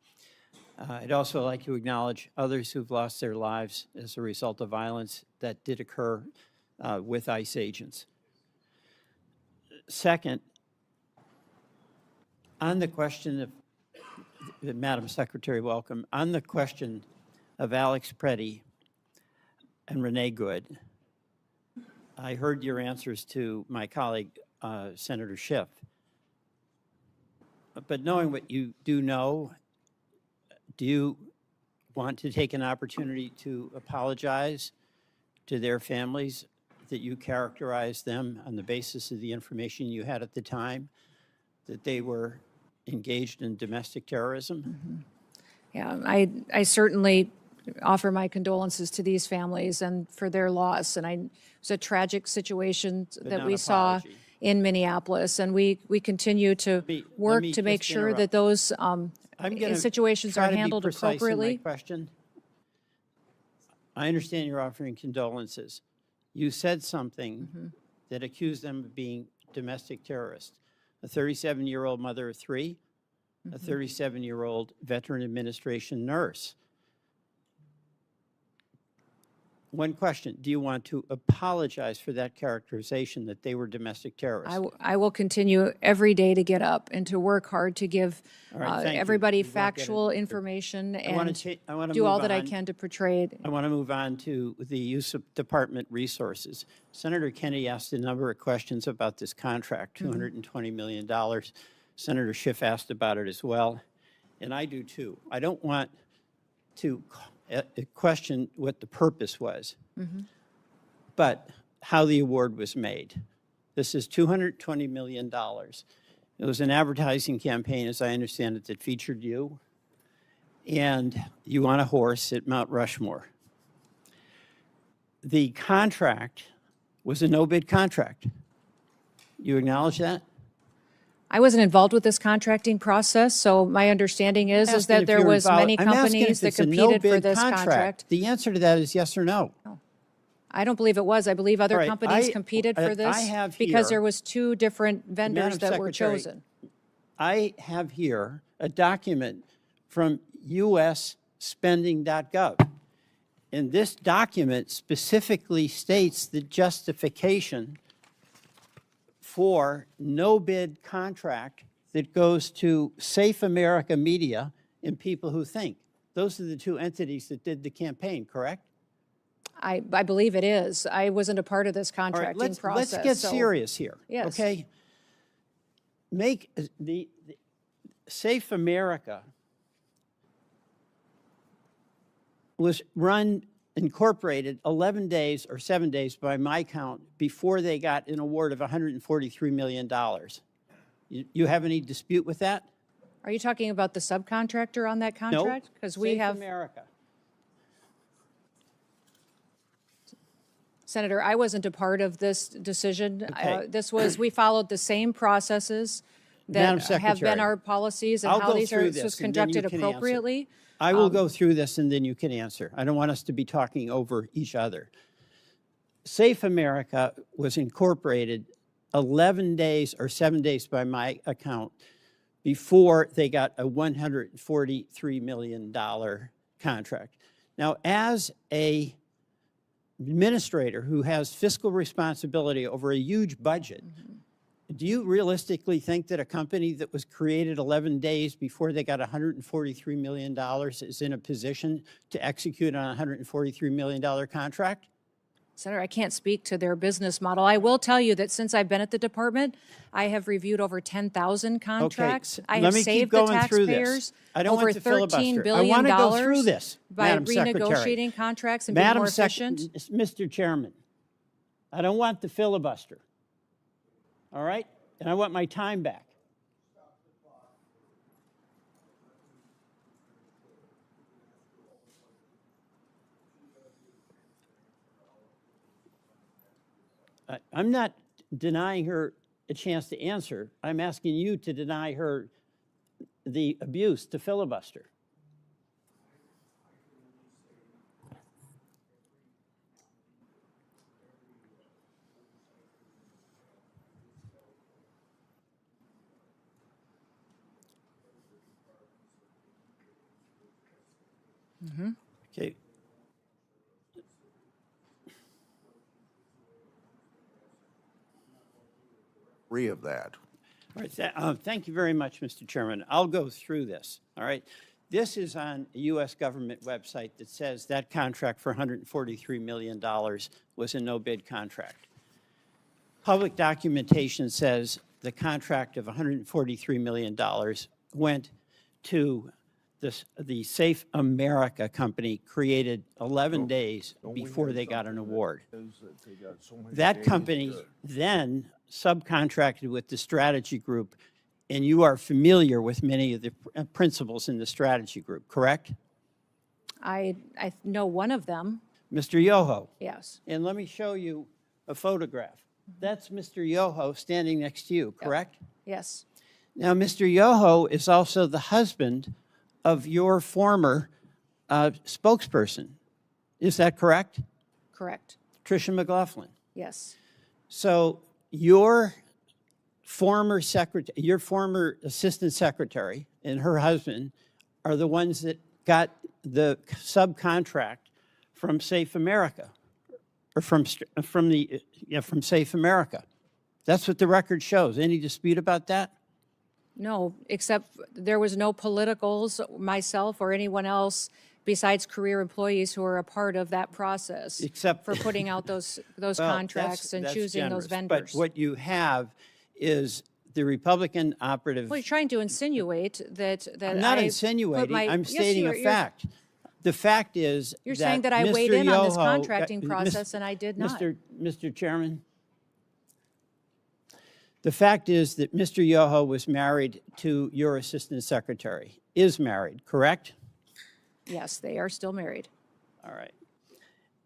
Speaker 5: I'd also like to acknowledge others who've lost their lives as a result of violence that did occur with ICE agents. Second, on the question of, Madam Secretary, welcome, on the question of Alex Preddy and Renee Good, I heard your answers to my colleague, Senator Schiff. But knowing what you do know, do you want to take an opportunity to apologize to their families that you characterized them on the basis of the information you had at the time, that they were engaged in domestic terrorism?
Speaker 4: Yeah, I certainly offer my condolences to these families and for their loss. And it was a tragic situation that we saw in Minneapolis, and we continue to work to make sure that those situations are handled appropriately.
Speaker 5: Question. I understand you're offering condolences. You said something that accused them of being domestic terrorists. A 37-year-old mother of three, a 37-year-old Veteran Administration nurse. One question, do you want to apologize for that characterization that they were domestic terrorists?
Speaker 4: I will continue every day to get up and to work hard to give everybody factual information and do all that I can to portray it.
Speaker 5: I want to move on to the use of department resources. Senator Kennedy asked a number of questions about this contract, $220 million. Senator Schiff asked about it as well, and I do too. I don't want to question what the purpose was, but how the award was made. This is $220 million. It was an advertising campaign, as I understand it, that featured you, and you on a horse at Mount Rushmore. The contract was a no-bid contract. You acknowledge that?
Speaker 4: I wasn't involved with this contracting process, so my understanding is
Speaker 5: Asking
Speaker 4: that
Speaker 5: if
Speaker 4: there
Speaker 5: you're
Speaker 4: was
Speaker 5: involved-
Speaker 4: many
Speaker 5: I'm asking
Speaker 4: companies
Speaker 5: if
Speaker 4: that
Speaker 5: it's a
Speaker 4: competed for
Speaker 5: no-bid
Speaker 4: this contract.
Speaker 5: The answer to that is yes or no.
Speaker 4: I don't believe it was. I believe other
Speaker 5: All right,
Speaker 4: companies
Speaker 5: I-
Speaker 4: competed
Speaker 5: I
Speaker 4: for this
Speaker 5: have
Speaker 4: because
Speaker 5: here-
Speaker 4: there was two different vendors
Speaker 5: Madam
Speaker 4: that were
Speaker 5: Secretary,
Speaker 4: chosen.
Speaker 5: I have here a document from usspending.gov. And this document specifically states the justification for no bid contract that goes to Safe America Media and People Who Think. Those are the two entities that did the campaign, correct?
Speaker 4: I believe it is. I wasn't a part of this
Speaker 5: All right,
Speaker 4: contracting process.
Speaker 5: let's get
Speaker 4: so-
Speaker 5: serious here.
Speaker 4: Yes.
Speaker 5: Okay? Make the Safe America was incorporated 11 days or 7 days by my count before they got an award of $143 million. You have any dispute with that?
Speaker 4: Are you talking about the subcontractor on that contract? Because we
Speaker 5: Safe
Speaker 4: have,
Speaker 5: America.
Speaker 4: Senator, I wasn't a part of this decision.
Speaker 5: Okay.
Speaker 4: We followed the same processes
Speaker 5: Madam
Speaker 4: that have been
Speaker 5: Secretary,
Speaker 4: our policies and
Speaker 5: I'll
Speaker 4: how
Speaker 5: go
Speaker 4: this
Speaker 5: through
Speaker 4: was
Speaker 5: this and then you
Speaker 4: conducted
Speaker 5: can answer.
Speaker 4: appropriately.
Speaker 5: I will go through this and then you can answer. I don't want us to be talking over each other. Safe America was incorporated 11 days or 7 days by my account before they got a $143 million contract. Now, as a administrator who has fiscal responsibility over a huge budget, do you realistically think that a company that was created 11 days before they got $143 million is in a position to execute on a $143 million contract?
Speaker 4: Senator, I can't speak to their business model. I will tell you that since I've been at the department, I have reviewed over 10,000 contracts. I
Speaker 5: let
Speaker 4: have
Speaker 5: me keep
Speaker 4: saved the
Speaker 5: going through this.
Speaker 4: taxpayers
Speaker 5: I don't
Speaker 4: over
Speaker 5: want to filibuster.
Speaker 4: $13
Speaker 5: I
Speaker 4: billion
Speaker 5: want to go through this,
Speaker 4: by
Speaker 5: Madam Secretary.
Speaker 4: renegotiating contracts and being more efficient.
Speaker 5: Mr. Chairman, I don't want the filibuster. All right? And I want my time back. I'm not denying her a chance to answer. I'm asking you to deny her the abuse to filibuster. Okay.
Speaker 2: Free of that.
Speaker 5: All right, thank you very much, Mr. Chairman. I'll go through this, all right? This is on a U.S. government website that says that contract for $143 million was a no-bid contract. Public documentation says the contract of $143 million went to the Safe America company, created 11 days before they got an award. That company then subcontracted with the strategy group, and you are familiar with many of the principles in the strategy group, correct?
Speaker 4: I know one of them.
Speaker 5: Mr. Yoho.
Speaker 4: Yes.
Speaker 5: And let me show you a photograph. That's Mr. Yoho standing next to you, correct?
Speaker 4: Yes.
Speaker 5: Now, Mr. Yoho is also the husband of your former spokesperson. Is that correct?
Speaker 4: Correct.
Speaker 5: Tricia McLaughlin.
Speaker 4: Yes.
Speaker 5: So your former secretary, your former assistant secretary and her husband are the ones that got the subcontract from Safe America, or from Safe America. That's what the record shows. Any dispute about that?
Speaker 4: No, except there was no politicals, myself or anyone else besides career employees who are a part of that process.
Speaker 5: Except
Speaker 4: for putting out those
Speaker 5: Well,
Speaker 4: contracts and
Speaker 5: that's
Speaker 4: choosing
Speaker 5: generous,
Speaker 4: those vendors.
Speaker 5: But what you have is the Republican operative.
Speaker 4: Well, you're trying to insinuate that
Speaker 5: I'm not insinuating. I'm stating a fact. The fact is
Speaker 4: You're
Speaker 5: that
Speaker 4: saying that I
Speaker 5: Mr.
Speaker 4: weighed in on this
Speaker 5: Yoho-
Speaker 4: contracting
Speaker 5: Mis-
Speaker 4: process, and I did not.
Speaker 5: Mr. Chairman, the fact is that Mr. Yoho was married to your assistant secretary, is married, correct?
Speaker 4: Yes, they are still married.
Speaker 5: All right.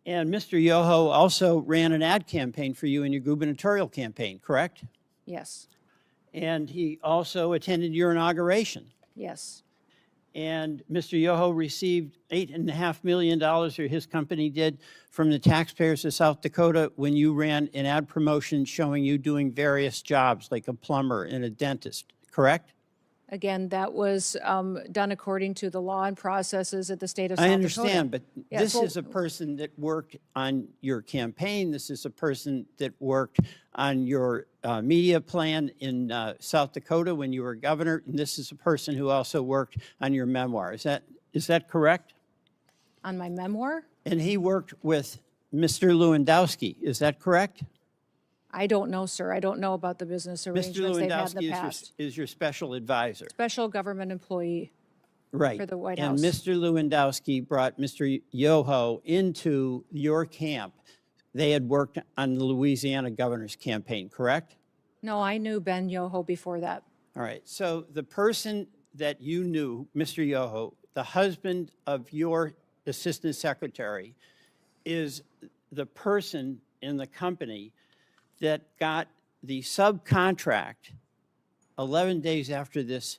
Speaker 5: And Mr. Yoho also ran an ad campaign for you in your gubernatorial campaign, correct?
Speaker 4: Yes.
Speaker 5: And he also attended your inauguration.
Speaker 4: Yes.
Speaker 5: And Mr. Yoho received $8.5 million, or his company did, from the taxpayers of South Dakota when you ran an ad promotion showing you doing various jobs, like a plumber and a dentist, correct?
Speaker 4: Again, that was done according to the law and processes at the state of South
Speaker 5: I
Speaker 4: Dakota.
Speaker 5: understand, but
Speaker 4: Yes,
Speaker 5: this
Speaker 4: well-
Speaker 5: is a person that worked on your campaign. This is a person that worked on your media plan in South Dakota when you were governor, and this is a person who also worked on your memoir. Is that correct?
Speaker 4: On my memoir?
Speaker 5: And he worked with Mr. Lewandowski. Is that correct?
Speaker 4: I don't know, sir. I don't know about the business
Speaker 5: Mr.
Speaker 4: arrangements they've had in the
Speaker 5: Lewandowski
Speaker 4: past.
Speaker 5: is your special advisor.
Speaker 4: Special government employee.
Speaker 5: Right.
Speaker 4: For the White
Speaker 5: And
Speaker 4: House.
Speaker 5: Mr. Lewandowski brought Mr. Yoho into your camp. They had worked on the Louisiana governor's campaign, correct?
Speaker 4: No, I knew Ben Yoho before that.
Speaker 5: All right. So the person that you knew, Mr. Yoho, the husband of your assistant secretary, is the person in the company that got the subcontract 11 days after this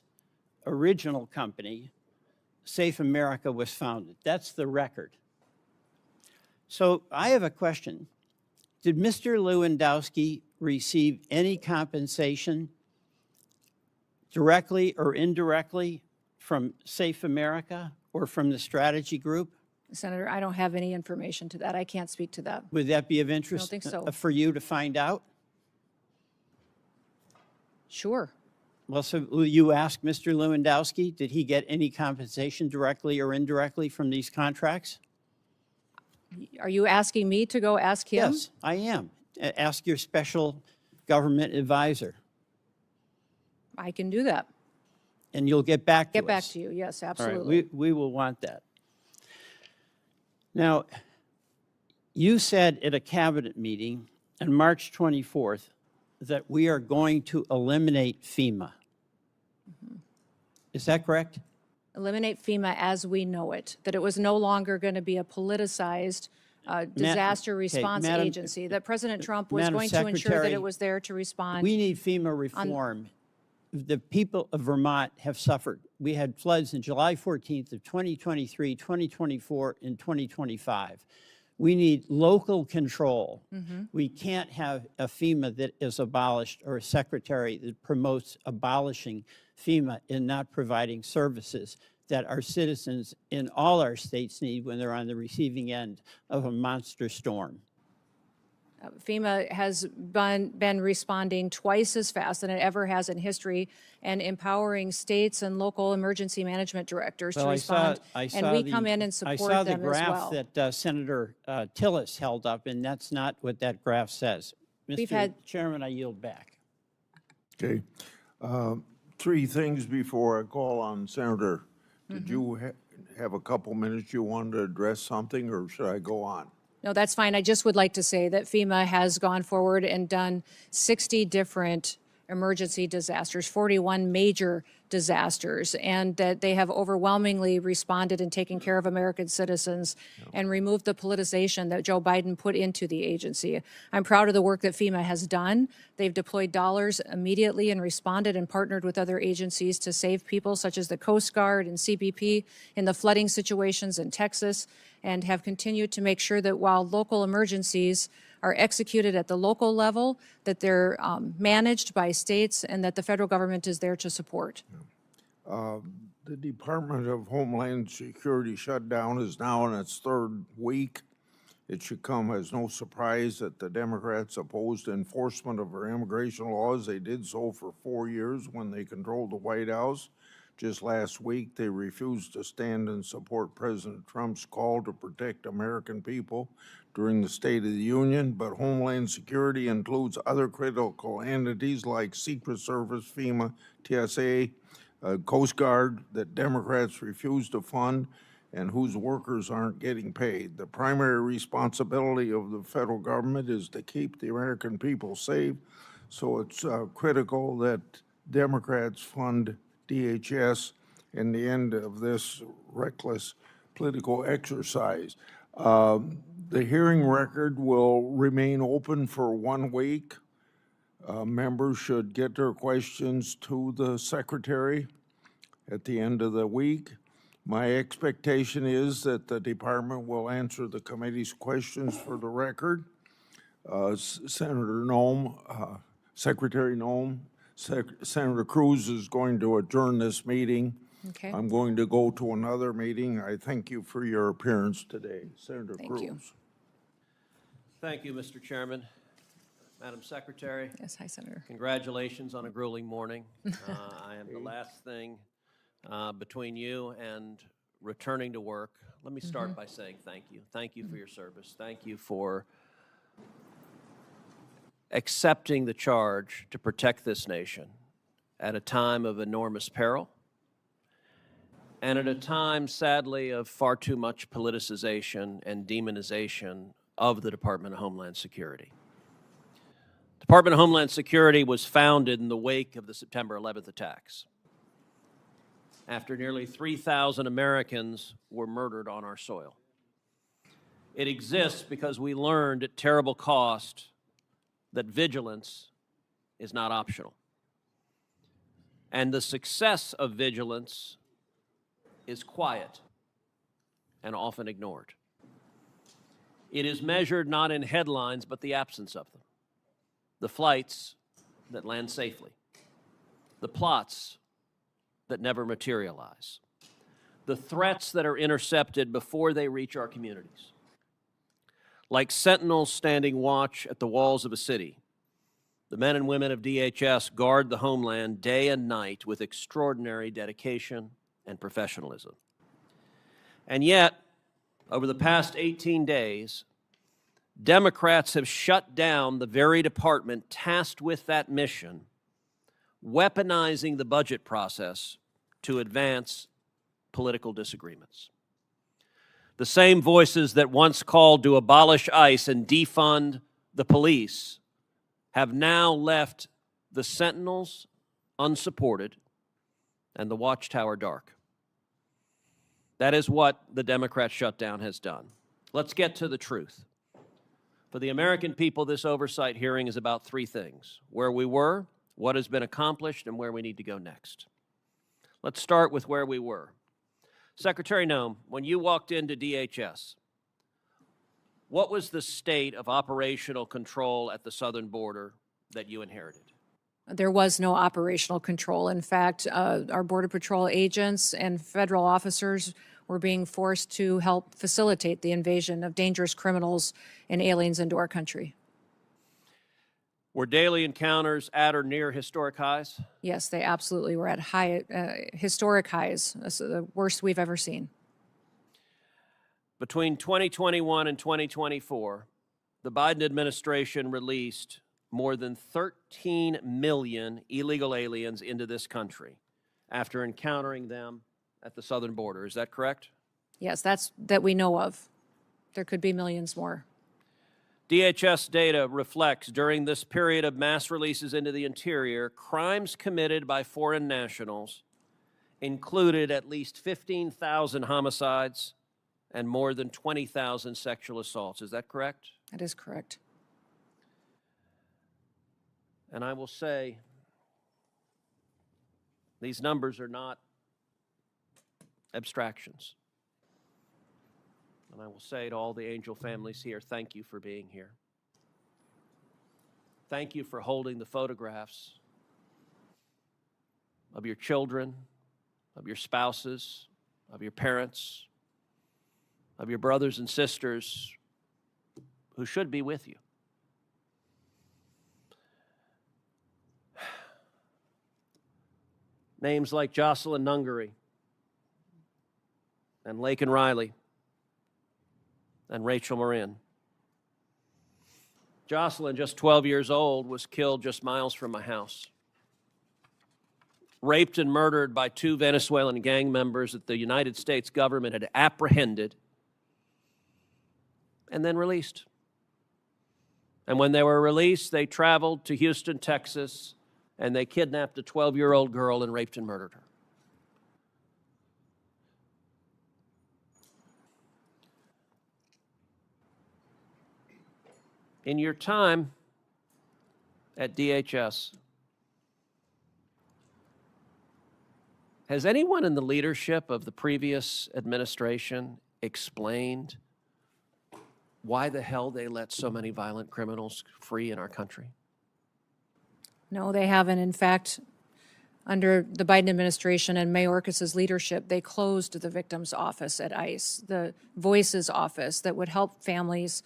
Speaker 5: original company, Safe America, was founded. That's the record. So I have a question. Did Mr. Lewandowski receive any compensation directly or indirectly from Safe America or from the strategy group?
Speaker 4: Senator, I don't have any information to that. I can't speak to that.
Speaker 5: Would that be of interest
Speaker 4: think so.
Speaker 5: for you to find out?
Speaker 4: Sure.
Speaker 5: Well, so will you ask Mr. Lewandowski, did he get any compensation directly or indirectly from these contracts?
Speaker 4: Are you asking me to go ask him?
Speaker 5: Yes, I am. Ask your special government advisor,
Speaker 4: I can do that.
Speaker 5: and you'll get back to us.
Speaker 4: Get back to you. Yes,
Speaker 5: All right,
Speaker 4: absolutely.
Speaker 5: we will want that. Now, you said at a cabinet meeting on March 24th that we are going to eliminate FEMA. Is that correct?
Speaker 4: Eliminate FEMA as we know it, that it was no longer going to be a politicized disaster response
Speaker 5: Madam-
Speaker 4: agency, that President Trump was
Speaker 5: Madam
Speaker 4: going to ensure that
Speaker 5: Secretary,
Speaker 4: it was there to respond.
Speaker 5: We need FEMA reform. The people of Vermont have suffered. We had floods on July 14th of 2023, 2024, and 2025. We need local control. We can't have a FEMA that is abolished or a secretary that promotes abolishing FEMA and not providing services that our citizens in all our states need when they're on the receiving end of a monster storm.
Speaker 4: FEMA has been responding twice as fast than it ever has in history and empowering states and local emergency management directors to respond. And we come in and support them as well.
Speaker 5: I saw the graph that Senator Tillis held up, and that's not what that graph says. Mr. Chairman, I yield back.
Speaker 2: Okay. Three things before I call on Senator. Did you have a couple minutes you wanted to address something, or should I go on?
Speaker 4: No, that's fine. I just would like to say that FEMA has gone forward and done 60 different emergency disasters, 41 major disasters, and that they have overwhelmingly responded and taken care of American citizens and removed the politicization that Joe Biden put into the agency. I'm proud of the work that FEMA has done. They've deployed dollars immediately and responded and partnered with other agencies to save people such as the Coast Guard and CBP in the flooding situations in Texas, and have continued to make sure that while local emergencies are executed at the local level, that they're managed by states and that the federal government is there to support.
Speaker 2: The Department of Homeland Security shutdown is now in its third week. It should come as no surprise that the Democrats opposed enforcement of our immigration laws. They did so for 4 years when they controlled the White House. Just last week, they refused to stand and support President Trump's call to protect American people during the State of the Union, but Homeland Security includes other critical entities like Secret Service, FEMA, TSA, Coast Guard that Democrats refuse to fund and whose workers aren't getting paid. The primary responsibility of the federal government is to keep the American people safe, so it's critical that Democrats fund DHS in the end of this reckless political exercise. The hearing record will remain open for 1 week. Members should get their questions to the secretary at the end of the week. My expectation is that the department will answer the committee's questions for the record. Senator Noem, Secretary Noem, Senator Cruz is going to adjourn this meeting.
Speaker 4: Okay.
Speaker 2: I'm going to go to another meeting. I thank you for your appearance today. Senator Cruz.
Speaker 4: you.
Speaker 1: Thank you, Mr. Chairman. Madam Secretary.
Speaker 4: Yes, hi, Senator.
Speaker 1: Congratulations on a grueling morning. I am the last thing between you and returning to work. Let me start by saying thank you. Thank you for your service. Thank you for accepting the charge to protect this nation at a time of enormous peril and at a time, sadly, of far too much politicization and demonization of the Department of Homeland Security. The Department of Homeland Security was founded in the wake of the September 11th attacks, after nearly 3,000 Americans were murdered on our soil. It exists because we learned at terrible cost that vigilance is not optional. And the success of vigilance is quiet and often ignored. It is measured not in headlines, but the absence of them. The flights that land safely. The plots that never materialize. The threats that are intercepted before they reach our communities. Like sentinels standing watch at the walls of a city, the men and women of DHS guard the homeland day and night with extraordinary dedication and professionalism. And yet, over the past 18 days, Democrats have shut down the very department tasked with that mission, weaponizing the budget process to advance political disagreements. The same voices that once called to abolish ICE and defund the police have now left the sentinels unsupported and the watchtower dark. That is what the Democrat shutdown has done. Let's get to the truth. For the American people, this oversight hearing is about three things: where we were, what has been accomplished, and where we need to go next. Let's start with where we were. Secretary Noem, when you walked into DHS, what was the state of operational control at the southern border that you inherited?
Speaker 4: There was no operational control. In fact, our Border Patrol agents and federal officers were being forced to help facilitate the invasion of dangerous criminals and aliens into our country.
Speaker 1: Were daily encounters at or near historic highs?
Speaker 4: Yes, they absolutely were at historic highs. That's the worst we've ever seen.
Speaker 1: Between 2021 and 2024, the Biden administration released more than 13 million illegal aliens into this country after encountering them at the southern border. Is that correct?
Speaker 4: Yes, that we know of. There could be millions more.
Speaker 1: DHS data reflects during this period of mass releases into the interior, crimes committed by foreign nationals included at least 15,000 homicides and more than 20,000 sexual assaults. Is that correct?
Speaker 4: That is correct.
Speaker 1: And I will say, these numbers are not abstractions. And I will say to all the Angel families here, thank you for being here. Thank you for holding the photographs of your children, of your spouses, of your parents, of your brothers and sisters who should be with you. Names like Jocelyn Nungary and Laken Riley and Rachel Marin. Jocelyn, just 12 years old, was killed just miles from my house. Raped and murdered by two Venezuelan gang members that the United States government had apprehended and then released. And when they were released, they traveled to Houston, Texas, and they kidnapped a 12-year-old girl and raped and murdered her. In your time at DHS, has anyone in the leadership of the previous administration explained why the hell they let so many violent criminals free in our country?
Speaker 4: No, they haven't. In fact, under the Biden administration and Mayorkas's leadership, they closed the victim's office at ICE, the Voices office that would help families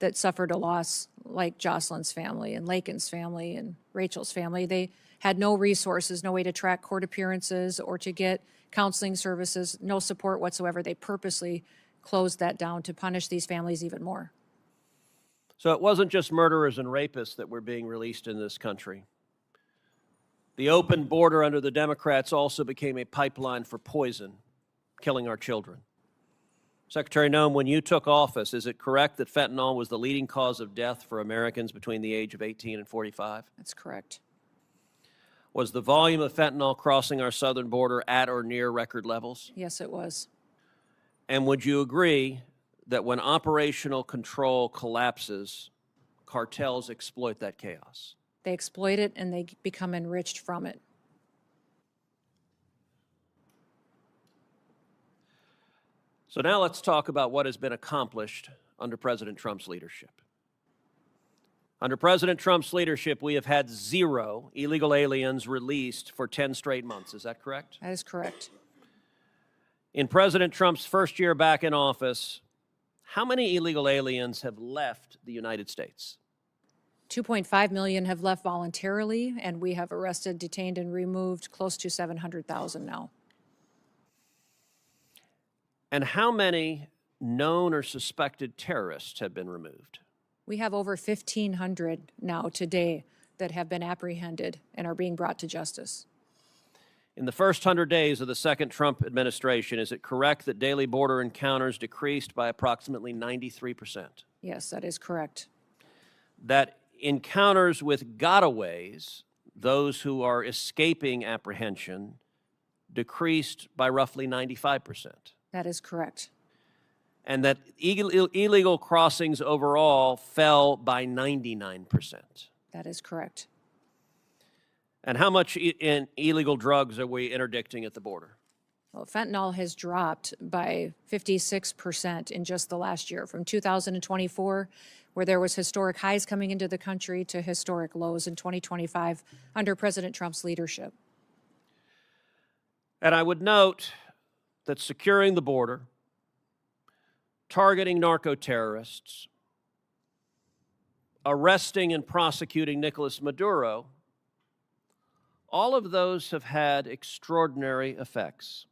Speaker 4: that suffered a loss like Jocelyn's family and Lakin's family and Rachel's family. They had no resources, no way to track court appearances or to get counseling services, no support whatsoever. They purposely closed that down to punish these families even more.
Speaker 1: So it wasn't just murderers and rapists that were being released in this country. The open border under the Democrats also became a pipeline for poison, killing our children. Secretary Noem, when you took office, is it correct that fentanyl was the leading cause of death for Americans between the age of 18 and 45?
Speaker 4: That's correct.
Speaker 1: Was the volume of fentanyl crossing our southern border at or near record levels?
Speaker 4: Yes, it was.
Speaker 1: And would you agree that when operational control collapses, cartels exploit that chaos?
Speaker 4: They exploit it and they become enriched from it.
Speaker 1: So now let's talk about what has been accomplished under President Trump's leadership. Under President Trump's leadership, we have had 0 illegal aliens released for 10 straight months. Is that correct?
Speaker 4: That is correct.
Speaker 1: In President Trump's first year back in office, how many illegal aliens have left the United States?
Speaker 4: 2.5 million have left voluntarily, and we have arrested, detained, and removed close to 700,000 now.
Speaker 1: And how many known or suspected terrorists have been removed?
Speaker 4: We have over 1,500 now today that have been apprehended and are being brought to justice.
Speaker 1: In the first 100 days of the second Trump administration, is it correct that daily border encounters decreased by approximately 93%?
Speaker 4: Yes, that is correct.
Speaker 1: That encounters with gotaways, those who are escaping apprehension, decreased by roughly 95%.
Speaker 4: That is correct.
Speaker 1: And that illegal crossings overall fell by 99%.
Speaker 4: That is correct.
Speaker 1: And how much in illegal drugs are we interdicting at the border?
Speaker 4: Well, fentanyl has dropped by 56% in just the last year, from 2024, where there was historic highs coming into the country, to historic lows in 2025 under President Trump's leadership.
Speaker 1: And I would note that securing the border, targeting narco-terrorists, arresting and prosecuting Nicolas Maduro, all of those have had extraordinary effects.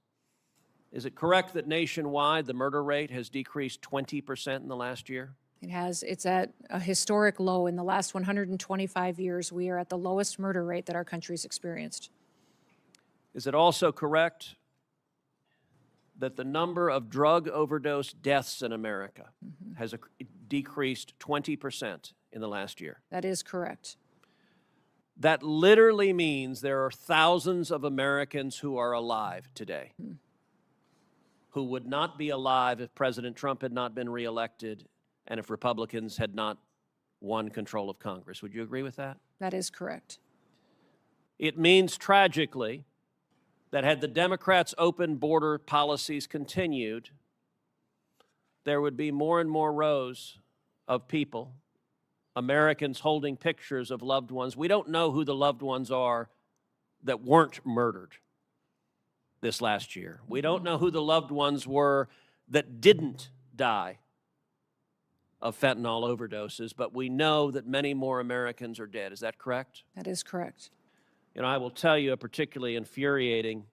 Speaker 1: Is it correct that nationwide the murder rate has decreased 20% in the last year?
Speaker 4: It has. It's at a historic low. In the last 125 years, we are at the lowest murder rate that our country's experienced.
Speaker 1: Is it also correct that the number of drug overdose deaths in America has decreased 20% in the last year?
Speaker 4: That is correct.
Speaker 1: That literally means there are thousands of Americans who are alive today, who would not be alive if President Trump had not been reelected and if Republicans had not won control of Congress. Would you agree with that?
Speaker 4: That is correct.
Speaker 1: It means, tragically, that had the Democrats' open border policies continued, there would be more and more rows of people, Americans holding pictures of loved ones. We don't know who the loved ones are that weren't murdered this last year. We don't know who the loved ones were that didn't die of fentanyl overdoses, but we know that many more Americans are dead. Is that correct?
Speaker 4: That is correct.
Speaker 1: You know, I will tell you a particularly infuriating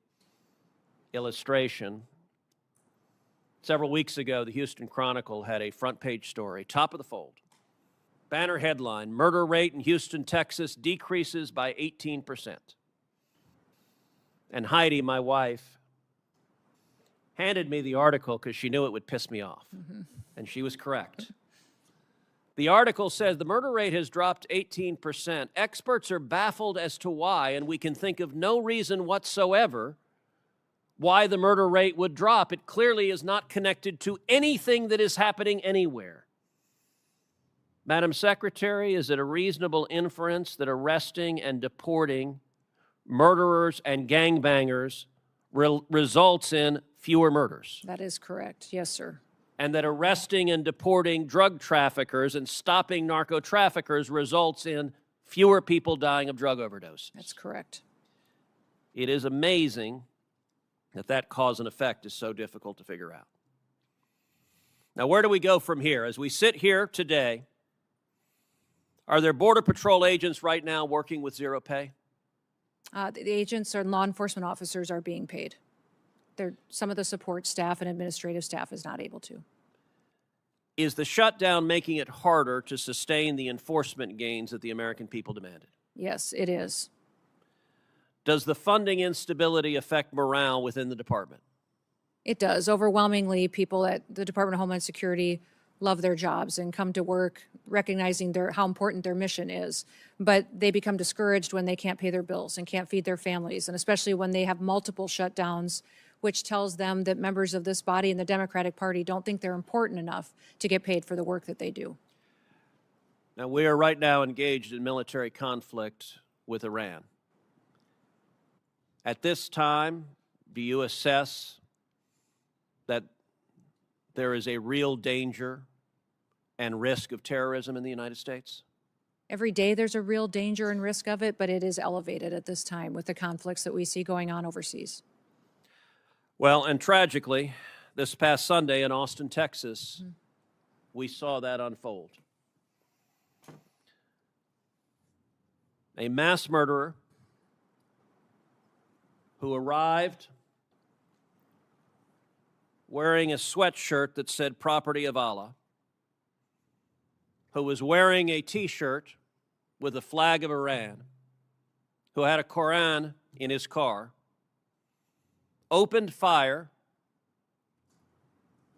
Speaker 1: illustration. Several weeks ago, the Houston Chronicle had a front page story, top of the fold. Banner headline, murder rate in Houston, Texas decreases by 18%. And Heidi, my wife, handed me the article because she knew it would piss me off. And she was correct. The article says the murder rate has dropped 18%. Experts are baffled as to why, and we can think of no reason whatsoever why the murder rate would drop. It clearly is not connected to anything that is happening anywhere. Madam Secretary, is it a reasonable inference that arresting and deporting murderers and gangbangers results in fewer murders?
Speaker 4: That is correct. Yes, sir.
Speaker 1: And that arresting and deporting drug traffickers and stopping narco traffickers results in fewer people dying of drug overdoses?
Speaker 4: That's correct.
Speaker 1: It is amazing that that cause and effect is so difficult to figure out. Now, where do we go from here? As we sit here today, are there Border Patrol agents right now working with zero pay?
Speaker 4: The agents and law enforcement officers are being paid. Some of the support staff and administrative staff is not able to.
Speaker 1: Is the shutdown making it harder to sustain the enforcement gains that the American people demanded?
Speaker 4: Yes, it is.
Speaker 1: Does the funding instability affect morale within the department?
Speaker 4: It does. Overwhelmingly, people at the Department of Homeland Security love their jobs and come to work recognizing how important their mission is. But they become discouraged when they can't pay their bills and can't feed their families, and especially when they have multiple shutdowns, which tells them that members of this body and the Democratic Party don't think they're important enough to get paid for the work that they do.
Speaker 1: Now, we are right now engaged in military conflict with Iran. At this time, do you assess that there is a real danger and risk of terrorism in the United States?
Speaker 4: Every day there's a real danger and risk of it, but it is elevated at this time with the conflicts that we see going on overseas.
Speaker 1: Well, and tragically, this past Sunday in Austin, Texas, we saw that unfold. A mass murderer who arrived wearing a sweatshirt that said "Property of Allah," who was wearing a T-shirt with the flag of Iran, who had a Koran in his car, opened fire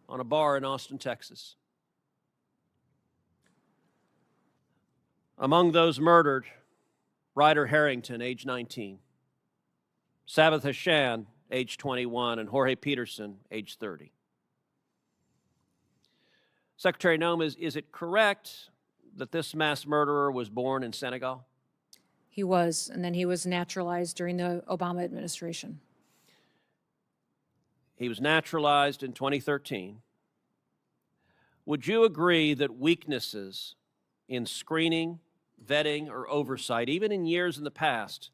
Speaker 1: on a bar in Austin, Texas. Among those murdered, Ryder Harrington, age 19, Sabbath Hashan, age 21, and Jorge Peterson, age 30. Secretary Noem, is it correct that this mass murderer was born in Senegal?
Speaker 4: He was, and then he was naturalized during the Obama administration.
Speaker 1: He was naturalized in 2013. Would you agree that weaknesses in screening, vetting, or oversight, even in years in the past,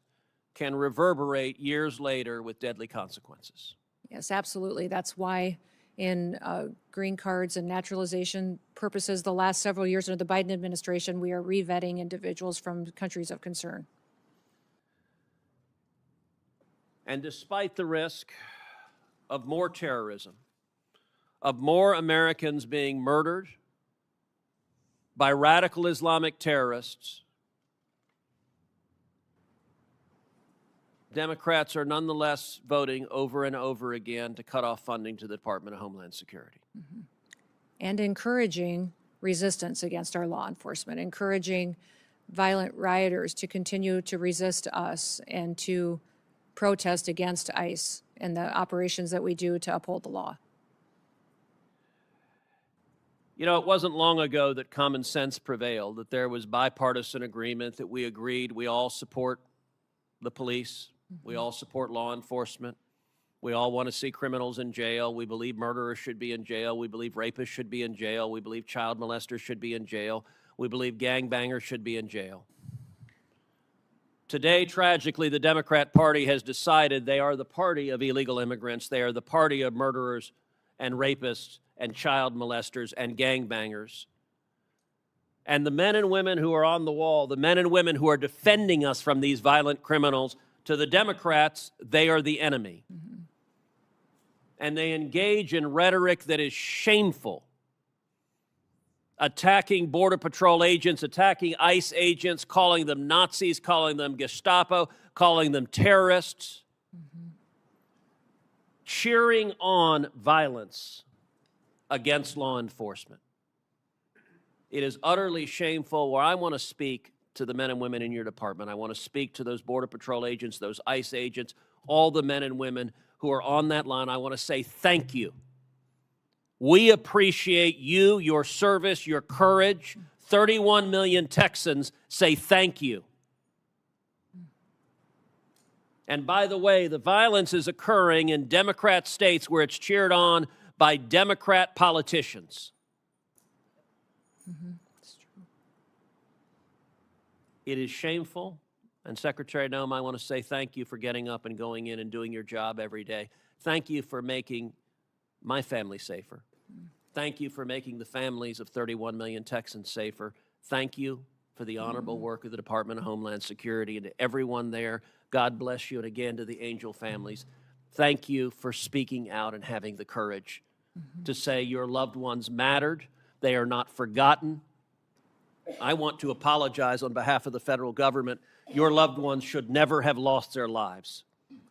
Speaker 1: can reverberate years later with deadly consequences?
Speaker 4: Yes, absolutely. That's why in green cards and naturalization purposes, the last several years under the Biden administration, we are re-vetting individuals from countries of concern.
Speaker 1: And despite the risk of more terrorism, of more Americans being murdered by radical Islamic terrorists, Democrats are nonetheless voting over and over again to cut off funding to the Department of Homeland Security.
Speaker 4: And encouraging resistance against our law enforcement, encouraging violent rioters to continue to resist us and to protest against ICE and the operations that we do to uphold the law.
Speaker 1: You know, it wasn't long ago that common sense prevailed, that there was bipartisan agreement, that we agreed we all support the police, we all support law enforcement, we all want to see criminals in jail, we believe murderers should be in jail, we believe rapists should be in jail, we believe child molesters should be in jail, we believe gangbangers should be in jail. Today, tragically, the Democrat Party has decided they are the party of illegal immigrants, they are the party of murderers and rapists and child molesters and gangbangers. And the men and women who are on the wall, the men and women who are defending us from these violent criminals, to the Democrats, they are the enemy. And they engage in rhetoric that is shameful, attacking Border Patrol agents, attacking ICE agents, calling them Nazis, calling them Gestapo, calling them terrorists, cheering on violence against law enforcement. It is utterly shameful. Where I want to speak to the men and women in your department, I want to speak to those Border Patrol agents, those ICE agents, all the men and women who are on that line. I want to say thank you. We appreciate you, your service, your courage. 31 million Texans say thank you. And by the way, the violence is occurring in Democrat states where it's cheered on by Democrat politicians. It is shameful. And Secretary Noem, I want to say thank you for getting up and going in and doing your job every day. Thank you for making my family safer. Thank you for making the families of 31 million Texans safer. Thank you for the honorable work of the Department of Homeland Security, and to everyone there, God bless you, and again to the Angel families. Thank you for speaking out and having the courage to say your loved ones mattered. They are not forgotten. I want to apologize on behalf of the federal government. Your loved ones should never have lost their lives.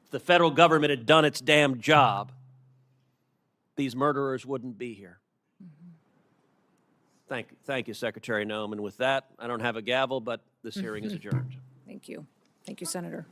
Speaker 1: If the federal government had done its damn job, these murderers wouldn't be here. Thank you, Secretary Noem. And with that, I don't have a gavel, but this hearing is adjourned.
Speaker 4: Thank you. Thank you, Senator.